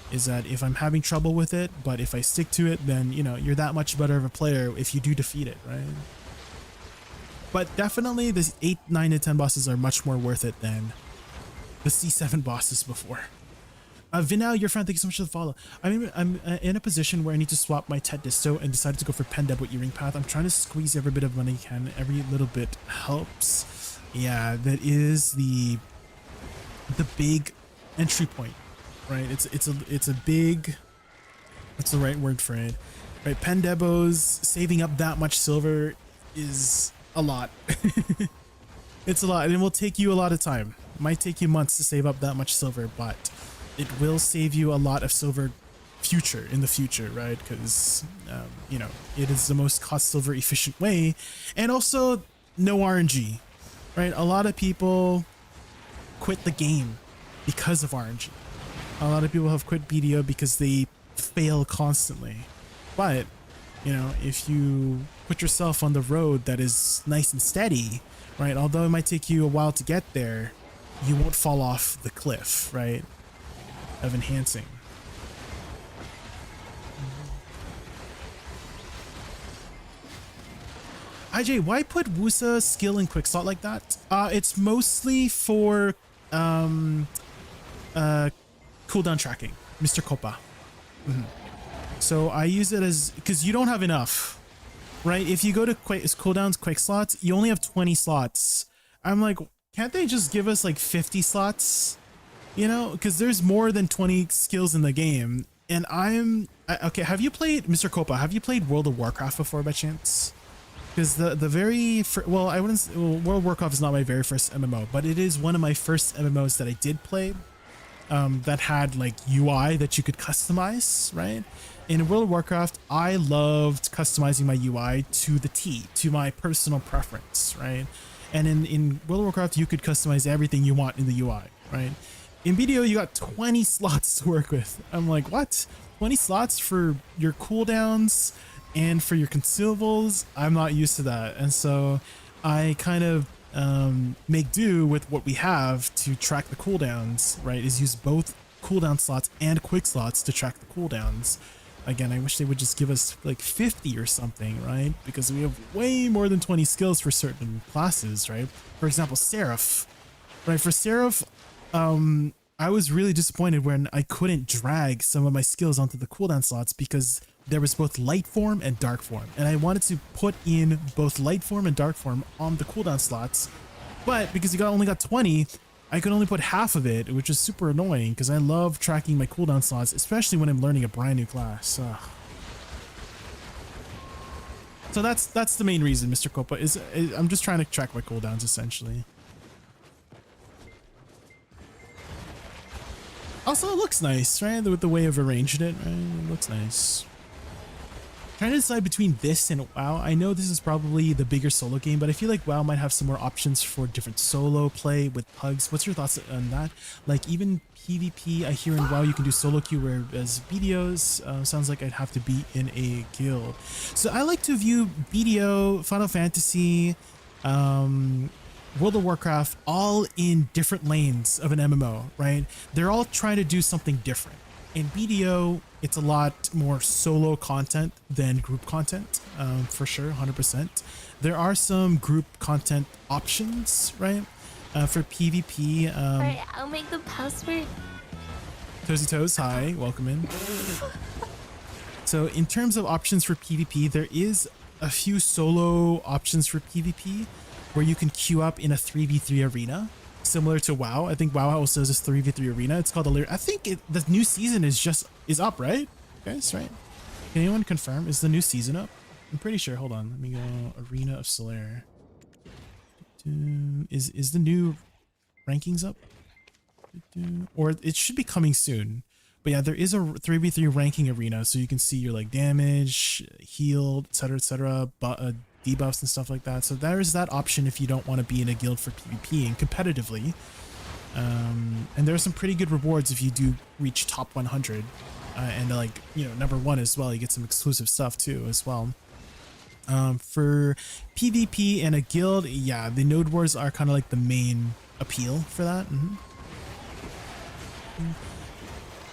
Speaker 4: Is that if I'm having trouble with it, but if I stick to it, then, you know, you're that much better of a player if you do defeat it, right? But definitely the 8, 9, and 10 bosses are much more worth it than the C7 bosses before. Vinal, your friend, thank you so much for the follow. I'm in a position where I need to swap my Tet Disto and decided to go for Pendeb with Earring Path. I'm trying to squeeze every bit of money I can. Every little bit helps. Yeah, that is the big entry point, right? It's a big, what's the right word for it? Right, Pendebos, saving up that much silver is a lot. It's a lot, and it will take you a lot of time. It might take you months to save up that much silver, but it will save you a lot of silver in the future, right? Because, you know, it is the most cost silver efficient way. And also no RNG, right? A lot of people quit the game because of RNG. A lot of people have quit BDO because they fail constantly. But, you know, if you put yourself on the road that is nice and steady, right? Although it might take you a while to get there, you won't fall off the cliff, right? Of enhancing. IJ, why put Woosa skill in quick slot like that? It's mostly for cooldown tracking, Mr. Copa. So I use it as, because you don't have enough, right? If you go to cooldowns quick slots, you only have 20 slots. I'm like, can't they just give us like 50 slots? You know, because there's more than 20 skills in the game. And okay, have you played, Mr. Copa, have you played World of Warcraft before by chance? Because the very well, I wouldn't, World of Warcraft is not my very first MMO, but it is one of my first MMOs that I did play, that had like UI that you could customize, right? In World of Warcraft, I loved customizing my UI to the T, to my personal preference, right? And in World of Warcraft, you could customize everything you want in the UI, right? In BDO, you got 20 slots to work with. I'm like, what? 20 slots for your cooldowns and for your consumables? I'm not used to that. And so I kind of make do with what we have to track the cooldowns, right? Is use both cooldown slots and quick slots to track the cooldowns. Again, I wish they would just give us like 50 or something, right? Because we have way more than 20 skills for certain classes, right? For example, Seraph, right? For Seraph, I was really disappointed when I couldn't drag some of my skills onto the cooldown slots because there was both light form and dark form. And I wanted to put in both light form and dark form on the cooldown slots. But because you only got 20, I could only put half of it, which is super annoying because I love tracking my cooldown slots, especially when I'm learning a brand new class. So that's the main reason, Mr. Copa, is I'm just trying to track my cooldowns essentially. Also, it looks nice, right? With the way I've arranged it, right? It looks nice. Trying to decide between this and WoW. I know this is probably the bigger solo game, but I feel like WoW might have some more options for different solo play with pugs. What's your thoughts on that? Like even PvP, I hear in WoW you can do solo queue, whereas BDOs sounds like I'd have to be in a guild. So I like to view BDO, Final Fantasy, World of Warcraft all in different lanes of an MMO, right? They're all trying to do something different. In BDO, it's a lot more solo content than group content, for sure, 100%. There are some group content options, right? For PvP.
Speaker 7: Alright, I'll make the password.
Speaker 4: Toesy Toes, hi, welcome in. So in terms of options for PvP, there is a few solo options for PvP. where you can queue up in a 3v3 arena, similar to WoW. I think WoW also has this 3v3 arena. It's called I think the new season is up, right? Guys, right? Can anyone confirm? Is the new season up? I'm pretty sure. Hold on. Let me go. Arena of Solaire. Is the new rankings up? Or it should be coming soon. But yeah, there is a 3v3 ranking arena, so you can see your like damage, healed, etc., debuffs and stuff like that. So there is that option if you don't want to be in a guild for PvP and competitively. And there are some pretty good rewards if you do reach top 100 and like, you know, number 1 as well. You get some exclusive stuff too as well. For PvP and a guild, yeah, the node wars are kind of like the main appeal for that.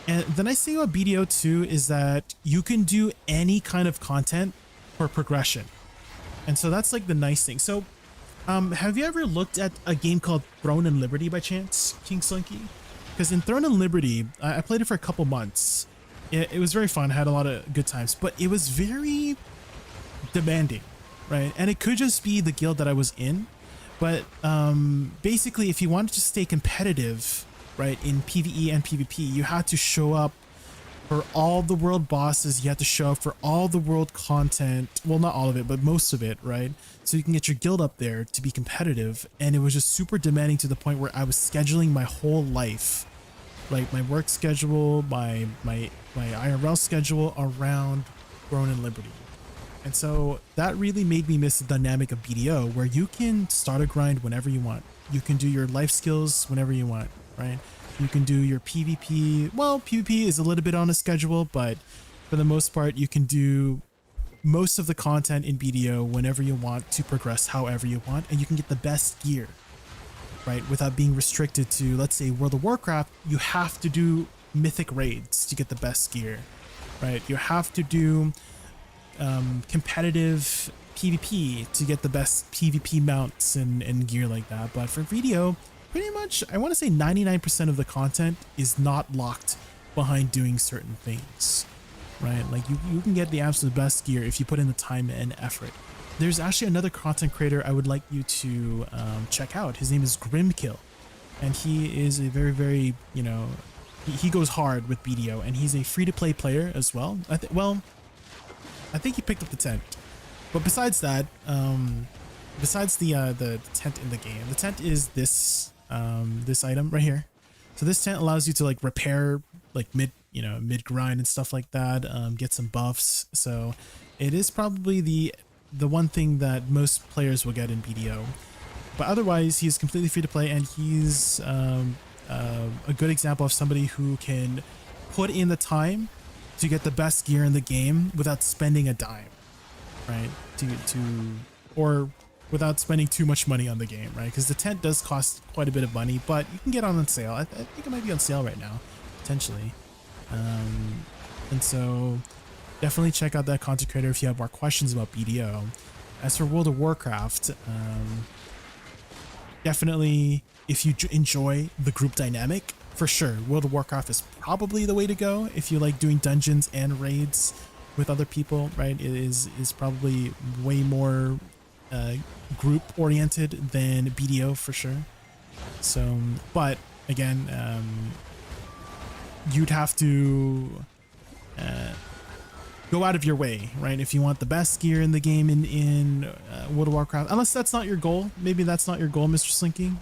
Speaker 4: And the nice thing about BDO too is that you can do any kind of content for progression. And so that's like the nice thing. So have you ever looked at a game called Throne and Liberty by chance, King Slinky? Because in Throne and Liberty, I played it for a couple months. It was very fun, had a lot of good times, but it was very demanding, right? And it could just be the guild that I was in, but basically if you wanted to stay competitive, right, in PvE and PvP, you had to show up for all the world bosses. You had to show up for all the world content. Well, not all of it, but most of it, right? So you can get your guild up there to be competitive. And it was just super demanding to the point where I was scheduling my whole life, like my work schedule, my IRL schedule around Throne and Liberty. And so that really made me miss the dynamic of BDO, where you can start a grind whenever you want. You can do your life skills whenever you want, right? You can do your PvP. Well, PvP is a little bit on a schedule, but for the most part, you can do most of the content in BDO whenever you want to progress however you want, and you can get the best gear, right? Without being restricted to, let's say, World of Warcraft, you have to do mythic raids to get the best gear, right? You have to do competitive PvP to get the best PvP mounts and gear like that. But for BDO, pretty much, I want to say 99% of the content is not locked behind doing certain things, right? Like you can get the absolute best gear if you put in the time and effort. There's actually another content creator I would like you to check out. His name is Grimkill, and he is a very, very, you know, he goes hard with BDO, and he's a free-to-play player as well. I think he picked up the tent, but besides that, besides the tent in the game, the tent is this item right here. So this tent allows you to like repair like mid grind and stuff like that, get some buffs. So it is probably the one thing that most players will get in BDO, but otherwise he's completely free to play, and he's a good example of somebody who can put in the time to get the best gear in the game without spending a dime, right? Or without spending too much money on the game, right? Because the tent does cost quite a bit of money, but you can get on sale. I think it might be on sale right now, potentially. And so definitely check out that content creator if you have more questions about BDO. As for World of Warcraft, definitely if you enjoy the group dynamic, for sure, World of Warcraft is probably the way to go if you like doing dungeons and raids with other people, right? It is probably way more group oriented than BDO for sure. So, but again, you'd have to go out of your way, right? If you want the best gear in the game in World of Warcraft, unless that's not your goal. Maybe that's not your goal, Mr. Slinky.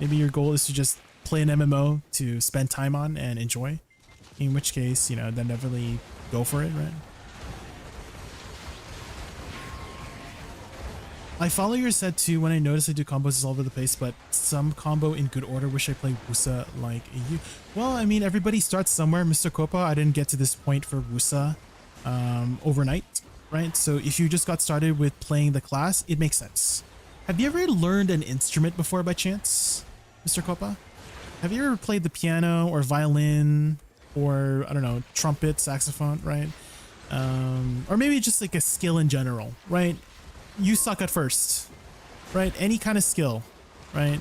Speaker 4: Maybe your goal is to just play an MMO to spend time on and enjoy, in which case, you know, then definitely go for it, right? I follow your set too. When I notice I do combos all over the place, but some combo in good order. Wish I played Woosa like you. Well, I mean, everybody starts somewhere, Mr. Copa. I didn't get to this point for Woosa overnight, right? So if you just got started with playing the class, it makes sense. Have you ever learned an instrument before by chance, Mr. Copa? Have you ever played the piano or violin or, I don't know, trumpet, saxophone, right? Or maybe just like a skill in general, right? You suck at first, right? Any kind of skill, right?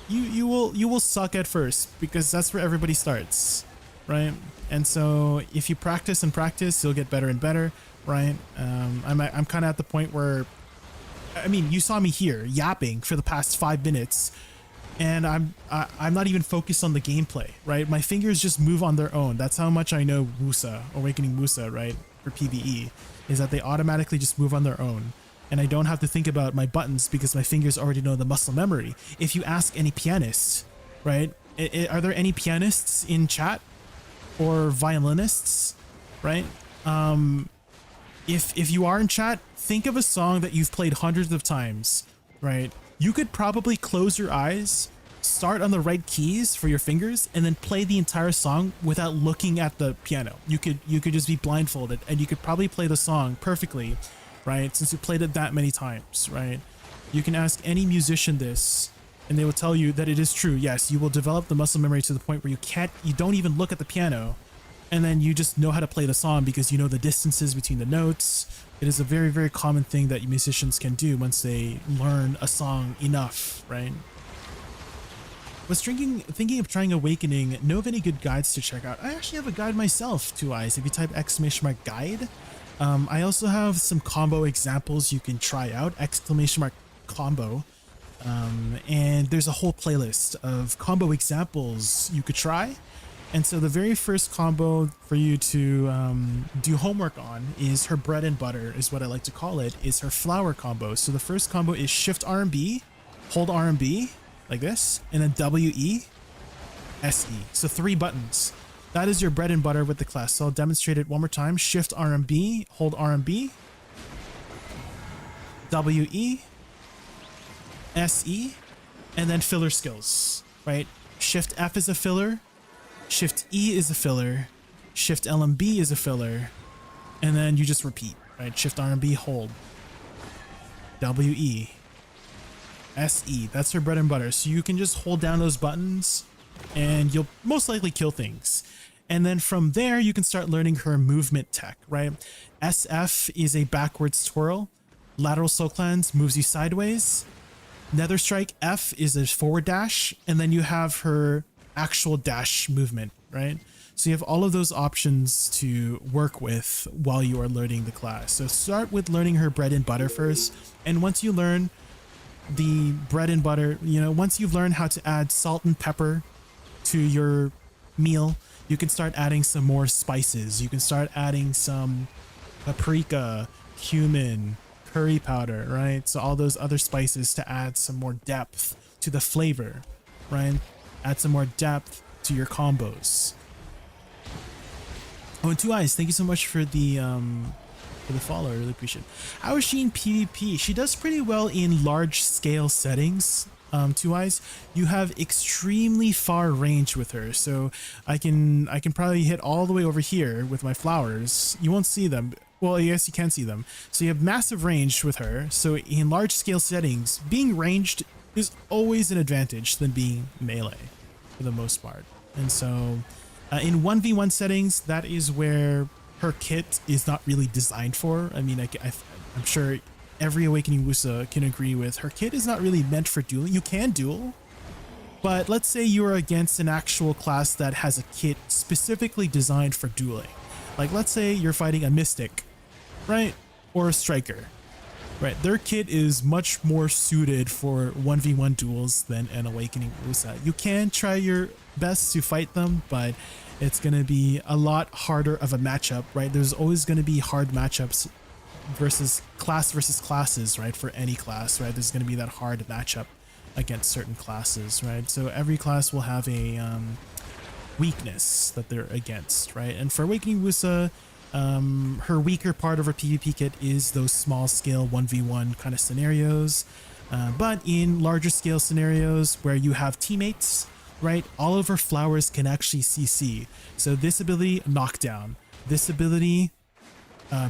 Speaker 4: You will suck at first because that's where everybody starts, right? And so if you practice and practice, you'll get better and better, right? I'm kind of at the point where I mean, you saw me here yapping for the past 5 minutes, and I'm not even focused on the gameplay, right? My fingers just move on their own. That's how much I know Woosa, Awakening Woosa, right? For PvE, is that they automatically just move on their own. And I don't have to think about my buttons because my fingers already know the muscle memory. If you ask any pianists, right? Are there any pianists in chat or violinists, right? If you are in chat, think of a song that you've played hundreds of times, right? You could probably close your eyes, start on the right keys for your fingers, and then play the entire song without looking at the piano. You could just be blindfolded, and you could probably play the song perfectly, right? Since you played it that many times, right? You can ask any musician this, and they will tell you that it is true. Yes, you will develop the muscle memory to the point where you don't even look at the piano, and then you just know how to play the song because you know the distances between the notes. It is a very, very common thing that musicians can do once they learn a song enough, right? Was thinking of trying Awakening. Know of any good guides to check out? I actually have a guide myself, Two Eyes. If you type !guide, I also have some combo examples you can try out, !combo. And there's a whole playlist of combo examples you could try. And so the very first combo for you to do homework on is her bread and butter, is what I like to call it, is her flower combo. So the first combo is Shift RMB, hold RMB, like this, and then WE, SE. So 3 buttons. That is your bread and butter with the class. So I'll demonstrate it one more time. Shift RMB, hold RMB, WE, SE, and then filler skills, right? Shift F is a filler, Shift E is a filler, Shift LMB is a filler, and then you just repeat, right? Shift RMB, hold, WE, SE. That's her bread and butter. So you can just hold down those buttons and you'll most likely kill things. And then from there, you can start learning her movement tech, right? SF is a backwards twirl. Lateral slow cleanse moves you sideways. Nether strike F is a forward dash. And then you have her actual dash movement, right? So you have all of those options to work with while you are learning the class. So start with learning her bread and butter first. And once you learn the bread and butter, once you've learned how to add salt and pepper to your meal, you can start adding some more spices. You can start adding some paprika, cumin, curry powder, right? So all those other spices to add some more depth to the flavor, right? Add some more depth to your combos. Oh, and Two Eyes, thank you so much for the follow. I really appreciate it. How is she in PvP? She does pretty well in large scale settings. Two Eyes, you have extremely far range with her, so I can probably hit all the way over here with my flowers. You won't see them. Well, yes, you can see them. So you have massive range with her. So in large scale settings, being ranged is always an advantage than being melee for the most part. And so in 1v1 settings, that is where her kit is not really designed for. I mean, I'm sure every Awakening Woosa can agree with her kit is not really meant for dueling. You can duel, but let's say you are against an actual class that has a kit specifically designed for dueling. Like, let's say you're fighting a Mystic, right? Or a Striker, right? Their kit is much more suited for 1v1 duels than an Awakening Woosa. You can try your best to fight them, but it's going to be a lot harder of a matchup, right? There's always going to be hard matchups versus classes, right? For any class, right? There's going to be that hard matchup against certain classes, right? So every class will have a weakness that they're against, right? And for Awakening Woosa, her weaker part of her PvP kit is those small scale 1v1 kind of scenarios. But in larger scale scenarios where you have teammates, right? All of her flowers can actually CC. So this ability, knockdown. This ability,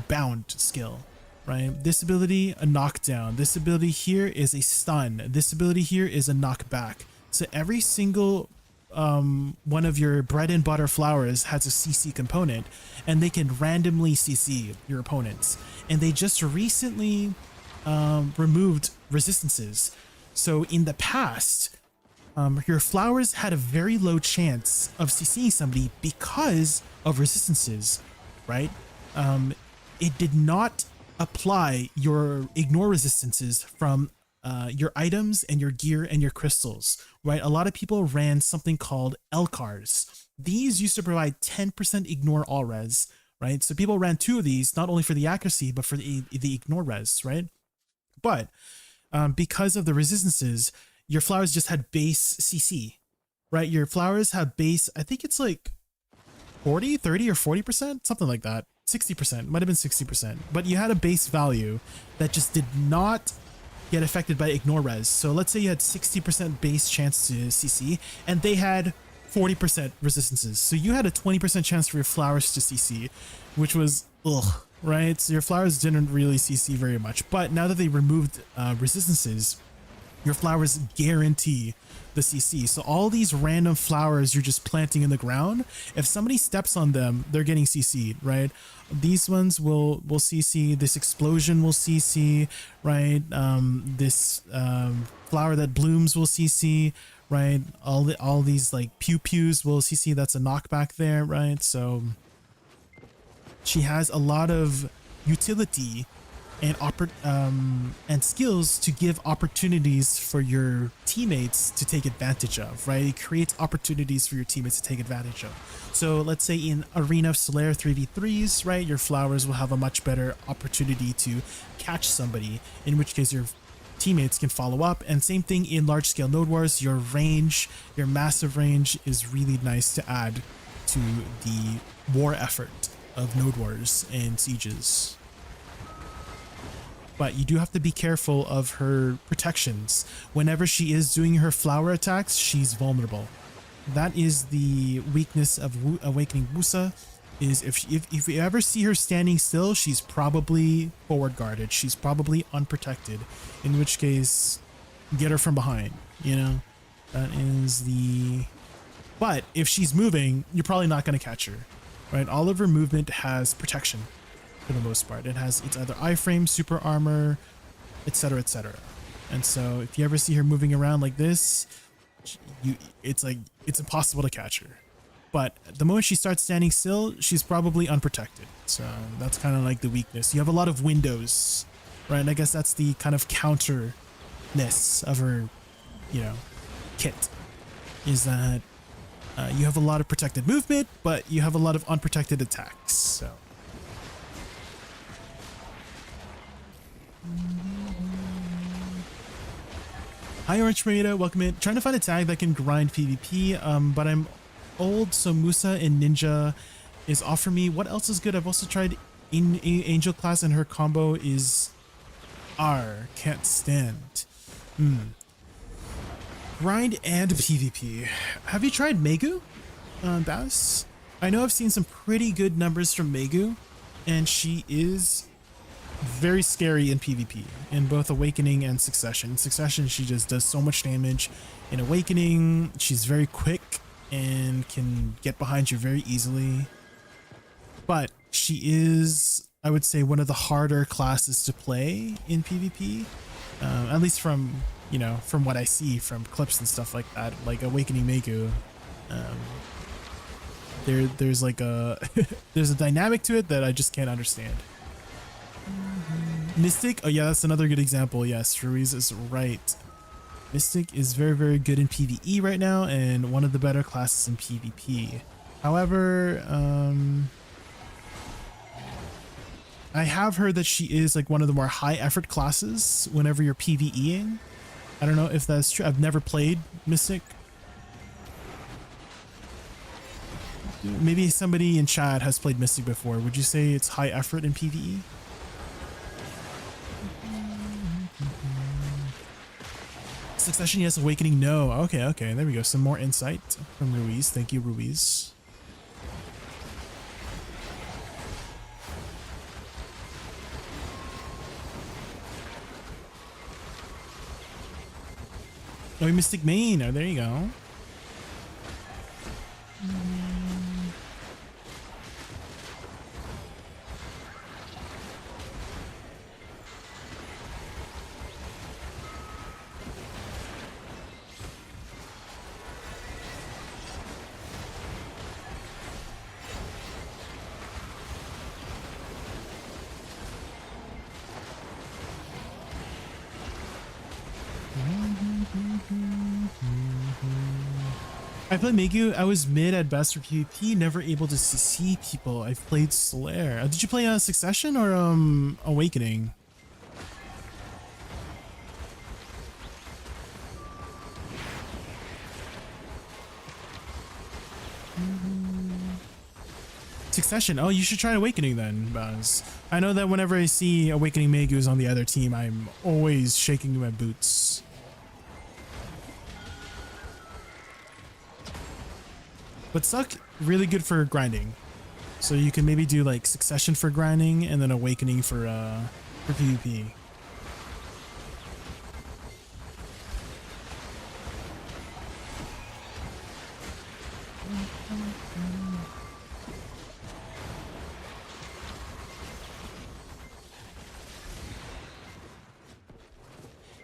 Speaker 4: bound skill, right? This ability, a knockdown. This ability here is a stun. This ability here is a knockback. So every single one of your bread and butter flowers has a CC component, and they can randomly CC your opponents. And they just recently removed resistances. So in the past, your flowers had a very low chance of CCing somebody because of resistances, right? It did not apply your ignore resistances from your items and your gear and your crystals, right? A lot of people ran something called LCARs. These used to provide 10% ignore all res, right? So people ran 2 of these, not only for the accuracy, but for the ignore res, right? But because of the resistances, your flowers just had base CC, right? Your flowers have base, I think it's like 40, 30, or 40%, something like that. 60%, might have been 60%, but you had a base value that just did not get affected by ignore res. So let's say you had 60% base chance to CC and they had 40% resistances. So you had a 20% chance for your flowers to CC, which was ugh, right? So your flowers didn't really CC very much, but now that they removed resistances, your flowers guarantee the CC. So all these random flowers you're just planting in the ground, if somebody steps on them, they're getting CC'd, right? These ones will CC, this explosion will CC, right? This flower that blooms will CC, right? All these like pew-pews will CC, that's a knockback there, right? So she has a lot of utility and skills to give opportunities for your teammates to take advantage of, right? It creates opportunities for your teammates to take advantage of. So let's say in Arena of Solaire 3v3s, right, your flowers will have a much better opportunity to catch somebody, in which case your teammates can follow up. And same thing in large scale node wars, your range, your massive range is really nice to add to the war effort of node wars and sieges. But you do have to be careful of her protections. Whenever she is doing her flower attacks, she's vulnerable. That is the weakness of Awakening Woosa, is if you ever see her standing still, she's probably forward guarded. She's probably unprotected, in which case, get her from behind, you know? That is the... But if she's moving, you're probably not going to catch her, right? All of her movement has protection. For the most part, it has, it's either iframe, super armor, etc., etc. And so if you ever see her moving around like this, it's impossible to catch her. But the moment she starts standing still, she's probably unprotected. So that's kind of like the weakness. You have a lot of windows, right? And I guess that's the kind of counterness of her, you know, kit, is that you have a lot of protected movement, but you have a lot of unprotected attacks. So. Hi Orange Marita, welcome in. Trying to find a tag that can grind PvP, but I'm old, so Musa and Ninja is off for me. What else is good? I've also tried in Angel class and her combo is R. Can't stand. Grind and PvP. Have you tried Megu, Bass? I know I've seen some pretty good numbers from Megu, and she is very scary in PvP, in both Awakening and Succession. In Succession, she just does so much damage. In Awakening, she's very quick and can get behind you very easily. But she is, I would say, one of the harder classes to play in PvP. At least from, you know, from what I see from clips and stuff like that. Like Awakening Megu, there's like a there's a dynamic to it that I just can't understand. Mystic, oh yeah, that's another good example. Yes, Ruiz is right. Mystic is very, very good in PvE right now and one of the better classes in PvP. However, I have heard that she is like one of the more high effort classes whenever you're PvEing. I don't know if that's true. I've never played Mystic. Maybe somebody in chat has played Mystic before. Would you say it's high effort in PvE? Succession, yes. Awakening, no. Okay, okay. There we go. Some more insight from Ruiz. Thank you, Ruiz. Oh, Mystic Main. Oh, there you go. I played Megu. I was mid at best for PvP, never able to see people. I've played Solaire. Did you play Succession or Awakening? Succession. Oh, you should try Awakening then, Baz. I know that whenever I see Awakening Megus on the other team, I'm always shaking my boots. But Suck, really good for grinding. So you can maybe do like Succession for grinding and then Awakening for PvP.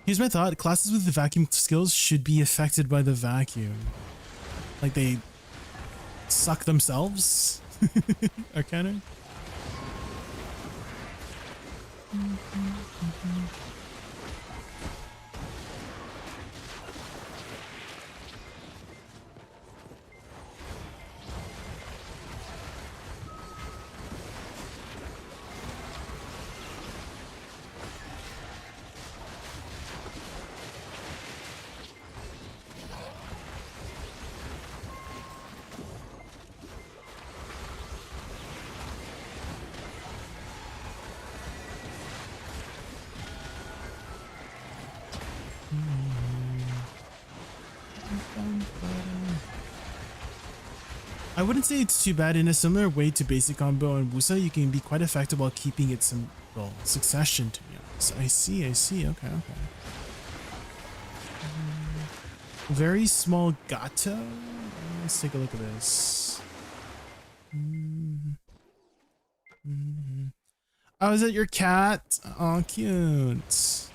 Speaker 4: Here's my thought. Classes with the vacuum skills should be affected by the vacuum. Like they suck themselves? Arcana? I wouldn't say it's too bad. In a similar way to basic combo and Woosa, you can be quite effective while keeping it simple. Succession, to be honest. I see. Okay. Very small gato. Let's take a look at this. Oh, is that your cat? Oh, cute.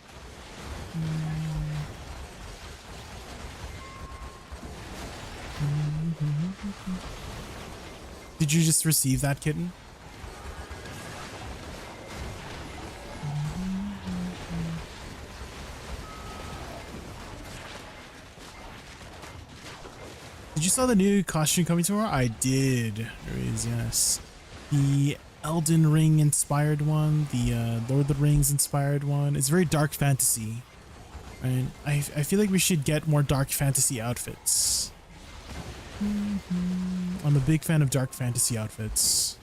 Speaker 4: Did you just receive that, kitten? Did you saw the new costume coming tomorrow? I did. There is, yes. The Elden Ring inspired one, the Lord of the Rings inspired one. It's very dark fantasy. Right? I feel like we should get more dark fantasy outfits. I'm a big fan of dark fantasy outfits.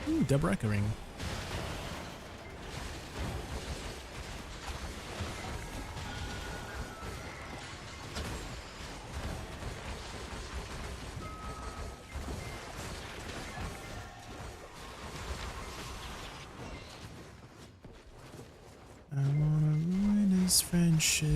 Speaker 4: Ooh, Deborah ring. I wanna ruin his friendship.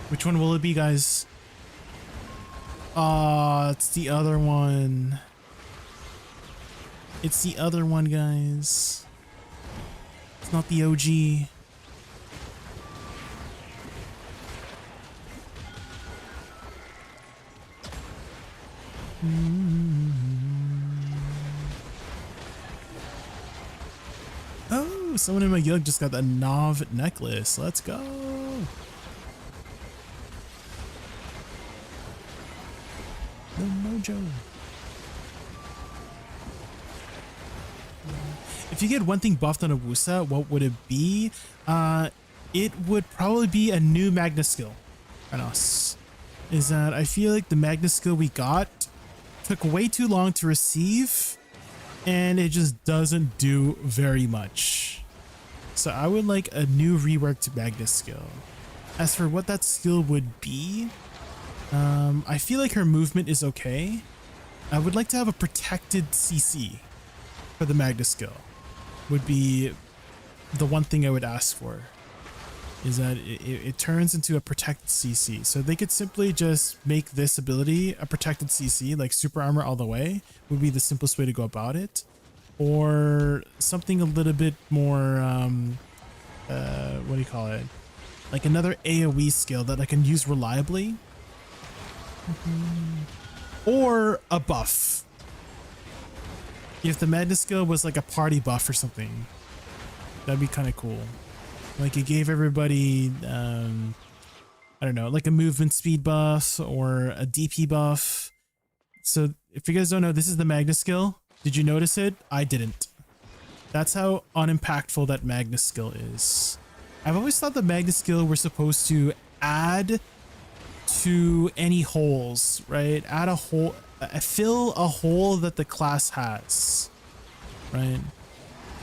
Speaker 4: Which one will it be, guys? It's the other one. It's the other one, guys. It's not the OG. Oh, someone in my guild just got the Nav necklace. Let's go. No mojo. If you get one thing buffed on a Woosa, what would it be? It would probably be a new Magna skill on us. Is that I feel like the Magna skill we got took way too long to receive, and it just doesn't do very much. So I would like a new reworked Magna skill. As for what that skill would be, I feel like her movement is okay. I would like to have a protected CC for the Magna skill. Would be the one thing I would ask for, is that it turns into a protected CC. So they could simply just make this ability a protected CC, like super armor all the way would be the simplest way to go about it. Or something a little bit more, what do you call it? Like another AoE skill that I can use reliably. Or a buff. If the Magna skill was like a party buff or something, that'd be kind of cool. Like it gave everybody, I don't know, like a movement speed buff or a DP buff. So if you guys don't know, this is the Magna skill. Did you notice it? I didn't. That's how unimpactful that Magna skill is. I've always thought the Magna skill were supposed to add to any holes, right? Add a hole, fill a hole that the class has, right?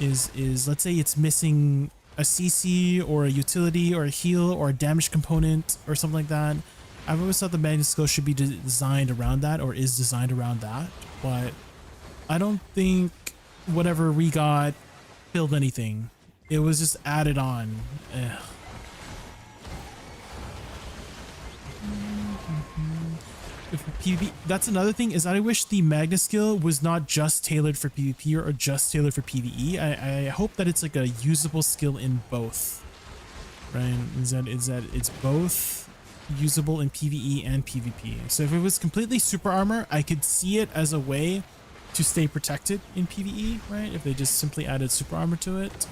Speaker 4: Is let's say it's missing a CC or a utility or a heal or a damage component or something like that. I've always thought the Magna skill should be designed around that, or is designed around that, but I don't think whatever we got filled anything. It was just added on. Ugh. PvP, that's another thing, is that I wish the Magna skill was not just tailored for PvP or just tailored for PvE. I hope that it's like a usable skill in both, right? Is that it's both usable in PvE and PvP. So if it was completely super armor, I could see it as a way to stay protected in PvE, right? If they just simply added super armor to it.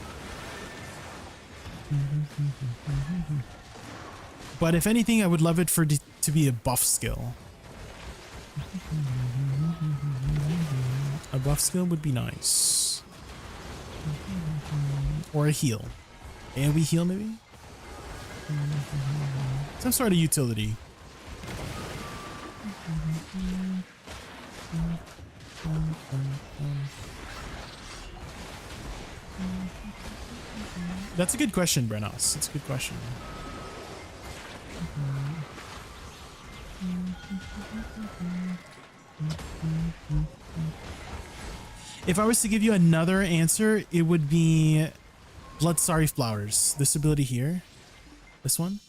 Speaker 4: But if anything, I would love it for to be a buff skill. A buff skill would be nice. Or a heal. AoE heal maybe? Some sort of utility. That's a good question, Brenos. That's a good question. If I was to give you another answer, it would be Bloodsari Flowers. This ability here. This one.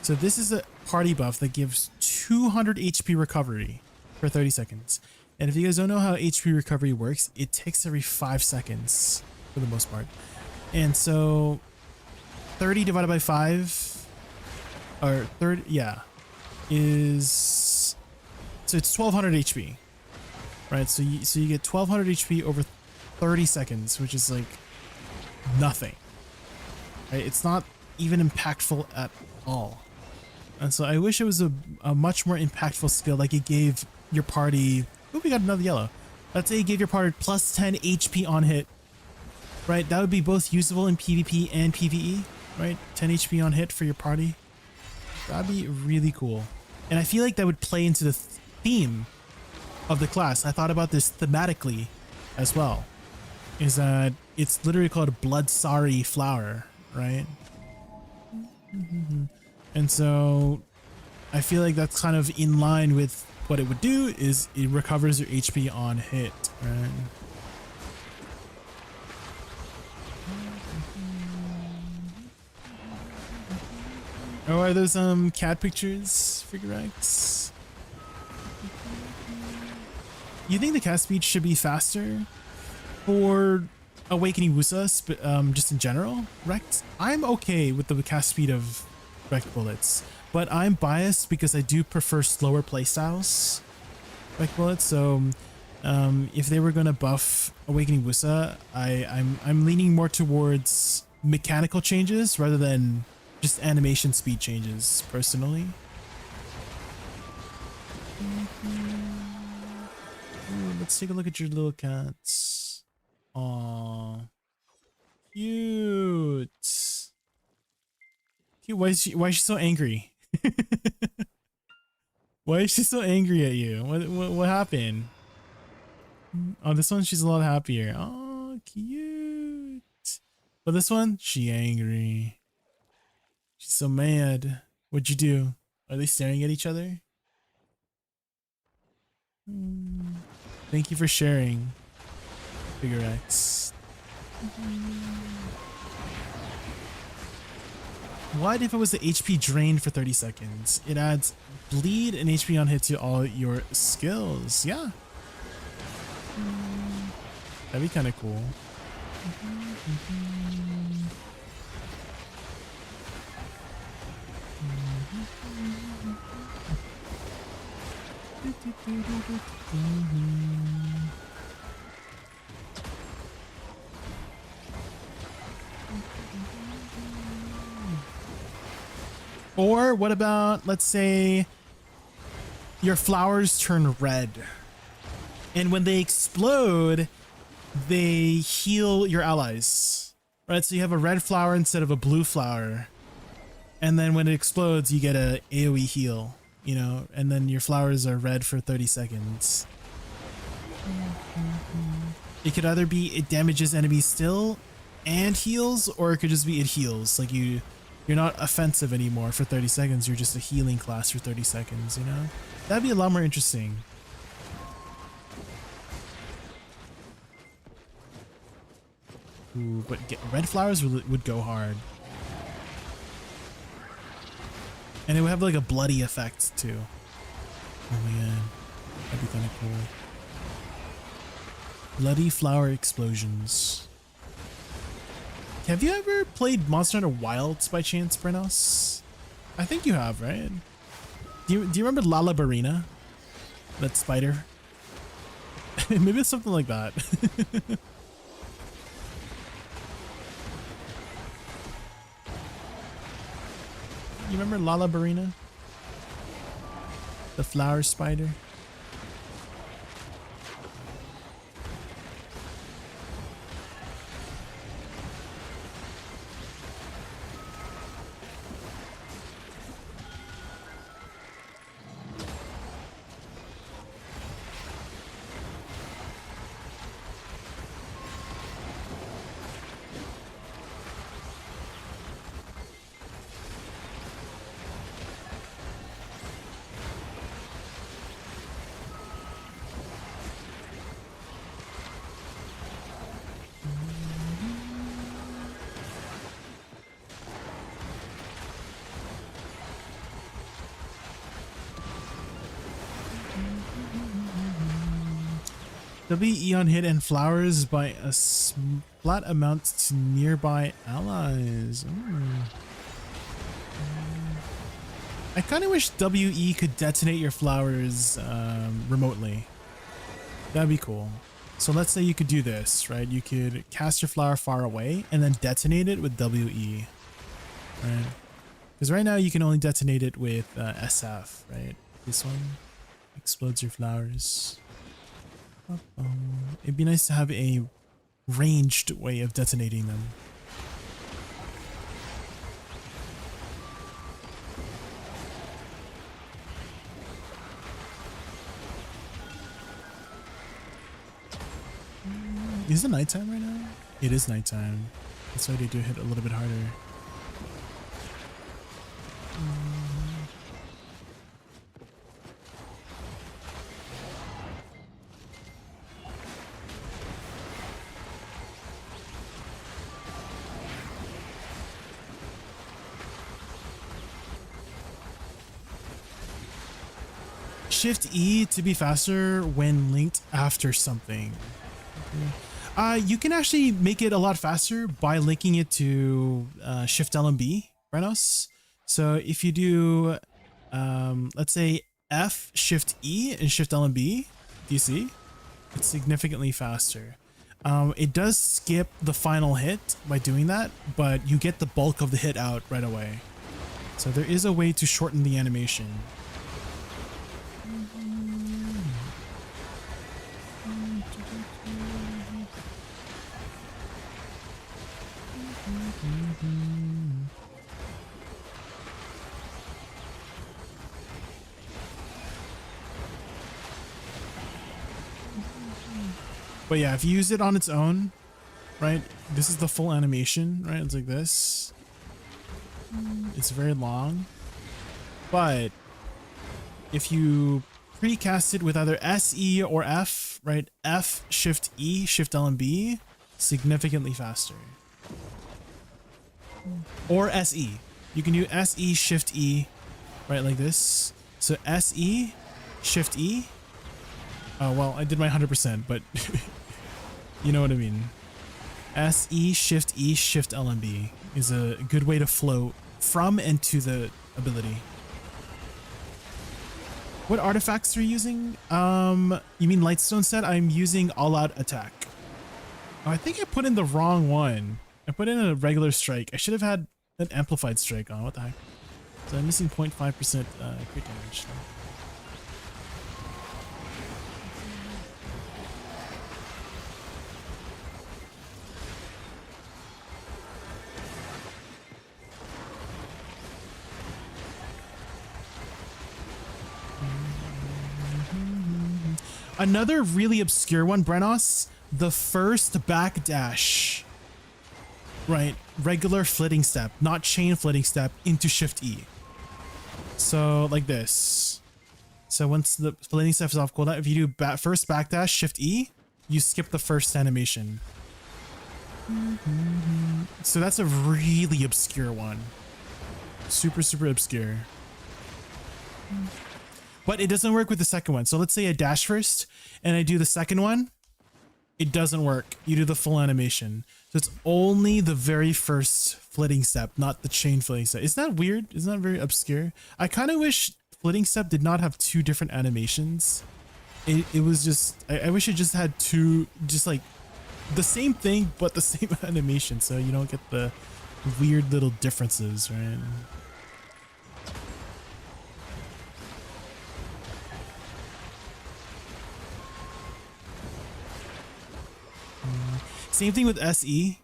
Speaker 4: So this is a party buff that gives 200 HP recovery for 30 seconds. And if you guys don't know how HP recovery works, it takes every 5 seconds for the most part. And so 30 divided by 5, or 30, yeah, is, so it's 1200 HP, right? So you get 1200 HP over 30 seconds, which is like nothing, right? It's not even impactful at all. And so I wish it was a much more impactful skill, like it gave your party, oh, we got another yellow. Let's say you gave your party plus 10 HP on hit, right? That would be both usable in PvP and PvE, right? 10 HP on hit for your party. That'd be really cool. And I feel like that would play into the theme of the class. I thought about this thematically as well. Is that it's literally called a Bloodsari flower, right? And so I feel like that's kind of in line with what it would do, is it recovers your HP on hit, right? Oh, are those cat pictures, Figure X? You think the cast speed should be faster for Awakening Woosa, just in general, Rect? I'm okay with the cast speed of Rect Bullets, but I'm biased because I do prefer slower playstyles, Rect Bullets. So if they were gonna buff Awakening Woosa, I'm leaning more towards mechanical changes rather than just animation speed changes, personally. Ooh, let's take a look at your little cats. Aww. Cute. Cute. Why is she so angry? Why is she so angry at you? What happened? Oh, this one she's a lot happier. Oh, cute. But this one, she angry. She's so mad. What'd you do? Are they staring at each other? Thank you for sharing, Figure X. What if it was the HP drain for 30 seconds? It adds bleed and HP on hit to all your skills. Yeah. That'd be kind of cool. Or what about, let's say, your flowers turn red, and when they explode, they heal your allies, right? So you have a red flower instead of a blue flower, and then when it explodes, you get a AoE heal, you know, and then your flowers are red for 30 seconds. It could either be it damages enemies still and heals, or it could just be it heals, like you're not offensive anymore for 30 seconds, you're just a healing class for 30 seconds, you know? That'd be a lot more interesting. Ooh, but red flowers would go hard. And it would have like a bloody effect too. Oh man, that'd be kind of cool. Bloody flower explosions. Have you ever played Monster Hunter Wilds by chance, Brenos? I think you have, right? Do you remember Lalabarina? That spider? Maybe it's something like that. You remember Lalabarina? The flower spider? WE on hit and flowers by a flat amount to nearby allies. I kind of wish WE could detonate your flowers remotely. That'd be cool. So let's say you could do this, right? You could cast your flower far away and then detonate it with WE, right? Because right now you can only detonate it with SF, right? This one explodes your flowers. It'd be nice to have a ranged way of detonating them. Is it nighttime right now? It is nighttime. That's why they do hit a little bit harder. Shift E to be faster when linked after something. You can actually make it a lot faster by linking it to Shift LMB, Brenos. So if you do, let's say F, Shift E, and Shift LMB, do you see? It's significantly faster. It does skip the final hit by doing that, but you get the bulk of the hit out right away. So there is a way to shorten the animation. But yeah, if you use it on its own, right? This is the full animation, right? It's like this. It's very long. But if you precast it with either SE or F, right? F, Shift E, Shift L and B, significantly faster. Or SE. You can do SE, Shift E, right? Like this. So SE, Shift E. Oh, well, I did my 100%, but you know what I mean. SE, Shift E, Shift L and B is a good way to float from and to the ability. What artifacts are you using? You mean Lightstone set? I'm using All Out Attack. Oh, I think I put in the wrong one. I put in a regular strike. I should have had an amplified strike on. What the heck? So I'm missing 0.5% crit damage. Another really obscure one, Brenos, the first backdash, right? Regular flitting step, not chain flitting step into Shift E. So like this. So once the flitting step is off cooldown, if you do first backdash, Shift E, you skip the first animation. So that's a really obscure one. Super, super obscure. But it doesn't work with the second one. So let's say I dash first and I do the second one. It doesn't work. You do the full animation. So it's only the very first flitting step, not the chain flitting step. Isn't that weird? Isn't that very obscure? I kind of wish flitting step did not have two different animations. It was just, I wish it just had two, just like the same thing, but the same animation. So you don't get the weird little differences, right? Same thing with SE,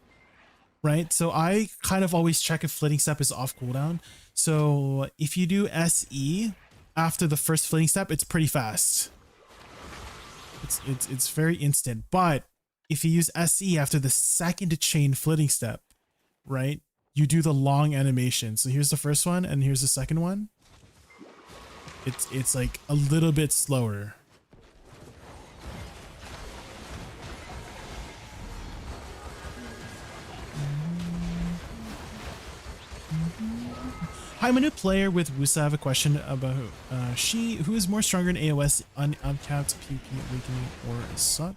Speaker 4: right? So I kind of always check if flitting step is off cooldown. So if you do SE after the first flitting step, it's pretty fast. It's very instant. But if you use SE after the second chain flitting step, right? You do the long animation. So here's the first one and here's the second one. It's like a little bit slower. Hi, I'm a new player with Woosa. I have a question about who is more stronger in AOS, uncapped, PvP, awakening, or suck?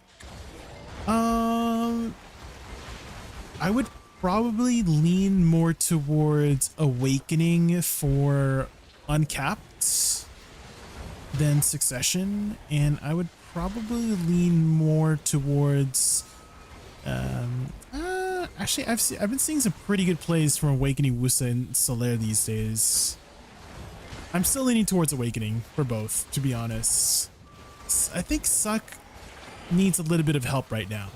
Speaker 4: I would probably lean more towards awakening for uncapped than succession, and I would probably lean more towards actually, I've been seeing some pretty good plays from Awakening Woosa and Solaire these days. I'm still leaning towards Awakening for both, to be honest. I think Suck needs a little bit of help right now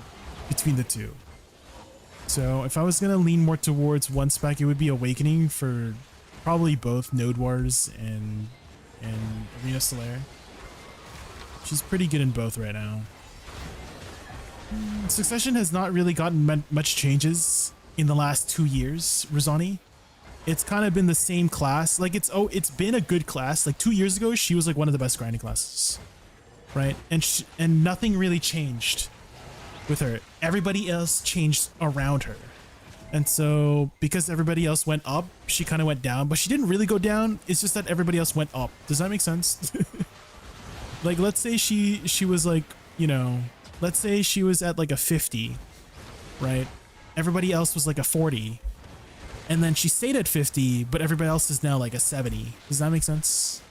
Speaker 4: between the two. So if I was gonna lean more towards one spec, it would be Awakening for probably both Node Wars and Arena Solaire. She's pretty good in both right now. Succession has not really gotten much changes in the last 2 years, Rizani. It's kind of been the same class. Like it's been a good class. Like 2 years ago, she was like one of the best grinding classes, right? And nothing really changed with her. Everybody else changed around her. And so because everybody else went up, she kind of went down, but she didn't really go down. It's just that everybody else went up. Does that make sense? Like, let's say she was like, you know, let's say she was at like a 50, right? Everybody else was like a 40. And then she stayed at 50, but everybody else is now like a 70. Does that make sense?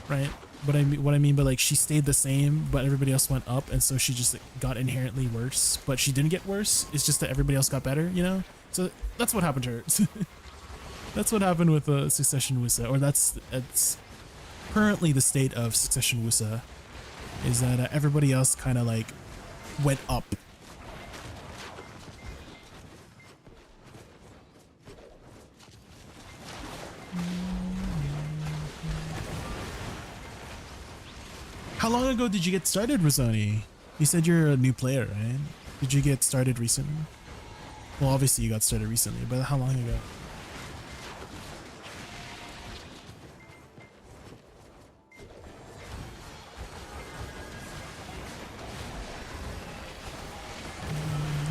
Speaker 4: Right? What I mean by like she stayed the same, but everybody else went up, and so she just got inherently worse. But she didn't get worse. It's just that everybody else got better, you know? So that's what happened to her. That's what happened with Succession Woosa, or that's currently the state of Succession Woosa, is that everybody else kind of like went up. How long ago did you get started, Rosoni? You said you're a new player, right? Did you get started recently? Well, obviously you got started recently, but how long ago?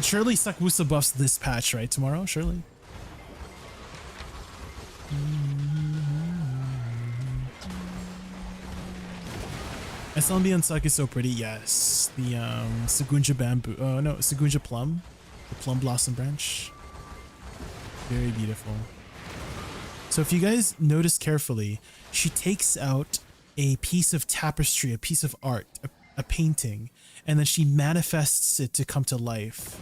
Speaker 4: Surely Woosa buffs this patch, right? Tomorrow, surely. SLB on Suck is so pretty, yes. The Sagunja bamboo, no, Sagunja plum. The plum blossom branch. Very beautiful. So if you guys notice carefully, she takes out a piece of tapestry, a piece of art, a painting, and then she manifests it to come to life.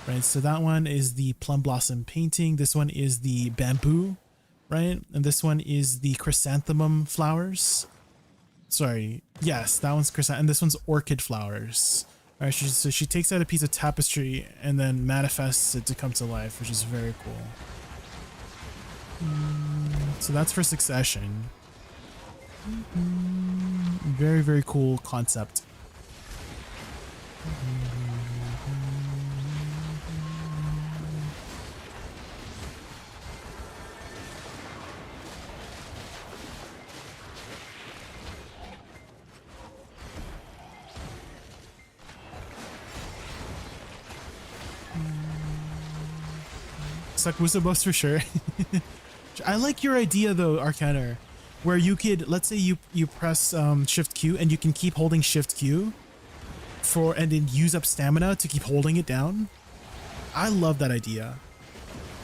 Speaker 4: Right, so that one is the plum blossom painting. This one is the bamboo, right? And this one is the chrysanthemum flowers. Sorry, yes, that one's chrysanthemum, and this one's orchid flowers. All right, so she takes out a piece of tapestry and then manifests it to come to life, which is very cool. So that's for Succession. Very, very cool concept. Woosa buffs for sure. I like your idea though, Arcaner, where you could, let's say you press Shift Q and you can keep holding Shift Q and then use up stamina to keep holding it down. I love that idea.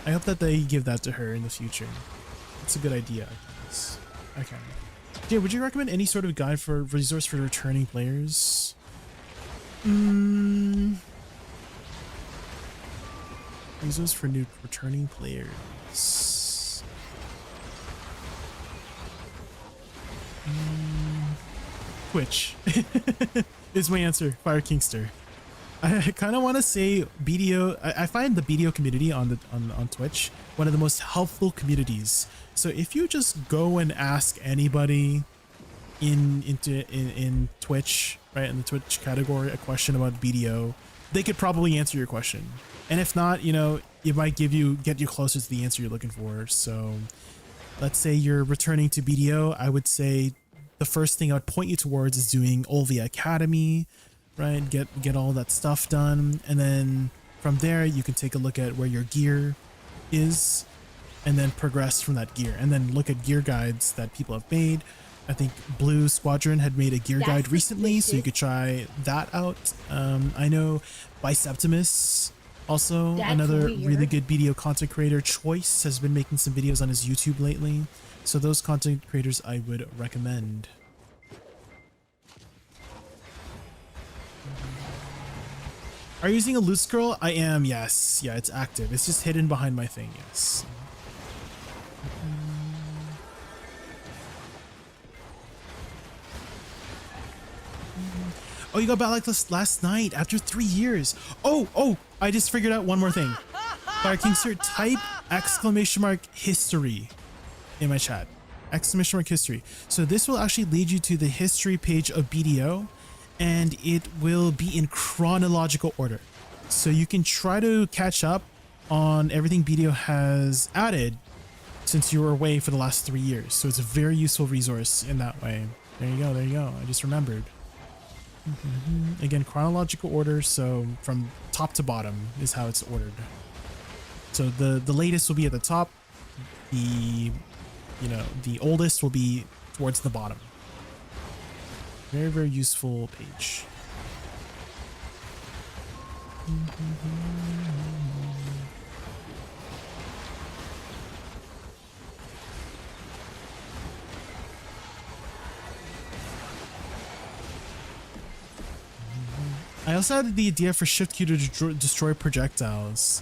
Speaker 4: I hope that they give that to her in the future. It's a good idea, I guess. Okay. Jay, would you recommend any sort of guide for resource for returning players? Resource for new returning players. Twitch is my answer. Fire Kingster. I kind of want to say BDO. I find the BDO community on Twitch one of the most helpful communities. So if you just go and ask anybody in Twitch, right, in the Twitch category, a question about BDO, they could probably answer your question. And if not, you know, it might get you closer to the answer you're looking for. So let's say you're returning to BDO. I would say the first thing I would point you towards is doing Olvia Academy, right? Get all that stuff done. And then from there, you can take a look at where your gear is and then progress from that gear. And then look at gear guides that people have made. I think Blue Squadron had made a gear guide recently, so you could try that out. I know Biceptimus, also another really good BDO content creator, Choice, has been making some videos on his YouTube lately. So those content creators I would recommend. Are you using a loot scroll? I am, yes. Yeah, it's active. It's just hidden behind my thing, yes. Oh, you got back like this last night after 3 years. Oh, I just figured out one more thing. Fire Kingster, type !history in my chat. !history. So this will actually lead you to the history page of BDO, and it will be in chronological order. So you can try to catch up on everything BDO has added since you were away for the last 3 years. So it's a very useful resource in that way. There you go. I just remembered. Again, chronological order, so from top to bottom is how it's ordered. So the latest will be at the top, the oldest will be towards the bottom. Very, very useful page. I also had the idea for Shift Q to destroy projectiles.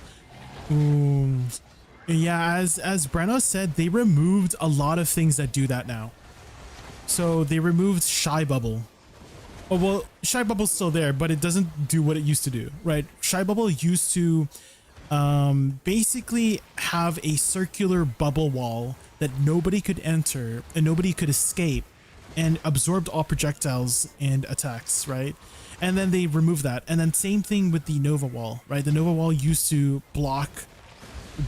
Speaker 4: Yeah, as Breno said, they removed a lot of things that do that now. So they removed Shy Bubble. Oh, well, Shy Bubble's still there, but it doesn't do what it used to do, right? Shy Bubble used to basically have a circular bubble wall that nobody could enter and nobody could escape and absorbed all projectiles and attacks, right? And then they remove that. And then same thing with the Nova Wall, right? The Nova Wall used to block,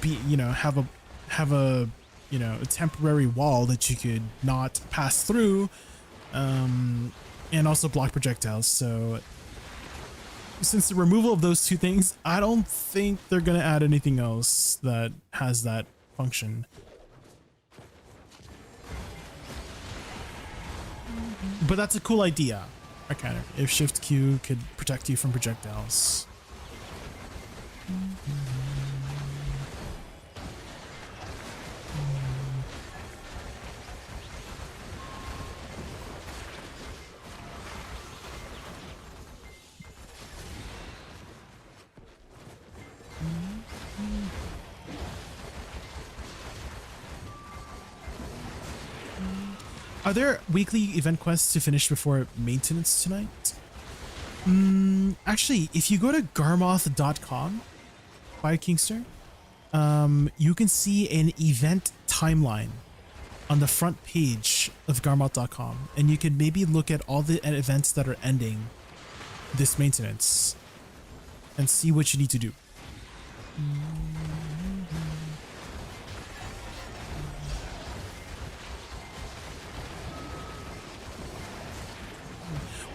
Speaker 4: have a a temporary wall that you could not pass through, and also block projectiles. So since the removal of those two things, I don't think they're gonna add anything else that has that function. But that's a cool idea. Okay, if Shift Q could protect you from projectiles. Are there weekly event quests to finish before maintenance tonight? Actually, if you go to garmoth.com by Kingster, you can see an event timeline on the front page of garmoth.com, and you can maybe look at all the events that are ending this maintenance and see what you need to do.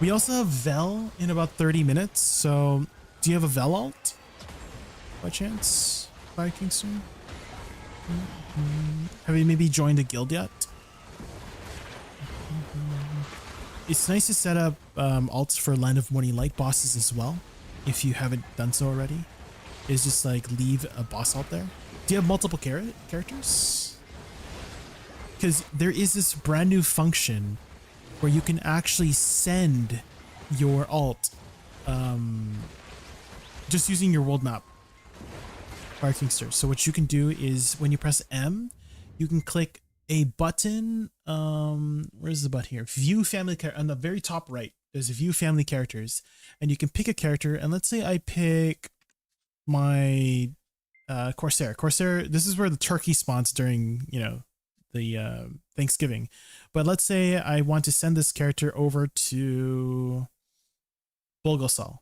Speaker 4: We also have Vel in about 30 minutes, so do you have a Vel alt by chance, by Kingston? Have you maybe joined a guild yet? It's nice to set up alts for Land of Morning Light bosses as well, if you haven't done so already. Is just like leave a boss alt there. Do you have multiple characters? Because there is this brand new function where you can actually send your alt just using your world map, Kingster. So what you can do is when you press M, you can click a button. Where's the button here? View family character on the very top right. There's a view family characters, and you can pick a character. And let's say I pick my Corsair. Corsair. This is where the turkey spawns during the Thanksgiving. But let's say I want to send this character over to Bulgosal,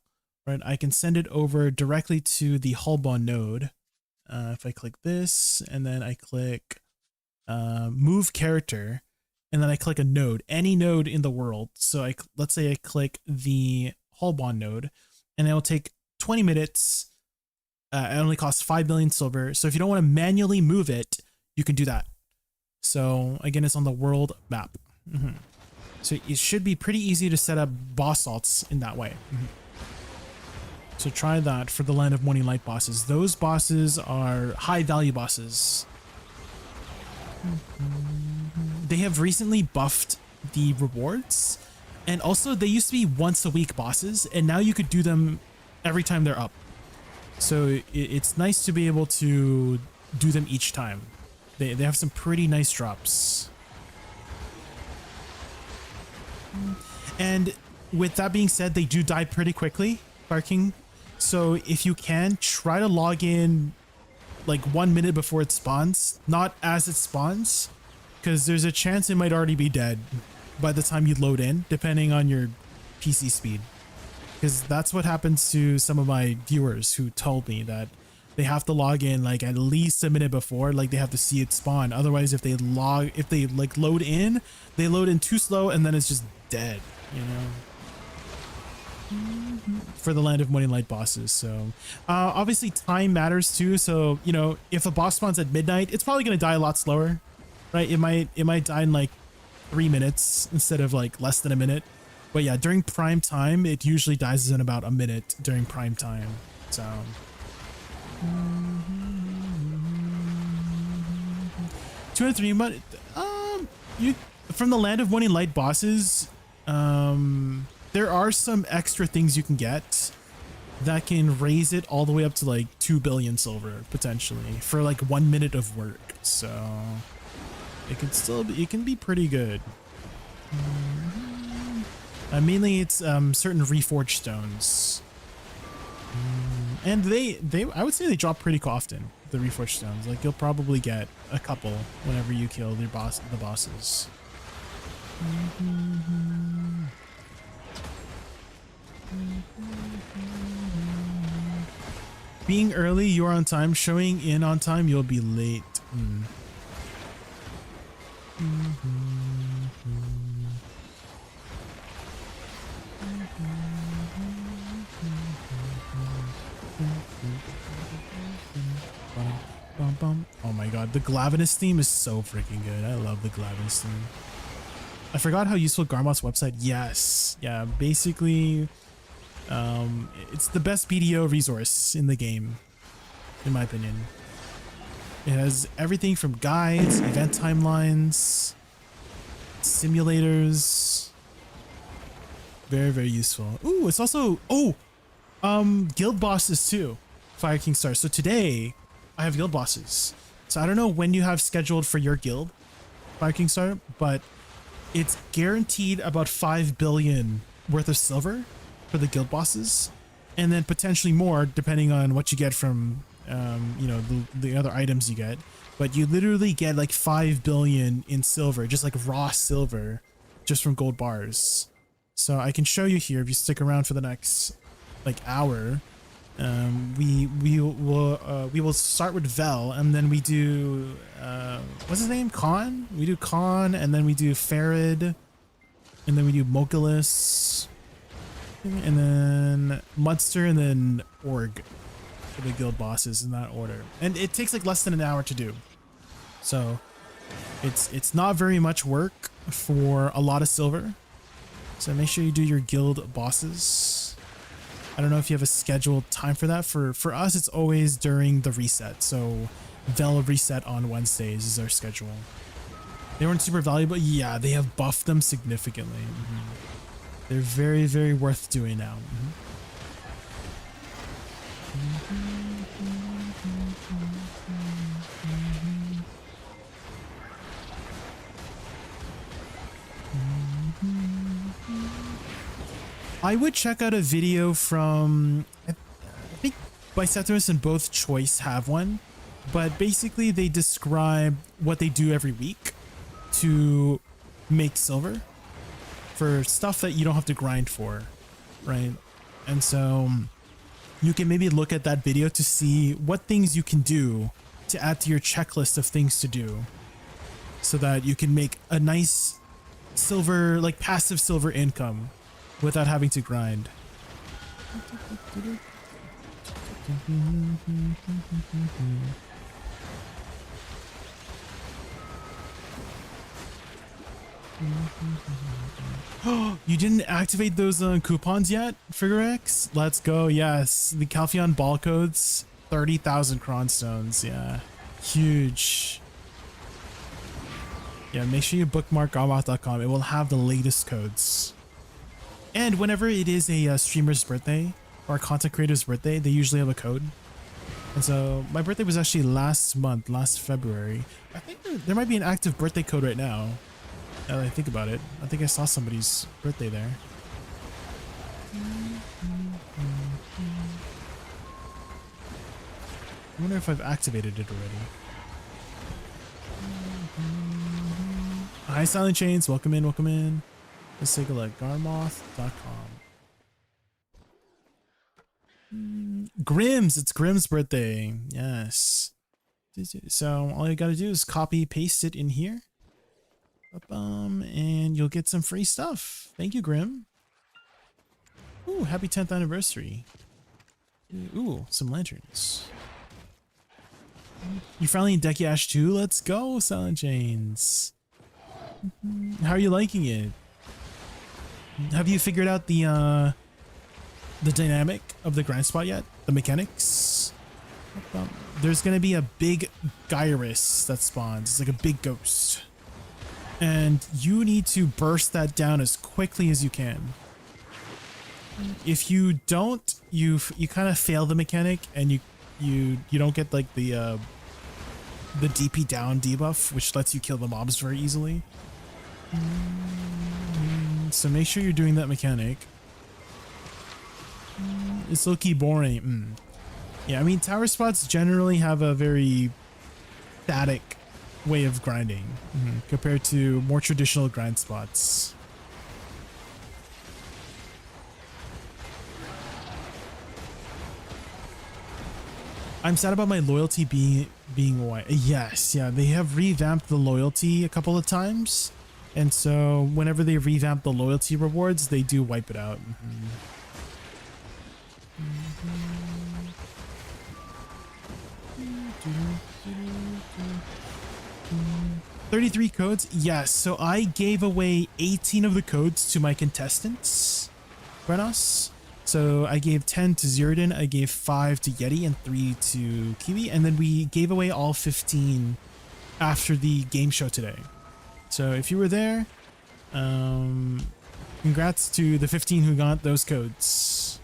Speaker 4: right? I can send it over directly to the Hulbon node. If I click this and then I click move character, and then I click a node, any node in the world. So let's say I click the Hulbon node, and it will take 20 minutes. It only costs 5 million silver. So if you don't want to manually move it, you can do that. So again, it's on the world map. So it should be pretty easy to set up boss alts in that way. So try that for the Land of Morning Light bosses. Those bosses are high value bosses. They have recently buffed the rewards, and also they used to be once a week bosses, and now you could do them every time they're up. So it's nice to be able to do them each time. They have some pretty nice drops. And with that being said, they do die pretty quickly, Barking. So if you can, try to log in like 1 minute before it spawns, not as it spawns, because there's a chance it might already be dead by the time you load in, depending on your PC speed. Because that's what happens to some of my viewers who told me that they have to log in like at least a minute before, like they have to see it spawn. Otherwise, if they like load in, they load in too slow, and then it's just dead, for the Land of Morning Light bosses. So obviously time matters too. So if a boss spawns at midnight, it's probably going to die a lot slower, right? It might die in like 3 minutes instead of like less than a minute. But yeah, during prime time, it usually dies in about a minute during prime time. So 203 money. From the Land of Morning Light bosses, there are some extra things you can get that can raise it all the way up to like 2 billion silver potentially for like 1 minute of work. So it can be pretty good. Mainly it's certain reforged stones. And I would say they drop pretty often, the reforged stones. Like you'll probably get a couple whenever you kill the bosses. Being early, you're on time. Showing in on time, you'll be late. Oh my god, the Glavinus theme is so freaking good. I love the Glavinus theme. I forgot how useful Garmot's website. Yes. Yeah, basically, it's the best BDO resource in the game, in my opinion. It has everything from guides, event timelines, simulators. Very, very useful. Ooh, it's also, guild bosses too. Fire King Star. So today, I have guild bosses. So I don't know when you have scheduled for your guild, Fire King Star, but it's guaranteed about 5 billion worth of silver for the guild bosses, and then potentially more depending on what you get from you know, the other items you get. But you literally get like 5 billion in silver, just like raw silver, just from gold bars. So I can show you here if you stick around for the next like hour. We will start with Vel, and then we do what's his name? Khan? We do Khan, and then we do Farid, and then we do Mokulis, and then Mudster, and then Org for the guild bosses in that order. And it takes like less than an hour to do. So it's not very much work for a lot of silver. So make sure you do your guild bosses. I don't know if you have a scheduled time for that. For us, it's always during the reset. So Vel reset on Wednesdays is our schedule. They weren't super valuable. Yeah, they have buffed them significantly. They're very, very worth doing now. I would check out a video from, I think Biceptimus and Both Choice have one, but basically they describe what they do every week to make silver for stuff that you don't have to grind for, right? And so you can maybe look at that video to see what things you can do to add to your checklist of things to do so that you can make a nice silver, like passive silver income without having to grind. You didn't activate those coupons yet, Figurex? Let's go. Yes, the Calpheon ball codes, 30,000 cronstones. Yeah, huge. Yeah, make sure you bookmark Garmoth.com. It will have the latest codes. And whenever it is a streamer's birthday or a content creator's birthday, they usually have a code. And so my birthday was actually last month, last February. I think there might be an active birthday code right now. Now that I think about it, I think I saw somebody's birthday there. I wonder if I've activated it already. Hi, Silent Chains. Welcome in, welcome in. Let's take a look. Garmoth.com. Grimm's. It's Grimm's birthday. Yes. So all you got to do is copy, paste it in here. And you'll get some free stuff. Thank you, Grim. Ooh, happy 10th anniversary. Ooh, some lanterns. You're finally in Decky Ash 2? Let's go, Silent Chains. How are you liking it? Have you figured out the dynamic of the grind spot yet? The mechanics? There's gonna be a big Gyrus that spawns. It's like a big ghost. And you need to burst that down as quickly as you can. If you don't, you kind of fail the mechanic, and you don't get like the DP down debuff, which lets you kill the mobs very easily. So make sure you're doing that mechanic. It's low-key boring. Yeah, I mean, tower spots generally have a very static way of grinding compared to more traditional grind spots. I'm sad about my loyalty being white. Yes, yeah, they have revamped the loyalty a couple of times, and so whenever they revamp the loyalty rewards, they do wipe it out. 33 codes? Yes, so I gave away 18 of the codes to my contestants, Brenos. So I gave 10 to Zirdan, I gave 5 to Yeti, and 3 to Kiwi, and then we gave away all 15 after the game show today. So if you were there, congrats to the 15 who got those codes.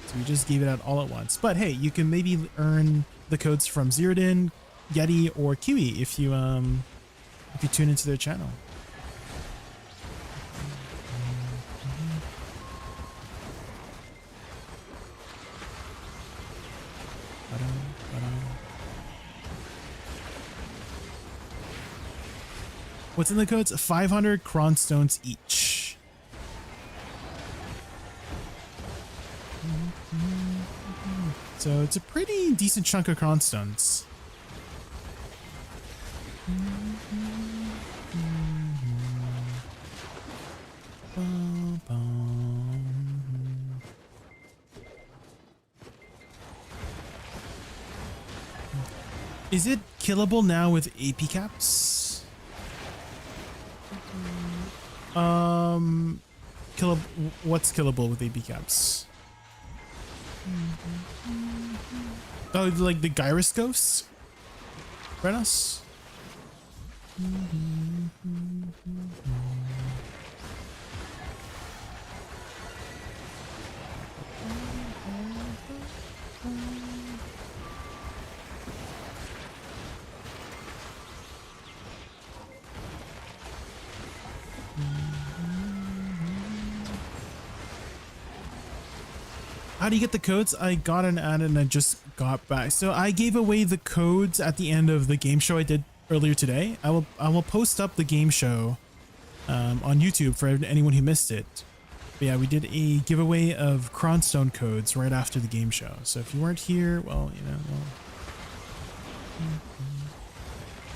Speaker 4: So we just gave it out all at once. But hey, you can maybe earn the codes from Zirdan, Yeti, or Kiwi if you tune into their channel. What's in the codes? 500 cron stones each. So it's a pretty decent chunk of cron stones. Is it killable now with AP caps? What's killable with AP caps? Oh, like the gyroscopes? Brenos? How do you get the codes? I got an ad and I just got back. So I gave away the codes at the end of the game show I did earlier today. I will post up the game show on YouTube for anyone who missed it. But yeah, we did a giveaway of Cronstone codes right after the game show. So if you weren't here, well, you know,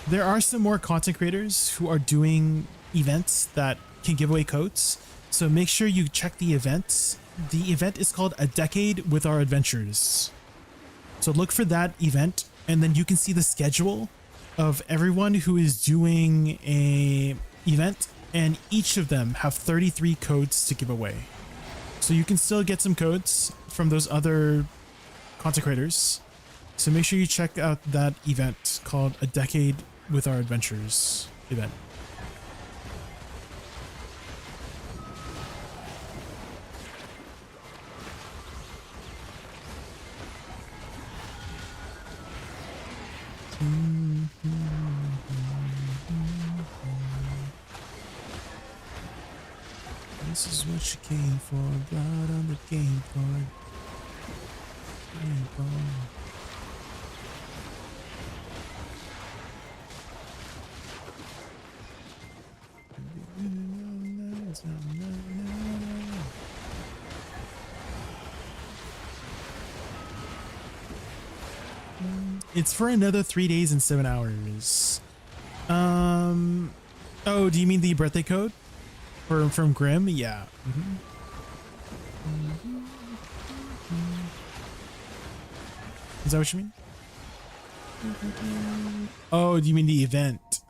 Speaker 4: there are some more content creators who are doing events that can give away codes. So make sure you check the events. The event is called A Decade with Our Adventures. So look for that event, and then you can see the schedule of everyone who is doing a event, and each of them have 33 codes to give away. So you can still get some codes from those other content creators. So make sure you check out that event called A Decade with Our Adventures event. This is what you came for, blood on the game board. It's for another 3 days and 7 hours. Oh, do you mean the birthday code? From Grim? Yeah. Is that what you mean? Oh, do you mean the event?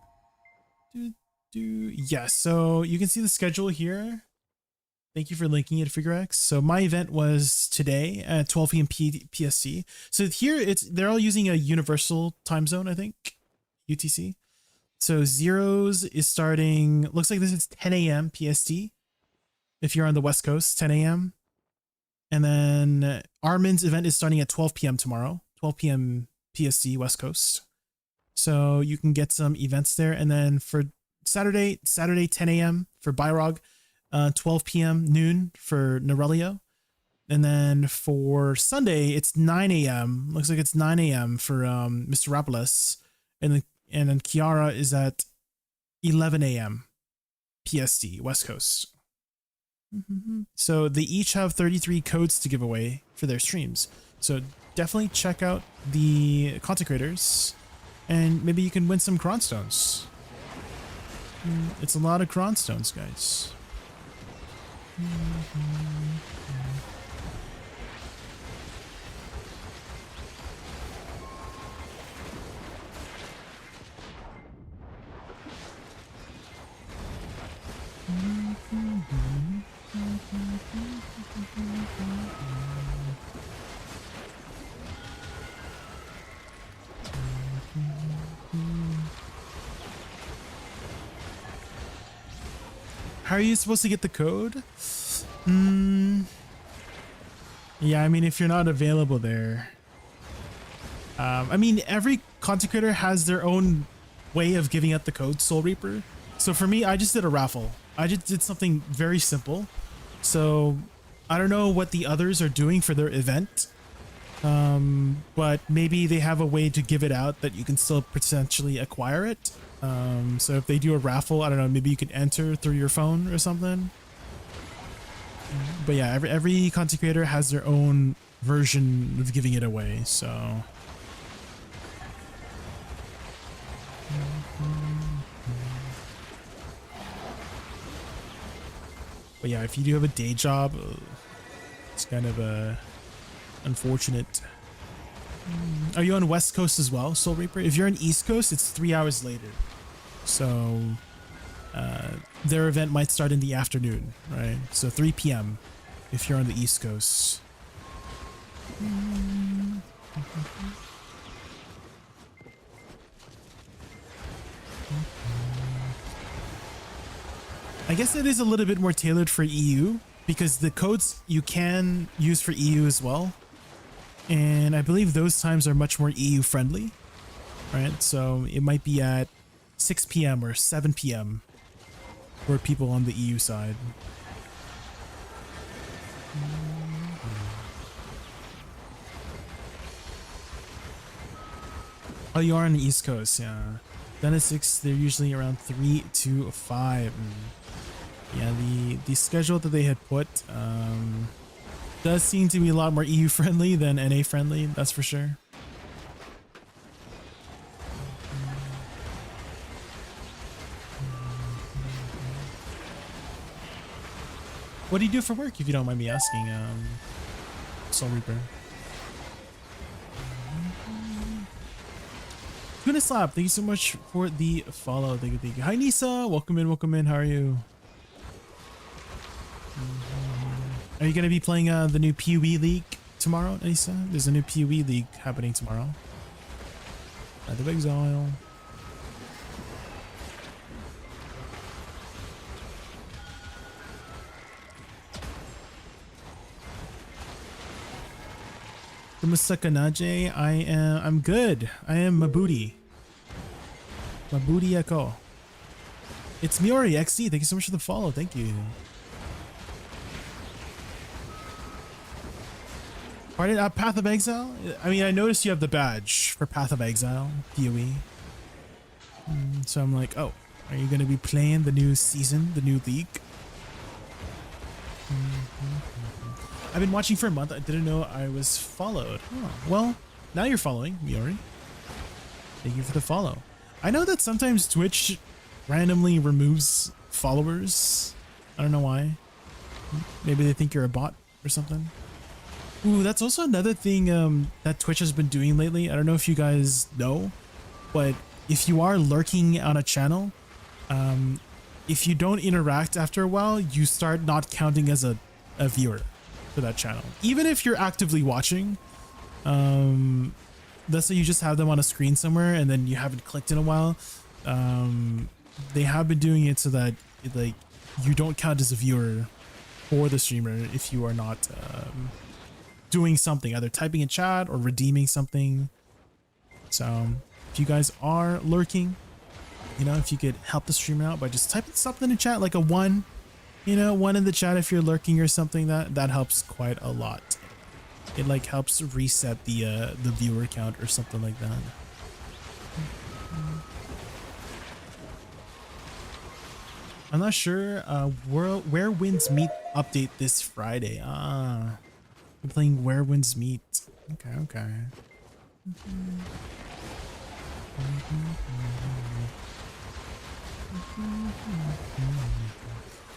Speaker 4: Yeah, so you can see the schedule here. Thank you for linking it, FigureX. So my event was today at 12 p.m. PST. So here they're all using a universal time zone, I think, UTC. So Zeros is starting, looks like this is 10 a.m. PST. If you're on the West Coast, 10 a.m. And then Armin's event is starting at 12 p.m. tomorrow, 12 p.m. PST West Coast. So you can get some events there. And then for Saturday 10 a.m. for Byrog, 12 p.m. noon for Norelio. And then for Sunday, it's 9 a.m. Looks like it's 9 a.m. for Mr. Rapolis. And then Kiara is at 11 a.m. PST, West Coast. So they each have 33 codes to give away for their streams. So definitely check out the content creators and maybe you can win some cronstones. It's a lot of cronstones, guys. How are you supposed to get the code? Yeah, I mean, if you're not available there. I mean, every content creator has their own way of giving out the code, Soul Reaper. So for me, I just did a raffle. I just did something very simple. So I don't know what the others are doing for their event. But maybe they have a way to give it out that you can still potentially acquire it. So if they do a raffle, I don't know, maybe you could enter through your phone or something. But yeah, every content creator has their own version of giving it away, so. But yeah, if you do have a day job, it's kind of unfortunate. Are you on West Coast as well, Soul Reaper? If you're on East Coast, it's 3 hours later. So their event might start in the afternoon, right? So 3 p.m. if you're on the East Coast. I guess it is a little bit more tailored for EU because the codes you can use for EU as well. And I believe those times are much more EU friendly, right? So it might be at 6 p.m. or 7 p.m. for people on the EU side. Oh, you are on the East Coast, yeah. Then at 6, they're usually around 3 to 5. Yeah, the schedule that they had put does seem to be a lot more EU friendly than NA friendly, that's for sure. What do you do for work, if you don't mind me asking, Soul Reaper? Tuna Slap, thank you so much for the follow. Thank you. Hi Nisa, welcome in. How are you? Are you gonna be playing the new PoE League tomorrow, Nisa? There's a new PoE League happening tomorrow. ADVgg Exile. Kumasakanaje, I'm good. I am Mabuti. Mabuti Echo. It's Miori XD. Thank you so much for the follow. Thank you. Pardon, Path of Exile? I mean, I noticed you have the badge for Path of Exile, PoE. So I'm like, oh, are you going to be playing the new season, the new league? I've been watching for a month. I didn't know I was followed. Oh, well, now you're following, Miori. Thank you for the follow. I know that sometimes Twitch randomly removes followers. I don't know why. Maybe they think you're a bot or something. Ooh, that's also another thing that Twitch has been doing lately. I don't know if you guys know, but if you are lurking on a channel, if you don't interact after a while, you start not counting as a viewer for that channel. Even if you're actively watching, let's say you just have them on a screen somewhere and then you haven't clicked in a while, they have been doing it so that like you don't count as a viewer for the streamer if you are not doing something, either typing in chat or redeeming something. So if you guys are lurking, you know, if you could help the streamer out by just typing something in chat, like a 1, you know, 1 in the chat if you're lurking or something, that helps quite a lot. It like helps reset the viewer count or something like that. I'm not sure. Where Winds Meet update this Friday. I'm playing Where Winds Meet. Okay, okay.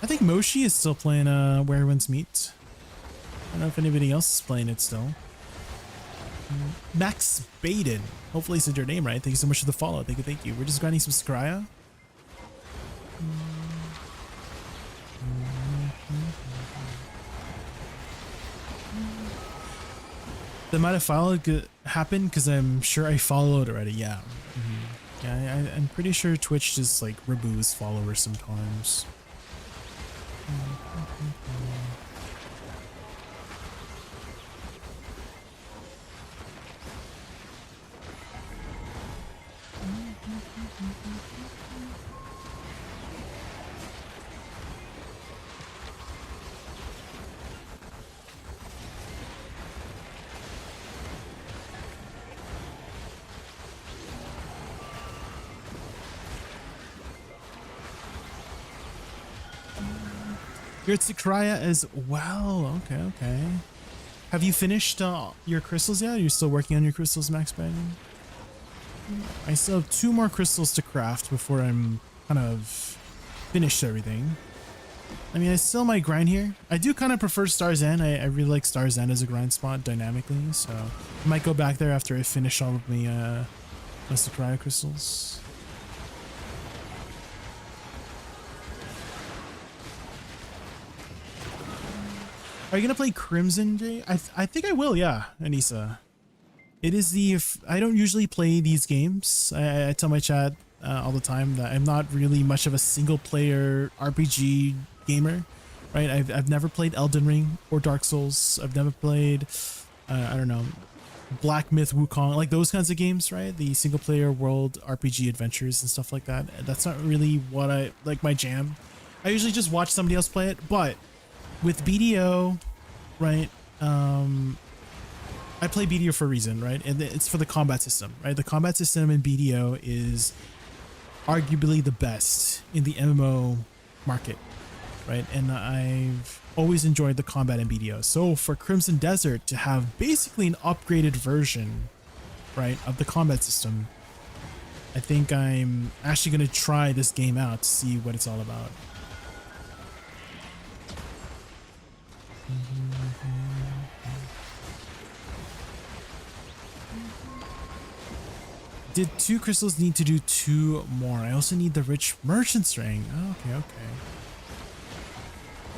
Speaker 4: I think Moshi is still playing Where Winds Meet. I don't know if anybody else is playing it still. Max Baden. Hopefully I said your name right. Thank you so much for the follow. Thank you, thank you. We're just grinding some Scrya. The might have followed happened because I'm sure I followed already. Yeah. Yeah, I'm pretty sure Twitch just like removes followers sometimes. You're at Sakraya as well. Okay, okay. Have you finished your crystals yet? Are you still working on your crystals, Max Bang? I still have 2 more crystals to craft before I'm kind of finished everything. I mean, I still might grind here. I do kind of prefer Star's End. I really like Star's End as a grind spot dynamically, so I might go back there after I finish all of my Sakraya crystals. Are you gonna play Crimson, Jay? I think I will, yeah, Anissa. It is I don't usually play these games. I tell my chat all the time that I'm not really much of a single player RPG gamer, right? I've never played Elden Ring or Dark Souls. I've never played, I don't know, Black Myth Wukong, like those kinds of games, right? The single player world RPG adventures and stuff like that. That's not really what I like my jam. I usually just watch somebody else play it, but with BDO, right? I play BDO for a reason, right? And it's for the combat system, right? The combat system in BDO is arguably the best in the MMO market, right? And I've always enjoyed the combat in BDO. So for Crimson Desert to have basically an upgraded version, right, of the combat system, I think I'm actually going to try this game out to see what it's all about. Did 2 crystals need to do 2 more? I also need the rich merchant's ring. Oh, okay, okay.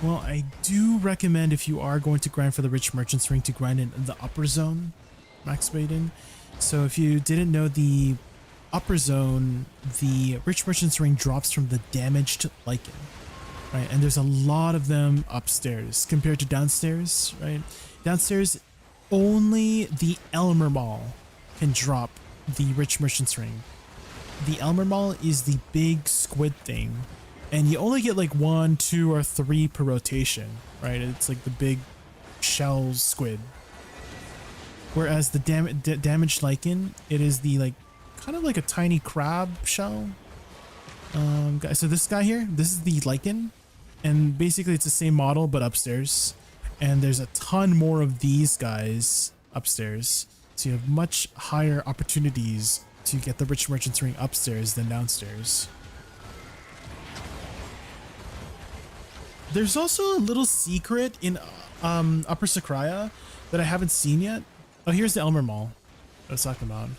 Speaker 4: Well, I do recommend if you are going to grind for the rich merchant's ring to grind in the upper zone, Max Baden. So if you didn't know, the upper zone, the rich merchant's ring drops from the damaged lichen, right? And there's a lot of them upstairs compared to downstairs, right? Downstairs, only the Elmer Mall can drop the rich merchant's ring. The Elmer Mall is the big squid thing, and you only get like 1, 2, or 3 per rotation, right? It's like the big shell squid. Whereas the damaged lichen, it is the like kind of like a tiny crab shell. So this guy here, this is the lichen, and basically it's the same model but upstairs. And there's a ton more of these guys upstairs. So you have much higher opportunities to get the rich merchant's ring upstairs than downstairs. There's also a little secret in Upper Sakraya that I haven't seen yet. Oh, here's the Elmer Mall I was talking about.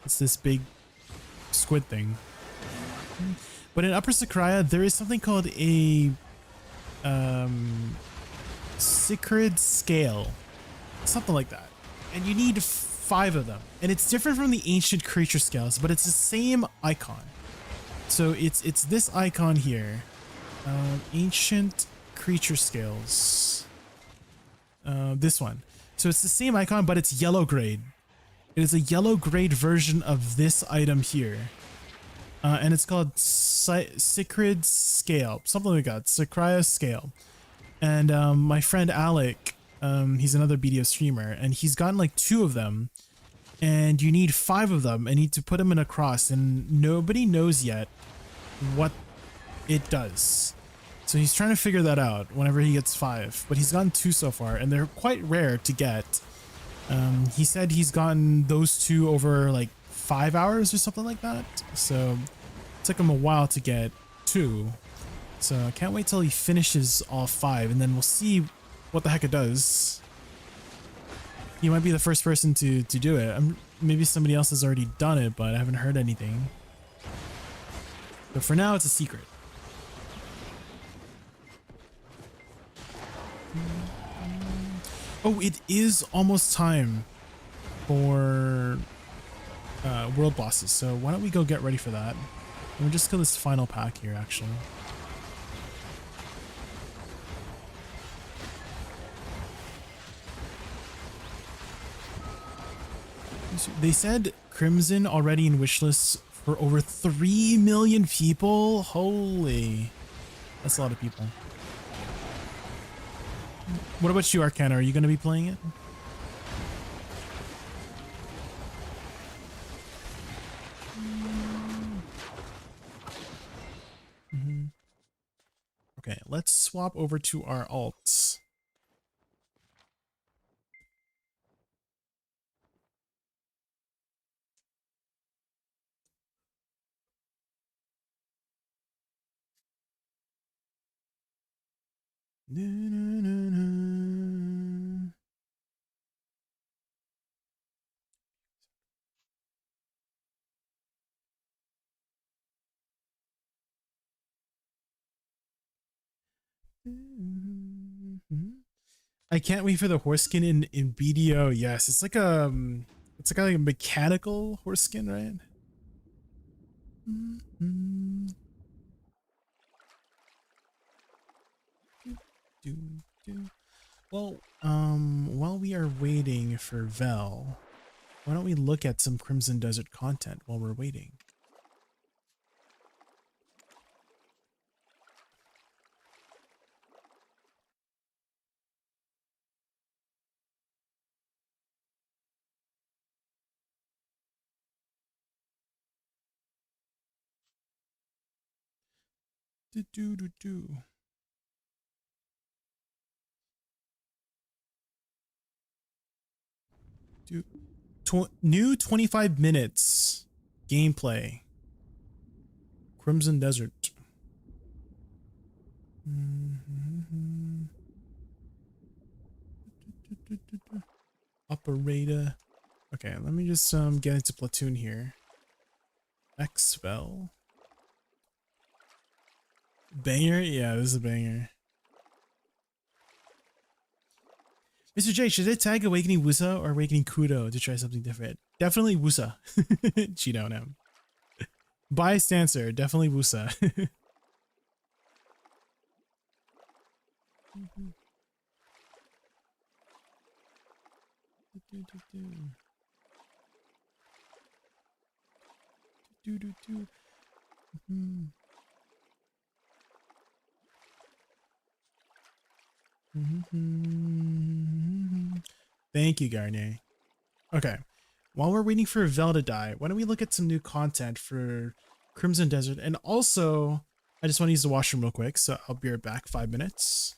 Speaker 4: It's this big squid thing. But in Upper Sakraya, there is something called a Sacred Scale. Something like that. And you need 5 of them, and it's different from the ancient creature scales, but it's the same icon. So it's this icon here, ancient creature scales, this one. So it's the same icon, but it's yellow grade. It is a yellow grade version of this item here, and it's called Sacred Scale, something like that. Sakraya Scale. And my friend Alec, he's another BDO streamer, and he's gotten like 2 of them, and you need 5 of them and need to put them in a cross, and nobody knows yet what it does. So he's trying to figure that out whenever he gets 5, but he's gotten 2 so far, and they're quite rare to get. He said he's gotten those 2 over like 5 hours or something like that. So it took him a while to get 2. So I can't wait till he finishes all 5, and then we'll see what the heck it does. He might be the first person to do it. Maybe somebody else has already done it, but I haven't heard anything. But for now, it's a secret. Oh, it is almost time for world bosses. So why don't we go get ready for that? And we'll just kill this final pack here, actually. They said Crimson already in wishlists for over 3 million people. Holy, that's a lot of people. What about you, Arcana? Are you going to be playing it? Okay, let's swap over to our alts. I can't wait for the horse skin in BDO. Yes, it's like a mechanical horse skin, right? Well, while we are waiting for Vel, why don't we look at some Crimson Desert content while we're waiting? New 25 minutes gameplay. Crimson Desert. Operator. Okay, let me just get into Platoon here. Xvel. Banger? Yeah, this is a banger. Mr. J, should I tag Awakening Woosa or Awakening Kudo to try something different? Definitely Woosa. Cheeto now. Bystander, definitely Woosa. Thank you, Garnier. Okay, while we're waiting for Vel to die, why don't we look at some new content for Crimson Desert? And also, I just want to use the washroom real quick, so I'll be right back. 5 minutes.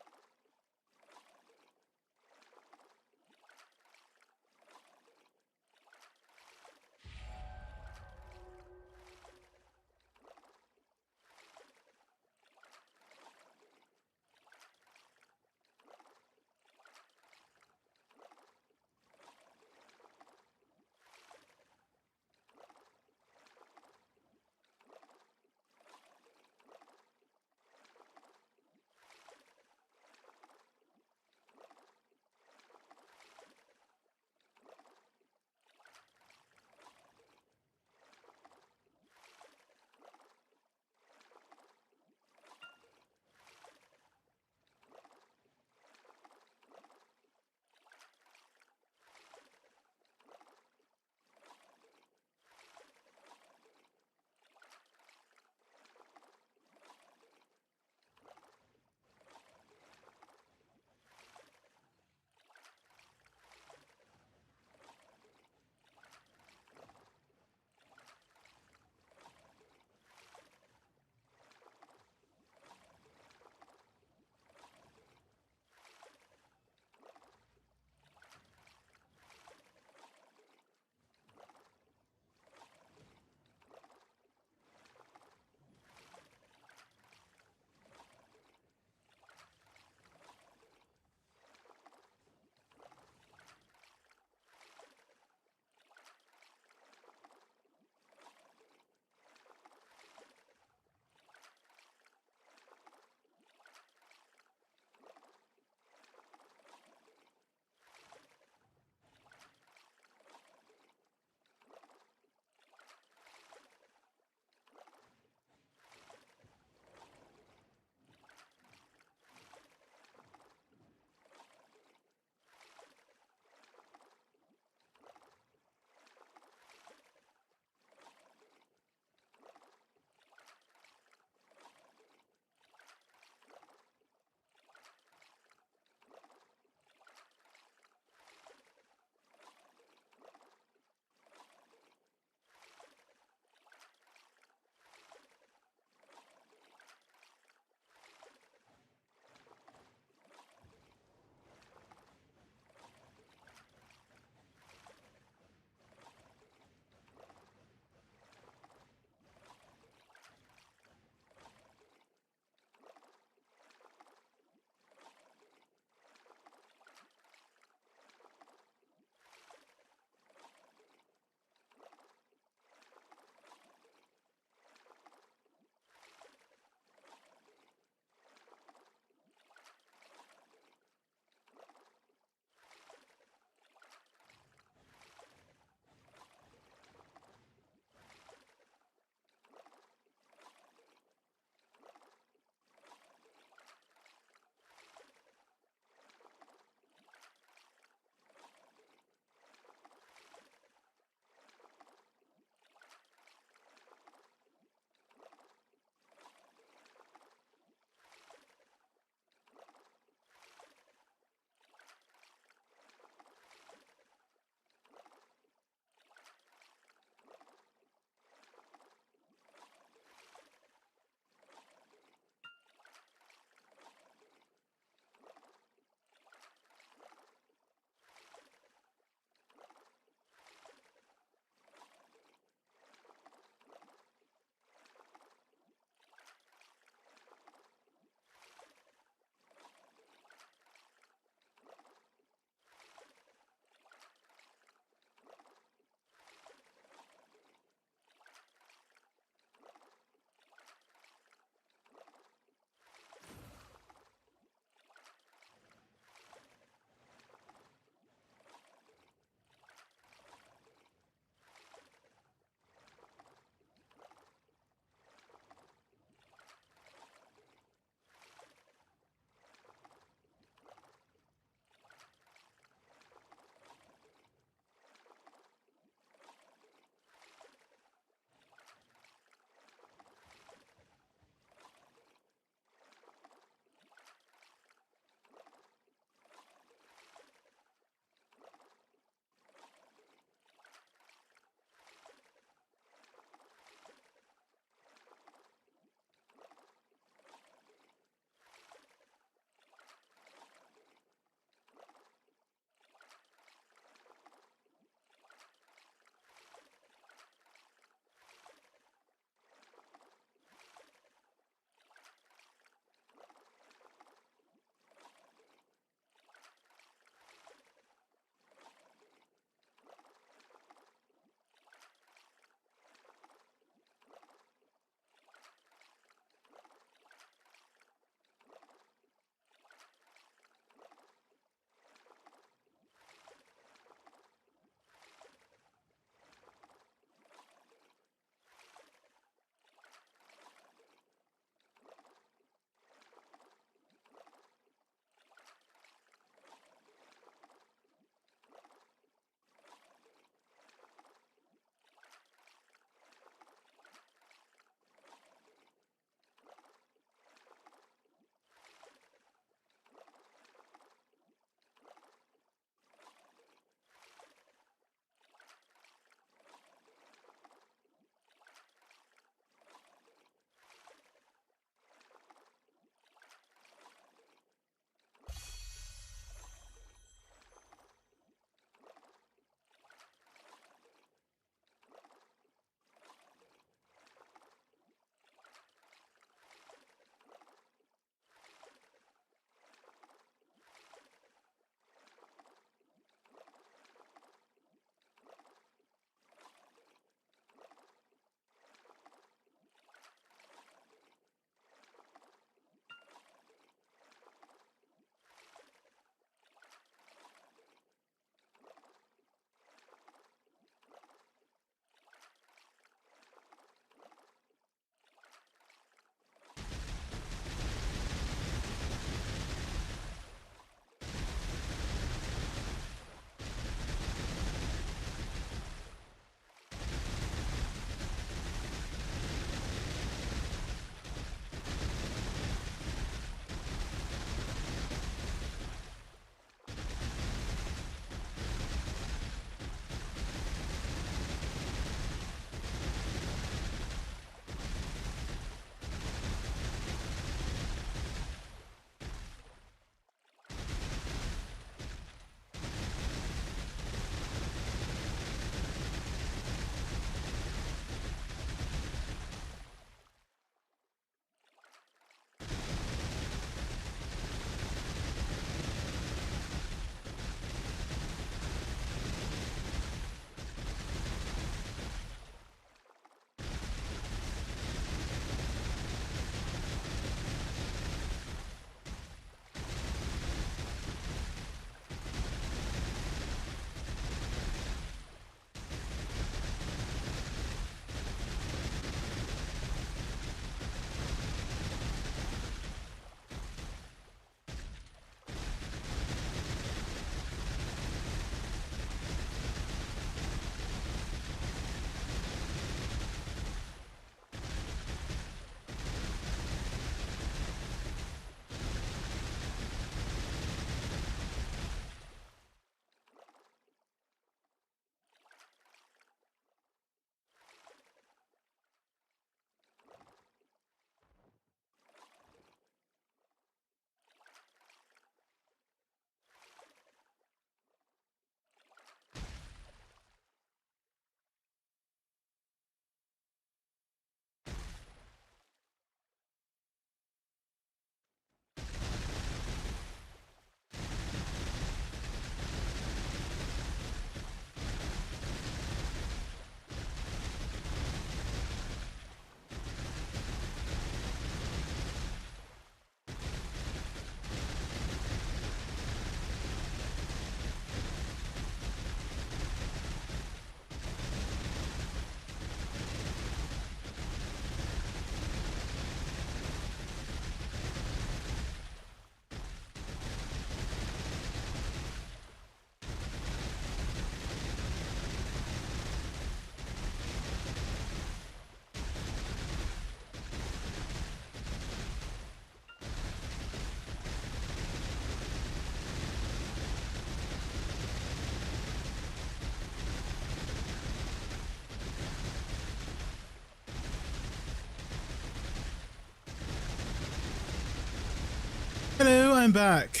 Speaker 4: I'm back.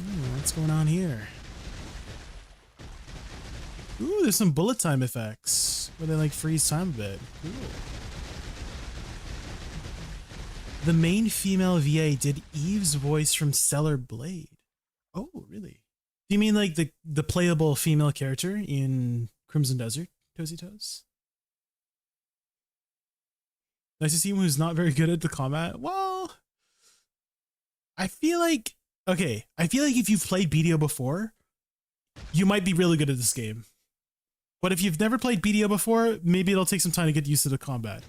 Speaker 4: Ooh, what's going on here? Ooh, there's some bullet time effects where they like freeze time a bit. Cool. The main female VA did Eve's voice from Stellar Blade. Oh, really? Do you mean like the playable female character in Crimson Desert, Toesy Toes? Nice to see someone who's not very good at the combat. Well, I feel like, okay, I feel like if you've played BDO before, you might be really good at this game. But if you've never played BDO before, maybe it'll take some time to get used to the combat.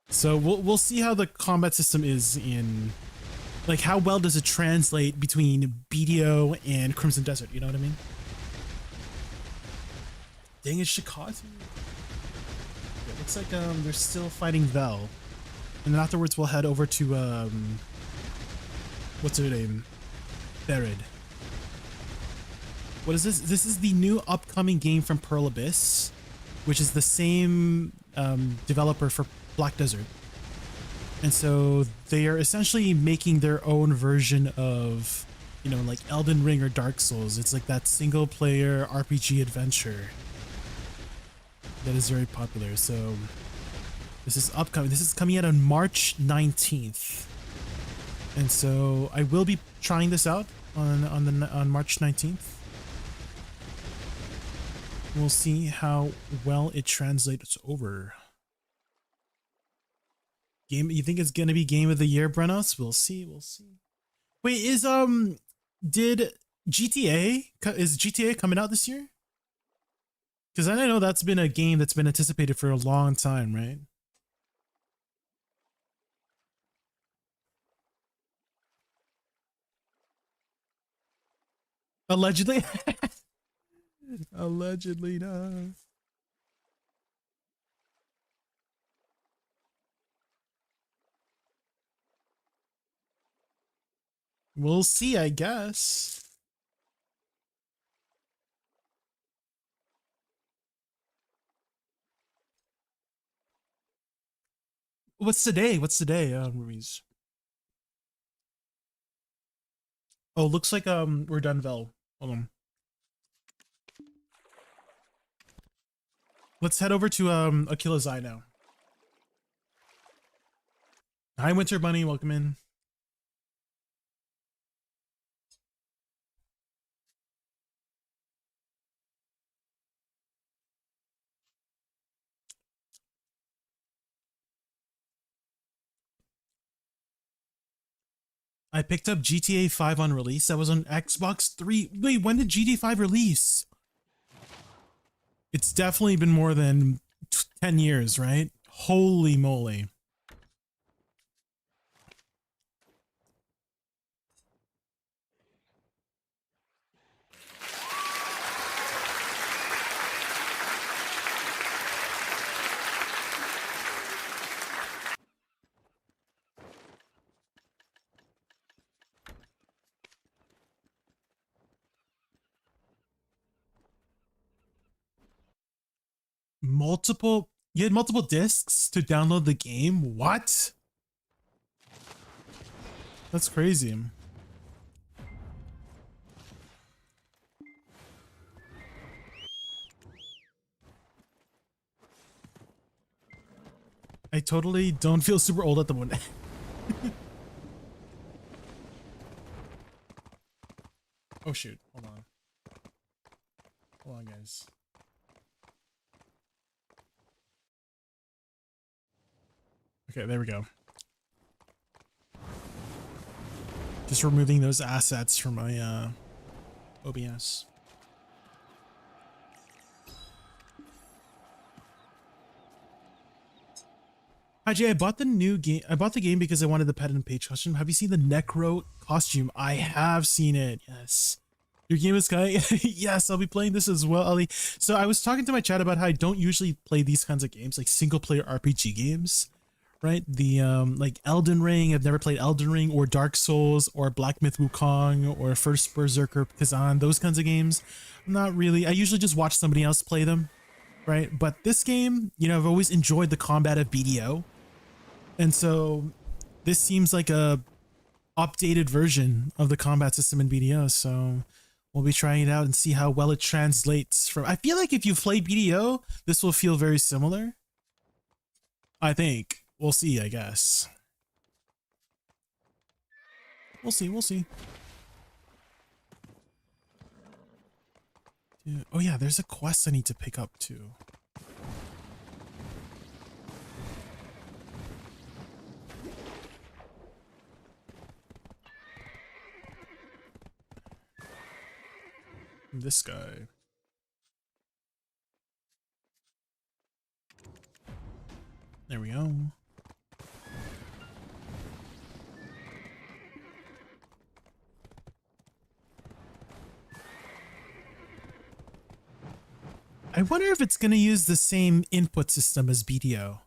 Speaker 4: So we'll see how the combat system is in, like, how well does it translate between BDO and Crimson Desert, you know what I mean? Dang, it's Shikatu. It looks like they're still fighting Vel. And then afterwards we'll head over to what's her name? Berid. What is this? This is the new upcoming game from Pearl Abyss, which is the same developer for Black Desert. And so they are essentially making their own version of, you know, like Elden Ring or Dark Souls. It's like that single player RPG adventure that is very popular. So this is upcoming. This is coming out on March 19th. And so I will be trying this out on March 19th. We'll see how well it translates over. Game, you think it's gonna be Game of the Year, Brennos? We'll see. We'll see. Wait, is did GTA coming out this year? Because I know that's been a game that's been anticipated for a long time, right? Allegedly. Allegedly, no. We'll see, I guess. What's today? What's today, Ruiz? Oh, looks like we're done, Vel. Hold on. Let's head over to Akila's Eye now. Hi, Winter Bunny, welcome in. I picked up GTA 5 on release. That was on Xbox 3. Wait, when did GTA 5 release? It's definitely been more than 10 years, right? Holy moly. You had multiple discs to download the game? What? That's crazy. I totally don't feel super old at the moment. Oh shoot, hold on. Hold on, guys. Okay, there we go. Just removing those assets from my OBS. Hi Jay, I bought the new game. I bought the game because I wanted the Pet and Page costume. Have you seen the Necro costume? I have seen it. Yes. Your game is coming. Yes, I'll be playing this as well, Ali. So I was talking to my chat about how I don't usually play these kinds of games, like single player RPG games, right? The like Elden Ring. I've never played Elden Ring or Dark Souls or Black Myth Wukong or First Berserker Kazan. Those kinds of games. I'm not really. I usually just watch somebody else play them, right? But this game, you know, I've always enjoyed the combat of BDO. And so this seems like a updated version of the combat system in BDO, so we'll be trying it out and see how well it translates from. I feel like if you play BDO, this will feel very similar. I think. We'll see, I guess. We'll see, we'll see. Dude, oh yeah, there's a quest I need to pick up too. This guy. There we go. I wonder if it's going to use the same input system as BDO.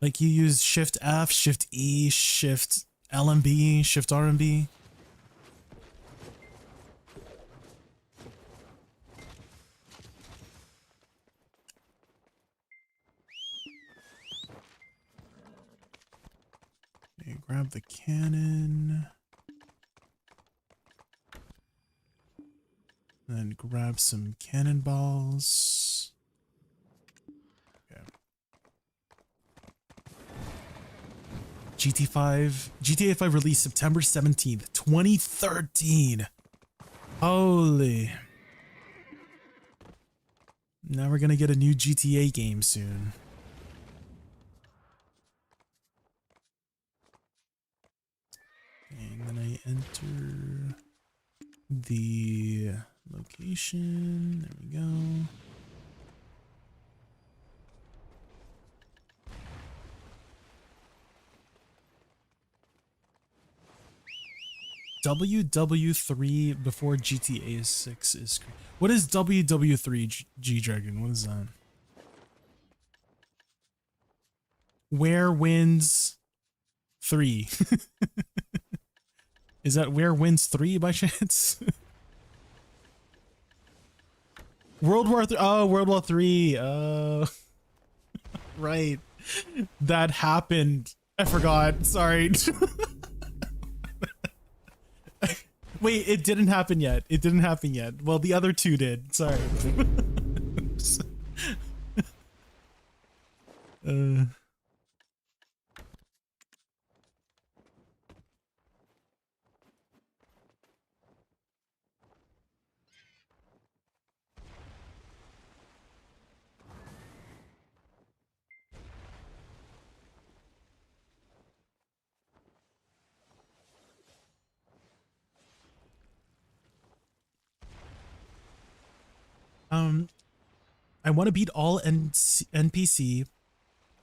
Speaker 4: Like you use Shift F, Shift E, Shift LMB, Shift RMB. Okay, grab the cannon. Then grab some cannonballs. Okay. GTA 5 released September 17th, 2013. Holy. Now we're gonna get a new GTA game soon. And then I enter the location. There we go. WW3 before GTA 6 is. What is WW3 G-Dragon? What is that? Where wins 3? Is that Where Wins 3 by chance? World War 3. Oh, World War 3. Right. That happened. I forgot. Sorry. Wait, it didn't happen yet. It didn't happen yet. Well, the other two did. Sorry. I want to beat all NPC.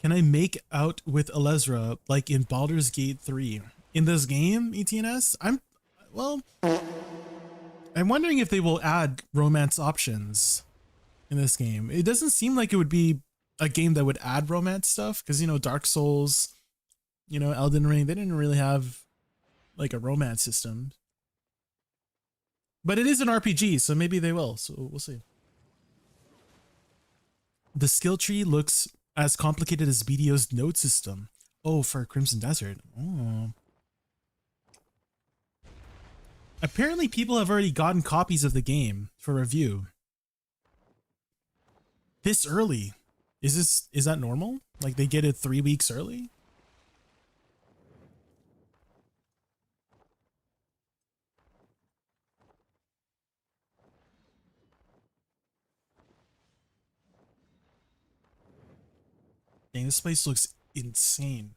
Speaker 4: Can I make out with Alezra like in Baldur's Gate 3? In this game, ETNS? I'm wondering if they will add romance options in this game. It doesn't seem like it would be a game that would add romance stuff because, you know, Dark Souls, you know, Elden Ring, they didn't really have like a romance system. But it is an RPG, so maybe they will. So we'll see. The skill tree looks as complicated as BDO's node system. Oh, for Crimson Desert. Oh. Apparently people have already gotten copies of the game for review. This early. Is that normal? Like they get it 3 weeks early? Dang, this place looks insane.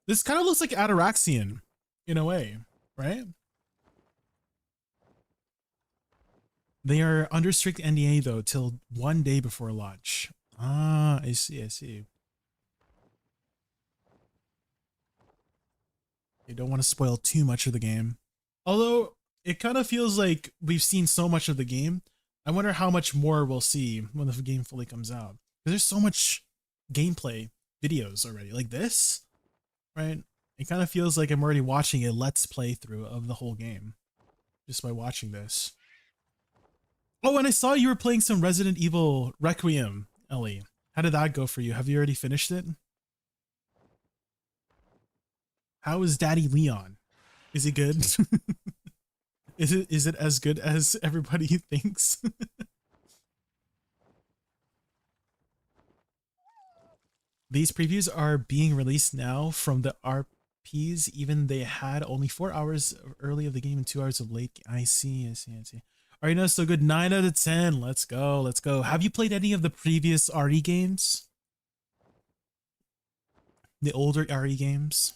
Speaker 4: This kind of looks like Ataraxian in a way, right? They are under strict NDA though till 1 day before launch. Ah, I see, I see. You don't want to spoil too much of the game. Although it kind of feels like we've seen so much of the game. I wonder how much more we'll see when the game fully comes out. Because there's so much gameplay videos already. Like this, right? It kind of feels like I'm already watching a let's play through of the whole game. Just by watching this. Oh, and I saw you were playing some Resident Evil Requiem, Ellie. How did that go for you? Have you already finished it? How is Daddy Leon? Is he good? Is it as good as everybody thinks? These previews are being released now from the RPs, even they had only 4 hours early of the game and 2 hours of late. I see. Arena is so good. 9 out of 10. Let's go. Have you played any of the previous RE games? The older RE games?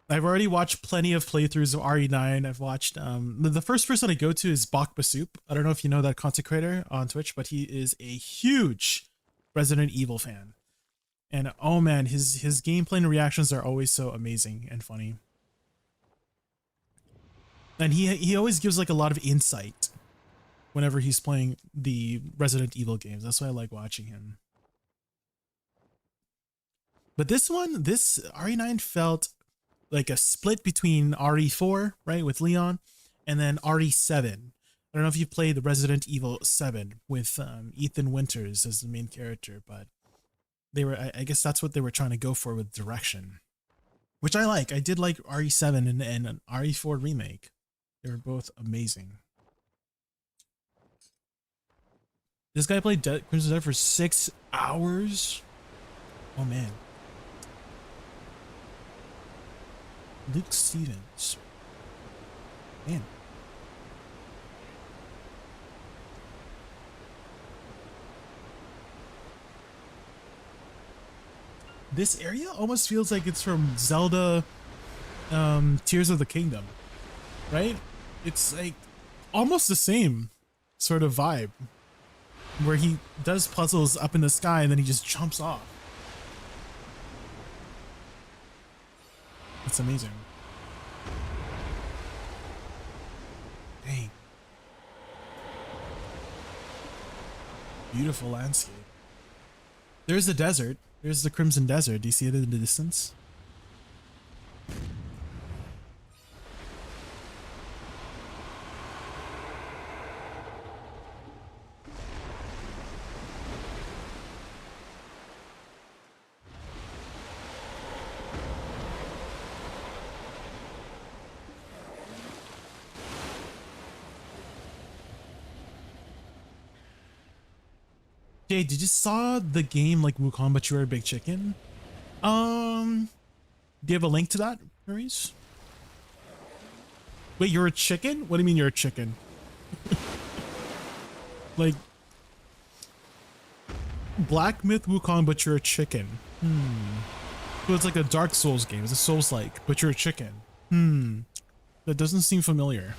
Speaker 4: I've already watched plenty of playthroughs of RE9. I've watched, the first person I go to is Bakbasoup. I don't know if you know that content creator on Twitch, but he is a huge Resident Evil fan. And oh man, his gameplay and reactions are always so amazing and funny. And he always gives like a lot of insight whenever he's playing the Resident Evil games. That's why I like watching him. But this RE9 felt like a split between RE4, right, with Leon, and then RE7. I don't know if you've played the Resident Evil 7 with Ethan Winters as the main character, but I guess that's what they were trying to go for with direction, which I like. I did like RE7 and an RE4 remake. They were both amazing. This guy played Crimson Dead for 6 hours. Oh man. Luke Stevens. Man. This area almost feels like it's from Zelda Tears of the Kingdom, right? It's like almost the same sort of vibe where he does puzzles up in the sky and then he just jumps off. It's amazing. Dang. Beautiful landscape. There's the desert. There's the Crimson Desert. Do you see it in the distance? Jay, did you saw the game like Wukong, but you were a big chicken? Do you have a link to that, Maurice? Wait, you're a chicken? What do you mean you're a chicken? Like Black Myth Wukong, but you're a chicken. So it's like a Dark Souls game. It's a Souls-like, but you're a chicken. That doesn't seem familiar.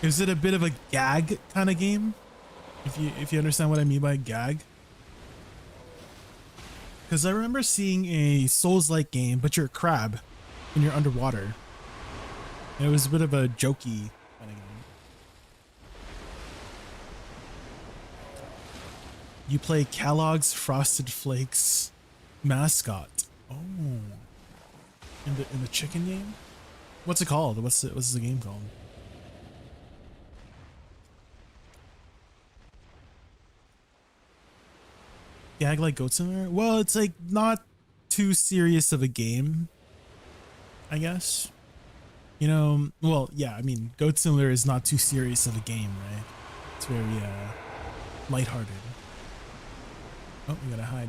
Speaker 4: Is it a bit of a gag kind of game? If you understand what I mean by gag? Because I remember seeing a Souls-like game, but you're a crab and you're underwater. And it was a bit of a jokey kind of game. You play Kellogg's Frosted Flakes mascot. Oh, in the chicken game. What's it called? What's the game called? Gag like Goat Simulator? Well, it's like not too serious of a game, I guess. You know, well, yeah, I mean, Goat Simulator is not too serious of a game, right? It's very lighthearted. Oh, we gotta hide.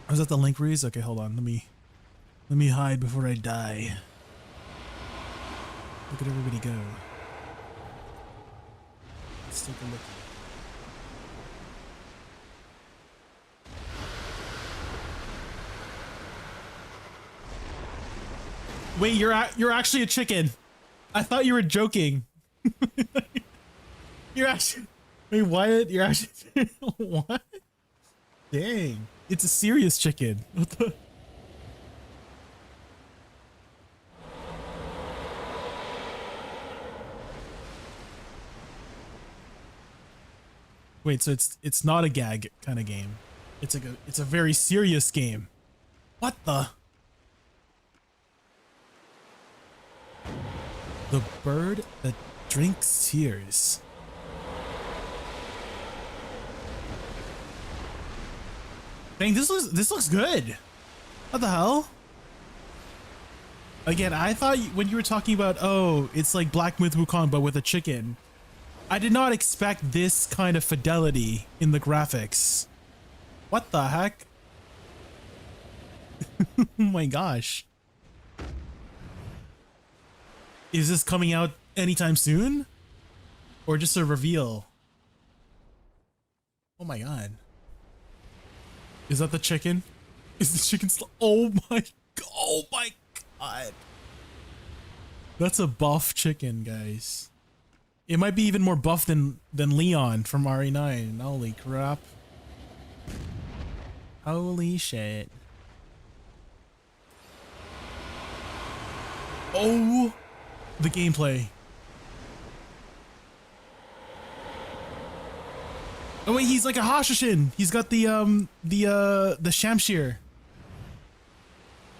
Speaker 4: Was that the link reads? Okay, hold on. Let me hide before I die. Look at everybody go. Let's take a look. Wait, you're actually a chicken. I thought you were joking. You're actually. Wait, what? You're actually. What? Dang. It's a serious chicken. What the? Wait, so it's not a gag kind of game. It's a very serious game. What the? The bird that drinks tears. Dang, this looks good. What the hell? Again, I thought when you were talking about, oh, it's like Black Myth Wukong but with a chicken, I did not expect this kind of fidelity in the graphics. What the heck? Oh my gosh. Is this coming out anytime soon? Or just a reveal? Oh my god. Is that the chicken? Is the chicken still? Oh my god. That's a buff chicken, guys. It might be even more buff than Leon from RE9. Holy crap. Holy shit. Oh, the gameplay. Oh wait, he's like a Hashashin. He's got the Shamshir.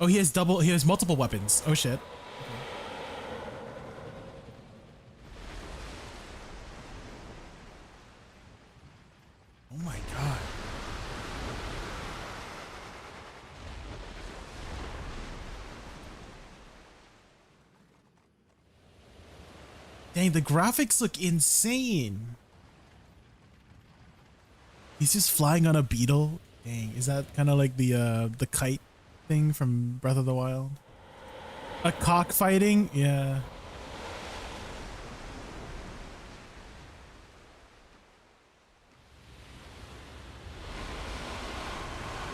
Speaker 4: Oh, he has multiple weapons. Oh shit. Oh my god. Dang, the graphics look insane. He's just flying on a beetle. Dang, is that kind of like the kite thing from Breath of the Wild? A cockfighting? Yeah.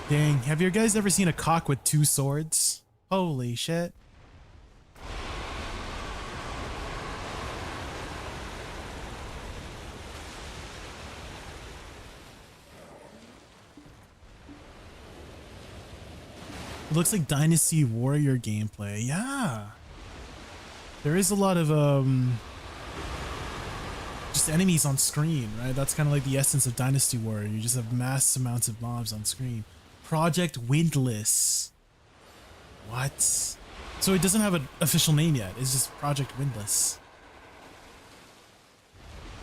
Speaker 4: Dang, have you guys ever seen a cock with two swords? Holy shit. It looks like Dynasty Warrior gameplay. Yeah. There is a lot of just enemies on screen, right? That's kind of like the essence of Dynasty Warrior. You just have mass amounts of mobs on screen. Project Windless. What? So it doesn't have an official name yet. It's just Project Windless.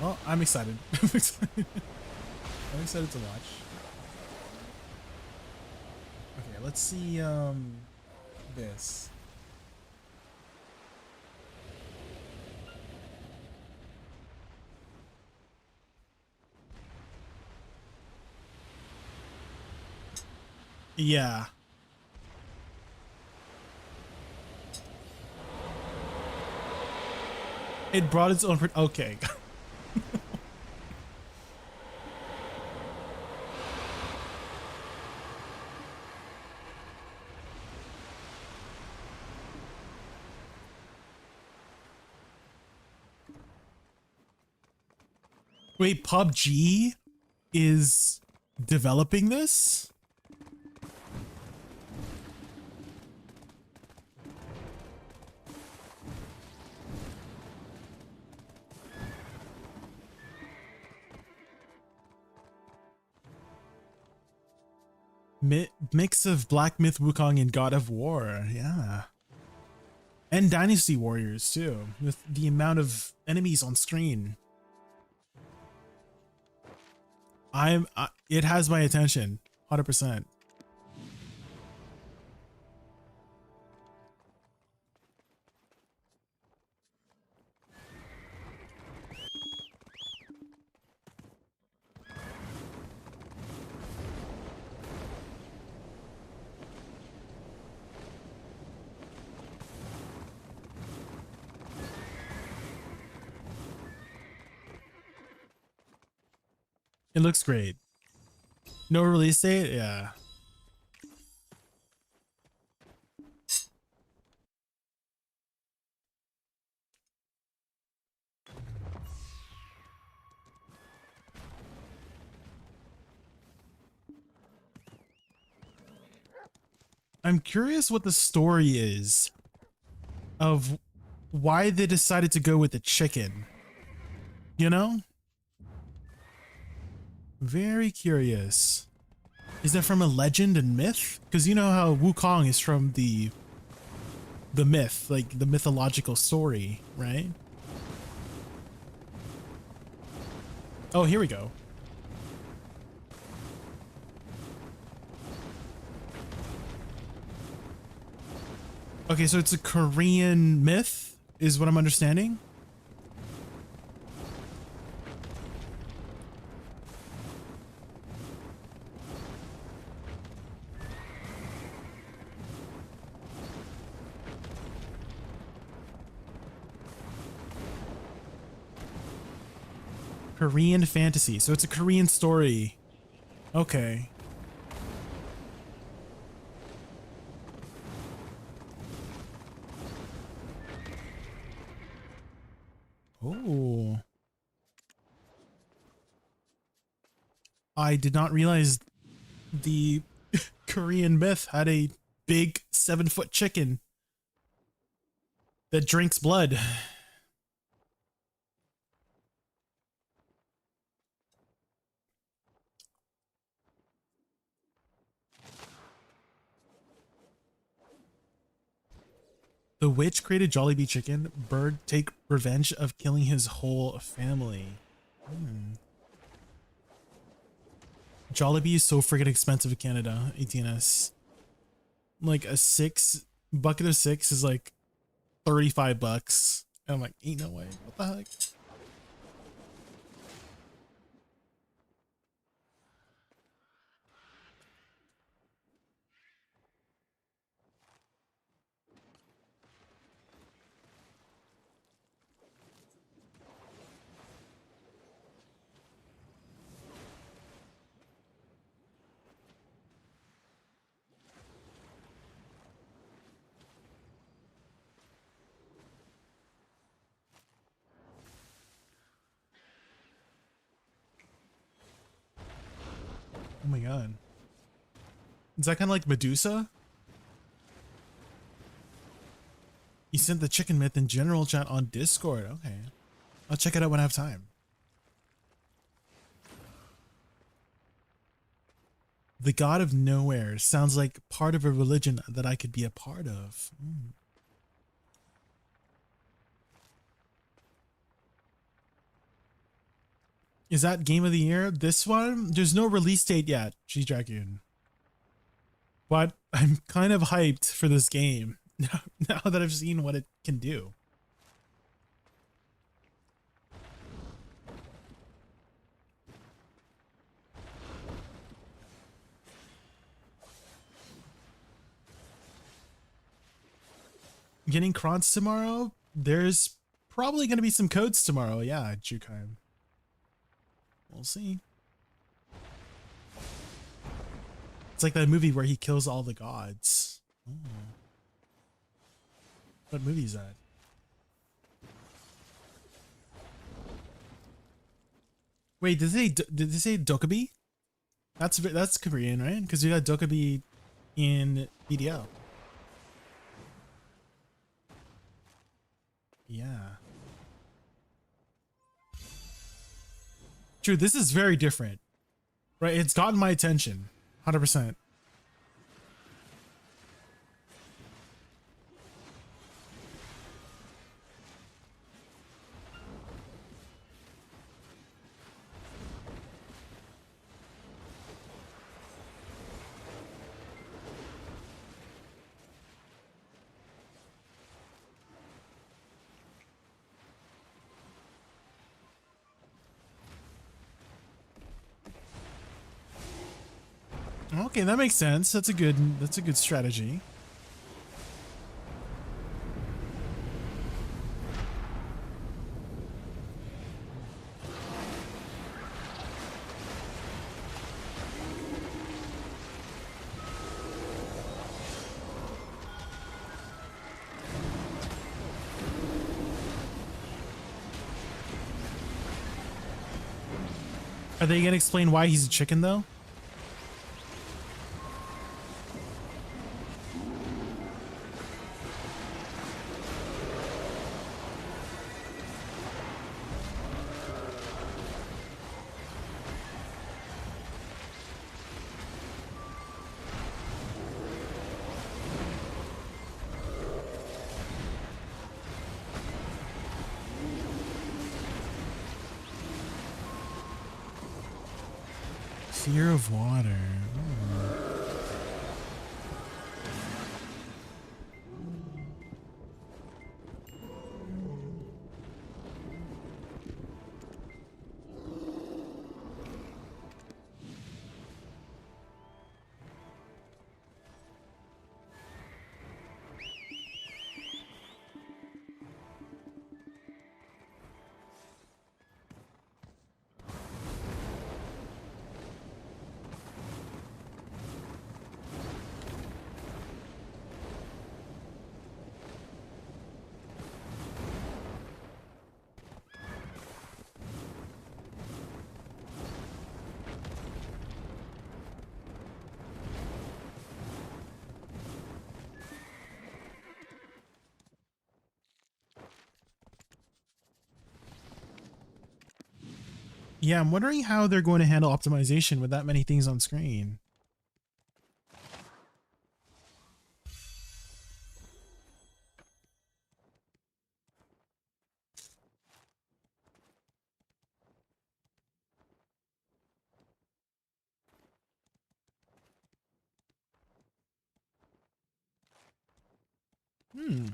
Speaker 4: Well, I'm excited. I'm excited. I'm excited to watch. Okay, let's see this. Yeah. It brought its own. Okay. Wait, PUBG is developing this? Mix of Black Myth Wukong and God of War, yeah. And Dynasty Warriors too, with the amount of enemies on screen. It has my attention, 100%. It looks great. No release date? Yeah. I'm curious what the story is of why they decided to go with the chicken. You know? Very curious. Is that from a legend and myth? Because you know how Wukong is from the myth, like the mythological story, right? Oh, here we go. Okay, so it's a Korean myth, is what I'm understanding. Korean fantasy. So it's a Korean story. Okay. Oh. I did not realize the Korean myth had a big 7-foot chicken that drinks blood. The witch created Jollibee chicken. Bird take revenge of killing his whole family. Jollibee is so freaking expensive in Canada, ATNS. Like a bucket of 6 is like 35 bucks. And I'm like, ain't no way. What the heck? Oh my god. Is that kind of like Medusa? You sent the chicken myth in general chat on Discord. Okay. I'll check it out when I have time. The God of Nowhere sounds like part of a religion that I could be a part of. Is that game of the year? This one? There's no release date yet, G-Dragoon. But I'm kind of hyped for this game now that I've seen what it can do. Getting crons tomorrow? There's probably going to be some codes tomorrow. Yeah, Jukai. We'll see. It's like that movie where he kills all the gods. Oh. What movie is that? Wait, did they say Dokkaebi? That's Korean, right? Because we got Dokkaebi in BDL. Yeah. True, this is very different. Right? It's gotten my attention. 100%. Okay, that makes sense. That's a good strategy. Are they gonna explain why he's a chicken though? Fear of water. Ooh. Yeah, I'm wondering how they're going to handle optimization with that many things on screen. Hmm.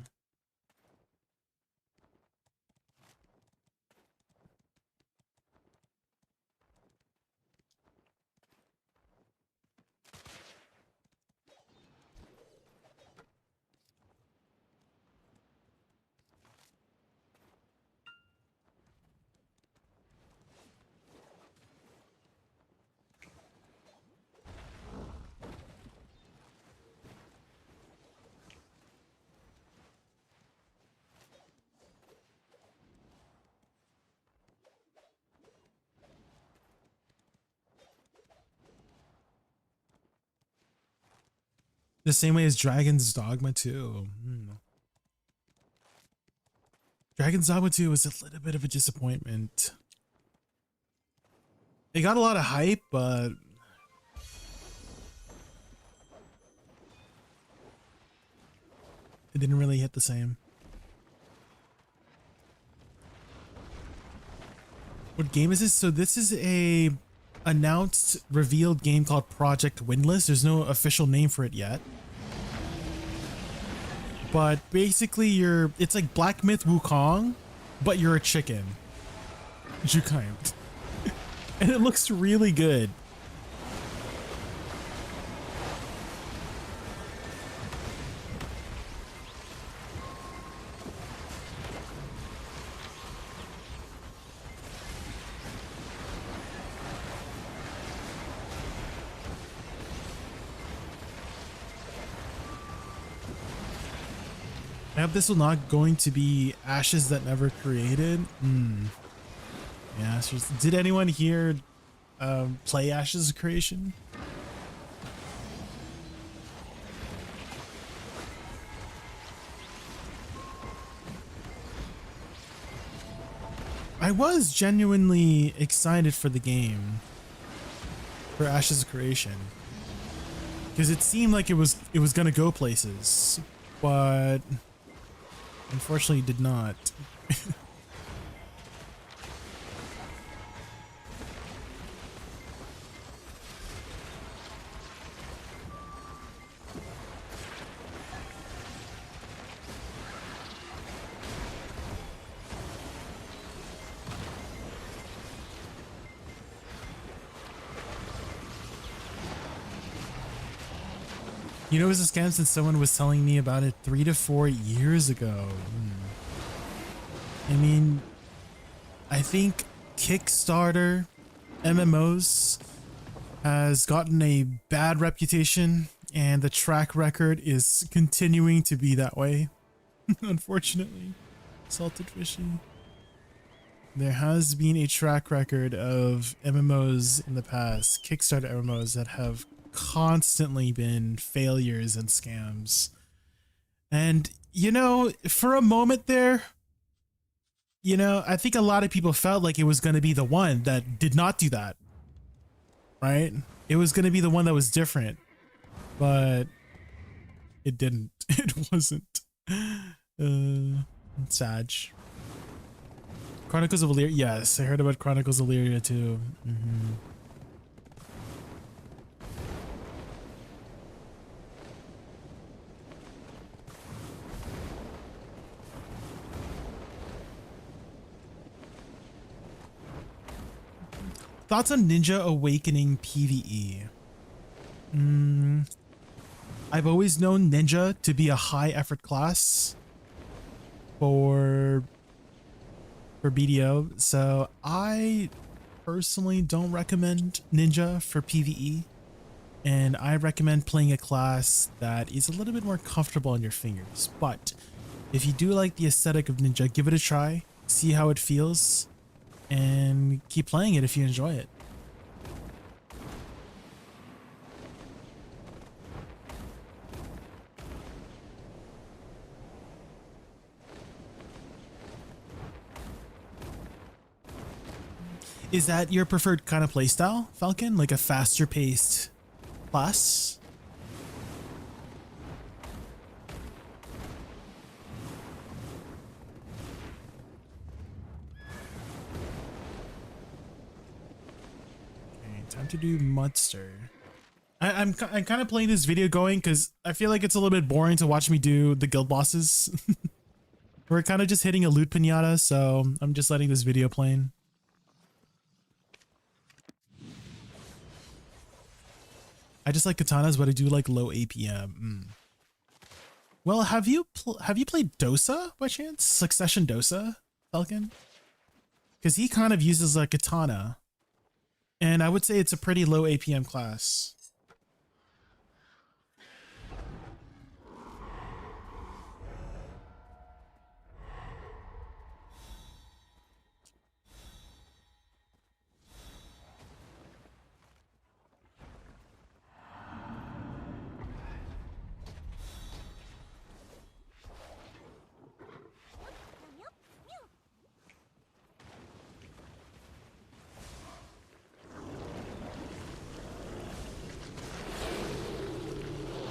Speaker 4: The same way as Dragon's Dogma 2. Dragon's Dogma 2 was a little bit of a disappointment. It got a lot of hype, but it didn't really hit the same. What game is this? So this is a announced, revealed game called Project Windless. There's no official name for it yet. But basically it's like Black Myth Wukong, but you're a chicken. Jukaim. And it looks really good. I hope this will not going to be Ashes That Never Created. Yeah, did anyone here play Ashes Creation? I was genuinely excited for the game, for Ashes Creation, because it seemed like it was gonna go places, but unfortunately did not. You know, it was a scam since someone was telling me about it 3 to 4 years ago. I mean, I think Kickstarter MMOs has gotten a bad reputation, and the track record is continuing to be that way. Unfortunately, salted fishy. There has been a track record of MMOs in the past, Kickstarter MMOs, that have constantly been failures and scams. And, you know, for a moment there, you know, I think a lot of people felt like it was going to be the one that did not do that, right? It was going to be the one that was different, but it didn't. It wasn't. Sad. Chronicles of Illyria. Yes, I heard about Chronicles of Illyria too. Thoughts on Ninja Awakening PvE? I've always known Ninja to be a high effort class for BDO, so I personally don't recommend Ninja for PvE, and I recommend playing a class that is a little bit more comfortable on your fingers. But if you do like the aesthetic of Ninja, give it a try, see how it feels, and keep playing it if you enjoy it. Is that your preferred kind of playstyle, Falcon? Like a faster paced class? Okay, time to do Mudster. I'm kind of playing this video going because I feel like it's a little bit boring to watch me do the guild bosses. We're kind of just hitting a loot pinata, so I'm just letting this video playing. I just like katanas, but I do like low APM. Well, have you played Dosa by chance? Succession Dosa, Falcon? Because he kind of uses a katana, and I would say it's a pretty low APM class.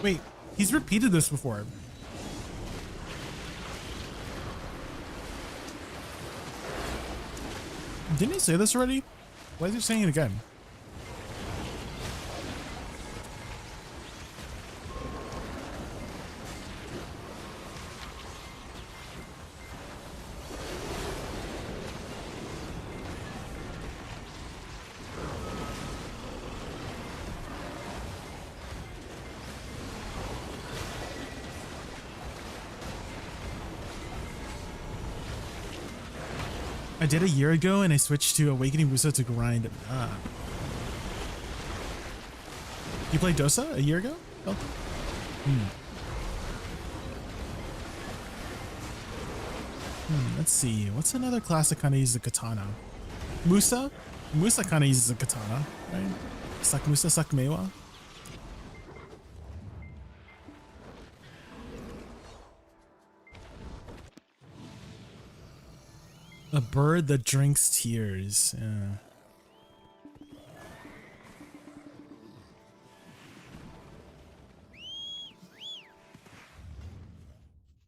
Speaker 4: Wait, he's repeated this before. Didn't he say this already? Why is he saying it again? I did a year ago and I switched to Awakening Woosa to grind. You played Dosa a year ago? Oh. Let's see. What's another class that kind of uses a katana? Musa? Musa kind of uses a katana, right? Sak Musa, Sak Mewa. A bird that drinks tears.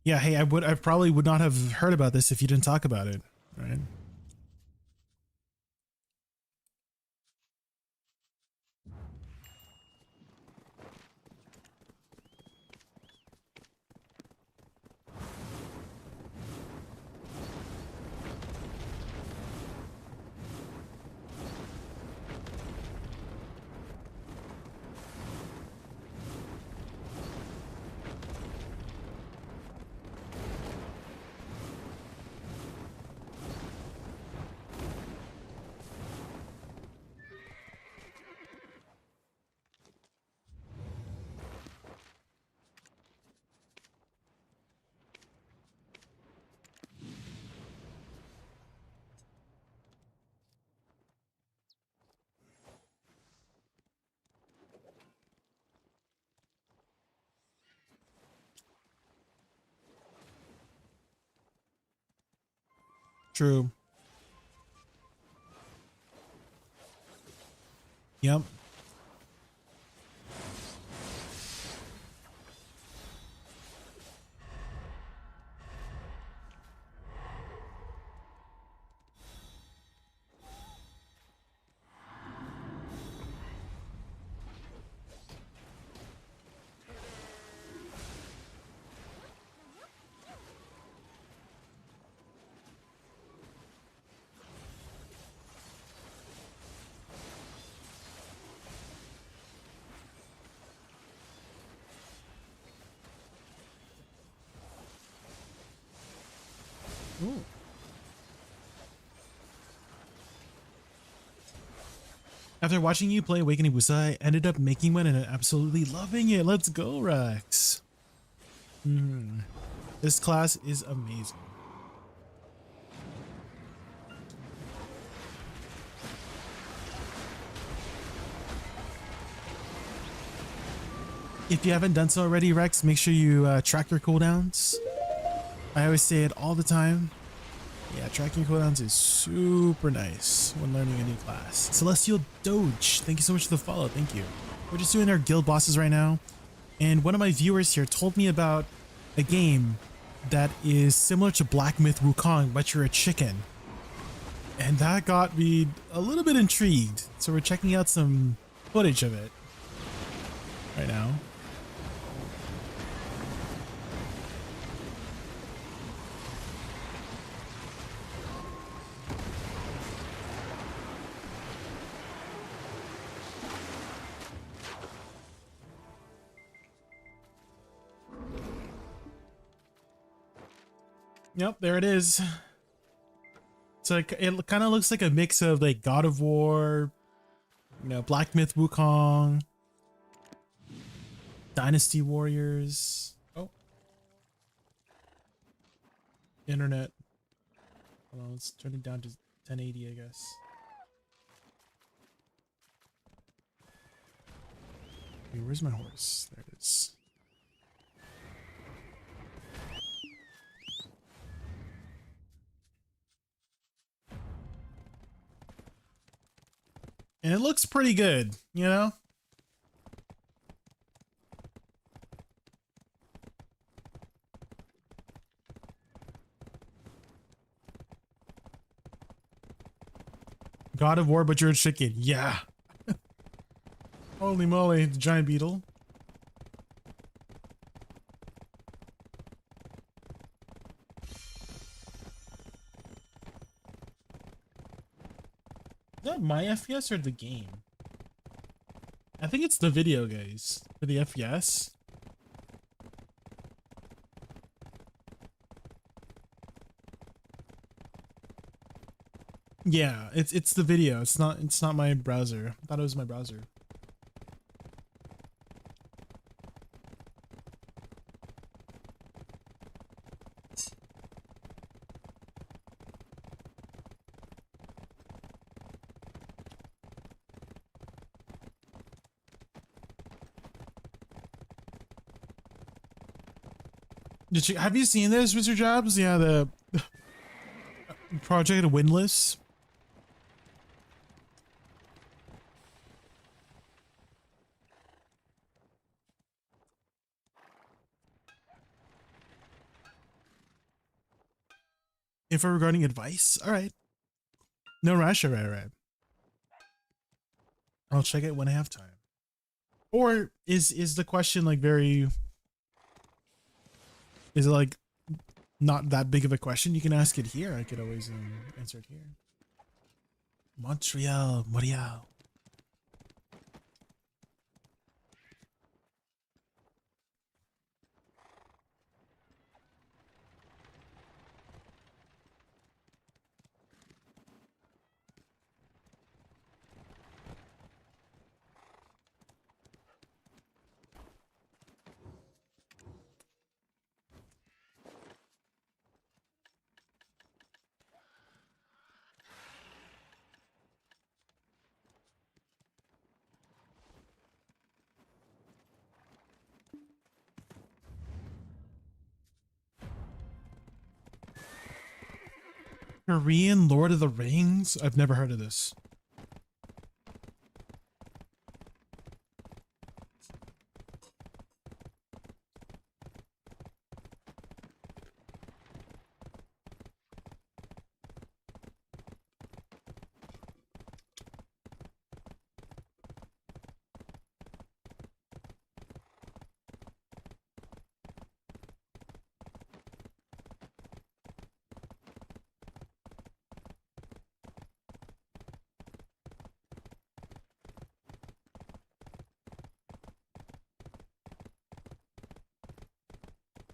Speaker 4: Yeah, hey, I probably would not have heard about this if you didn't talk about it, right? True. Yep. Ooh. After watching you play Awakening Woosa, I ended up making one and absolutely loving it. Let's go, Rex. This class is amazing. If you haven't done so already, Rex, make sure you track your cooldowns. I always say it all the time. Yeah, tracking cooldowns is super nice when learning a new class. Celestial Doge, thank you so much for the follow. Thank you. We're just doing our guild bosses right now. And one of my viewers here told me about a game that is similar to Black Myth Wukong, but you're a chicken. And that got me a little bit intrigued. So we're checking out some footage of it right now. Yep, there it is. So it kind of looks like a mix of like God of War, you know, Black Myth Wukong, Dynasty Warriors. Oh, internet. Hold on, let's turn it down to 1080, I guess. Wait, where's my horse? There it is. And it looks pretty good, you know? God of War, but you're a chicken. Yeah. Holy moly, the giant beetle. Is that my FPS or the game? I think it's the video, guys. For the FPS. Yeah, it's the video. It's not my browser. I thought it was my browser. Have you seen this, Mr. Jobs? Yeah, the Project Windless. Info regarding advice? All right. No rush. All right. I'll check it when I have time. Or is the question like very... Is it like not that big of a question? You can ask it here. I could always answer it here. Montreal. Korean Lord of the Rings? I've never heard of this.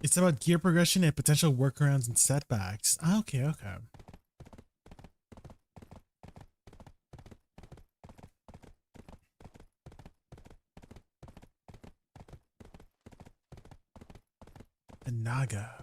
Speaker 4: It's about gear progression and potential workarounds and setbacks. Okay. The Naga.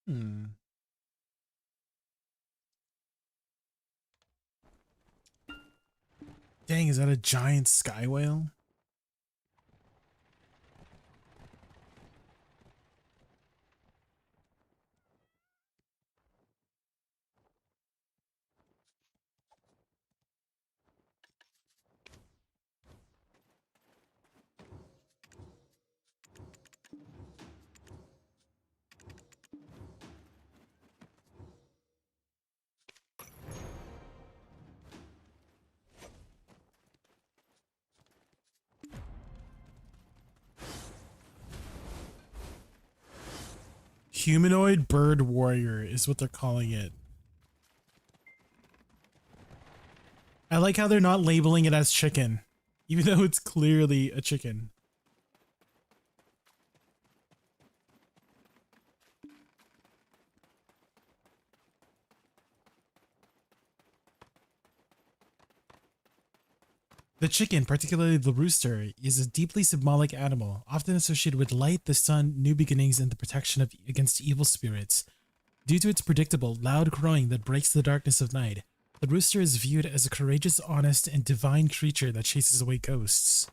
Speaker 4: Hmm. Dang, is that a giant sky whale? Humanoid bird warrior is what they're calling it. I like how they're not labeling it as chicken, even though it's clearly a chicken. The chicken, particularly the rooster, is a deeply symbolic animal, often associated with light, the sun, new beginnings, and the protection against evil spirits. Due to its predictable, loud crowing that breaks the darkness of night, the rooster is viewed as a courageous, honest, and divine creature that chases away ghosts.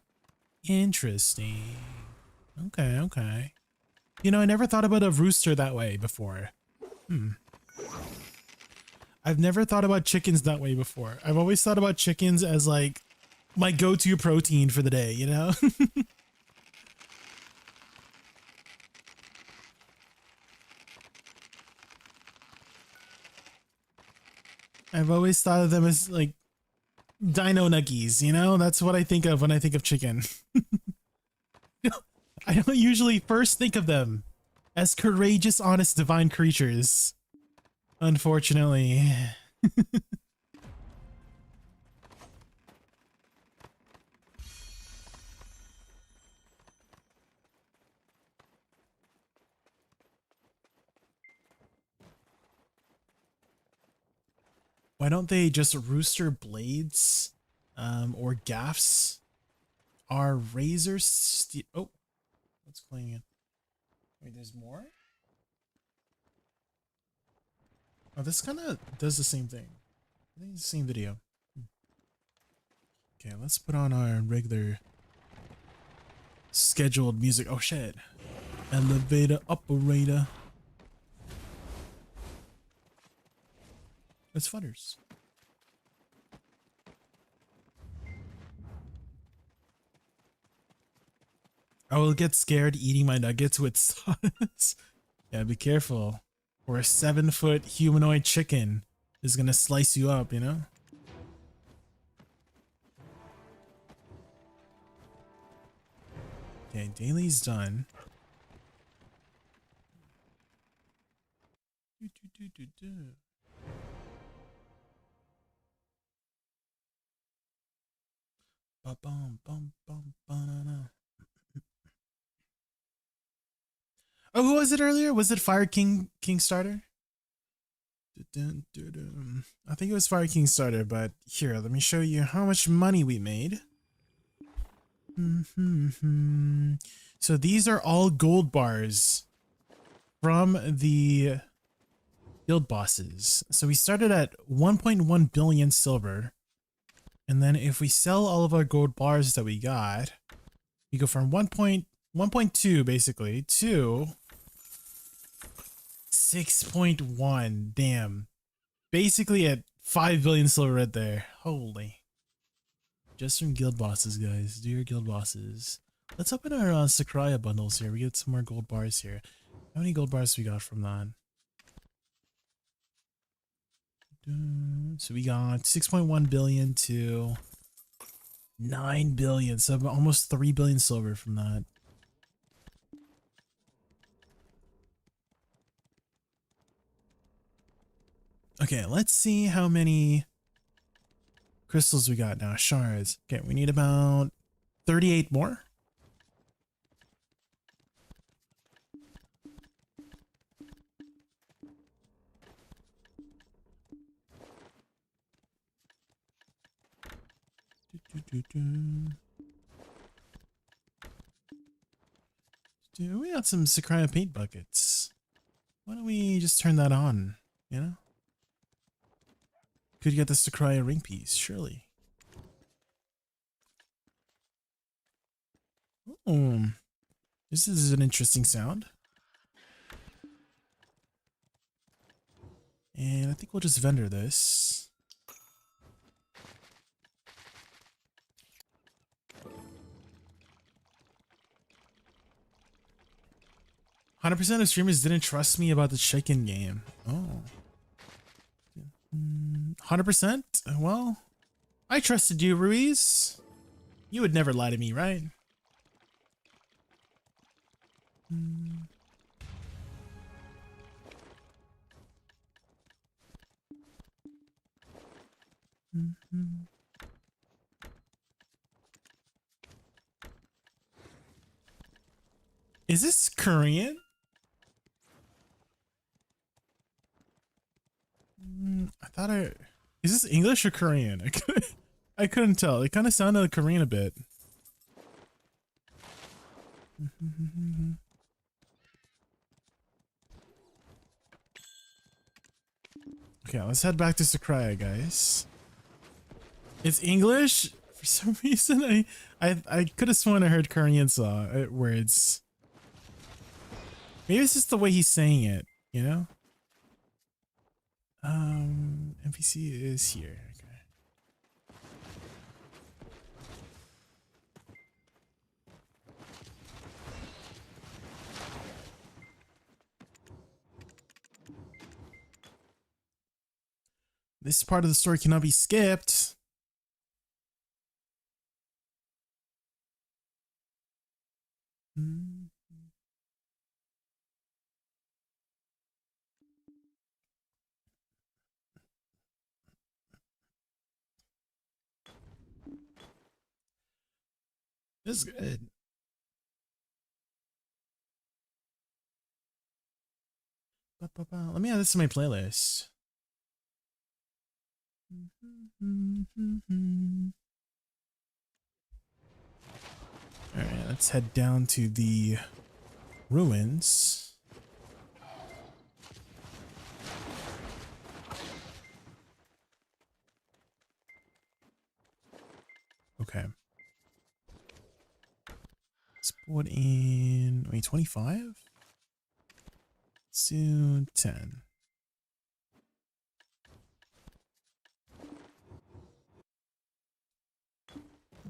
Speaker 4: Interesting. Okay, okay. You know, I never thought about a rooster that way before. I've never thought about chickens that way before. I've always thought about chickens as like my go-to protein for the day, you know? I've always thought of them as like dino nuggies, you know? That's what I think of when I think of chicken. I don't usually first think of them as courageous, honest, divine creatures. Unfortunately. Why don't they just rooster blades or gaffs? Are razors steel? Oh, what's playing it? Wait, there's more? Oh, this kind of does the same thing. I think it's the same video. Okay, let's put on our regular scheduled music. Oh shit. Elevator operator. It's Futters. I will get scared eating my nuggets with sauce. Yeah, be careful. Or a 7-foot humanoid chicken is gonna slice you up, you know? Okay, daily's done. Oh, who was it earlier? Was it Fire King Kingstarter? I think it was Fire Kingstarter, but here, let me show you how much money we made. So these are all gold bars from the guild bosses. So we started at 1.1 billion silver. And then if we sell all of our gold bars that we got, we go from 1.2 basically to 6.1. Damn. Basically at 5 billion silver right there. Holy. Just from guild bosses, guys. Do your guild bosses. Let's open our Sakraya bundles here. We get some more gold bars here. How many gold bars we got from that? So we got 6.1 billion to 9 billion. So almost 3 billion silver from that. Okay, let's see how many crystals we got now. Shards. Okay, we need about 38 more. Dude, we got some Sakraya paint buckets. Why don't we just turn that on, you know? Could get this to cry a ring piece, surely. Oh, this is an interesting sound. And I think we'll just vendor this. "100% of streamers didn't trust me about the chicken game." Oh. 100%? Well, I trusted you, Ruiz. You would never lie to me, right? Is this Korean? I thought is this English or Korean? I couldn't tell. It kind of sounded like Korean a bit. Okay, let's head back to Sakurai, guys. It's English? For some reason, I could have sworn I heard Korean words. Maybe it's just the way he's saying it, you know? NPC is here. Okay. This part of the story cannot be skipped. This is good. Let me add this to my playlist. All right, let's head down to the ruins. Okay. Let's put in, wait, 25? Soon 10.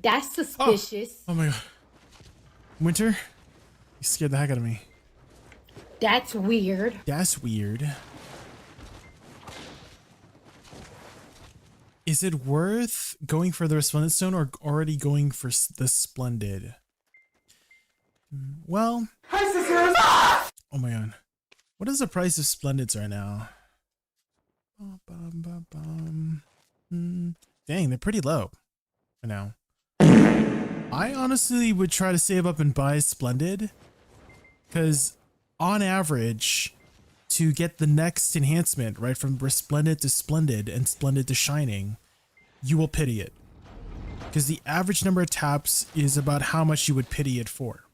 Speaker 8: That's suspicious.
Speaker 4: Oh my god. Winter? You scared the heck out of me.
Speaker 8: That's weird.
Speaker 4: That's weird. Is it worth going for the Resplendent Stone or already going for the Splendid? Well. Oh my god. What is the price of Splendids right now? Dang, they're pretty low right now. I honestly would try to save up and buy Splendid, because on average, to get the next enhancement, right, from Resplendent to Splendid and Splendid to Shining, you will pity it. Because the average number of taps is about how much you would pity it for.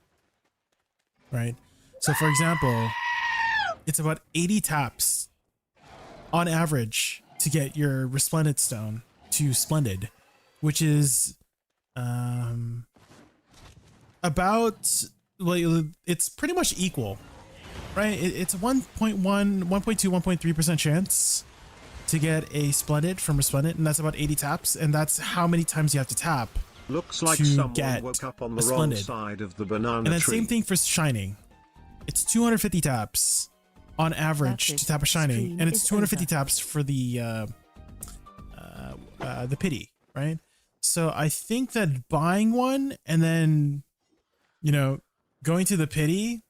Speaker 4: Right? So for example, it's about 80 taps on average to get your Resplendent Stone to Splendid, which is about, well, it's pretty much equal, right? It's 1.1, 1.2, 1.3% chance to get a Splendid from Resplendent, and that's about 80 taps, and that's how many times you have to tap.
Speaker 5: Looks like
Speaker 4: to
Speaker 5: someone
Speaker 4: get
Speaker 5: woke up on the
Speaker 4: a
Speaker 5: wrong
Speaker 4: Splendid.
Speaker 5: side of the banana
Speaker 4: And then
Speaker 5: tree.
Speaker 4: same thing for Shining. It's 250 taps on average to tap a Shining, and it's 250 taps for the pity, right? So I think that buying one and then, you know, going to the pity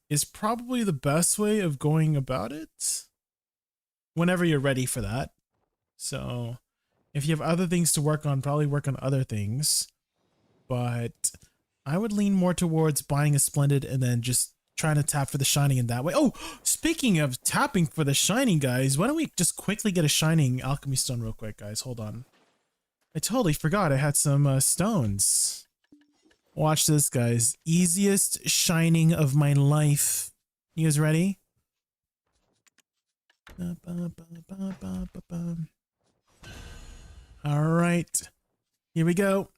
Speaker 4: is probably the best way of going about it whenever you're ready for that. So if you have other things to work on, probably work on other things. But I would lean more towards buying a Splendid and then just trying to tap for the Shining in that way. Oh, speaking of tapping for the Shining, guys, why don't we just quickly get a Shining Alchemy Stone real quick, guys? Hold on. I totally forgot I had some stones. Watch this, guys. Easiest Shining of my life. You guys ready? All right, here we go.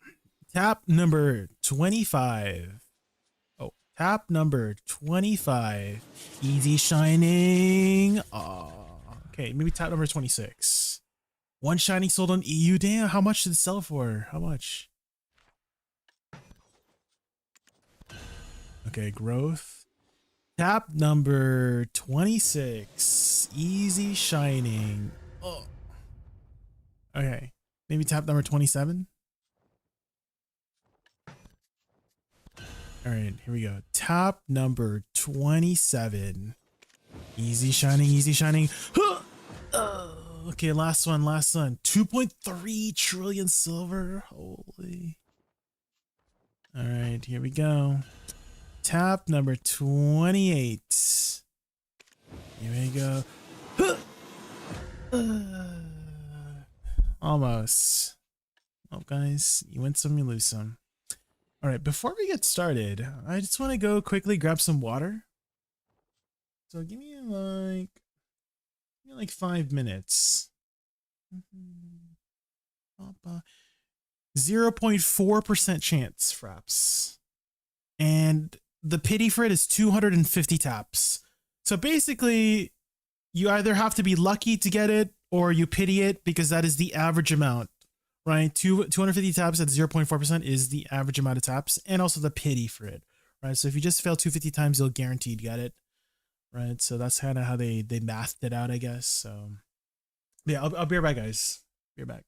Speaker 4: Tap number 25. Oh, tap number 25. Easy shining. Oh, okay, maybe tap number 26. One shining sold on EU. Damn, how much did it sell for? How much? Okay, growth. Tap number 26. Easy shining. Oh. Okay, maybe tap number 27. All right, here we go. Tap number 27. Easy shining, easy shining. Okay, last one, last one. 2.3 trillion silver. Holy. All right, here we go. Tap number 28. Here we go. Almost. Oh, guys, you win some, you lose some. All right, before we get started, I just want to go quickly grab some water. So give me like 5 minutes. 0.4% chance, fraps. And the pity for it is 250 taps. So basically, you either have to be lucky to get it or you pity it because that is the average amount, right? 250 taps at 0.4% is the average amount of taps and also the pity for it, right? So if you just fail 250 times, you'll guaranteed get it, right? So that's kind of how they mathed it out, I guess. So yeah, I'll be right back, guys. Be right back.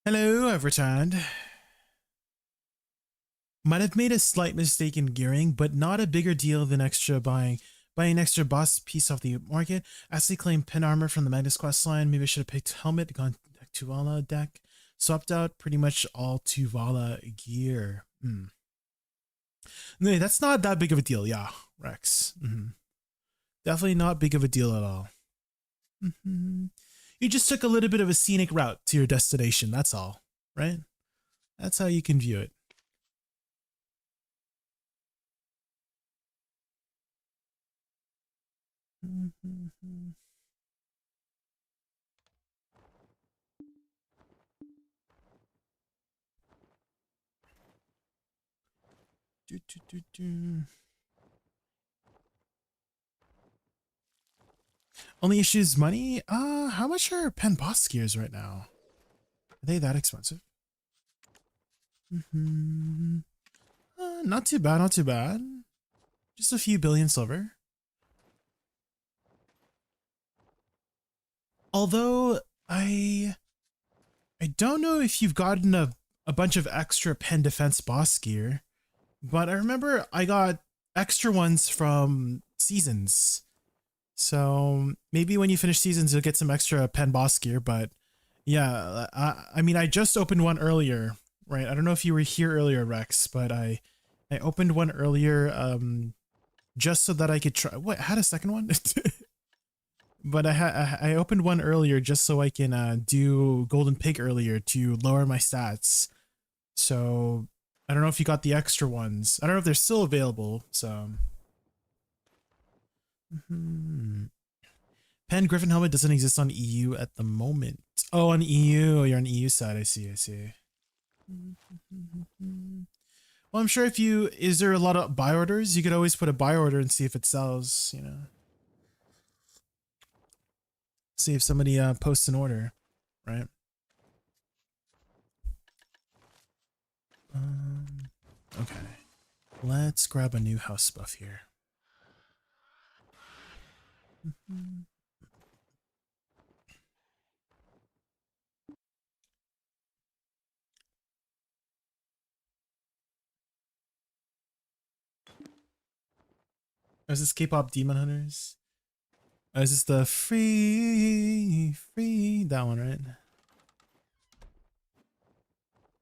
Speaker 4: Hello, I've returned. Might have made a slight mistake in gearing, but not a bigger deal than buying extra boss piece off the market. Actually claimed pin armor from the Magnus quest line. Maybe I should have picked helmet, gone Tuvala deck. Swapped out pretty much all Tuvala gear. No, that's not that big of a deal. Yeah, Rex. Definitely not big of a deal at all. You just took a little bit of a scenic route to your destination. That's all, right? That's how you can view it. Only issue is money? How much are pen boss gears right now? Are they that expensive? Not too bad, not too bad. Just a few billion silver. Although I don't know if you've gotten a bunch of extra pen defense boss gear, but I remember I got extra ones from seasons. So maybe when you finish seasons, you'll get some extra pen boss gear. But yeah, I mean, I just opened one earlier, right? I don't know if you were here earlier, Rex, but I opened one earlier just so that I could try. What? I had a second one? But I opened one earlier just so I can do Golden Pig earlier to lower my stats. So I don't know if you got the extra ones. I don't know if they're still available. So Pen Griffin helmet doesn't exist on EU at the moment. Oh, on EU. You're on EU side. I see. I see. Well, I'm sure is there a lot of buy orders? You could always put a buy order and see if it sells, you know. See if somebody posts an order, right? Okay. Let's grab a new house buff here. Is this K-pop Demon Hunters? Is this the free that one, right?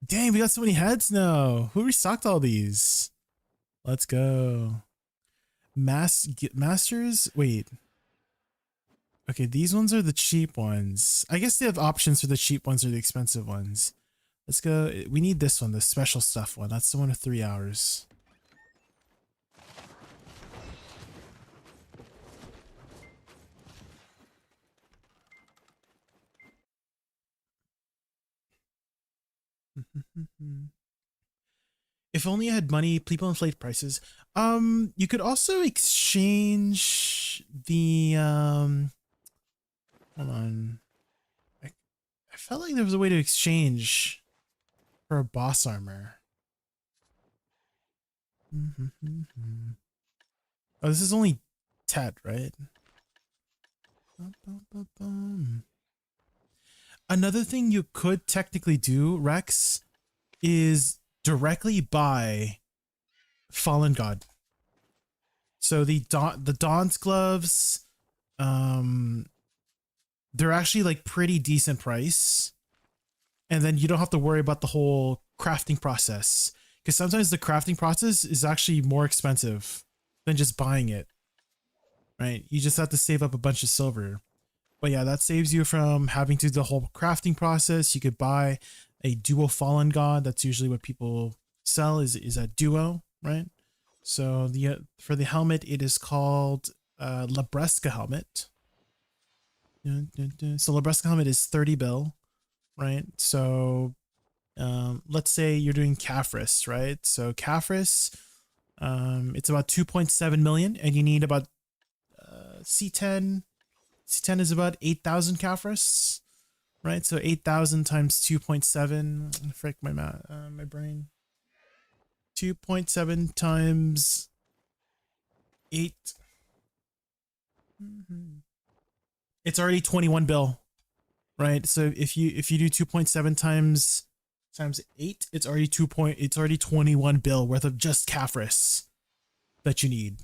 Speaker 4: Dang, we got so many heads now. Who restocked all these? Let's go. Masters? Wait. Okay, these ones are the cheap ones. I guess they have options for the cheap ones or the expensive ones. Let's go. We need this one, the special stuff one. That's the one with 3 hours. If only I had money, people inflate prices. You could also exchange the hold on. I felt like there was a way to exchange for a boss armor. Oh, this is only Tet, right? Another thing you could technically do, Rex, is directly buy Fallen God. So the Dawn's gloves, they're actually like pretty decent price. And then you don't have to worry about the whole crafting process. Because sometimes the crafting process is actually more expensive than just buying it. Right? You just have to save up a bunch of silver. But yeah, that saves you from having to do the whole crafting process. You could buy a duo Fallen God. That's usually what people sell is a duo, right? So for the helmet, it is called Labresca helmet. So Labresca helmet is 30 bill, right? So let's say you're doing Caphras, right? So Caphras, it's about 2.7 million, and you need about C10. C10 is about 8,000 Caphras, right? So 8,000 times 2.7. Frick my math, my brain. 2.7 times 8. It's already 21 bill, right? So if you do 2.7 times 8, it's already 21 bill worth of just Caphras that you need,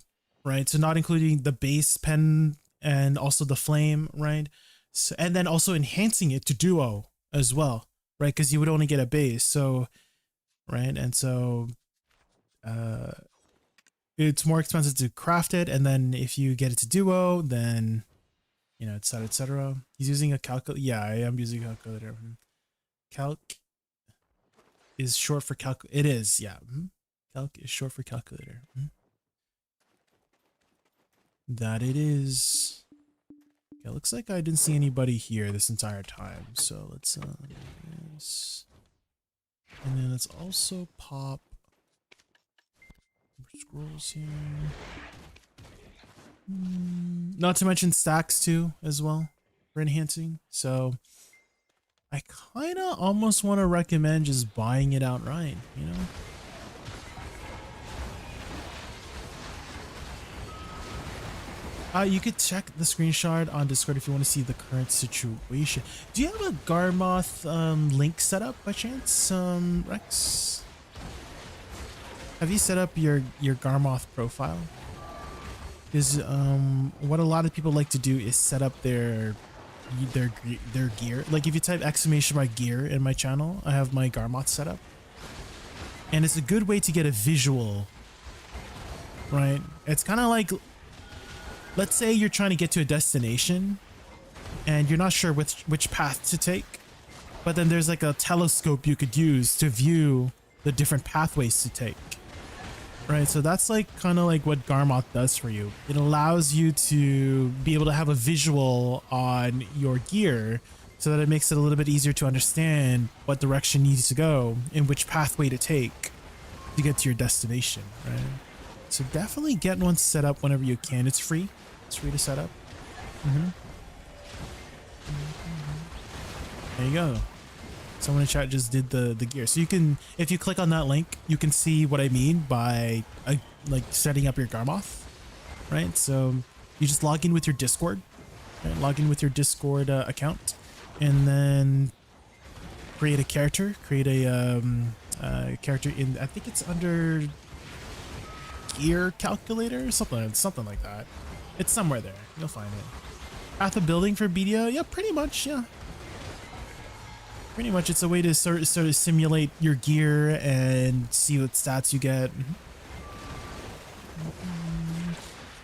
Speaker 4: right? So not including the base pen and also the flame, right? So, and then also enhancing it to duo as well, right? Because you would only get a base, so right, and so it's more expensive to craft it, and then if you get it to duo, then you know, etc., etc. He's using a calculator. Yeah, I am using a calculator. Calc is short for calc. It is, yeah. Calc is short for calculator. That it is. Okay, looks like I didn't see anybody here this entire time. So let's do this. And then let's also pop scrolls here. Not to mention stacks too as well for enhancing. So I kind of almost want to recommend just buying it outright, you know? You could check the screenshot on Discord if you want to see the current situation. Do you have a Garmoth link set up by chance, Rex? Have you set up your Garmoth profile? Because what a lot of people like to do is set up their gear. Like if you type !gear in my channel, I have my Garmoth set up, and it's a good way to get a visual. Right? It's kind of like, let's say you're trying to get to a destination and you're not sure which path to take, but then there's like a telescope you could use to view the different pathways to take. Right, so that's like kind of like what Garmoth does for you. It allows you to be able to have a visual on your gear so that it makes it a little bit easier to understand what direction needs to go and which pathway to take to get to your destination, right? So definitely get one set up whenever you can. It's free. It's free to set up. There you go. Someone in chat just did the gear. So you can, if you click on that link, you can see what I mean by like setting up your Garmoth, right? So you just log in with your Discord, right? Log in with your Discord account, and then create a character. Create a character in, I think it's under gear calculator, something like that. It's somewhere there. You'll find it. Path of building for BDO, yeah, pretty much, yeah. Pretty much, it's a way to sort of simulate your gear and see what stats you get.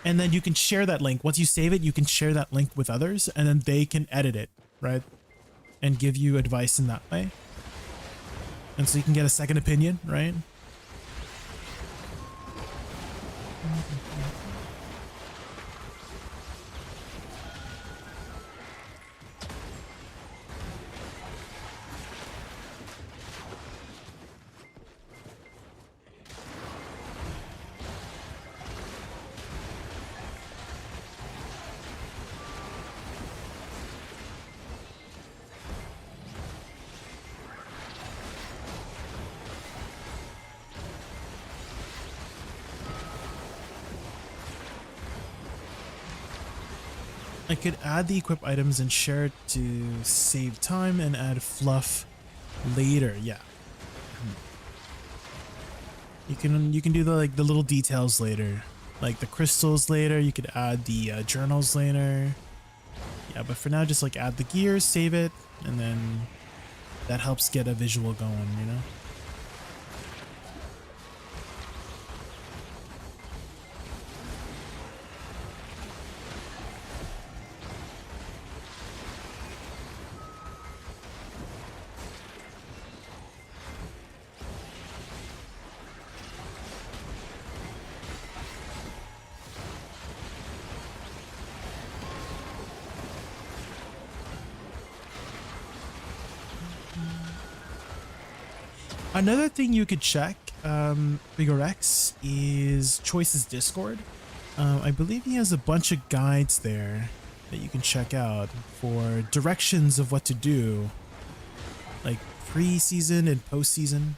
Speaker 4: And then you can share that link. Once you save it, you can share that link with others, and then they can edit it, right? And give you advice in that way. And so you can get a second opinion, right? I could add the equip items and share it to save time and add fluff later. Yeah. You can do the the little details later, like the crystals later. You could add the journals later. Yeah, but for now, just like add the gear, save it, and then that helps get a visual going, you know? Another thing you could check, Bigger X, is Choice's Discord. I believe he has a bunch of guides there that you can check out for directions of what to do, like pre-season and post-season.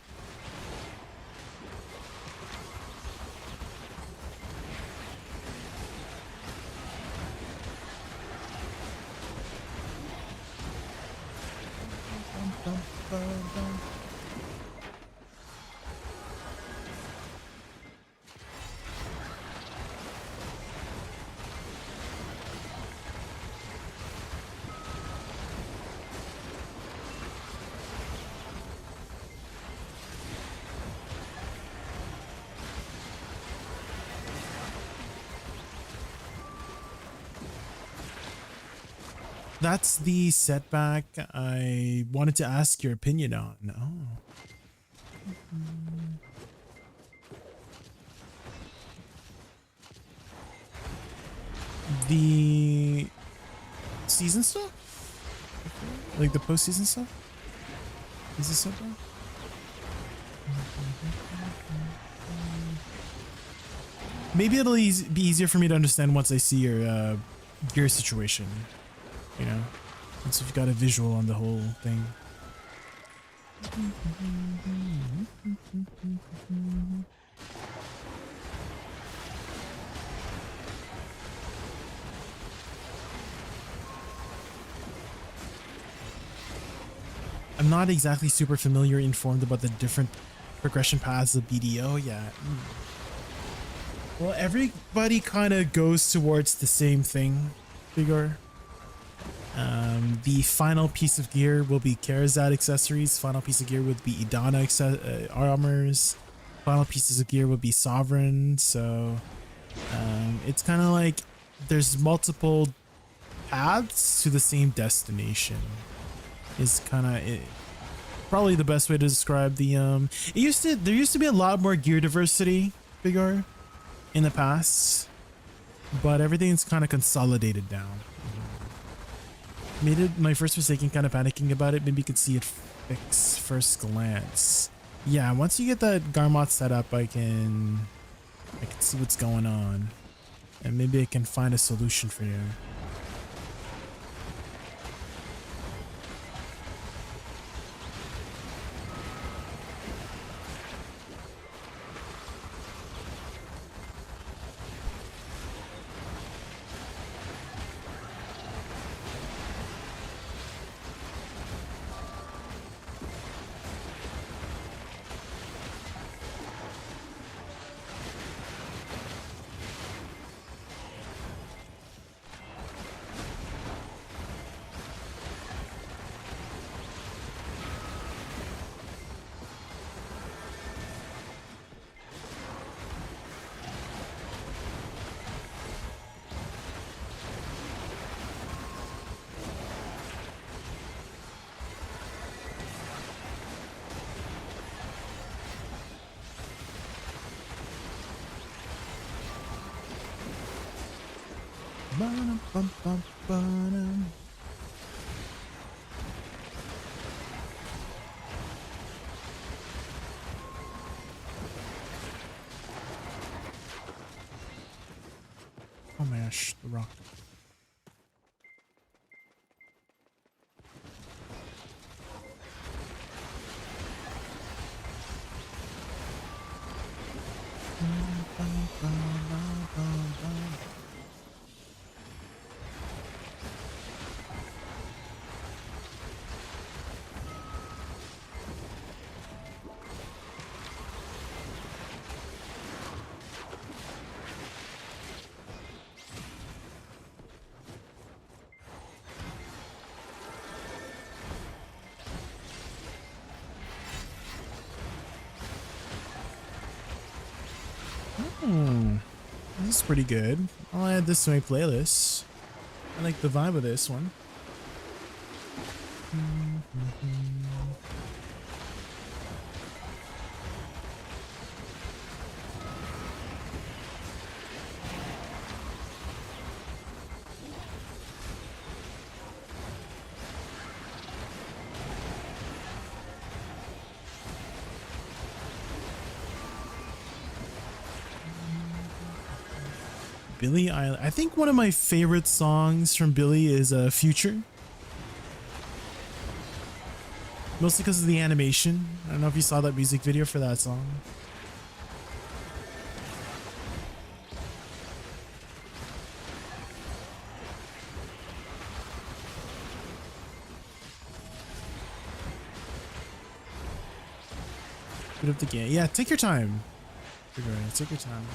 Speaker 4: that's the setback I wanted to ask your opinion on. Oh. The season stuff? Like the postseason stuff? Is this setback? Maybe it'll be easier for me to understand once I see your gear situation, you know, once you've got a visual on the whole thing. I'm not exactly super familiar informed about the different progression paths of BDO yet. Well, everybody kind of goes towards the same thing, Vigor. The final piece of gear will be Karazad accessories. Final piece of gear would be Idana armors. Final pieces of gear would be Sovereign. So it's kind of like there's multiple paths to the same destination. Is kind of probably the best way to describe the there used to be a lot more gear diversity, Vigor, in the past, but everything's kind of consolidated down. Made it my first mistake in kind of panicking about it. Maybe you could see it fix first glance. Yeah, once you get that Garmot set up, I can see what's going on, and maybe I can find a solution for you. Ba-dum-bum-bum-ba-dum. Oh my gosh, the rock. This is pretty good. I'll add this to my playlist. I like the vibe of this one. Billie Eilish. I think one of my favorite songs from Billie is Future. Mostly because of the animation. I don't know if you saw that music video for that song. Bit of the game. Yeah, take your time. Take your time.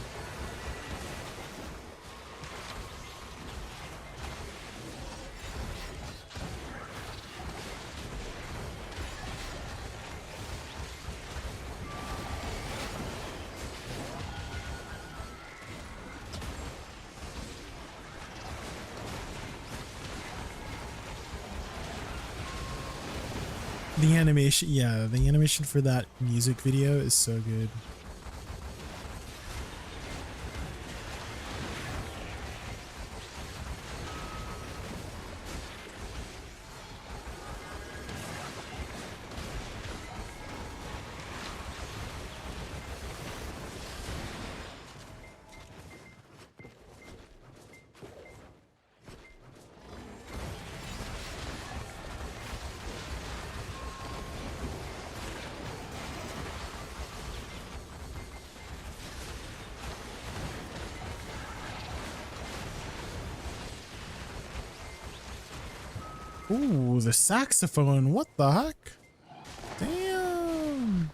Speaker 4: The animation, yeah, the animation for that music video is so good. Ooh, the saxophone. What the heck? Damn.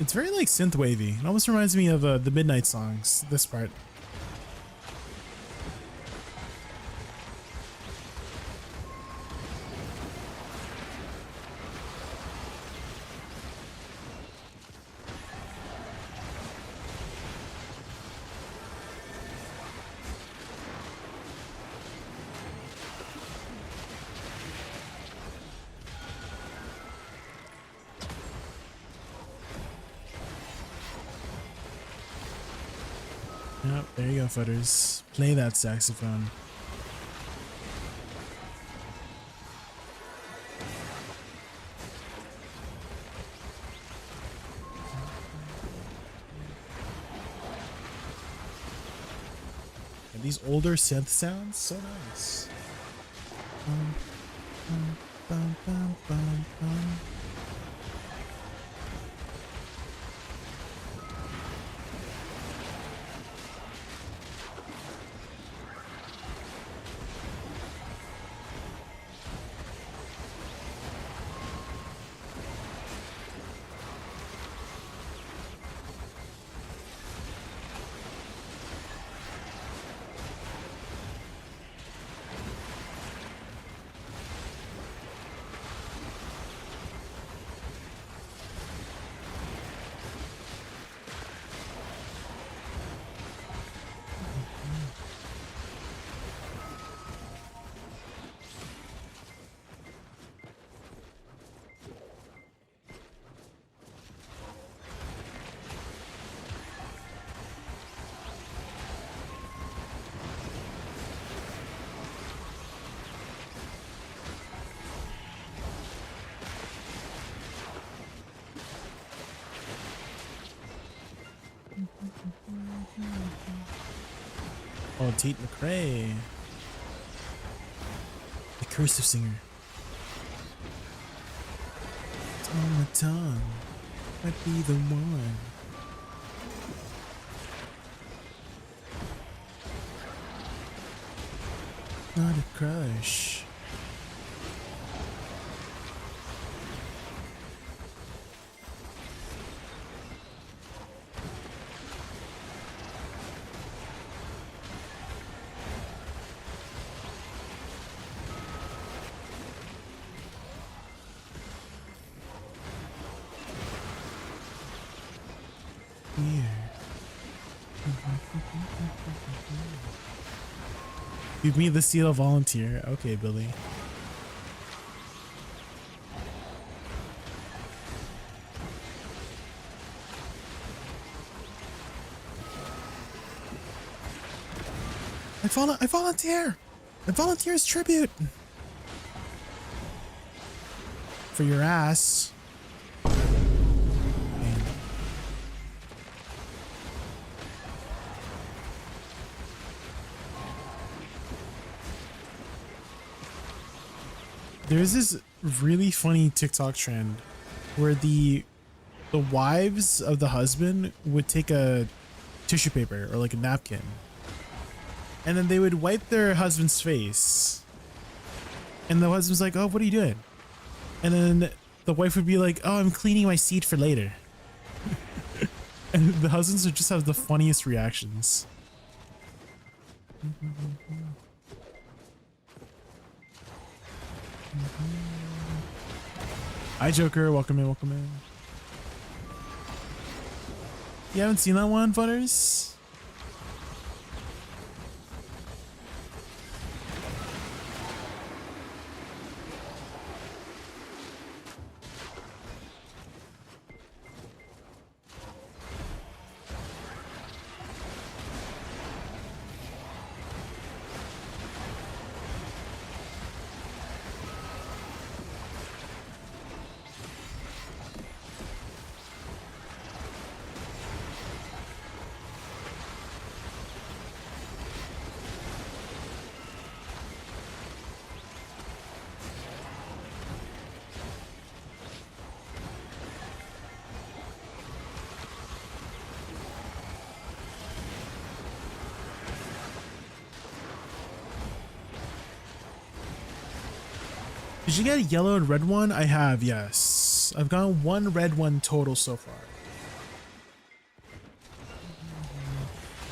Speaker 4: It's very like synth wavy. It almost reminds me of the Midnight songs, this part. Yep, there you go, footers. Play that saxophone. And these older synth sounds, so nice. Bum, bum, bum, bum, bum. Oh, Tate McRae. The cursive singer. It's on my tongue. Might be the one. Not a crush. Give me the seal volunteer. Okay, Billy. I volunteer. I volunteer as tribute. For your ass. There's this really funny TikTok trend where the wives of the husband would take a tissue paper or like a napkin and then they would wipe their husband's face. And the husband's like, "Oh, what are you doing?" And then the wife would be like, "Oh, I'm cleaning my seat for later." And the husbands would just have the funniest reactions. Hi Joker, welcome in, welcome in. You haven't seen that one, Butters? Did you get a yellow and red one? I have, yes. I've gotten one red one total so far.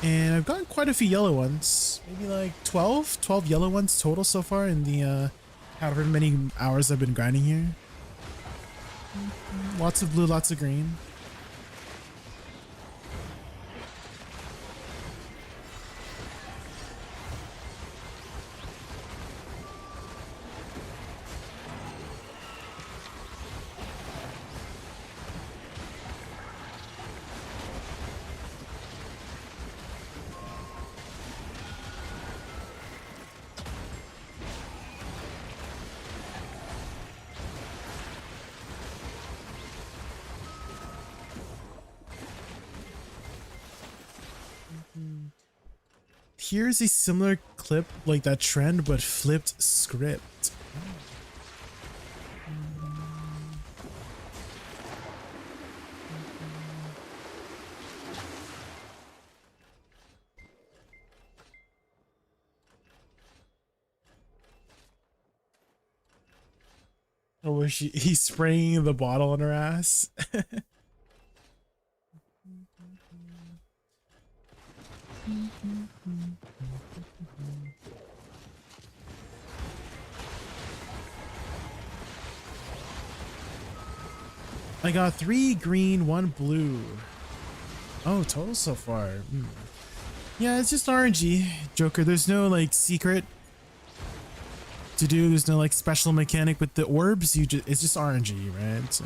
Speaker 4: And I've gotten quite a few yellow ones. Maybe like 12 yellow ones total so far in the however many hours I've been grinding here. Lots of blue, lots of green. Here's a similar clip like that trend, but flipped script. Oh, was he's spraying the bottle on her ass? I got 3 green, 1 blue. Oh, total so far. Yeah, it's just RNG, Joker. There's no like secret to do. There's no like special mechanic with the orbs. It's just RNG, right? So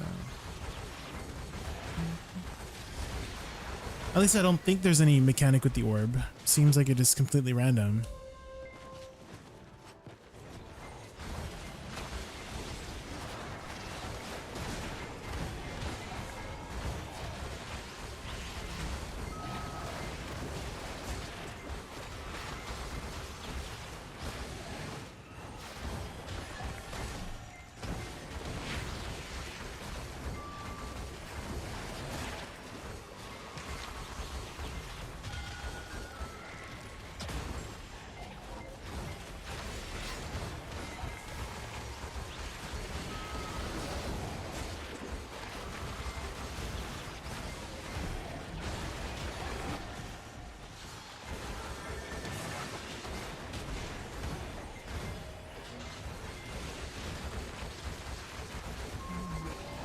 Speaker 4: at least I don't think there's any mechanic with the orb. Seems like it is completely random.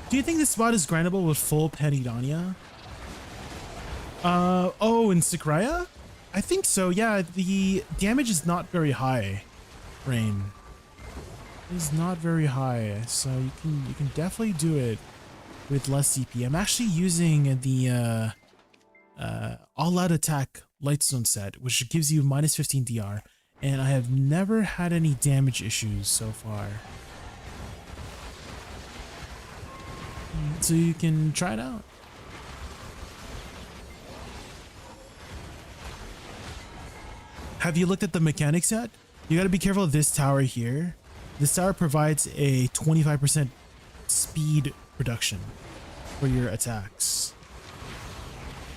Speaker 4: Do you think this spot is grindable with full Penidania? Oh, in Sakraya? I think so, yeah. The damage is not very high, Rain. It is not very high, so you can definitely do it with less CP. I'm actually using the all-out attack Lightstone set, which gives you minus 15 DR, and I have never had any damage issues so far. So you can try it out. Have you looked at the mechanics yet? You got to be careful of this tower here. This tower provides a 25% speed reduction for your attacks.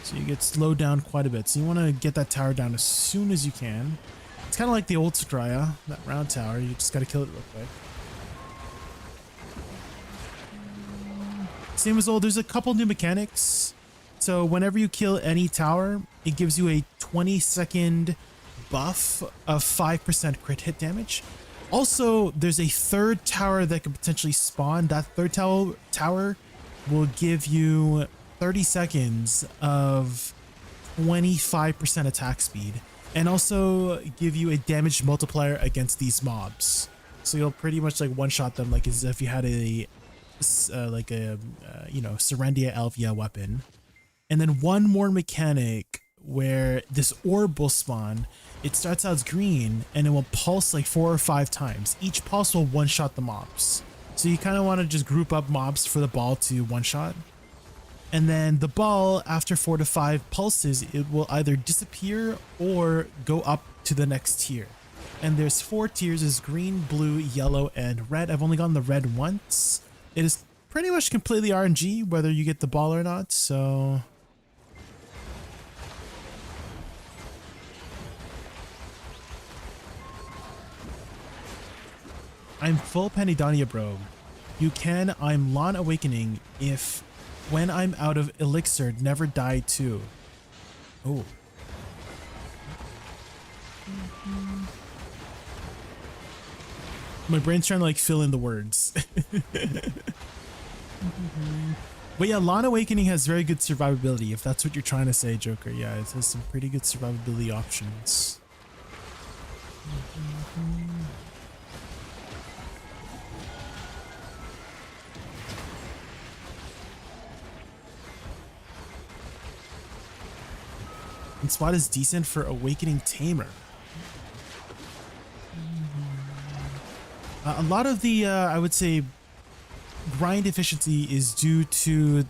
Speaker 4: So you get slowed down quite a bit. So you want to get that tower down as soon as you can. It's kind of like the old Sakraya, that round tower. You just got to kill it real quick. Same as old, there's a couple new mechanics. So whenever you kill any tower, it gives you a 20-second buff of 5% crit hit damage. Also, there's a third tower that could potentially spawn. That third tower will give you 30 seconds of 25% attack speed, and also give you a damage multiplier against these mobs. So you'll pretty much like one-shot them like as if you had a Serendia Elvia weapon. And then one more mechanic where this orb will spawn. It starts out as green and it will pulse like 4 or 5 times. Each pulse will one-shot the mobs. So you kind of want to just group up mobs for the ball to one-shot. And then the ball, after 4 to 5 pulses, it will either disappear or go up to the next tier. And there's 4 tiers: is green, blue, yellow, and red. I've only gotten the red once. It is pretty much completely RNG whether you get the ball or not, so I'm full Panidania, bro. You can, I'm Lawn Awakening if when I'm out of elixir, never die too. Oh. My brain's trying to like fill in the words. But yeah, Lawn Awakening has very good survivability, if that's what you're trying to say, Joker. Yeah, it has some pretty good survivability options. And Spot is decent for Awakening Tamer. A lot of the, I would say, grind efficiency is due to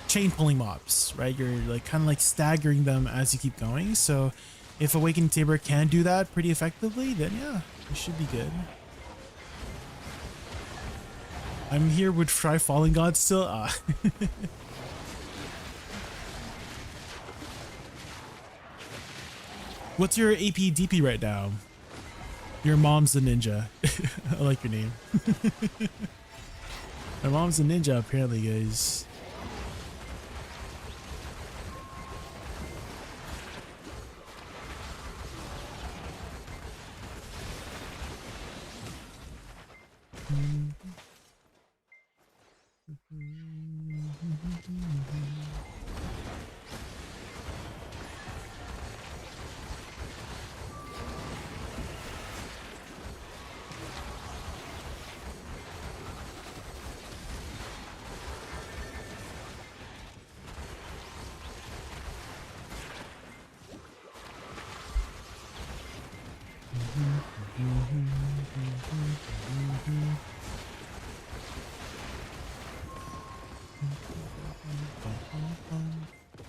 Speaker 4: chain pulling mobs, right? You're like kind of like staggering them as you keep going. So if Awakening Tamer can do that pretty effectively, then yeah, it should be good. I'm here with Try Falling God still. What's your AP DP right now? Your mom's a ninja. I like your name. My mom's a ninja, apparently, guys.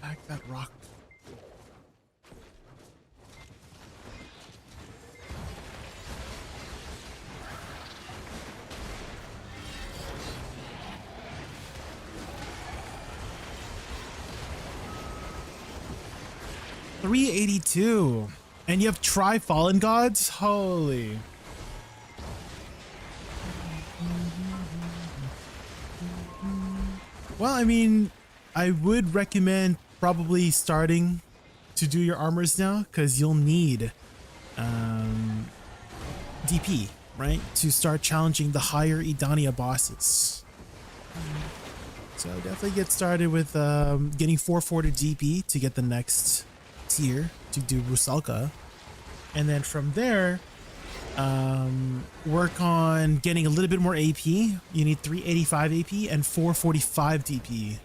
Speaker 4: Back that rock. $382. And you have Try Fallen Gods? Holy. Well, I mean, I would recommend probably starting to do your armors now, because you'll need DP, right? To start challenging the higher Idania bosses. So definitely get started with getting 440 DP to get the next tier to do Rusalka. And then from there, work on getting a little bit more AP. You need 385 AP and 445 DP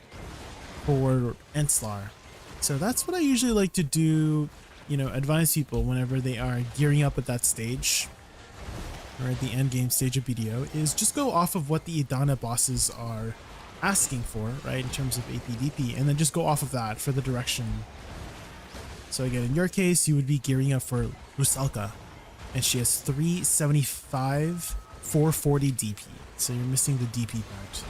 Speaker 4: for Enslar. So that's what I usually like to do, you know, advise people whenever they are gearing up at that stage or at the end game stage of BDO, is just go off of what the Idana bosses are asking for, right, in terms of AP DP, and then just go off of that for the direction. So again, in your case, you would be gearing up for Rusalka, and she has 375, 440 DP. So you're missing the DP part.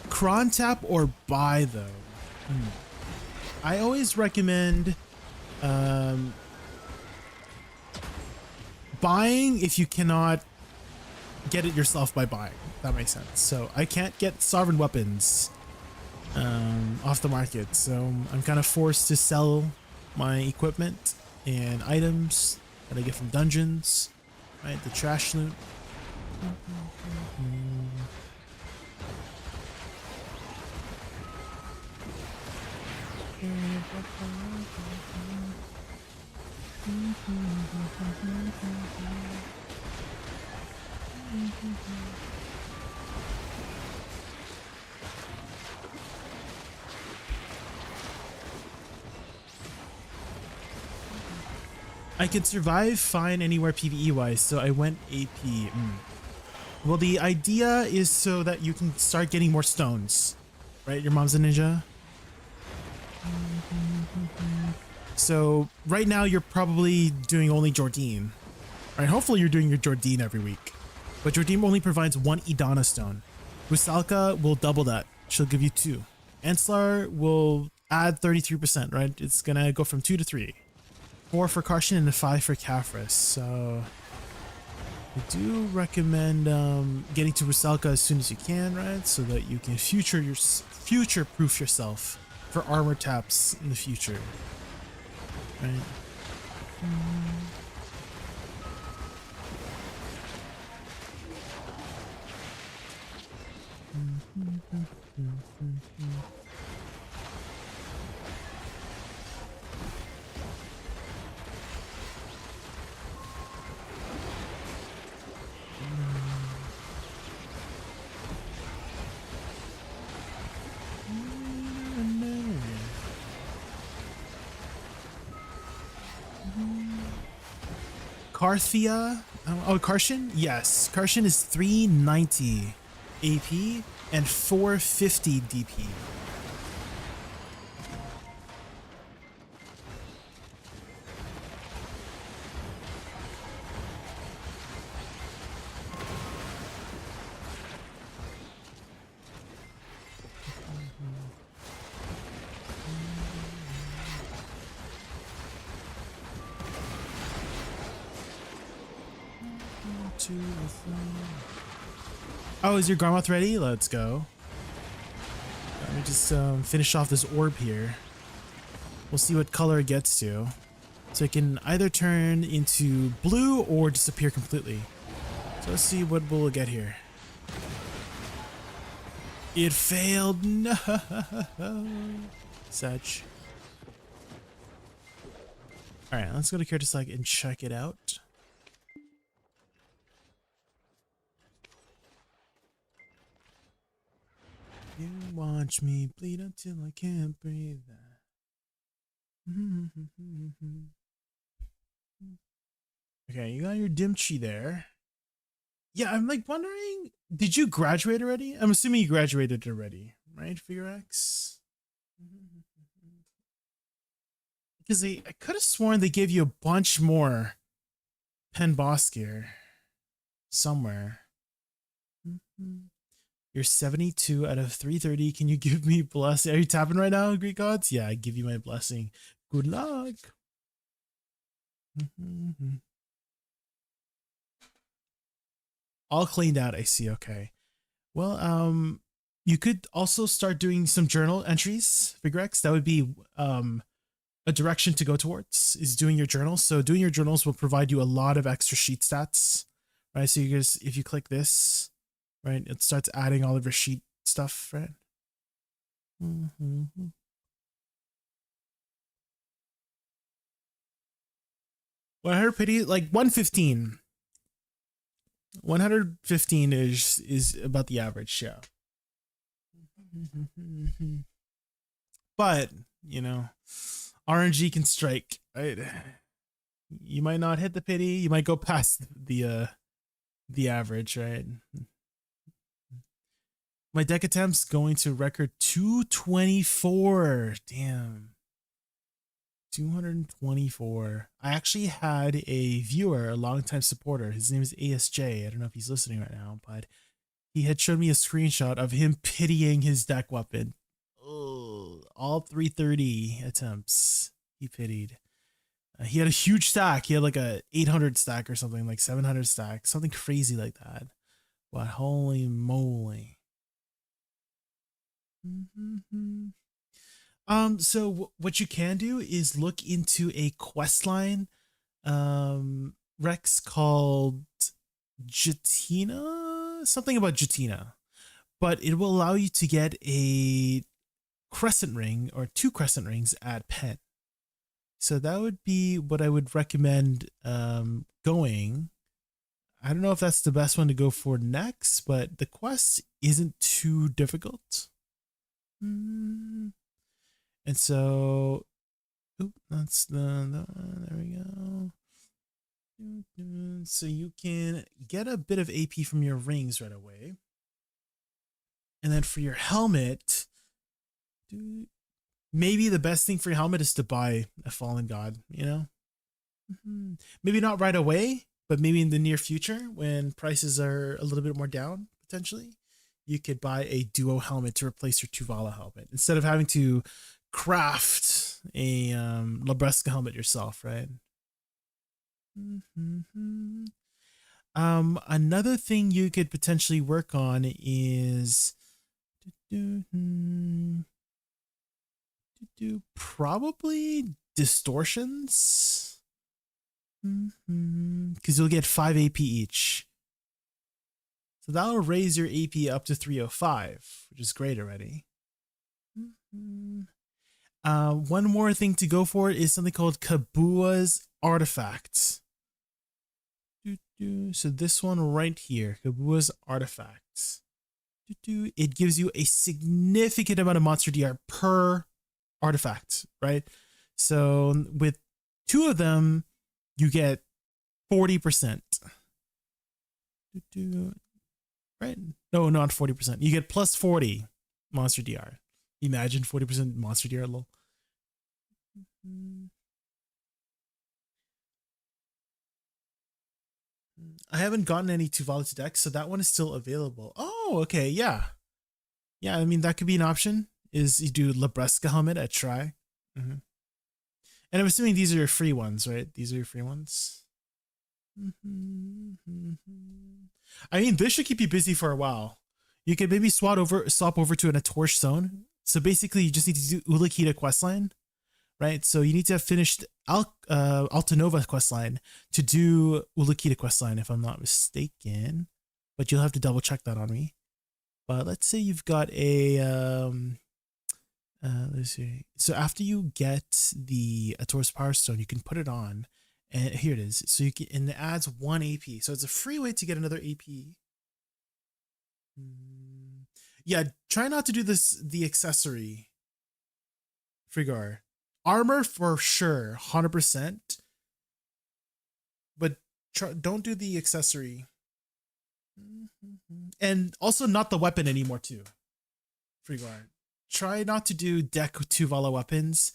Speaker 4: Cron tap or buy though? I always recommend buying if you cannot get it yourself by buying. That makes sense. So I can't get sovereign weapons off the market, so I'm kind of forced to sell my equipment and items that I get from dungeons, right? The trash loot. I could survive fine anywhere PvE wise, so I went AP. Well, the idea is so that you can start getting more stones, right? Your mom's a ninja. So right now you're probably doing only Jordine, right? Hopefully you're doing your Jordine every week, but Jordine only provides 1 Idana stone. Rusalka will double that. She'll give you 2. Ancillary will add 33%, right? It's gonna go from 2 to 3. 4 for Karshan and a 5 for Kafris. So I do recommend getting to Rusalka as soon as you can, right? So that you can future-proof yourself for armor taps in the future, right? Karthia, oh, Karshan? Yes, Karshan is 390 AP and 450 DP. Oh, is your Garmoth ready? Let's go. Let me just finish off this orb here. We'll see what color it gets to. So it can either turn into blue or disappear completely. So let's see what we'll get here. It failed. No. Such. Alright, let's go to Character Select and check it out. You watch me bleed until I can't breathe. Okay, you got your Dimchi there. Yeah, I'm like wondering, did you graduate already? I'm assuming you graduated already, right, Figure X? Because I could have sworn they gave you a bunch more pen boss gear somewhere. You're 72 out of 330. Can you give me blessing? Are you tapping right now, Greek gods? Yeah, I give you my blessing. Good luck. All cleaned out, I see. Okay. Well, you could also start doing some journal entries, Figrex. That would be a direction to go towards, is doing your journals. So doing your journals will provide you a lot of extra sheet stats, right? So you just, if you click this, right, it starts adding all of your sheet stuff, right? Well, I heard pity, like 115. 115 is about the average, yeah. But, you know, RNG can strike, right? You might not hit the pity, you might go past the average, right? My deck attempts going to record 224. Damn. 224. I actually had a viewer, a longtime supporter. His name is ASJ. I don't know if he's listening right now, but he had showed me a screenshot of him pitying his deck weapon. Oh, all 330 attempts he pitied. He had a huge stack. He had like a 800 stack or something, like 700 stack, something crazy like that. But holy moly. So what you can do is look into a quest line, Rex, called Jatina, something about Jatina, but it will allow you to get a crescent ring or 2 crescent rings at Penn. So that would be what I would recommend going. I don't know if that's the best one to go for next, but the quest isn't too difficult. And so, that's there we go. So you can get a bit of AP from your rings right away. And then for your helmet, maybe the best thing for your helmet is to buy a Fallen God, you know? Maybe not right away, but maybe in the near future when prices are a little bit more down, potentially. you could buy a duo helmet to replace your Tuvala helmet instead of having to craft a Labresca helmet yourself, right? Another thing you could potentially work on is probably distortions, because you'll get 5 AP each. So that'll raise your AP up to 305, which is great already. One more thing to go for is something called Kabua's Artifact. So this one right here, Kabua's Artifact. It gives you a significant amount of monster DR per artifact, right? So with 2 of them, you get 40%. Right? No, not 40%. You get plus 40 monster DR. Imagine 40% monster DR, lol. I haven't gotten any Tuvala to deck, so that one is still available. Oh, okay, yeah. Yeah, I mean, that could be an option, is you do Labresca helmet at try. And I'm assuming these are your free ones, right? These are your free ones. I mean, this should keep you busy for a while. You could maybe swap over to an Atorsh Zone. So basically, you just need to do Ulakita questline, right? So you need to have finished Altanova questline to do Ulakita questline, if I'm not mistaken. But you'll have to double check that on me. But let's say you've got a let's see. So after you get the Ator's Power Stone, you can put it on, and here it is. So you can, and it adds 1 AP. So it's a free way to get another AP. Yeah, try not to do the accessory. Frigar. Armor for sure, 100%. But don't do the accessory. And also not the weapon anymore too. Frigar. Try not to do deck Tuvala weapons,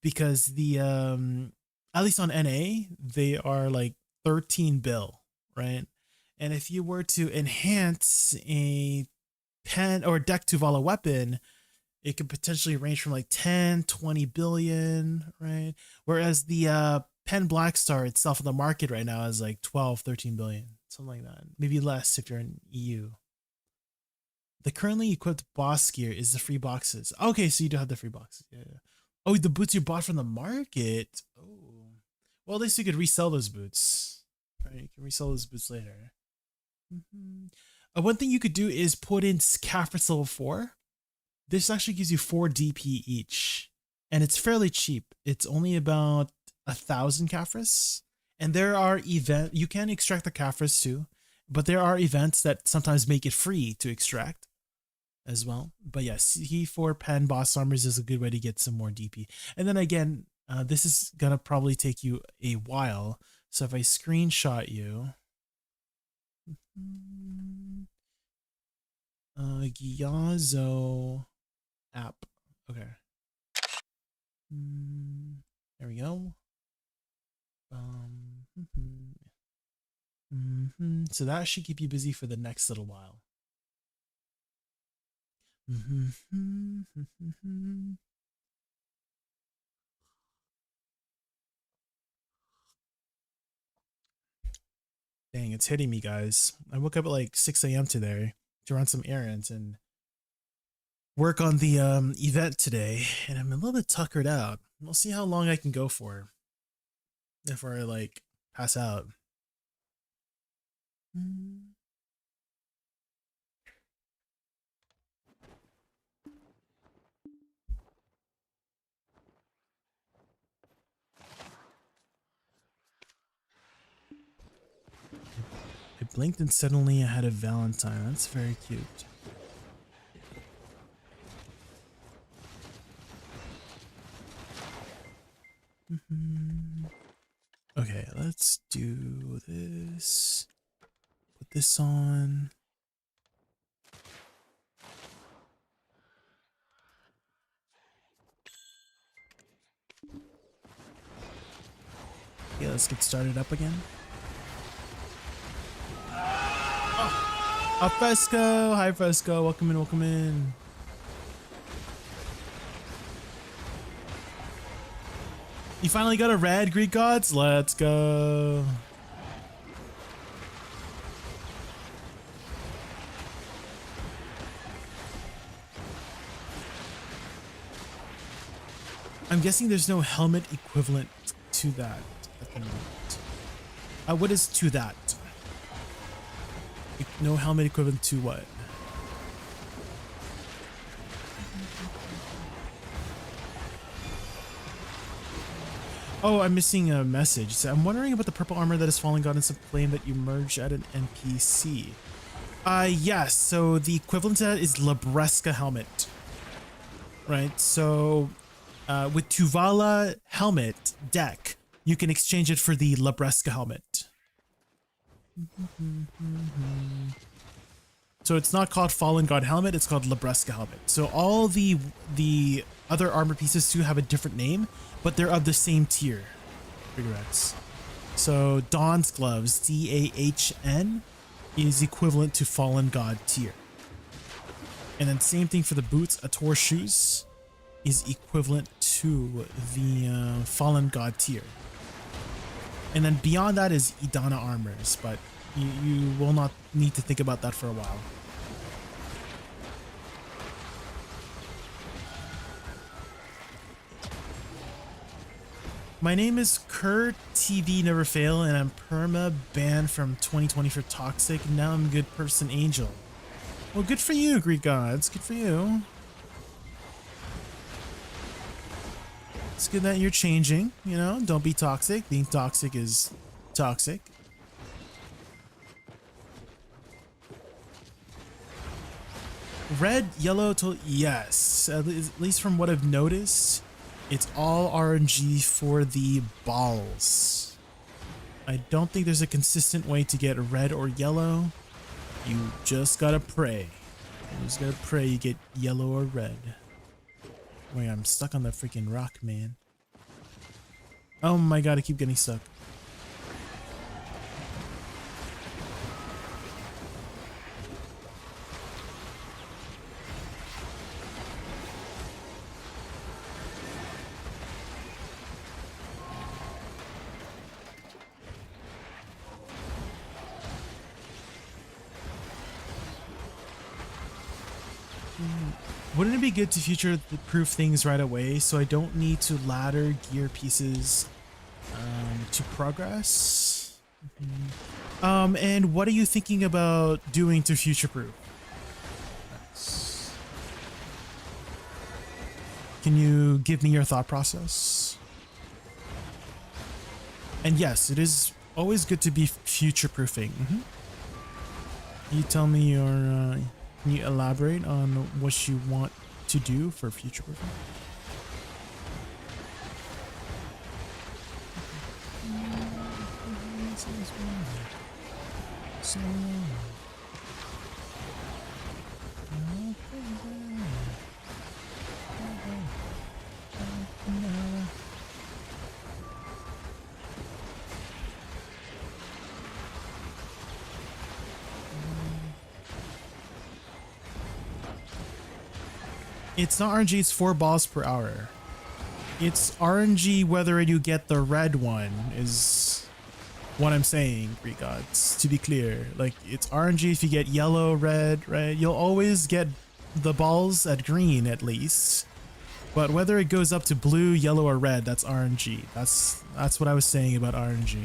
Speaker 4: because the at least on NA they are like 13 bill, right? And if you were to enhance a pen or deck Tuvala weapon, it could potentially range from like 10, 20 billion, right? Whereas the Pen Black Star itself in the market right now is like 12, 13 billion, something like that. Maybe less if you're in EU. The currently equipped boss gear is the free boxes. Okay, so you do have the free boxes. Yeah. Oh, the boots you bought from the market. Oh, well, at least you could resell those boots. Right, you can resell those boots later. One thing you could do is put in Caphras level 4. This actually gives you 4 DP each, and it's fairly cheap. It's only about 1,000 Caphras, and there are you can extract the Caphras too, but there are events that sometimes make it free to extract as well. But yes, C4 Pen Boss Armors is a good way to get some more DP. And then again, this is gonna probably take you a while. So if I screenshot you, Gyazo app. Okay. There we go. So that should keep you busy for the next little while. Dang, it's hitting me, guys. I woke up at like 6 a.m. today to run some errands and work on the event today, and I'm a little bit tuckered out. We'll see how long I can go for before I like pass out. I blinked and suddenly I had a Valentine. That's very cute. Okay, let's do this. Put this on. Okay, let's get started up again. Fresco. Hi, Fresco. Welcome in. Welcome in. You finally got a red, Greek gods? Let's go. I'm guessing there's no helmet equivalent to that at the moment. What is to that? No helmet equivalent to what? Oh, I'm missing a message. So I'm wondering about the purple armor that is falling god in some flame that you merge at an NPC. Yes, so the equivalent to that is Labresca helmet. Right, so with Tuvala helmet deck, you can exchange it for the Labresca helmet. So it's not called Fallen God helmet, it's called Labresca helmet. So all the other armor pieces too have a different name, but they're of the same tier. Regrets. So Dawn's gloves, DAHN, is equivalent to Fallen God tier. And then same thing for the boots, Ator shoes is equivalent to the Fallen God tier. And then beyond that is Idana armors, but you will not need to think about that for a while. My name is Kurt TV Never Fail, and I'm perma banned from 2020 for toxic. Now I'm good person angel. Well, good for you, Greek gods. Good for you. It's good that you're changing, you know, don't be toxic. Being toxic is toxic. Red, yellow, yes. At least from what I've noticed, it's all RNG for the balls. I don't think there's a consistent way to get red or yellow. You just gotta pray. You just gotta pray you get yellow or red. Wait, I'm stuck on that freaking rock, man. Oh my god, I keep getting stuck. Wouldn't it be good to future-proof things right away so I don't need to ladder gear pieces to progress? And what are you thinking about doing to future-proof? Can you give me your thought process? And yes, it is always good to be future-proofing. You tell me your... Can you elaborate on what you want to do for future-proofing? It's not RNG, it's 4 balls per hour. It's RNG whether you get the red one is what I'm saying, Greek gods, to be clear. Like, it's RNG if you get yellow, red, right? You'll always get the balls at green at least. But whether it goes up to blue, yellow, or red, that's RNG. That's what I was saying about RNG.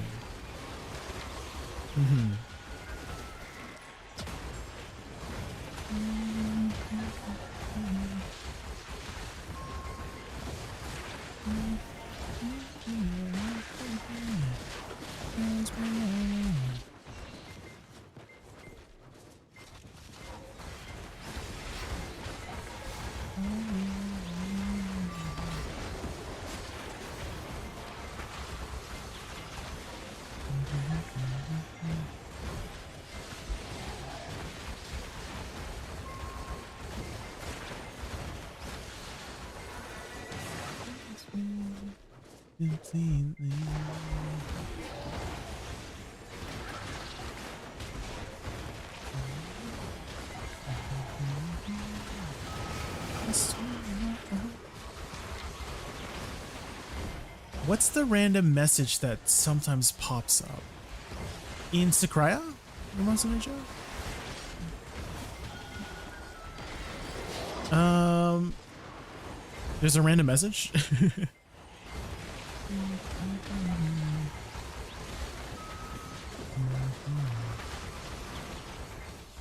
Speaker 4: What's the random message that sometimes pops up? In Sakuya? There's a random message.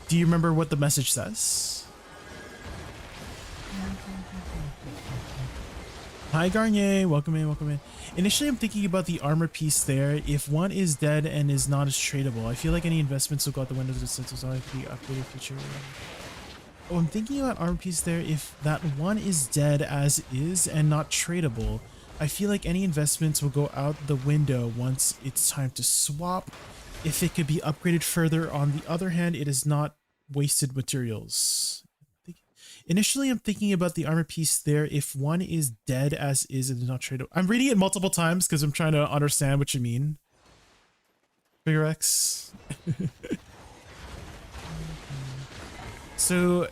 Speaker 4: Do you remember what the message says? Hi Garnier, welcome in, welcome in. Initially, I'm thinking about the armor piece there. If one is dead and is not as tradable, I feel like any investments will go out the window to the sense of the upgraded feature. Oh, I'm thinking about armor piece there. If that one is dead as is and not tradable, I feel like any investments will go out the window once it's time to swap. If it could be upgraded further, on the other hand, it is not wasted materials. Initially, I'm thinking about the armor piece there. If one is dead as is and not tradable. I'm reading it multiple times because I'm trying to understand what you mean. Figure X. So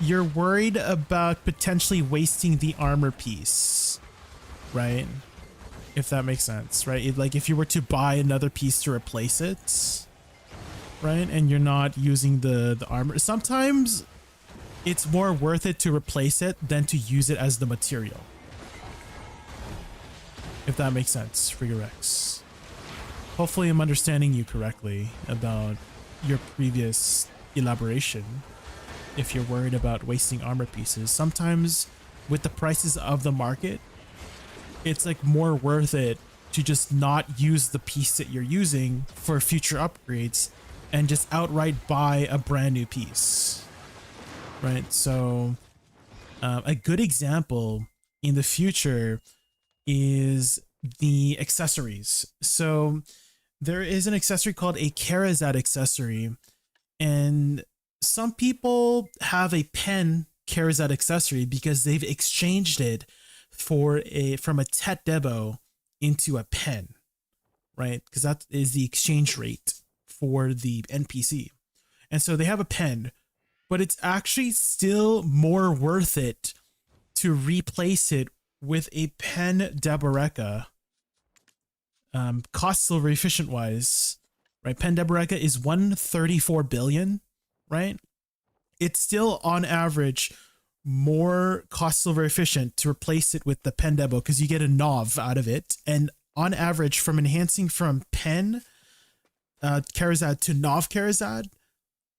Speaker 4: you're worried about potentially wasting the armor piece, right? If that makes sense, right? Like if you were to buy another piece to replace it, right? And you're not using the armor. Sometimes it's more worth it to replace it than to use it as the material. If that makes sense for your X. Hopefully I'm understanding you correctly about your previous elaboration. If you're worried about wasting armor pieces, sometimes with the prices of the market, it's like more worth it to just not use the piece that you're using for future upgrades and just outright buy a brand new piece. Right, so a good example in the future is the accessories. So there is an accessory called a Karazad accessory, and some people have a pen Karazad accessory because they've exchanged it from a Tet Debo into a pen, right? Because that is the exchange rate for the NPC, and so they have a pen. But it's actually still more worth it to replace it with a pen Deboreka. Cost silver efficient wise, right? Pen Deboreka is 134 billion, right? It's still on average more cost silver efficient to replace it with the pen Debo because you get a Nov out of it. And on average, from enhancing from pen Karazad to Nov Karazad,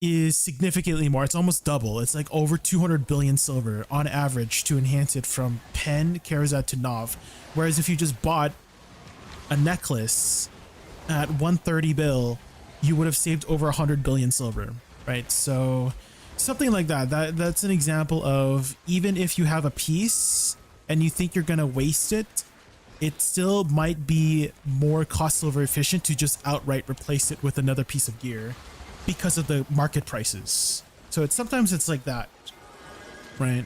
Speaker 4: is significantly more. It's almost double. It's like over 200 billion silver on average to enhance it from pen Karazad to Nov. Whereas if you just bought a necklace at 130 bill, you would have saved over 100 billion silver, right? So something like that. That's an example of, even if you have a piece and you think you're gonna waste it, it still might be more cost silver efficient to just outright replace it with another piece of gear, because of the market prices. So sometimes it's like that, right?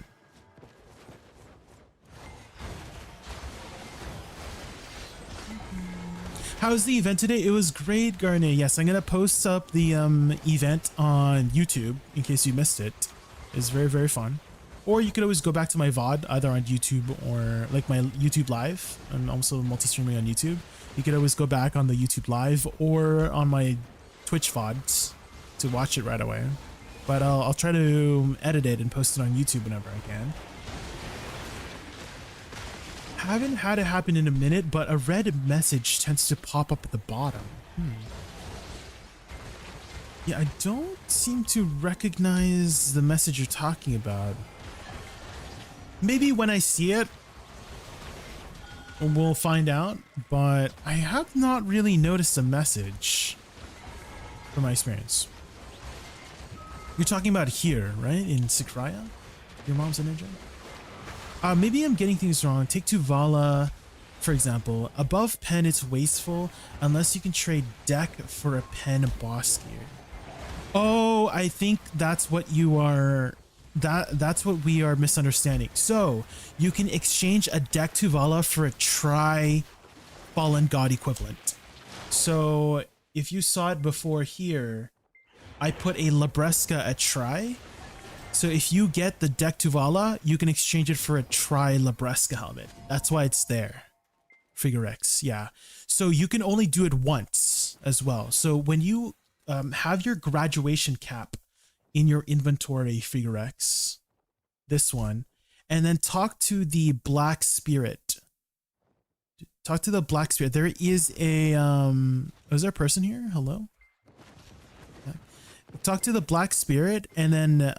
Speaker 4: How's the event today? It was great, Garnet. Yes, I'm gonna post up the event on YouTube in case you missed it. It's very, very fun. Or you could always go back to my VOD, either on YouTube or like my YouTube Live. I'm also multi-streaming on YouTube. You could always go back on the YouTube Live or on my Twitch VODs to watch it right away, but I'll try to edit it and post it on YouTube whenever I can. Haven't had it happen in a minute, but a red message tends to pop up at the bottom. Yeah, I don't seem to recognize the message you're talking about. Maybe when I see it, we'll find out, but I have not really noticed a message from my experience. You're talking about here, right? In Sakuya? Your mom's a ninja? Maybe I'm getting things wrong. Take two Vala, for example. Above pen, it's wasteful unless you can trade deck for a pen boss gear. Oh, I think that's what you are... That's what we are misunderstanding. So, you can exchange a deck to Vala for a Fallen God equivalent. So, if you saw it before here, I put a Labreska at Tri. So if you get the deck to Vala, you can exchange it for a Tri Labreska helmet. That's why it's there. Figure X, yeah. So you can only do it once as well. So when you have your graduation cap in your inventory, Figure X, this one, and then talk to the Black Spirit. Talk to the Black Spirit. There is a is there a person here? Hello? Okay. Talk to the Black Spirit, and then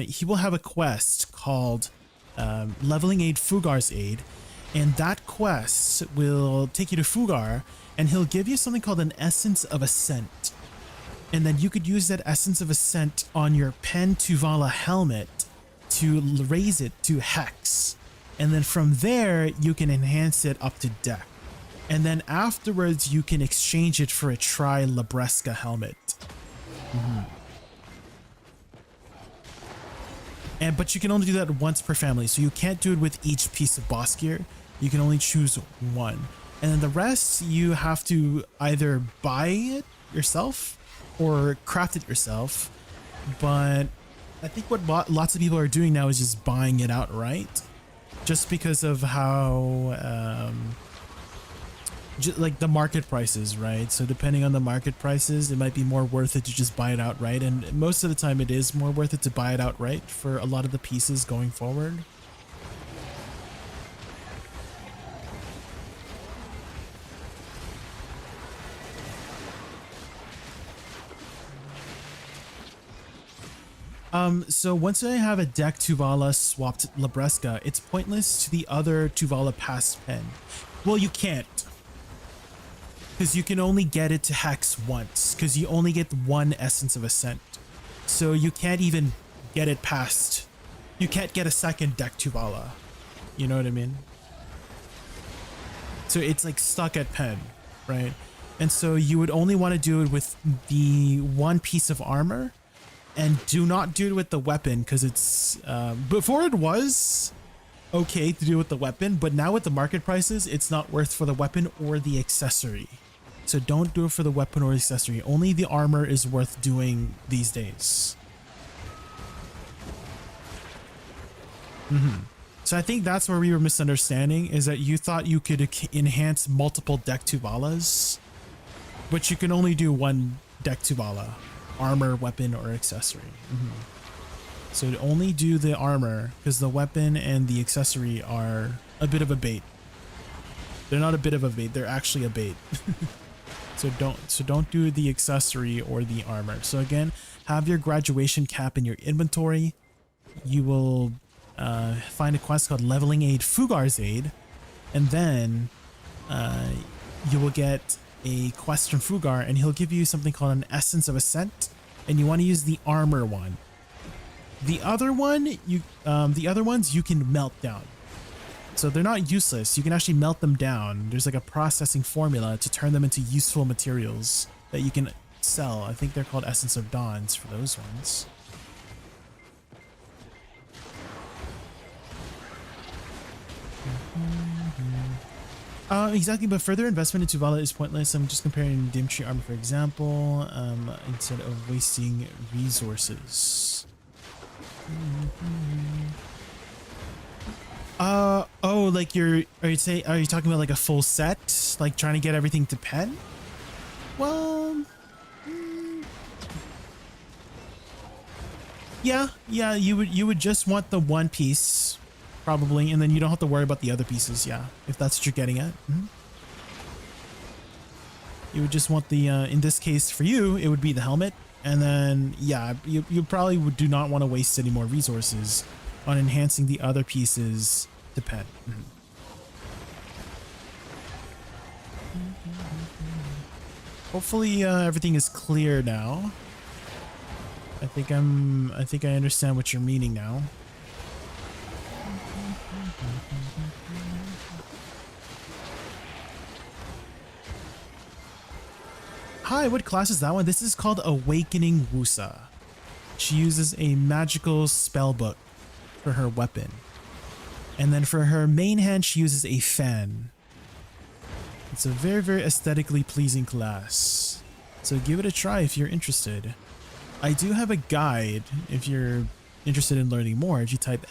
Speaker 4: he will have a quest called Leveling Aid Fugar's Aid, and that quest will take you to Fugar, and he'll give you something called an Essence of Ascent. And then you could use that Essence of Ascent on your Pen Tuvala helmet to raise it to Hex. And then from there, you can enhance it up to Deck. And then afterwards, you can exchange it for a Tri-Labresca helmet. But you can only do that once per family, so you can't do it with each piece of boss gear. You can only choose one. And then the rest, you have to either buy it yourself or craft it yourself. But I think what lots of people are doing now is just buying it outright, just because of how like the market prices, right? So depending on the market prices, it might be more worth it to just buy it outright, and most of the time it is more worth it to buy it outright for a lot of the pieces going forward. So once I have a Deck Tuvala swapped Labresca, it's pointless to the other Tuvala past pen. Well, you can't, because you can only get it to Hex once, because you only get one Essence of Ascent. So you can't even get it past, you can't get a second Deck Tuvala. You know what I mean? So it's like stuck at pen, right? And so you would only want to do it with the one piece of armor, and do not do it with the weapon, because it's before it was okay to do it with the weapon, but now with the market prices, it's not worth for the weapon or the accessory. So don't do it for the weapon or accessory. Only the armor is worth doing these days. So I think that's where we were misunderstanding, is that you thought you could enhance multiple Deck Tuvalas, but you can only do one Deck Tuvala. Armor, weapon, or accessory. So to only do the armor, because the weapon and the accessory are a bit of a bait. They're not a bit of a bait, they're actually a bait. So don't do the accessory or the armor. So again, have your graduation cap in your inventory. You will find a quest called Leveling Aid Fugar's Aid, and then you will get a quest from Fugar, and he'll give you something called an Essence of Ascent, and you want to use the armor one. The other one, the other ones you can melt down, so they're not useless. You can actually melt them down. There's like a processing formula to turn them into useful materials that you can sell. I think they're called Essence of Dawns for those ones. Exactly, but further investment into Tuvala is pointless. I'm just comparing Dim Tree armor, for example, instead of wasting resources. Oh, like are you talking about like a full set, like trying to get everything to pen? Well, yeah, you would just want the one piece. Probably, and then you don't have to worry about the other pieces, yeah, if that's what you're getting at. You would just want the, in this case for you, it would be the helmet, and then, yeah, you probably do not want to waste any more resources on enhancing the other pieces to pen. Hopefully, everything is clear now. I think I understand what you're meaning now. Hi, what class is that one? This is called Awakening Woosa. She uses a magical spell book for her weapon. And then for her main hand, she uses a fan. It's a very, very aesthetically pleasing class. So give it a try if you're interested. I do have a guide if you're interested in learning more. If you type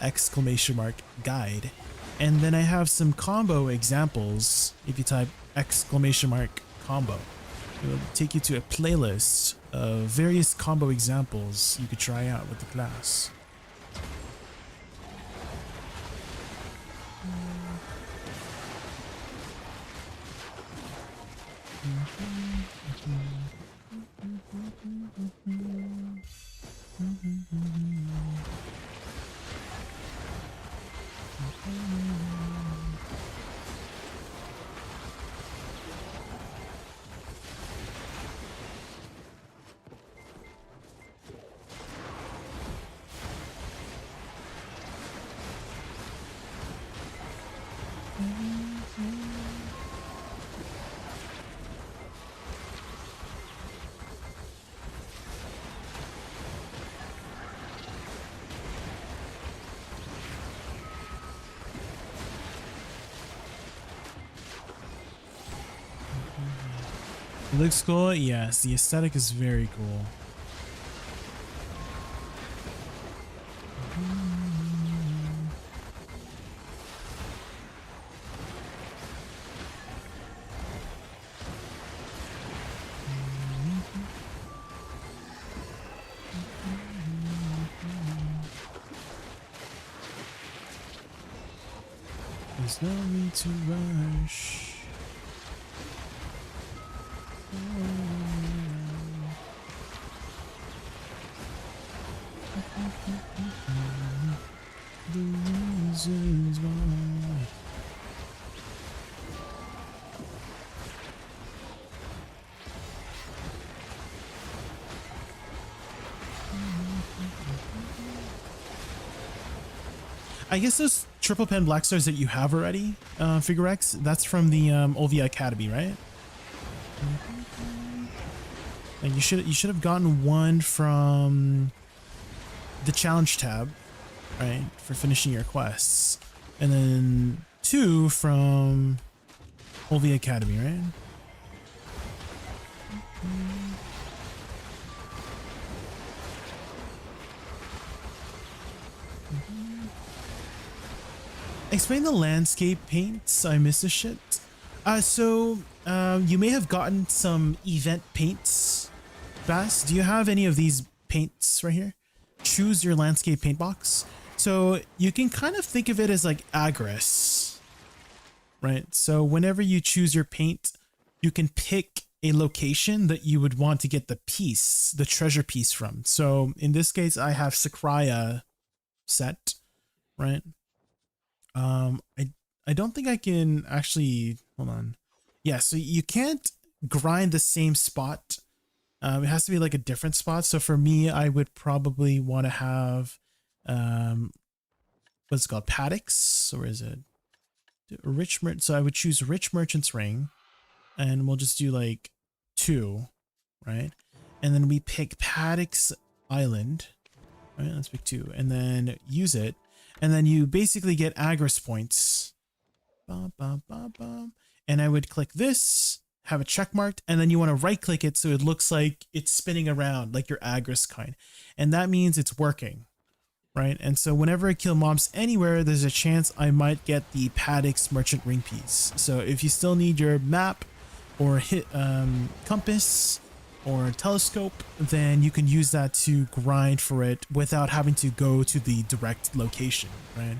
Speaker 4: !guide, And then I have some combo examples. If you type !combo, it will take you to a playlist of various combo examples you could try out with the class. It looks cool. Yes, the aesthetic is very cool. There's no need to rush. The reasons why. I guess those triple pen black stars that you have already, Figure X, that's from the Olvia Academy, right? And you should have gotten one from the challenge tab, right, for finishing your quests, and then 2 from Olvia Academy, right? Explain the landscape paints. I missed this shit. So you may have gotten some event paints. Bass, do you have any of these paints right here? Choose your landscape paint box. So you can kind of think of it as like Agris, right? So whenever you choose your paint, you can pick a location that you would want to get the piece, the treasure piece from. So in this case, I have Sakraya set, right? I don't think I can actually, hold on. Yeah, so you can't grind the same spot. It has to be like a different spot. So for me, I would probably want to have, what's it called? Paddocks, or is it Rich Merchant? So I would choose Rich Merchant's Ring, and we'll just do like 2, right? And then we pick Paddocks Island, right? Let's pick 2, and then use it. And then you basically get Agris points. Bum, bum, bum, bum. And I would click this, have it check marked, and then you want to right click it so it looks like it's spinning around like your Agris kind. And that means it's working, right? And so whenever I kill mobs anywhere, there's a chance I might get the Paddocks Merchant Ring piece. So if you still need your map or hit compass or telescope, then you can use that to grind for it without having to go to the direct location, right?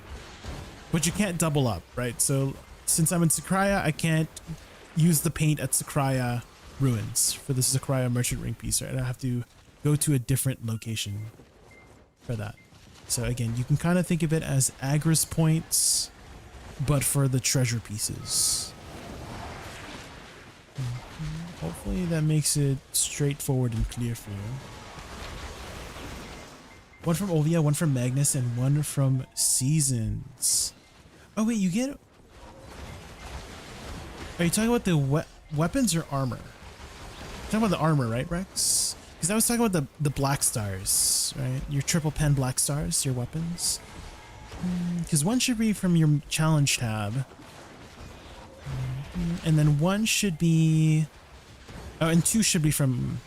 Speaker 4: But you can't double up, right? So since I'm in Sakraya, I can't use the paint at Sakraya Ruins for the Sakraya Merchant Ring piece, right? I have to go to a different location for that. So again, you can kind of think of it as Agris points, but for the treasure pieces. Hopefully that makes it straightforward and clear for you. One from Olvia, one from Magnus, and one from Seasons. Oh wait, you get... Are you talking about the weapons or armor? You're talking about the armor, right, Rex? Because I was talking about the black stars, right? Your triple pen black stars, your weapons. Because one should be from your challenge tab. And then one should be... Oh, and 2 should be from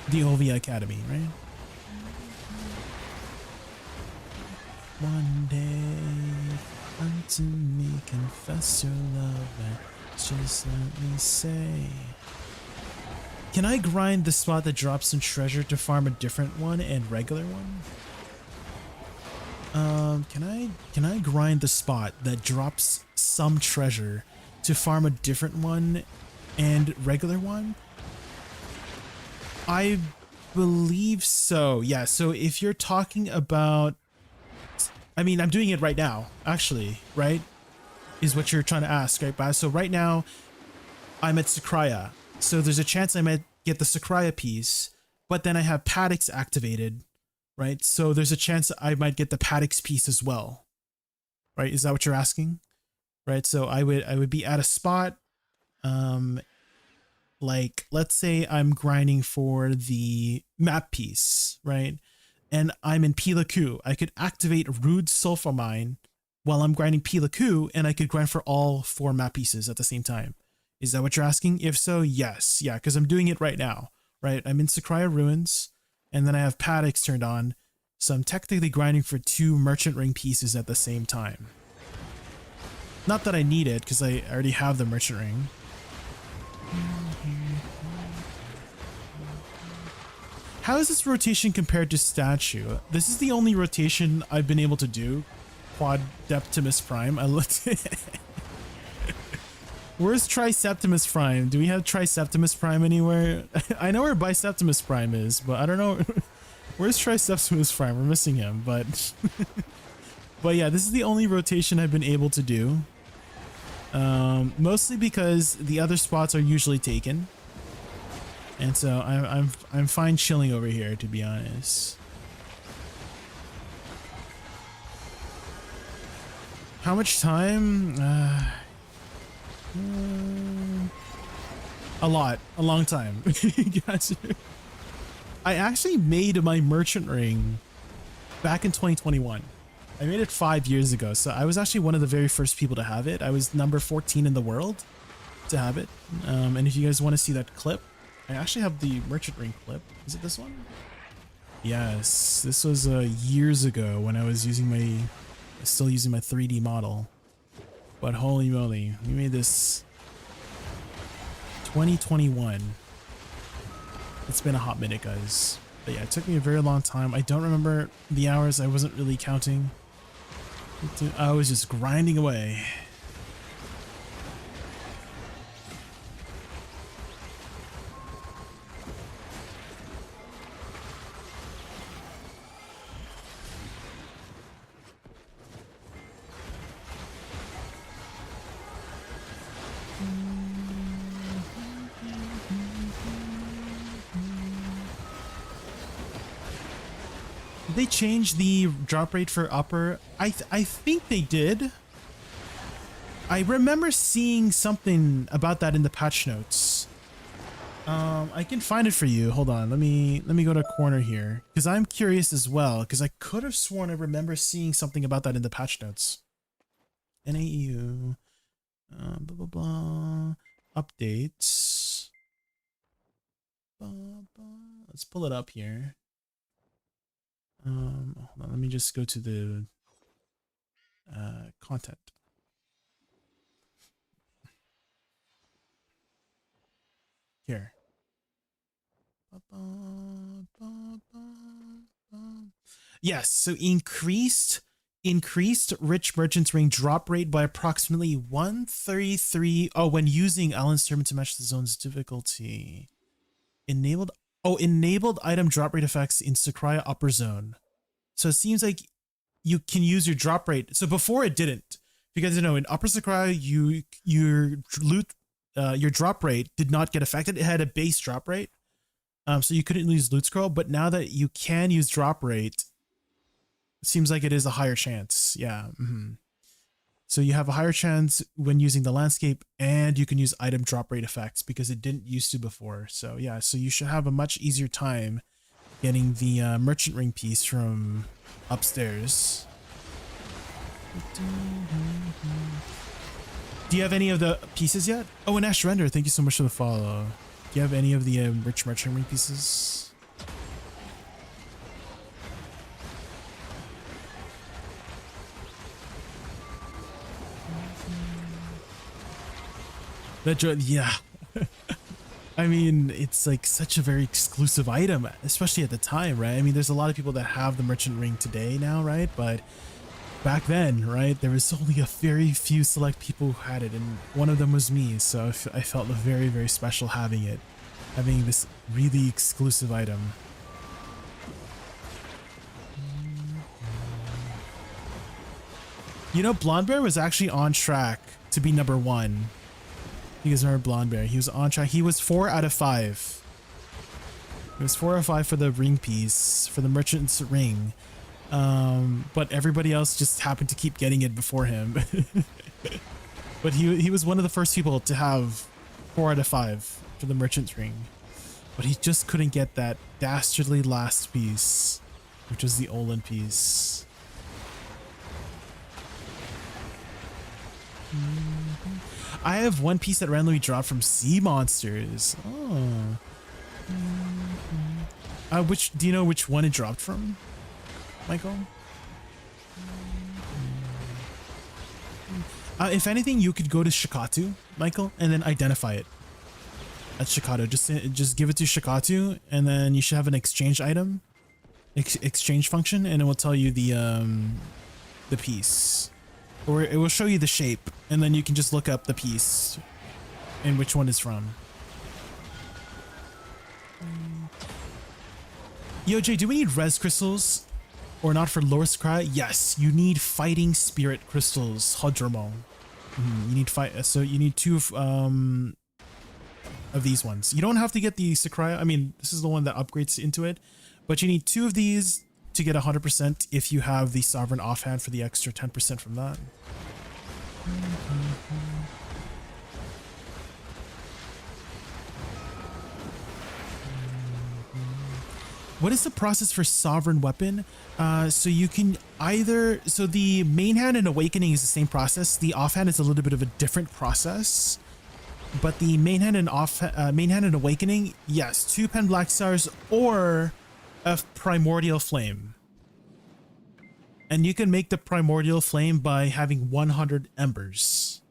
Speaker 4: the Olvia Academy, right? One day to me, confess your love, and just let me say. Can I grind the spot that drops some treasure to farm a different one and regular one? Can I grind the spot that drops some treasure to farm a different one and regular one? I believe so. Yeah, so if you're talking about, I mean, I'm doing it right now, actually, right? Is what you're trying to ask, right, Baz? So right now, I'm at Sakraya. So there's a chance I might get the Sakraya piece, but then I have Paddocks activated, right? So there's a chance I might get the Paddocks piece as well, right? Is that what you're asking? Right, so I would be at a spot, like, let's say I'm grinding for the map piece, right? And I'm in Pilaku. I could activate Rude Sulfur Mine while I'm grinding Pilaku, and I could grind for all 4 map pieces at the same time. Is that what you're asking? If so, yes. Yeah, because I'm doing it right now, right? I'm in Sakraya Ruins, and then I have Paddocks turned on, so I'm technically grinding for 2 Merchant Ring pieces at the same time. Not that I need it, because I already have the Merchant Ring. How is this rotation compared to Statue? This is the only rotation I've been able to do. Quadeptimus Prime. I looked. Where's Triceptimus Prime? Do we have Triceptimus Prime anywhere? I know where Biceptimus Prime is, but I don't know. Where's Triceptimus Prime? We're missing him, but... But yeah, this is the only rotation I've been able to do. Mostly because the other spots are usually taken. And so I'm fine chilling over here, to be honest. How much time? A long time. Gotcha. I actually made my Merchant Ring back in 2021. I made it 5 years ago, so I was actually one of the very first people to have it. I was number 14 in the world to have it. And if you guys want to see that clip, I actually have the Merchant Ring clip. Is it this one? Yes, this was years ago when I was using still using my 3D model. But holy moly, we made this 2021. It's been a hot minute, guys. But yeah, it took me a very long time. I don't remember the hours. I wasn't really counting. I was just grinding away. Did they change the drop rate for upper? I think they did. I remember seeing something about that in the patch notes. I can find it for you. Hold on. Let me go to corner here because I'm curious as well because I could have sworn I remember seeing something about that in the patch notes. NAEU. Blah blah blah. Updates. Blah, blah. Let's pull it up here. Hold on, let me just go to the content. Here. Yes, so increased Rich Merchant's Ring drop rate by approximately 133. Oh, when using Allen's Sermon to match the zone's difficulty. Enabled item drop rate effects in Sakraya Upper Zone. So it seems like you can use your drop rate. So before it didn't, because you know in Upper Sakraya your drop rate did not get affected. It had a base drop rate, so you couldn't use loot scroll. But now that you can use drop rate, it seems like it is a higher chance. Yeah. So you have a higher chance when using the landscape, and you can use item drop rate effects because it didn't used to before. So yeah, so you should have a much easier time getting the Merchant Ring piece from upstairs. Do you have any of the pieces yet? Oh, and Ash Render, thank you so much for the follow. Do you have any of the Merchant Ring pieces? Yeah. I mean, it's like such a very exclusive item, especially at the time, right? I mean, there's a lot of people that have the merchant ring today now, right? But back then, right, there was only a very few select people who had it, and one of them was me. So I felt very, very special having it, having this really exclusive item. You know, Blonde Bear was actually on track to be number 1. You guys remember Blonde Bear? He was on track. He was 4 out of 5. It was 4 out of 5 for the ring piece, for the merchant's ring. But everybody else just happened to keep getting it before him. But he was one of the first people to have 4 out of 5 for the merchant's ring. But he just couldn't get that dastardly last piece, which was the Olin piece. I have one piece that randomly dropped from Sea Monsters. Oh. Do you know which one it dropped from, Michael? If anything, you could go to Shikatu, Michael, and then identify it at Shikatu. Just give it to Shikatu, and then you should have an exchange item, exchange function, and it will tell you the piece. Or it will show you the shape, and then you can just look up the piece and which one is from. Yo, Jay, do we need res crystals or not for Loris Cry? Yes, you need fighting spirit crystals, Hodromo. You need so you need 2 of these ones. You don't have to get the Sakurai. I mean, this is the one that upgrades into it, but you need 2 of these to get 100% if you have the Sovereign offhand for the extra 10% from that. What is the process for Sovereign weapon? So you can so the main hand and awakening is the same process. The offhand is a little bit of a different process, but the main hand and main hand and awakening, yes, 2 Pen Black Stars or a Primordial Flame. And you can make the Primordial Flame by having 100 embers.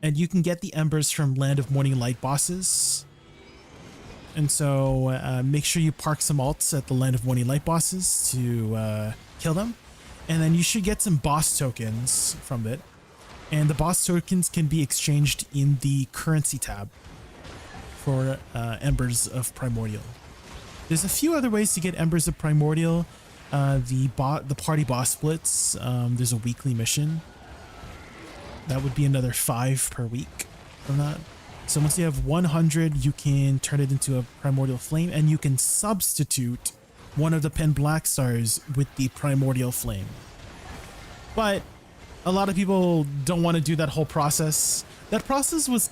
Speaker 4: And you can get the embers from Land of Morning Light bosses. And so make sure you park some alts at the Land of Morning Light bosses to kill them. And then you should get some boss tokens from it. And the boss tokens can be exchanged in the currency tab for embers of Primordial. There's a few other ways to get embers of Primordial. The party boss splits. There's a weekly mission. That would be another 5 per week from that. So once you have 100, you can turn it into a Primordial Flame, and you can substitute one of the Pen Black Stars with the Primordial Flame. But a lot of people don't want to do that whole process. That process was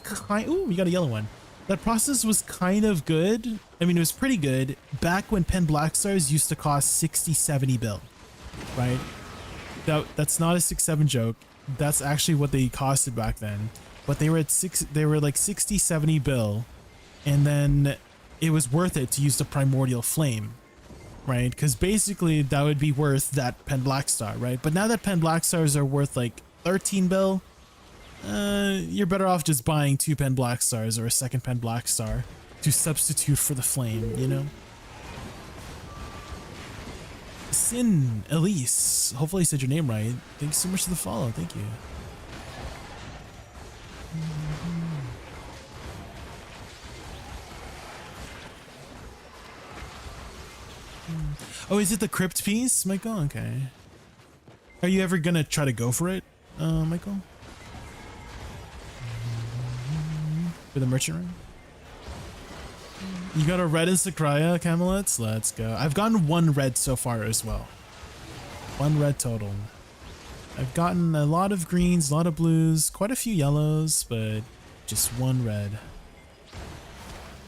Speaker 4: ooh, we got a yellow one. That process was kind of good. I mean, it was pretty good back when Pen Black Stars used to cost 60, 70 bill, right? That's not a 6-7 joke. That's actually what they costed back then. But they were like 60, 70 bill, and then it was worth it to use the Primordial Flame, right? Because basically that would be worth that Pen Black Star, right? But now that Pen Black Stars are worth like 13 bill, you're better off just buying 2 Pen Black Stars or a second Pen Black Star to substitute for the flame, you know? Sin Elise, hopefully I said your name right. Thanks so much for the follow. Thank you. Oh, is it the crypt piece, Michael? Okay. Are you ever gonna try to go for it, Michael? For the merchant ring? You got a red and Sakraya Camelets? Let's go. I've gotten 1 red so far as well. 1 red total. I've gotten a lot of greens, a lot of blues, quite a few yellows, but just 1 red.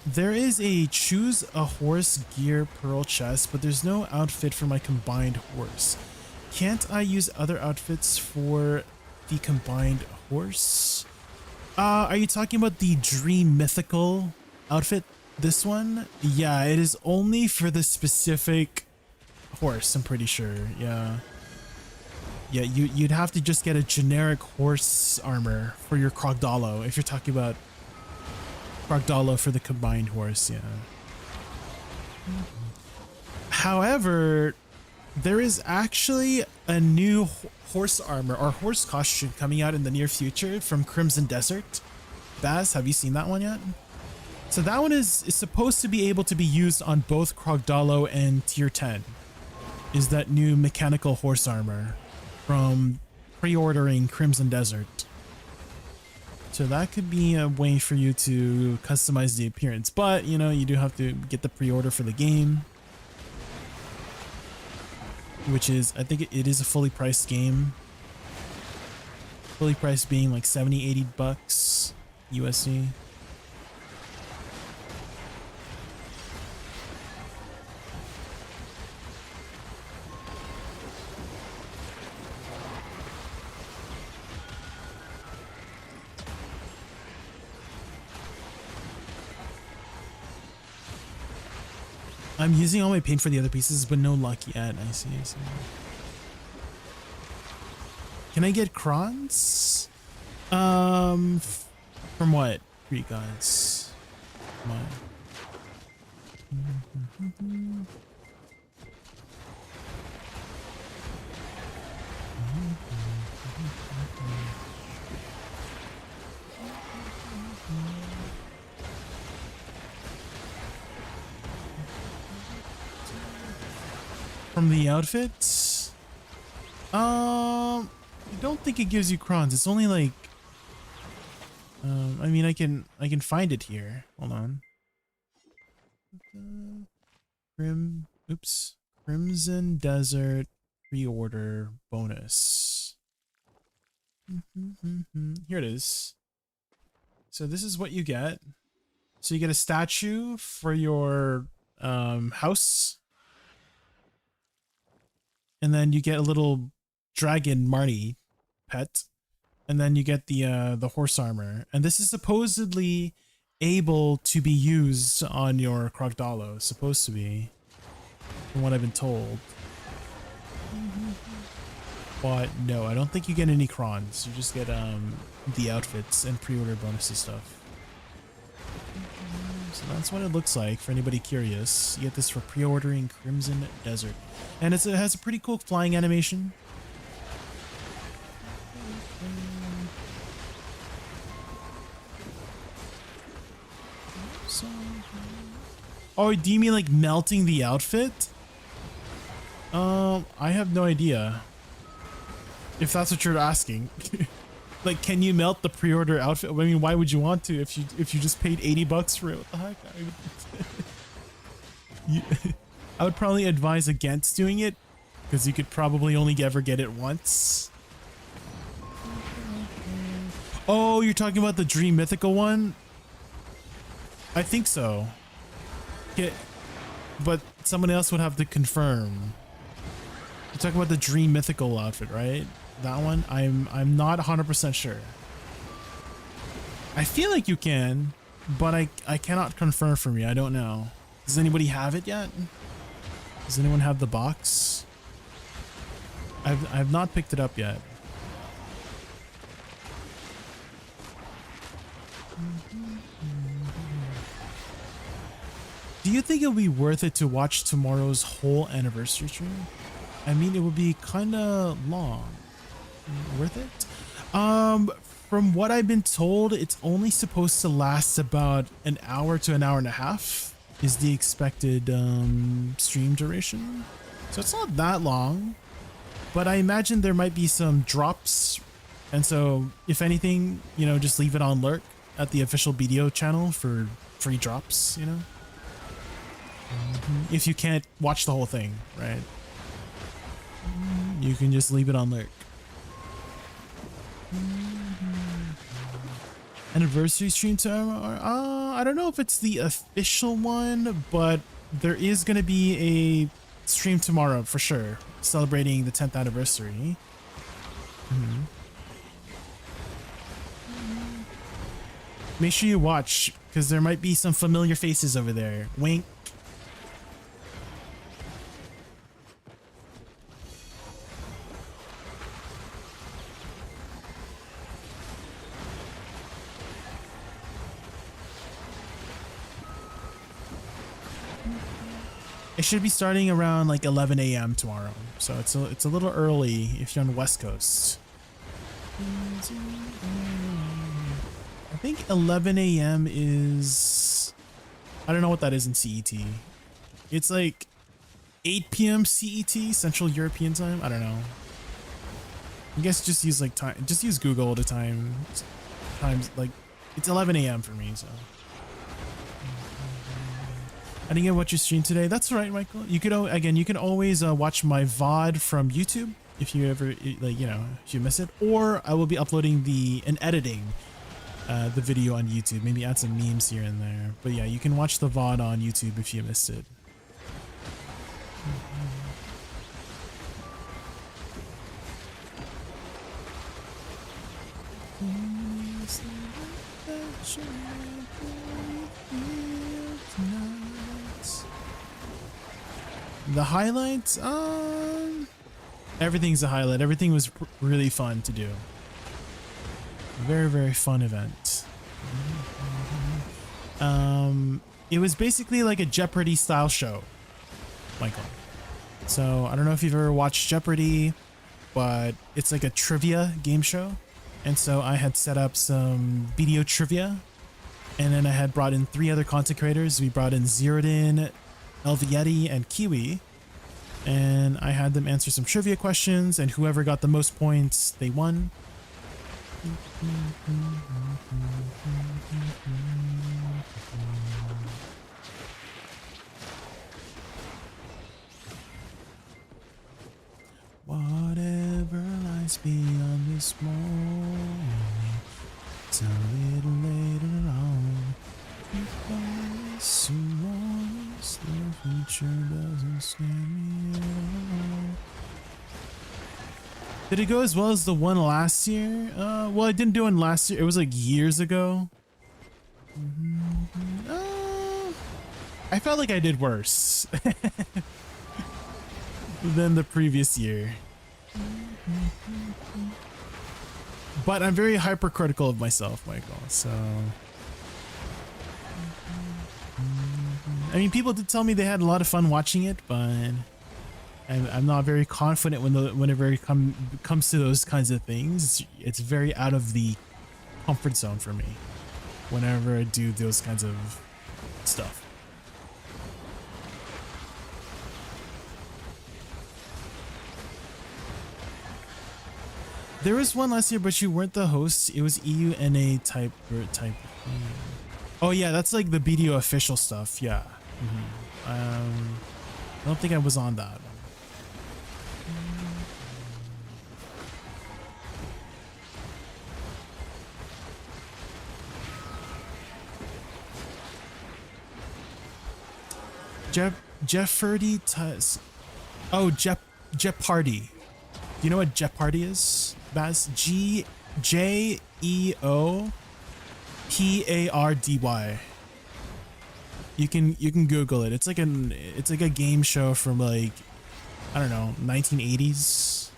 Speaker 4: There is a choose a horse gear pearl chest, but there's no outfit for my combined horse. Can't I use other outfits for the combined horse? Are you talking about the Dream Mythical outfit? This one? Yeah, it is only for the specific horse, I'm pretty sure. Yeah. Yeah, you'd have to just get a generic horse armor for your Krogdalo if you're talking about Krogdalo for the combined horse, yeah. However, there is actually a new horse armor or horse costume coming out in the near future from Crimson Desert. Baz, have you seen that one yet? So that one is supposed to be able to be used on both Krogdalo and Tier 10. Is that new mechanical horse armor from pre-ordering Crimson Desert. So that could be a way for you to customize the appearance, but you know, you do have to get the pre-order for the game, which is, I think it is a fully priced game. Fully priced being like 70, 80 bucks USD. I'm using all my paint for the other pieces, but no luck yet. I see. Can I get crons? From what? Greek gods. Come on. From the outfits, I don't think it gives you crons. It's only like, I mean, I can find it here. Hold on. Crimson Desert pre-order bonus. Here it is. So this is what you get. So you get a statue for your house. And then you get a little dragon Marnie pet. And then you get the horse armor. And this is supposedly able to be used on your Krogdalo. Supposed to be. From what I've been told. But no, I don't think you get any crons. You just get the outfits and pre-order bonus and stuff. So that's what it looks like for anybody curious. You get this for pre-ordering Crimson Desert. And it has a pretty cool flying animation. Oh, do you mean like melting the outfit? I have no idea. If that's what you're asking. Like, can you melt the pre-order outfit? I mean, why would you want to if you just paid 80 bucks for it? What the heck? I would probably advise against doing it because you could probably only ever get it once. Oh, you're talking about the Dream Mythical one? I think so. Okay, but someone else would have to confirm. You're talking about the Dream Mythical outfit, right? That one? I'm not 100% sure. I feel like you can, but I cannot confirm for me. I don't know. Does anybody have it yet? Does anyone have the box? I've not picked it up yet. Do you think it'll be worth it to watch tomorrow's whole anniversary stream? I mean, it would be kind of long. Worth it? From what I've been told, it's only supposed to last about an hour to an hour and a half is the expected stream duration. So it's not that long, but I imagine there might be some drops. And so if anything, you know, just leave it on lurk at the official BDO channel for free drops, you know? If you can't watch the whole thing, right? You can just leave it on lurk. Anniversary stream tomorrow? I don't know if it's the official one, but there is going to be a stream tomorrow for sure, celebrating the 10th anniversary. Make sure you watch, because there might be some familiar faces over there. Wink. It should be starting around like 11 a.m. tomorrow, so it's a little early if you're on the West Coast. I think 11 a.m. is, I don't know what that is in CET. It's like 8 p.m. CET, Central European Time. I don't know. I guess just use like time. Just use Google all the time. Times like it's 11 a.m. for me, so. I didn't get what you streamed today. That's right, Michael. You could again. You can always watch my VOD from YouTube if you ever like if you miss it, or I will be uploading and editing the video on YouTube. Maybe add some memes here and there. But yeah, you can watch the VOD on YouTube if you missed it. The highlights, everything's a highlight. Everything was really fun to do. Very, very fun event. It was basically like a Jeopardy style show, Michael. So I don't know if you've ever watched Jeopardy, but it's like a trivia game show. And so I had set up some video trivia, and then I had brought in 3 other content creators. We brought in Zerodin, ADVgg, and Kiwi, and I had them answer some trivia questions, and whoever got the most points, they won. Whatever lies beyond this morning, it's a little later on. Because so long as the future doesn't scare me at all. Did it go as well as the one last year? Well, I didn't do one last year. It was like years ago. I felt like I did worse than the previous year. But I'm very hypercritical of myself, Michael, so... I mean, people did tell me they had a lot of fun watching it, but I'm not very confident whenever it comes to those kinds of things. It's very out of the comfort zone for me whenever I do those kinds of stuff. There was one last year, but you weren't the host. It was EUNA type. Oh yeah, that's like the BDO official stuff. Yeah. I don't think I was on that. Jeopardy. Oh, Jeopardy. Do you know what Jeopardy is, Baz? Jeopardy. You can Google it. It's like a game show from like, I don't know, 1980s.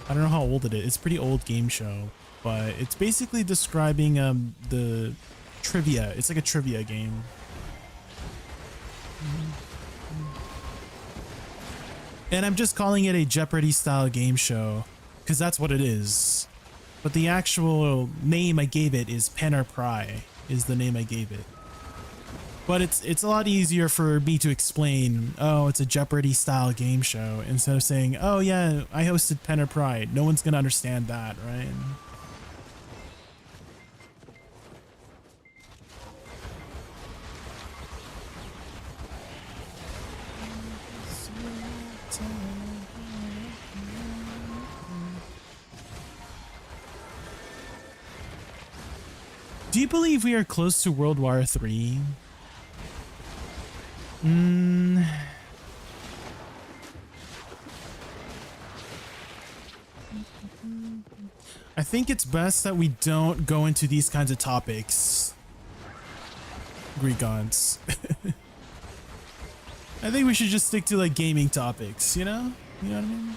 Speaker 4: I don't know how old it is. It's a pretty old game show, but it's basically describing the trivia. It's like a trivia game. And I'm just calling it a Jeopardy style game show because that's what it is. But the actual name I gave it is Pen or Pry is the name I gave it. But it's a lot easier for me to explain, oh, it's a Jeopardy style game show, instead of saying, oh yeah, I hosted Pen or Pry. No one's gonna understand that, right? Do you believe we are close to World War III? I think it's best that we don't go into these kinds of topics, Greek gods. I think we should just stick to like gaming topics, you know? You know what I mean?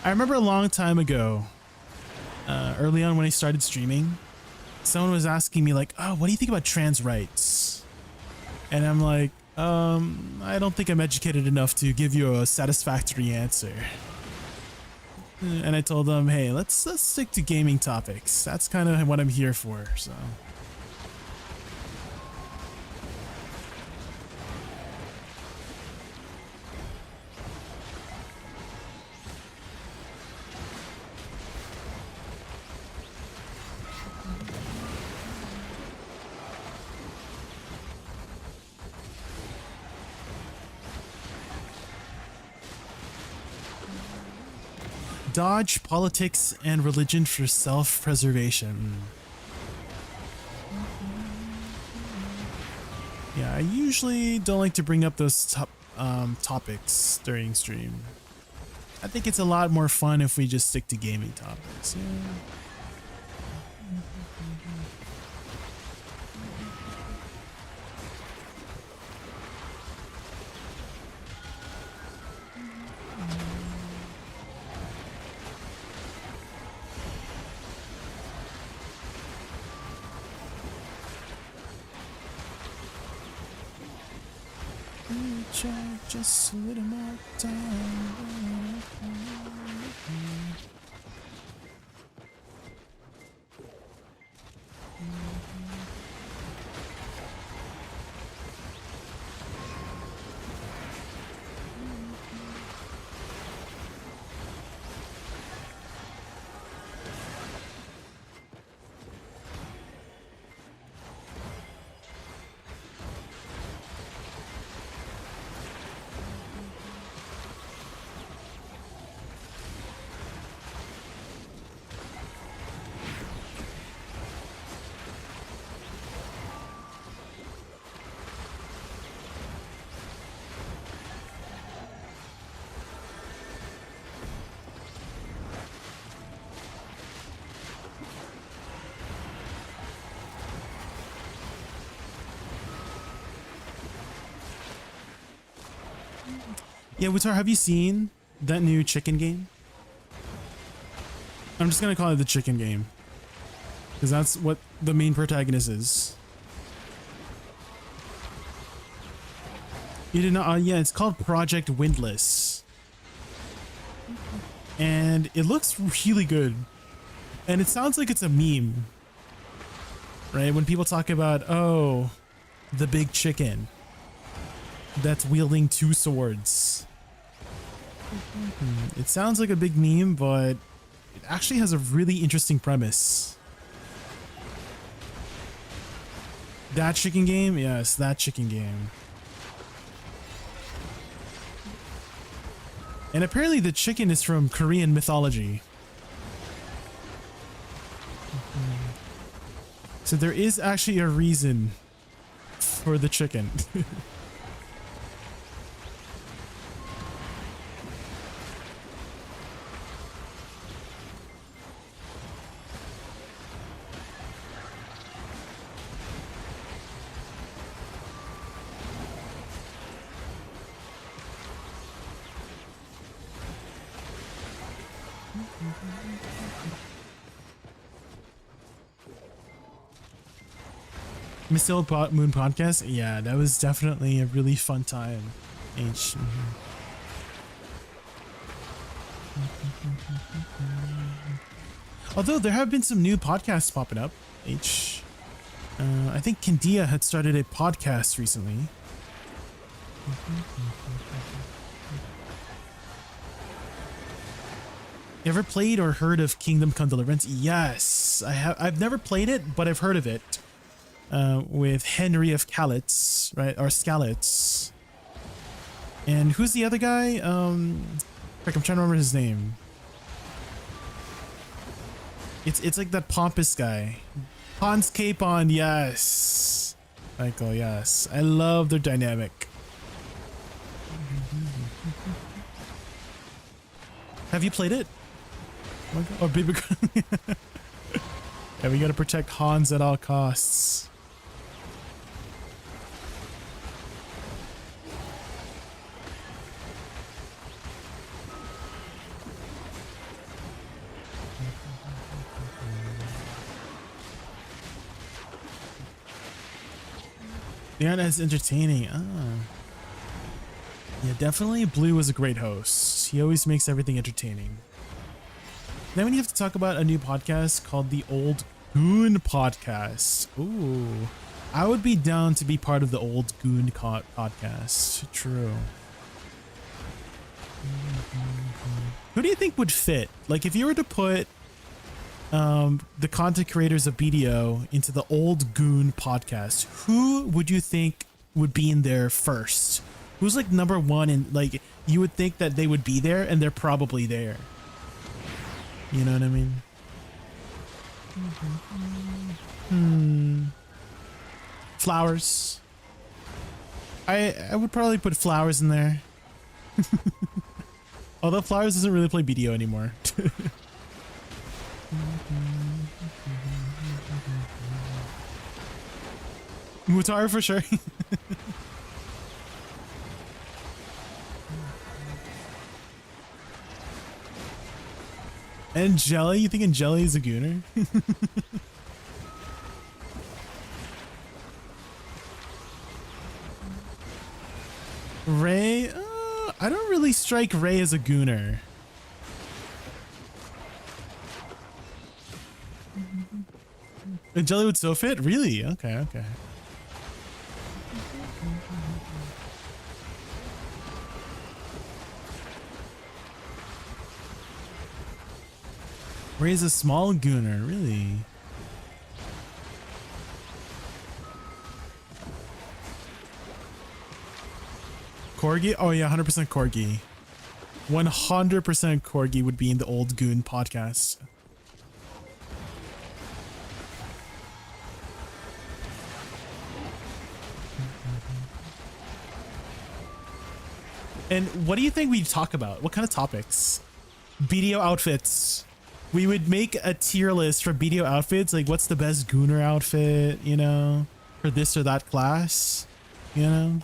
Speaker 4: I remember a long time ago, early on when I started streaming, someone was asking me like, "Oh, what do you think about trans rights?" And I'm like, I don't think I'm educated enough to give you a satisfactory answer. And I told them, hey, let's stick to gaming topics. That's kind of what I'm here for. So. Dodge politics and religion for self-preservation. Yeah, I usually don't like to bring up those topics during stream. I think it's a lot more fun if we just stick to gaming topics. Yeah. Just a little more time. Yeah, Wutar, have you seen that new chicken game? I'm just gonna call it the chicken game, because that's what the main protagonist is. You did not? Yeah, it's called Project Windless, and it looks really good, and it sounds like it's a meme, right? When people talk about, oh, the big chicken that's wielding 2 swords. It sounds like a big meme, but it actually has a really interesting premise. That chicken game? Yes, that chicken game. And apparently the chicken is from Korean mythology. So there is actually a reason for the chicken. Mr. Moon podcast? Yeah, that was definitely a really fun time. H. Although there have been some new podcasts popping up. H. I think Kandia had started a podcast recently. You ever played or heard of Kingdom Come Deliverance? Yes, I have. I've never played it, but I've heard of it. With Henry of Calitz, right? Or Skalitz. And who's the other guy? Frick, I'm trying to remember his name. It's like that pompous guy. Hans Capon, yes. Michael, yes. I love their dynamic. Have you played it? Oh, baby. Yeah, we gotta protect Hans at all costs. They aren't as entertaining. Ah. Yeah, definitely Blue was a great host. He always makes everything entertaining. Then we have to talk about a new podcast called the Old Goon Podcast. Ooh, I would be down to be part of the Old Goon Podcast. True. Who do you think would fit? Like, if you were to put the content creators of BDO into the Old Goon Podcast, who would you think would be in there first? Who's like number one, and like you would think that they would be there, and they're probably there. You know what I mean? Flowers. I would probably put Flowers in there. Although Flowers doesn't really play BDO anymore. Mutar for sure. And Jelly? You thinking Jelly is a gooner? Ray? I don't really strike Ray as a gooner. And Jelly would so fit? Really? Okay, okay. Ray's a small gooner, really? Corgi? Oh yeah, 100% Corgi. 100% Corgi would be in the Old Goon Podcast. And what do you think we'd talk about? What kind of topics? BDO outfits. We would make a tier list for BDO outfits, like what's the best gooner outfit, you know, for this or that class, you know?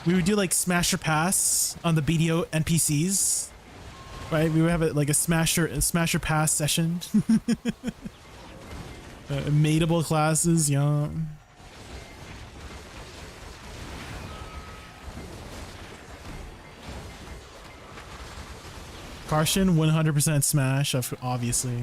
Speaker 4: We would do like Smasher Pass on the BDO NPCs, right? We would have like a Smasher Pass session. Mateable classes, yeah. Karshan, 100% Smash, obviously.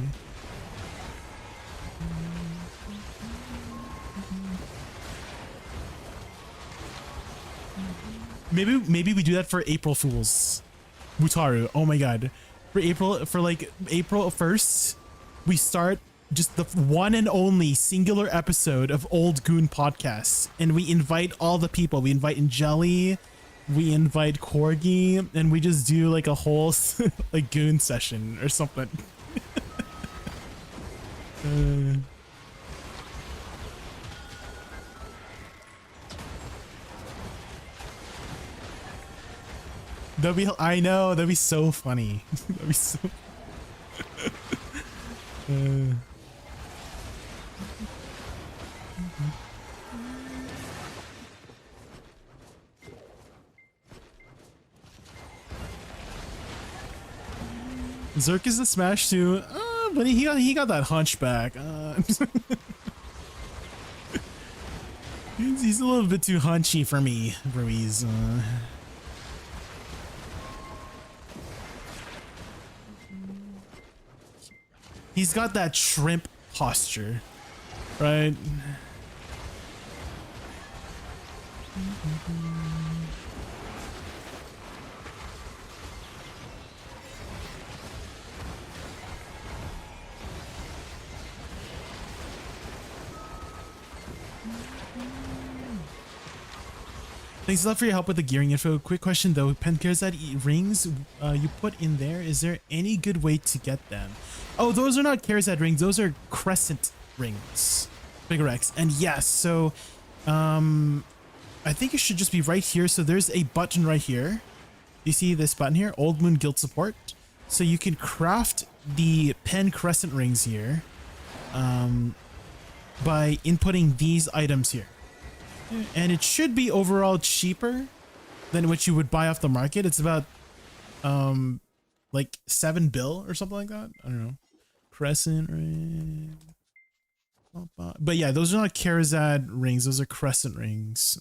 Speaker 4: Maybe we do that for April Fools. Mutaru, oh my god. For April 1st, we start just the one and only singular episode of Old Goon Podcast, and we invite all the people. We invite Jelly, we invite Corgi, and we just do like a whole like goon session or something. I know, that'd be so funny. That'd be so Zerk is the Smash too, but he got that hunchback. He's a little bit too hunchy for me, Ruiz. He's got that shrimp posture, right? Thanks a lot for your help with the gearing info. Quick question though, Penkerzad rings you put in there, is there any good way to get them? Oh, those are not Kerzad rings, those are crescent rings. Bigger X. And yes, so I think it should just be right here. So there's a button right here. You see this button here, Old Moon Guild Support. So you can craft the pen crescent rings here by inputting these items here. And it should be overall cheaper than what you would buy off the market. It's about like 7 bill or something like that. I don't know. Crescent ring. But yeah, those are not Karazad rings. Those are crescent rings.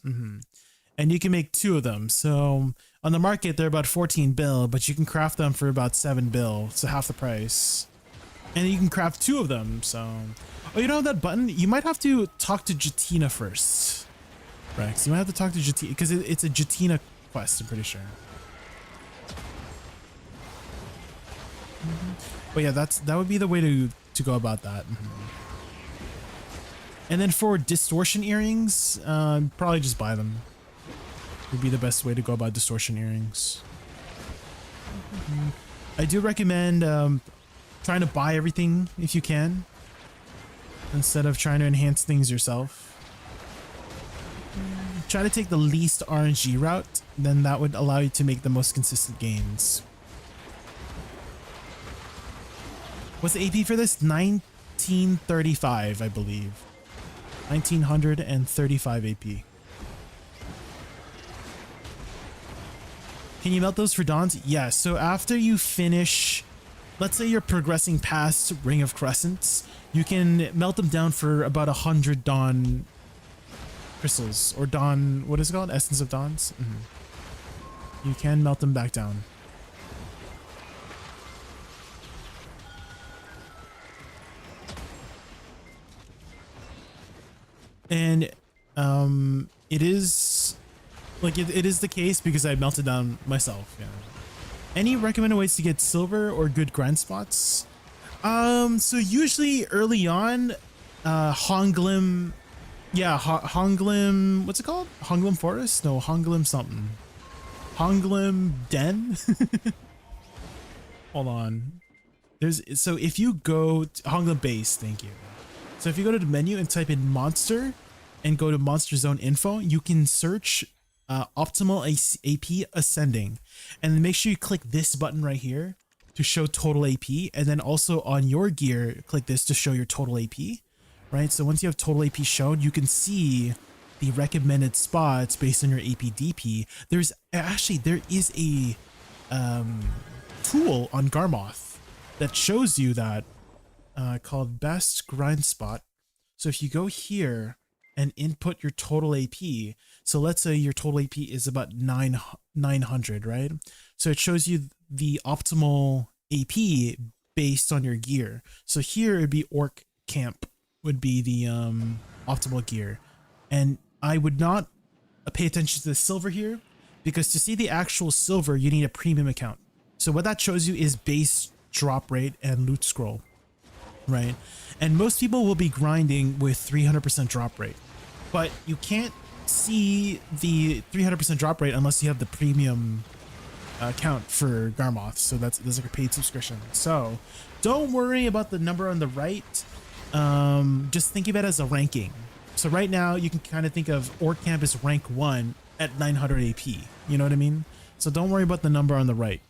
Speaker 4: And you can make 2 of them. So on the market, they're about 14 bill, but you can craft them for about 7 bill. So half the price. And you can craft 2 of them. So, oh, you don't have that button? You might have to talk to Jatina first. Rex, you might have to talk to Jatina because it's a Jatina quest, I'm pretty sure. But yeah, that would be the way to go about that. And then for distortion earrings, probably just buy them. Would be the best way to go about distortion earrings. I do recommend trying to buy everything if you can, instead of trying to enhance things yourself. Try to take the least RNG route, then that would allow you to make the most consistent gains. What's the AP for this? 1935, I believe. 1935 AP. Can you melt those for dawns? Yeah, so after you finish, let's say you're progressing past Ring of Crescents, you can melt them down for about 100 dawn crystals, or dawn, what is it called? Essence of Dawns? You can melt them back down. And it is like it is the case because I melted down myself. Yeah. Any recommended ways to get silver or good grind spots? So usually early on, Honglim, yeah, Honglim, what's it called? Honglim Forest? No, Honglim something. Honglim Den? Hold on. So if you go to Honglim Base, thank you. So if you go to the menu and type in monster and go to monster zone info, you can search optimal AP ascending, and then make sure you click this button right here to show total AP, and then also on your gear, click this to show your total AP, right? So once you have total AP shown, you can see the recommended spots based on your AP DP. There is a tool on Garmoth that shows you that called best grind spot. So if you go here and input your total AP, so let's say your total AP is about 900, right? So it shows you the optimal AP based on your gear. So here it'd be Orc Camp would be the optimal gear. And I would not pay attention to the silver here, because to see the actual silver, you need a premium account. So what that shows you is base drop rate and loot scroll, right? And most people will be grinding with 300% drop rate, but you can't see the 300% drop rate unless you have the premium account for Garmoth. So that's like a paid subscription. So don't worry about the number on the right. Just think of it as a ranking. So right now you can kind of think of Orc Camp as rank 1 at 900 AP. You know what I mean? So don't worry about the number on the right.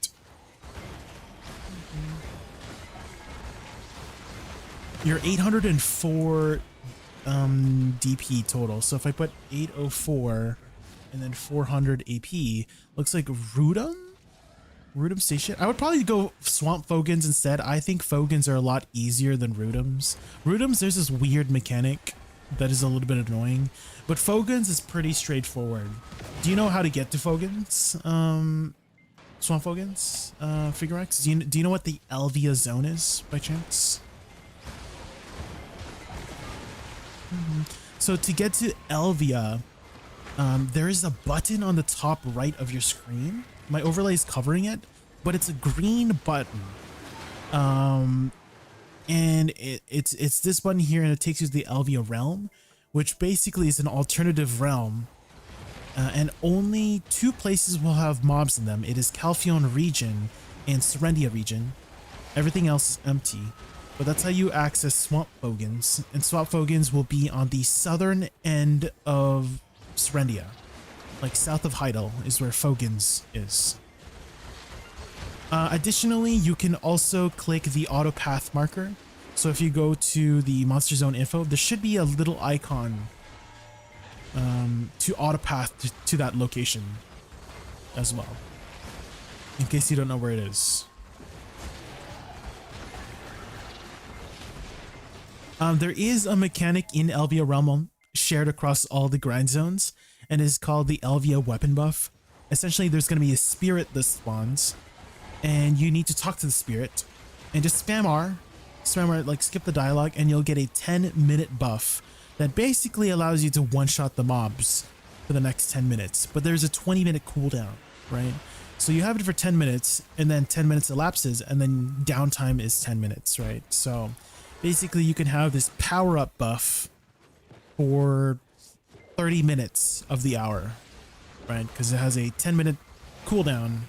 Speaker 4: You're 804 DP total. So if I put 804 and then 400 AP, looks like Rudum Station. I would probably go Swamp Fogans instead. I think Fogans are a lot easier than Rudums. Rudums, there's this weird mechanic that is a little bit annoying, but Fogans is pretty straightforward. Do you know how to get to Fogans? Swamp Fogans? Figurex? Do you know what the Elvia zone is by chance? So to get to Elvia, there is a button on the top right of your screen. My overlay is covering it, but it's a green button. And it's this button here, and it takes you to the Elvia realm, which basically is an alternative realm. And only 2 places will have mobs in them. It is Calphion region and Serendia region. Everything else is empty. But that's how you access Swamp Fogans. And Swamp Fogans will be on the southern end of Serendia. Like south of Heidel is where Fogans is. Additionally, you can also click the auto path marker. So if you go to the Monster Zone info, there should be a little icon to auto path to that location as well, in case you don't know where it is. There is a mechanic in Elvia Realm shared across all the grind zones, and is called the Elvia weapon buff. Essentially, there's going to be a spirit that spawns, and you need to talk to the spirit and just spam R, like skip the dialogue, and you'll get a 10-minute buff that basically allows you to one-shot the mobs for the next 10 minutes. But there's a 20-minute cooldown, right? So you have it for 10 minutes, and then 10 minutes elapses, and then downtime is 10 minutes, right? So basically you can have this power-up buff for 30 minutes of the hour, right? Because it has a 10-minute cooldown.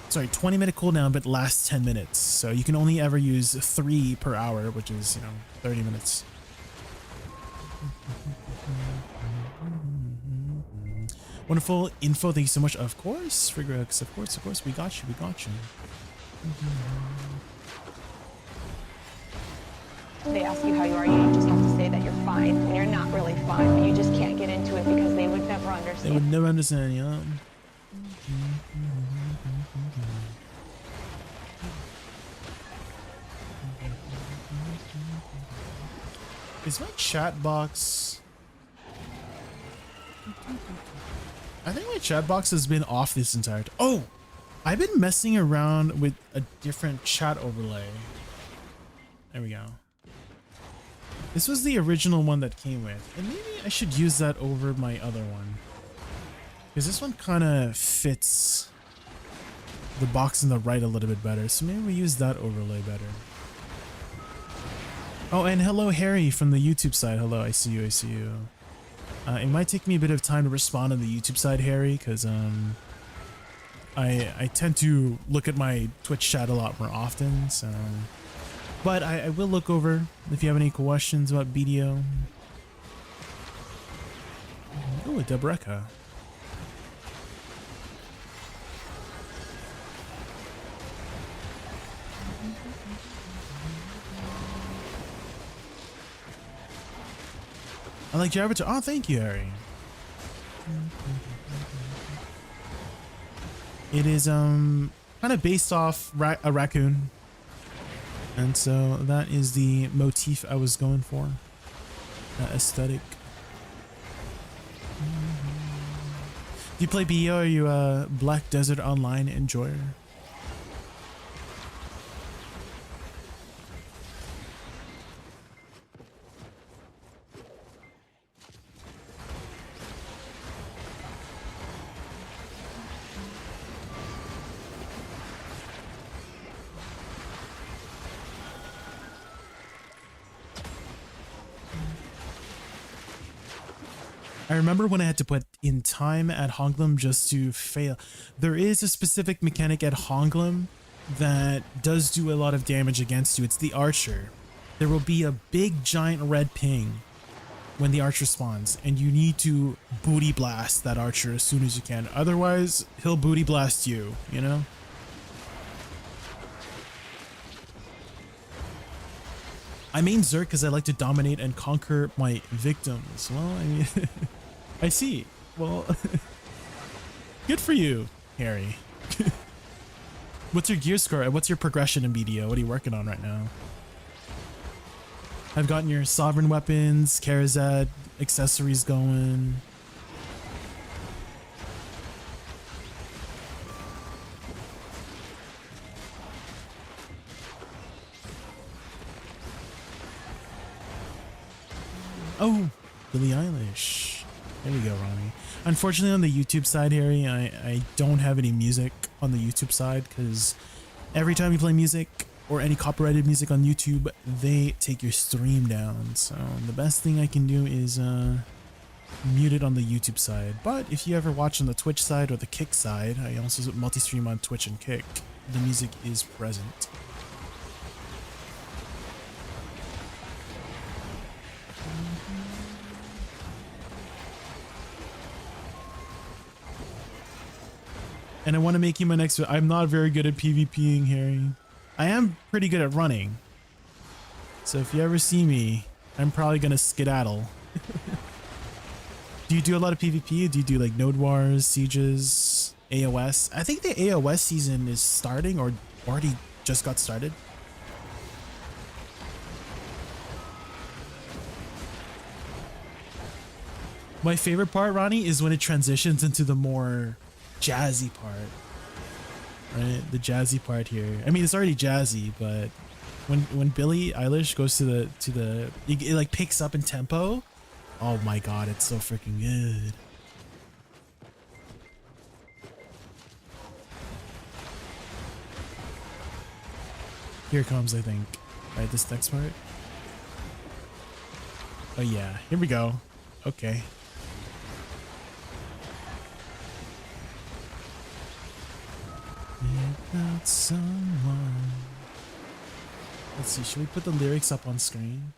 Speaker 4: Sorry, 20-minute cooldown, but lasts 10 minutes. So you can only ever use 3 per hour, which is, 30 minutes. Wonderful info. Thank you so much. Of course, Frigrux. Of course. We got you.
Speaker 9: They ask you how you are, you don't just have to say that you're fine when you're not really fine, but you just can't get into it because they would never understand.
Speaker 4: They would never understand, yeah. Is my chat box... I think my chat box has been off this entire time. Oh! I've been messing around with a different chat overlay. There we go. This was the original one that came with, and maybe I should use that over my other one, because this one kind of fits the box in the right a little bit better, so maybe we use that overlay better. Oh, and hello Harry from the YouTube side. Hello, I see you. It might take me a bit of time to respond on the YouTube side, Harry, because I tend to look at my Twitch chat a lot more often, so... But I will look over if you have any questions about BDO. Oh, a Debreka. I like your avatar. Oh, thank you, Harry. It is kind of based off a raccoon. And so that is the motif I was going for. That aesthetic. Do you play BO? Are you a Black Desert Online enjoyer? I remember when I had to put in time at Honglum just to fail. There is a specific mechanic at Honglum that does do a lot of damage against you. It's the archer. There will be a big giant red ping when the archer spawns, and you need to booty blast that archer as soon as you can. Otherwise, he'll booty blast you, you know? I main Zerg because I like to dominate and conquer my victims. Well, I mean, I see. Well, good for you, Harry. What's your gear score? What's your progression in BDO? What are you working on right now? I've gotten your sovereign weapons, Karazad, accessories going. Oh, Billie Eilish. There we go, Ronnie. Unfortunately, on the YouTube side, Harry, I don't have any music on the YouTube side because every time you play music or any copyrighted music on YouTube, they take your stream down. So the best thing I can do is mute it on the YouTube side. But if you ever watch on the Twitch side or the Kick side, I also multi-stream on Twitch and Kick. The music is present. And I want to make you my next. I'm not very good at PvPing, Harry. I am pretty good at running. So if you ever see me, I'm probably gonna skedaddle. Do you do a lot of PvP? Do you do like Node Wars, Sieges, AOS? I think the AOS season is starting or already just got started. My favorite part, Ronnie, is when it transitions into the more jazzy part. Right? The jazzy part here. I mean, it's already jazzy, but when Billie Eilish goes to the it like picks up in tempo. Oh my god, it's so freaking good. Here it comes, I think. Right, this next part. Oh yeah, here we go. Okay. Without someone. Let's see, should we put the lyrics up on screen?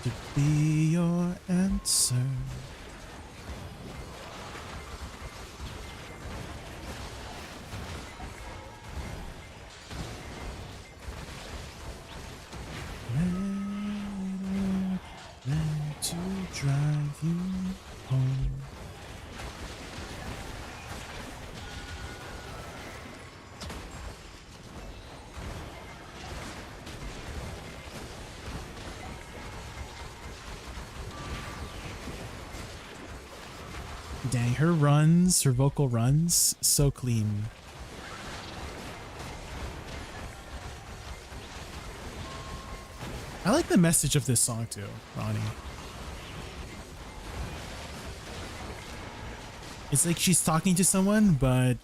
Speaker 4: To be your answer. To drive you home. Dang, her runs, her vocal runs, so clean. I like the message of this song too, Ronnie. It's like she's talking to someone, but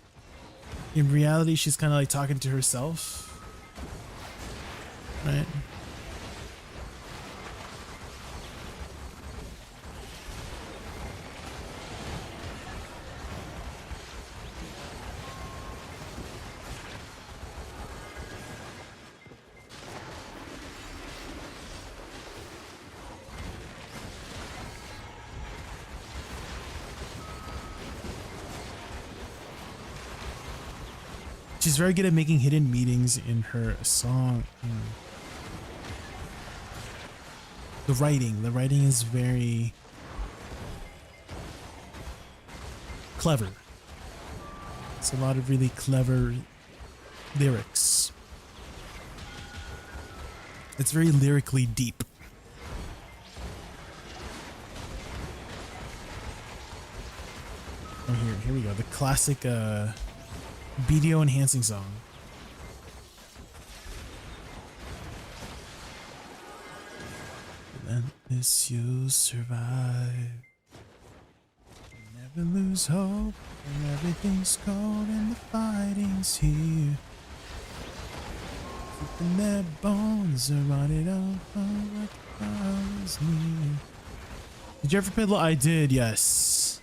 Speaker 4: in reality, she's kind of like talking to herself. Right? She's very good at making hidden meanings in her song. The writing is very clever. It's a lot of really clever lyrics. It's very lyrically deep. Oh, here we go. The classic BDO enhancing song. Relentless, you'll survive. Never lose hope when everything's cold and the fighting's here. Keeping their bones are rotted out of what was near. Did you ever play? I did, yes.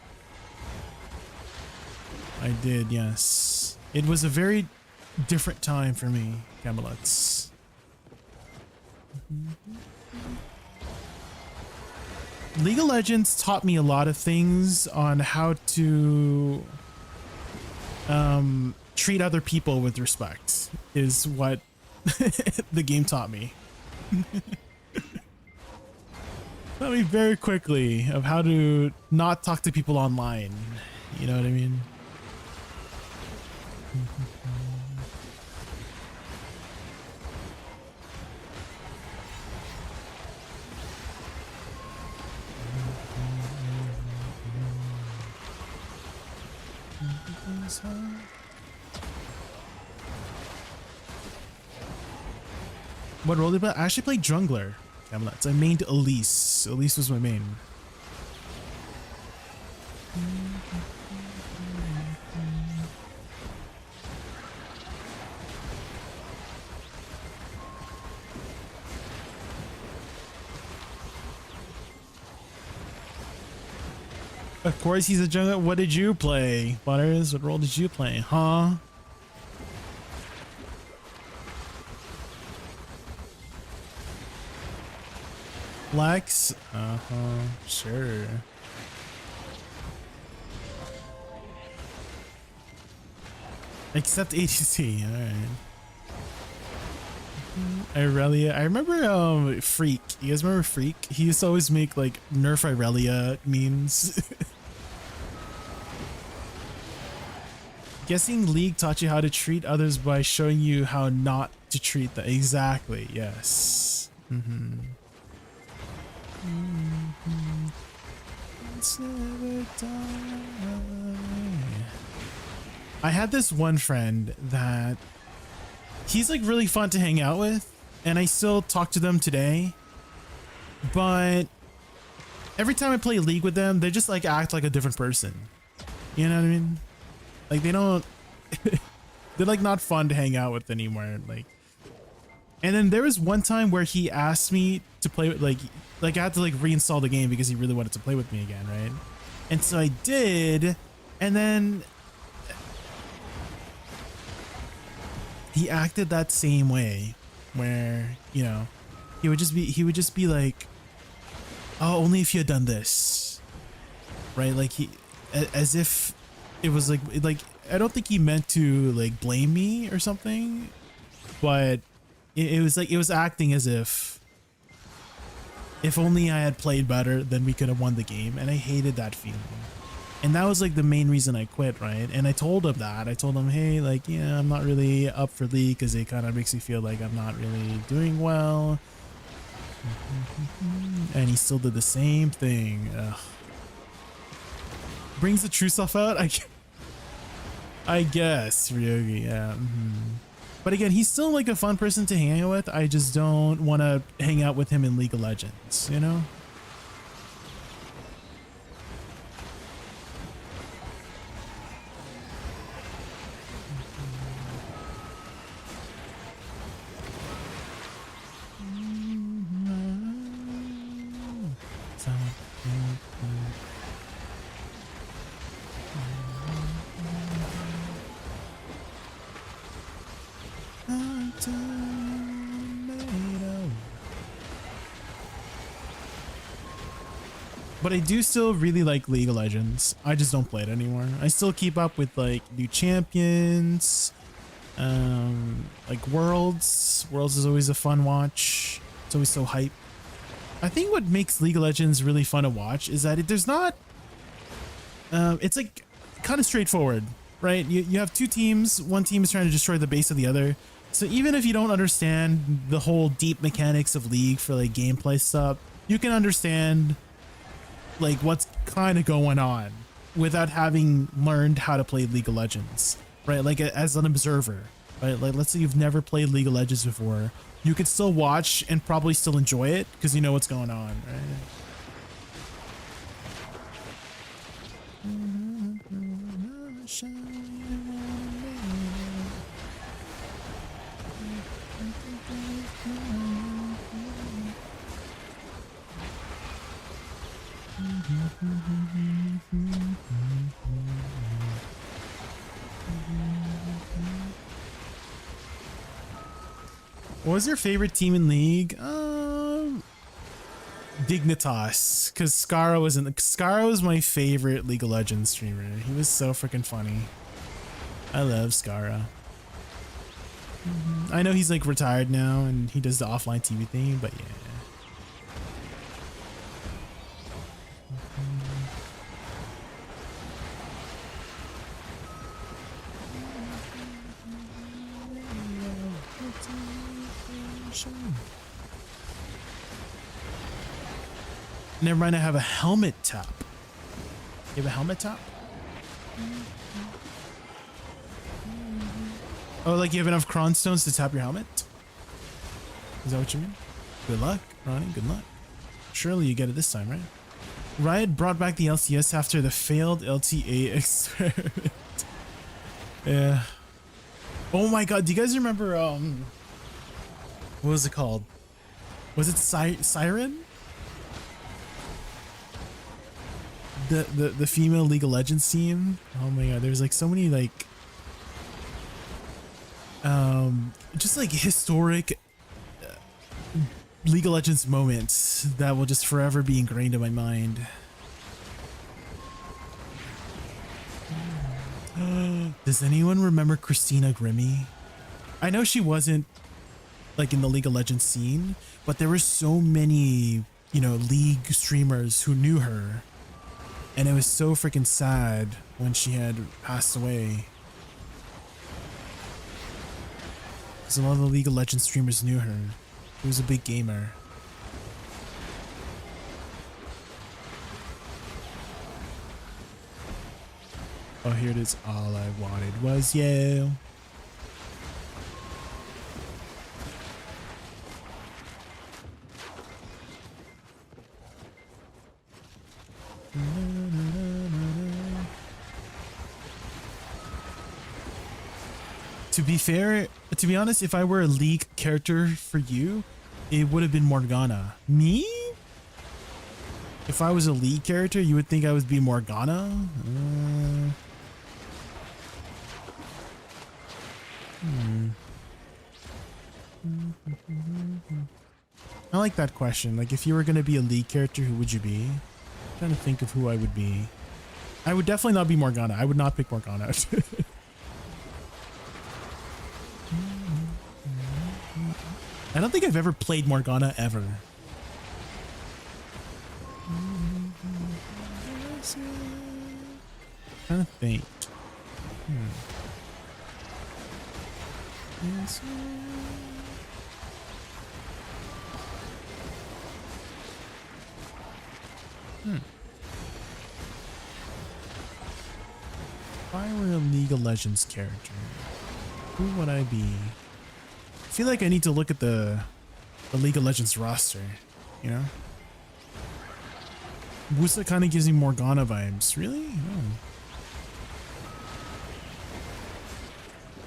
Speaker 4: I did, yes. It was a very different time for me, Camelots. League of Legends taught me a lot of things on how to treat other people with respect, is what the game taught me. Taught me very quickly of how to not talk to people online. You know what I mean? What role did I play? I actually played jungler. Camelot. I mained Elise. Elise was my main. Of course he's a jungler. What did you play, Butters? What role did you play? Huh? Flex? Sure. Except ADC, alright. Irelia. I remember Freak. You guys remember Freak? He used to always make like Nerf Irelia memes. Guessing League taught you how to treat others by showing you how not to treat them. Exactly, yes. Let's never die. I had this one friend that he's like really fun to hang out with, and I still talk to them today, but every time I play League with them, they just like act like a different person. You know what I mean? Like they don't they're like not fun to hang out with anymore. Like, and then there was one time where he asked me to play with like I had to like reinstall the game because he really wanted to play with me again, right? And so I did, and then he acted that same way where, you know, he would just be like, oh, only if you had done this, right? Like as if it was like I don't think he meant to like blame me or something, but it was like, it was acting as if only I had played better, then we could have won the game. And I hated that feeling. And that was like the main reason I quit, right? And I told him that. I told him, hey, like, yeah, I'm not really up for League because it kind of makes me feel like I'm not really doing well. And he still did the same thing. Ugh. Brings the true self out? I guess, Ryogi, yeah. But again, he's still like a fun person to hang out with. I just don't want to hang out with him in League of Legends, you know? But I do still really like League of Legends. I just don't play it anymore. I still keep up with like new champions, like Worlds. Worlds is always a fun watch. It's always so hype. I think what makes League of Legends really fun to watch is that there's not, it's like kind of straightforward, right? You have two teams. One team is trying to destroy the base of the other. So even if you don't understand the whole deep mechanics of League for like gameplay stuff, you can understand like what's kind of going on without having learned how to play League of Legends, right? Like as an observer, right? Like let's say you've never played League of Legends before, you could still watch and probably still enjoy it because you know what's going on, right? What was your favorite team in League? Dignitas, because Scara was my favorite League of Legends streamer. He was so freaking funny. I love Scara. I know he's like retired now and he does the offline TV thing, but yeah. Never mind, I have a helmet tap. You have a helmet tap? Oh, like you have enough cron stones to tap your helmet? Is that what you mean? Good luck, Ronnie, good luck. Surely you get it this time, right? Riot brought back the LCS after the failed LTA experiment. Yeah. Oh my god, do you guys remember, what was it called? Was it Siren? The female League of Legends team. Oh my god, there's like so many like just like historic League of Legends moment that will just forever be ingrained in my mind. Does anyone remember Christina Grimmie? I know she wasn't like in the League of Legends scene, but there were so many, you know, League streamers who knew her. And it was so freaking sad when she had passed away. Because a lot of the League of Legends streamers knew her. She was a big gamer. Oh, here it is. All I wanted was you. To be fair, to be honest, if I were a League character for you, it would have been Morgana. Me? If I was a League character, you would think I would be Morgana? I like that question. Like, if you were going to be a League character, who would you be? I'm trying to think of who I would be. I would definitely not be Morgana. I would not pick Morgana. I don't think I've ever played Morgana ever. Trying to think. If I were a League of Legends character, who would I be? I feel like I need to look at the League of Legends roster, you know? Woosa kind of gives me Morgana vibes. Really? Oh.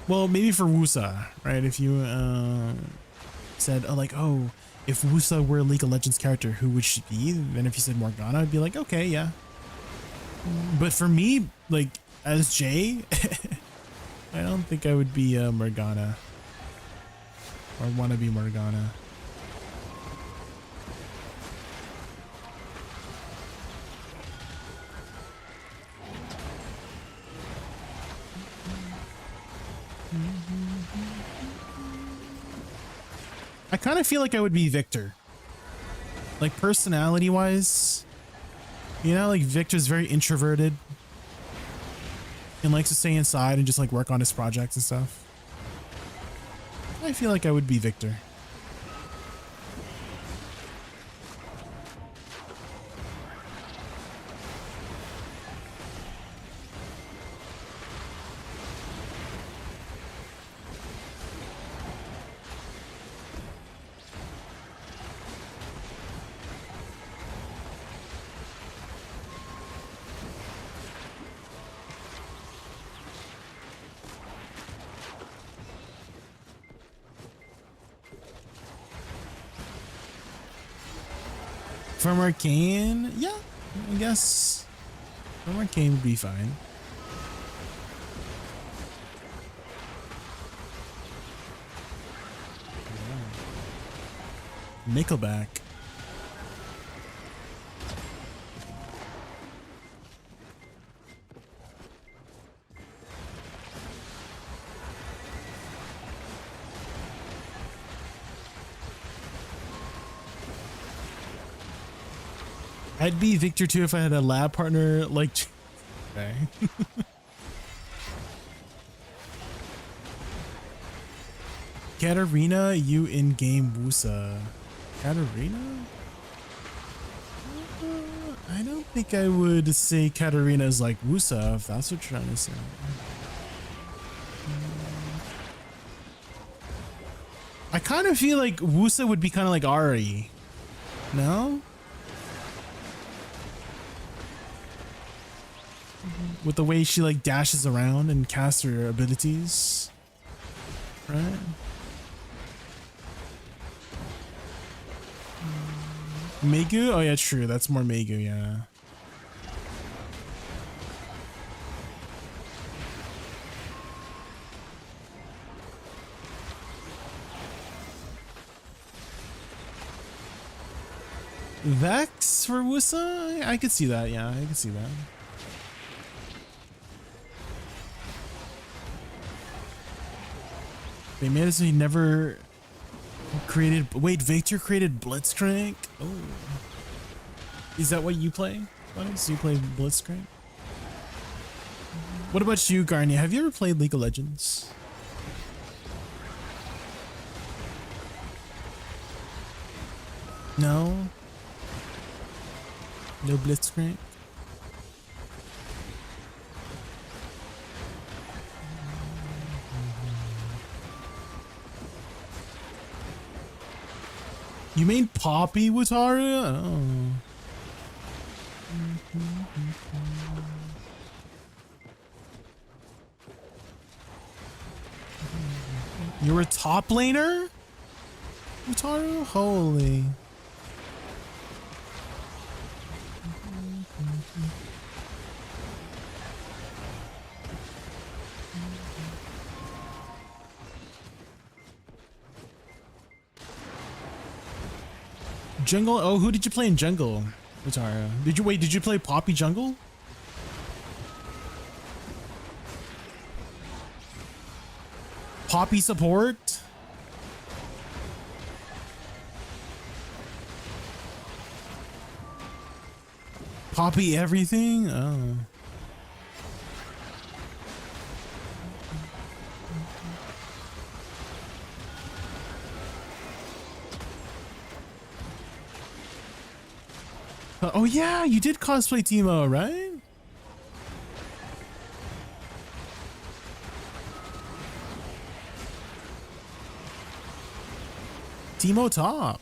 Speaker 4: Well, maybe for Woosa, right? If you said, oh, if Woosa were a League of Legends character, who would she be? Then if you said Morgana, I'd be like, okay, yeah. But for me, like, as Jay, I don't think I would be Morgana. Or want to be Morgana. I kind of feel like I would be Victor. Like, personality wise, you know, like Victor's very introverted and likes to stay inside and just like work on his projects and stuff. I feel like I would be Victor. From Arcane, yeah, I guess from Arcane would be fine. Nickelback. I'd be Victor too if I had a lab partner like. Okay. Katarina, you in game Woosa. Katarina? I don't think I would say Katarina is like Woosa, if that's what you're trying to say. I kind of feel like Woosa would be kind of like Ari. No? With the way she like dashes around and casts her abilities, right? Megu? Oh yeah, true. That's more Megu, yeah. Vex for Woosa? I could see that. Yeah, I could see that. They made it so he never created. Wait, Victor created Blitzcrank? Oh. Is that what you play? So you play Blitzcrank? What about you, Garnia? Have you ever played League of Legends? No? No Blitzcrank? You mean Poppy Wataru? Oh. You're a top laner? Wataru? Holy. Jungle? Oh, who did you play in jungle, Wataru? Did you play Poppy jungle? Poppy support? Poppy everything? Oh. Oh yeah, you did cosplay Teemo, right? Teemo top.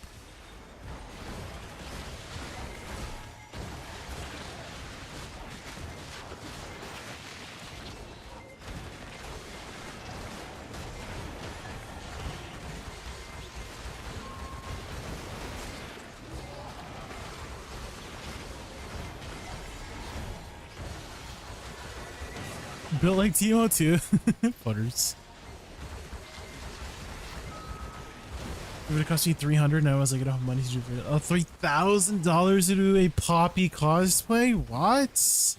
Speaker 4: Built like Teemo too. Butters. It would have cost me $300. Now I was like, I don't have money to do it. Oh, $3,000 to do a Poppy cosplay? What?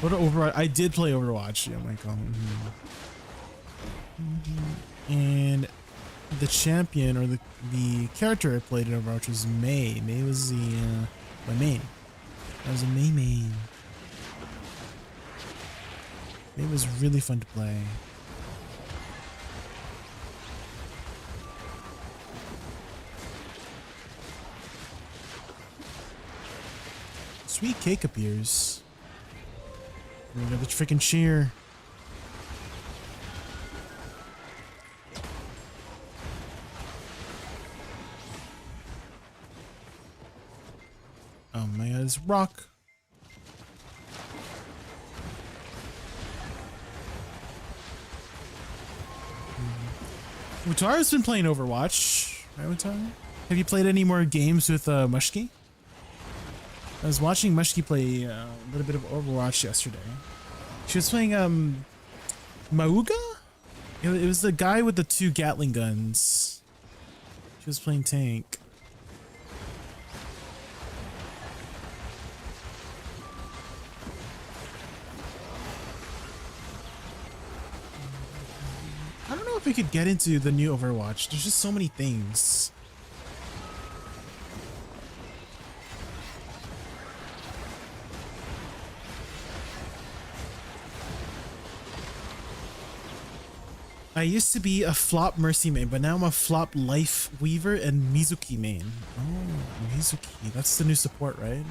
Speaker 4: What Overwatch? I did play Overwatch. Yeah, Michael. And the champion or the character I played in Overwatch was Mei. Mei was the my main. That was a Mei main. It was really fun to play. Sweet cake appears. We got the freaking cheer. Oh my god, it's rock. Wataru's been playing Overwatch, right, Wataru? Have you played any more games with Mushki? I was watching Mushki play a little bit of Overwatch yesterday. She was playing Mauga? It was the guy with the 2 Gatling guns. She was playing tank. I don't know if we could get into the new Overwatch. There's just so many things. I used to be a flop Mercy main, but now I'm a flop Life Weaver and Mizuki main. Oh, Mizuki. That's the new support, right?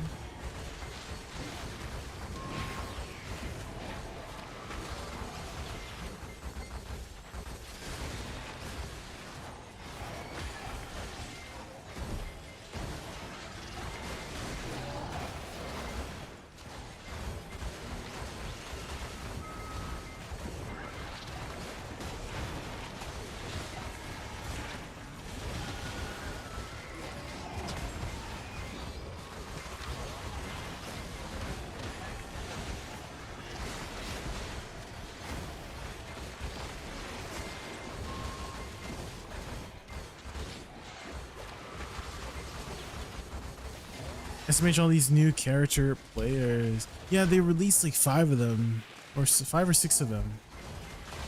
Speaker 4: Estimate all these new character players. Yeah, they released like 5 of them, or 5 or 6 of them.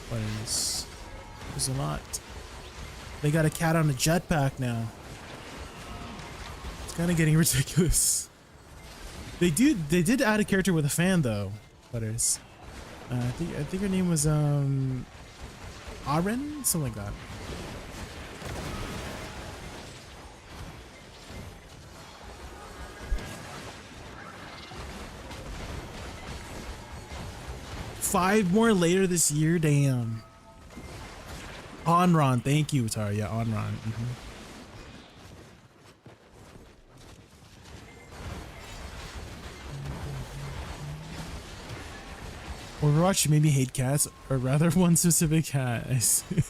Speaker 4: There's a lot. They got a cat on a jetpack now. It's kind of getting ridiculous. They did add a character with a fan though. Butters. I think her name was Aren, something like that. Five more later this year, damn. Onron, thank you, Tara. Yeah, Onron. Overwatch, you made me hate cats, or rather one specific cat. I see.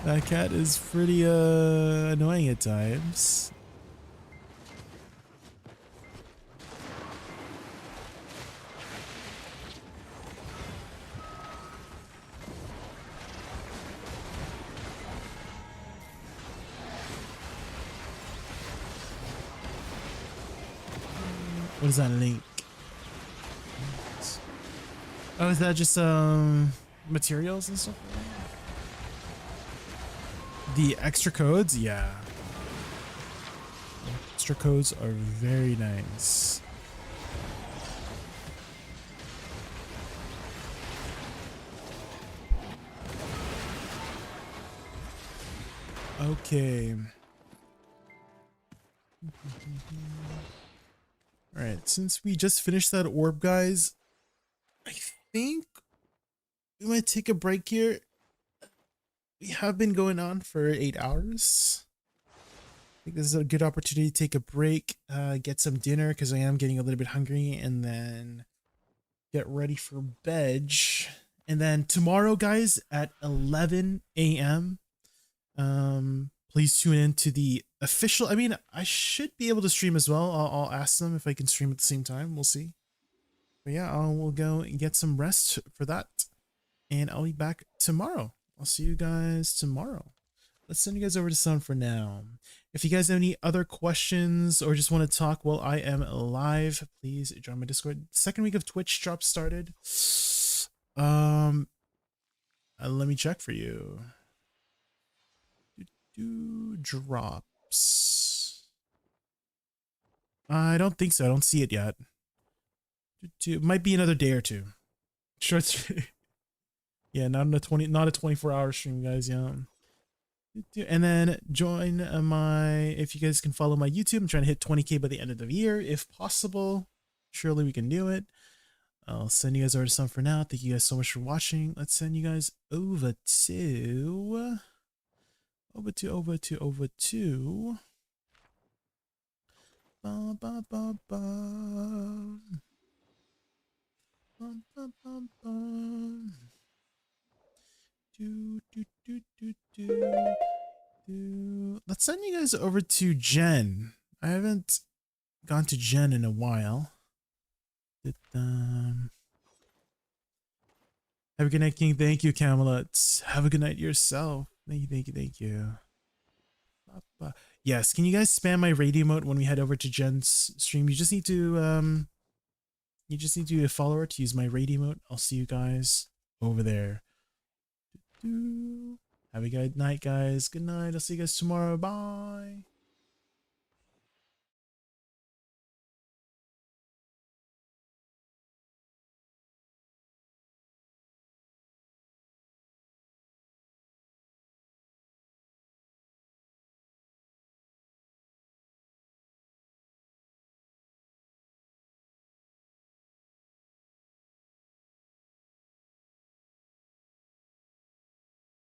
Speaker 4: That cat is pretty annoying at times. What is that link? Oh, is that just materials and stuff? The extra codes? Yeah. Extra codes are very nice. Okay. Alright, since we just finished that orb, guys, I think we might take a break here. We have been going on for 8 hours. I think this is a good opportunity to take a break, get some dinner because I am getting a little bit hungry, and then get ready for bed. And then tomorrow, guys, at 11 a.m., please tune in to the official. I mean, I should be able to stream as well. I'll ask them if I can stream at the same time. We'll see. But yeah, we'll go and get some rest for that. And I'll be back tomorrow. I'll see you guys tomorrow. Let's send you guys over to Sun for now. If you guys have any other questions or just want to talk while I am live, please join my Discord. Second week of Twitch drop started. Let me check for you. Drops. I don't think so. I don't see it yet. It might be another day or two. Short stream. Yeah, not a 24-hour stream, guys. Yeah. And then join if you guys can follow my YouTube. I'm trying to hit 20K by the end of the year, if possible. Surely we can do it. I'll send you guys over to some for now. Thank you guys so much for watching. Let's send you guys over to ba, ba, ba, ba. Bum, bum, bum, bum. Let's send you guys over to Jen. I haven't gone to Jen in a while. Have a good night, King. Thank you, Camelot. Have a good night yourself. Thank you. Yes, can you guys spam my radio emote when we head over to Jen's stream? You just need to follow her to use my radio emote. I'll see you guys over there. Have a good night, guys. Good night. I'll see you guys tomorrow. Bye.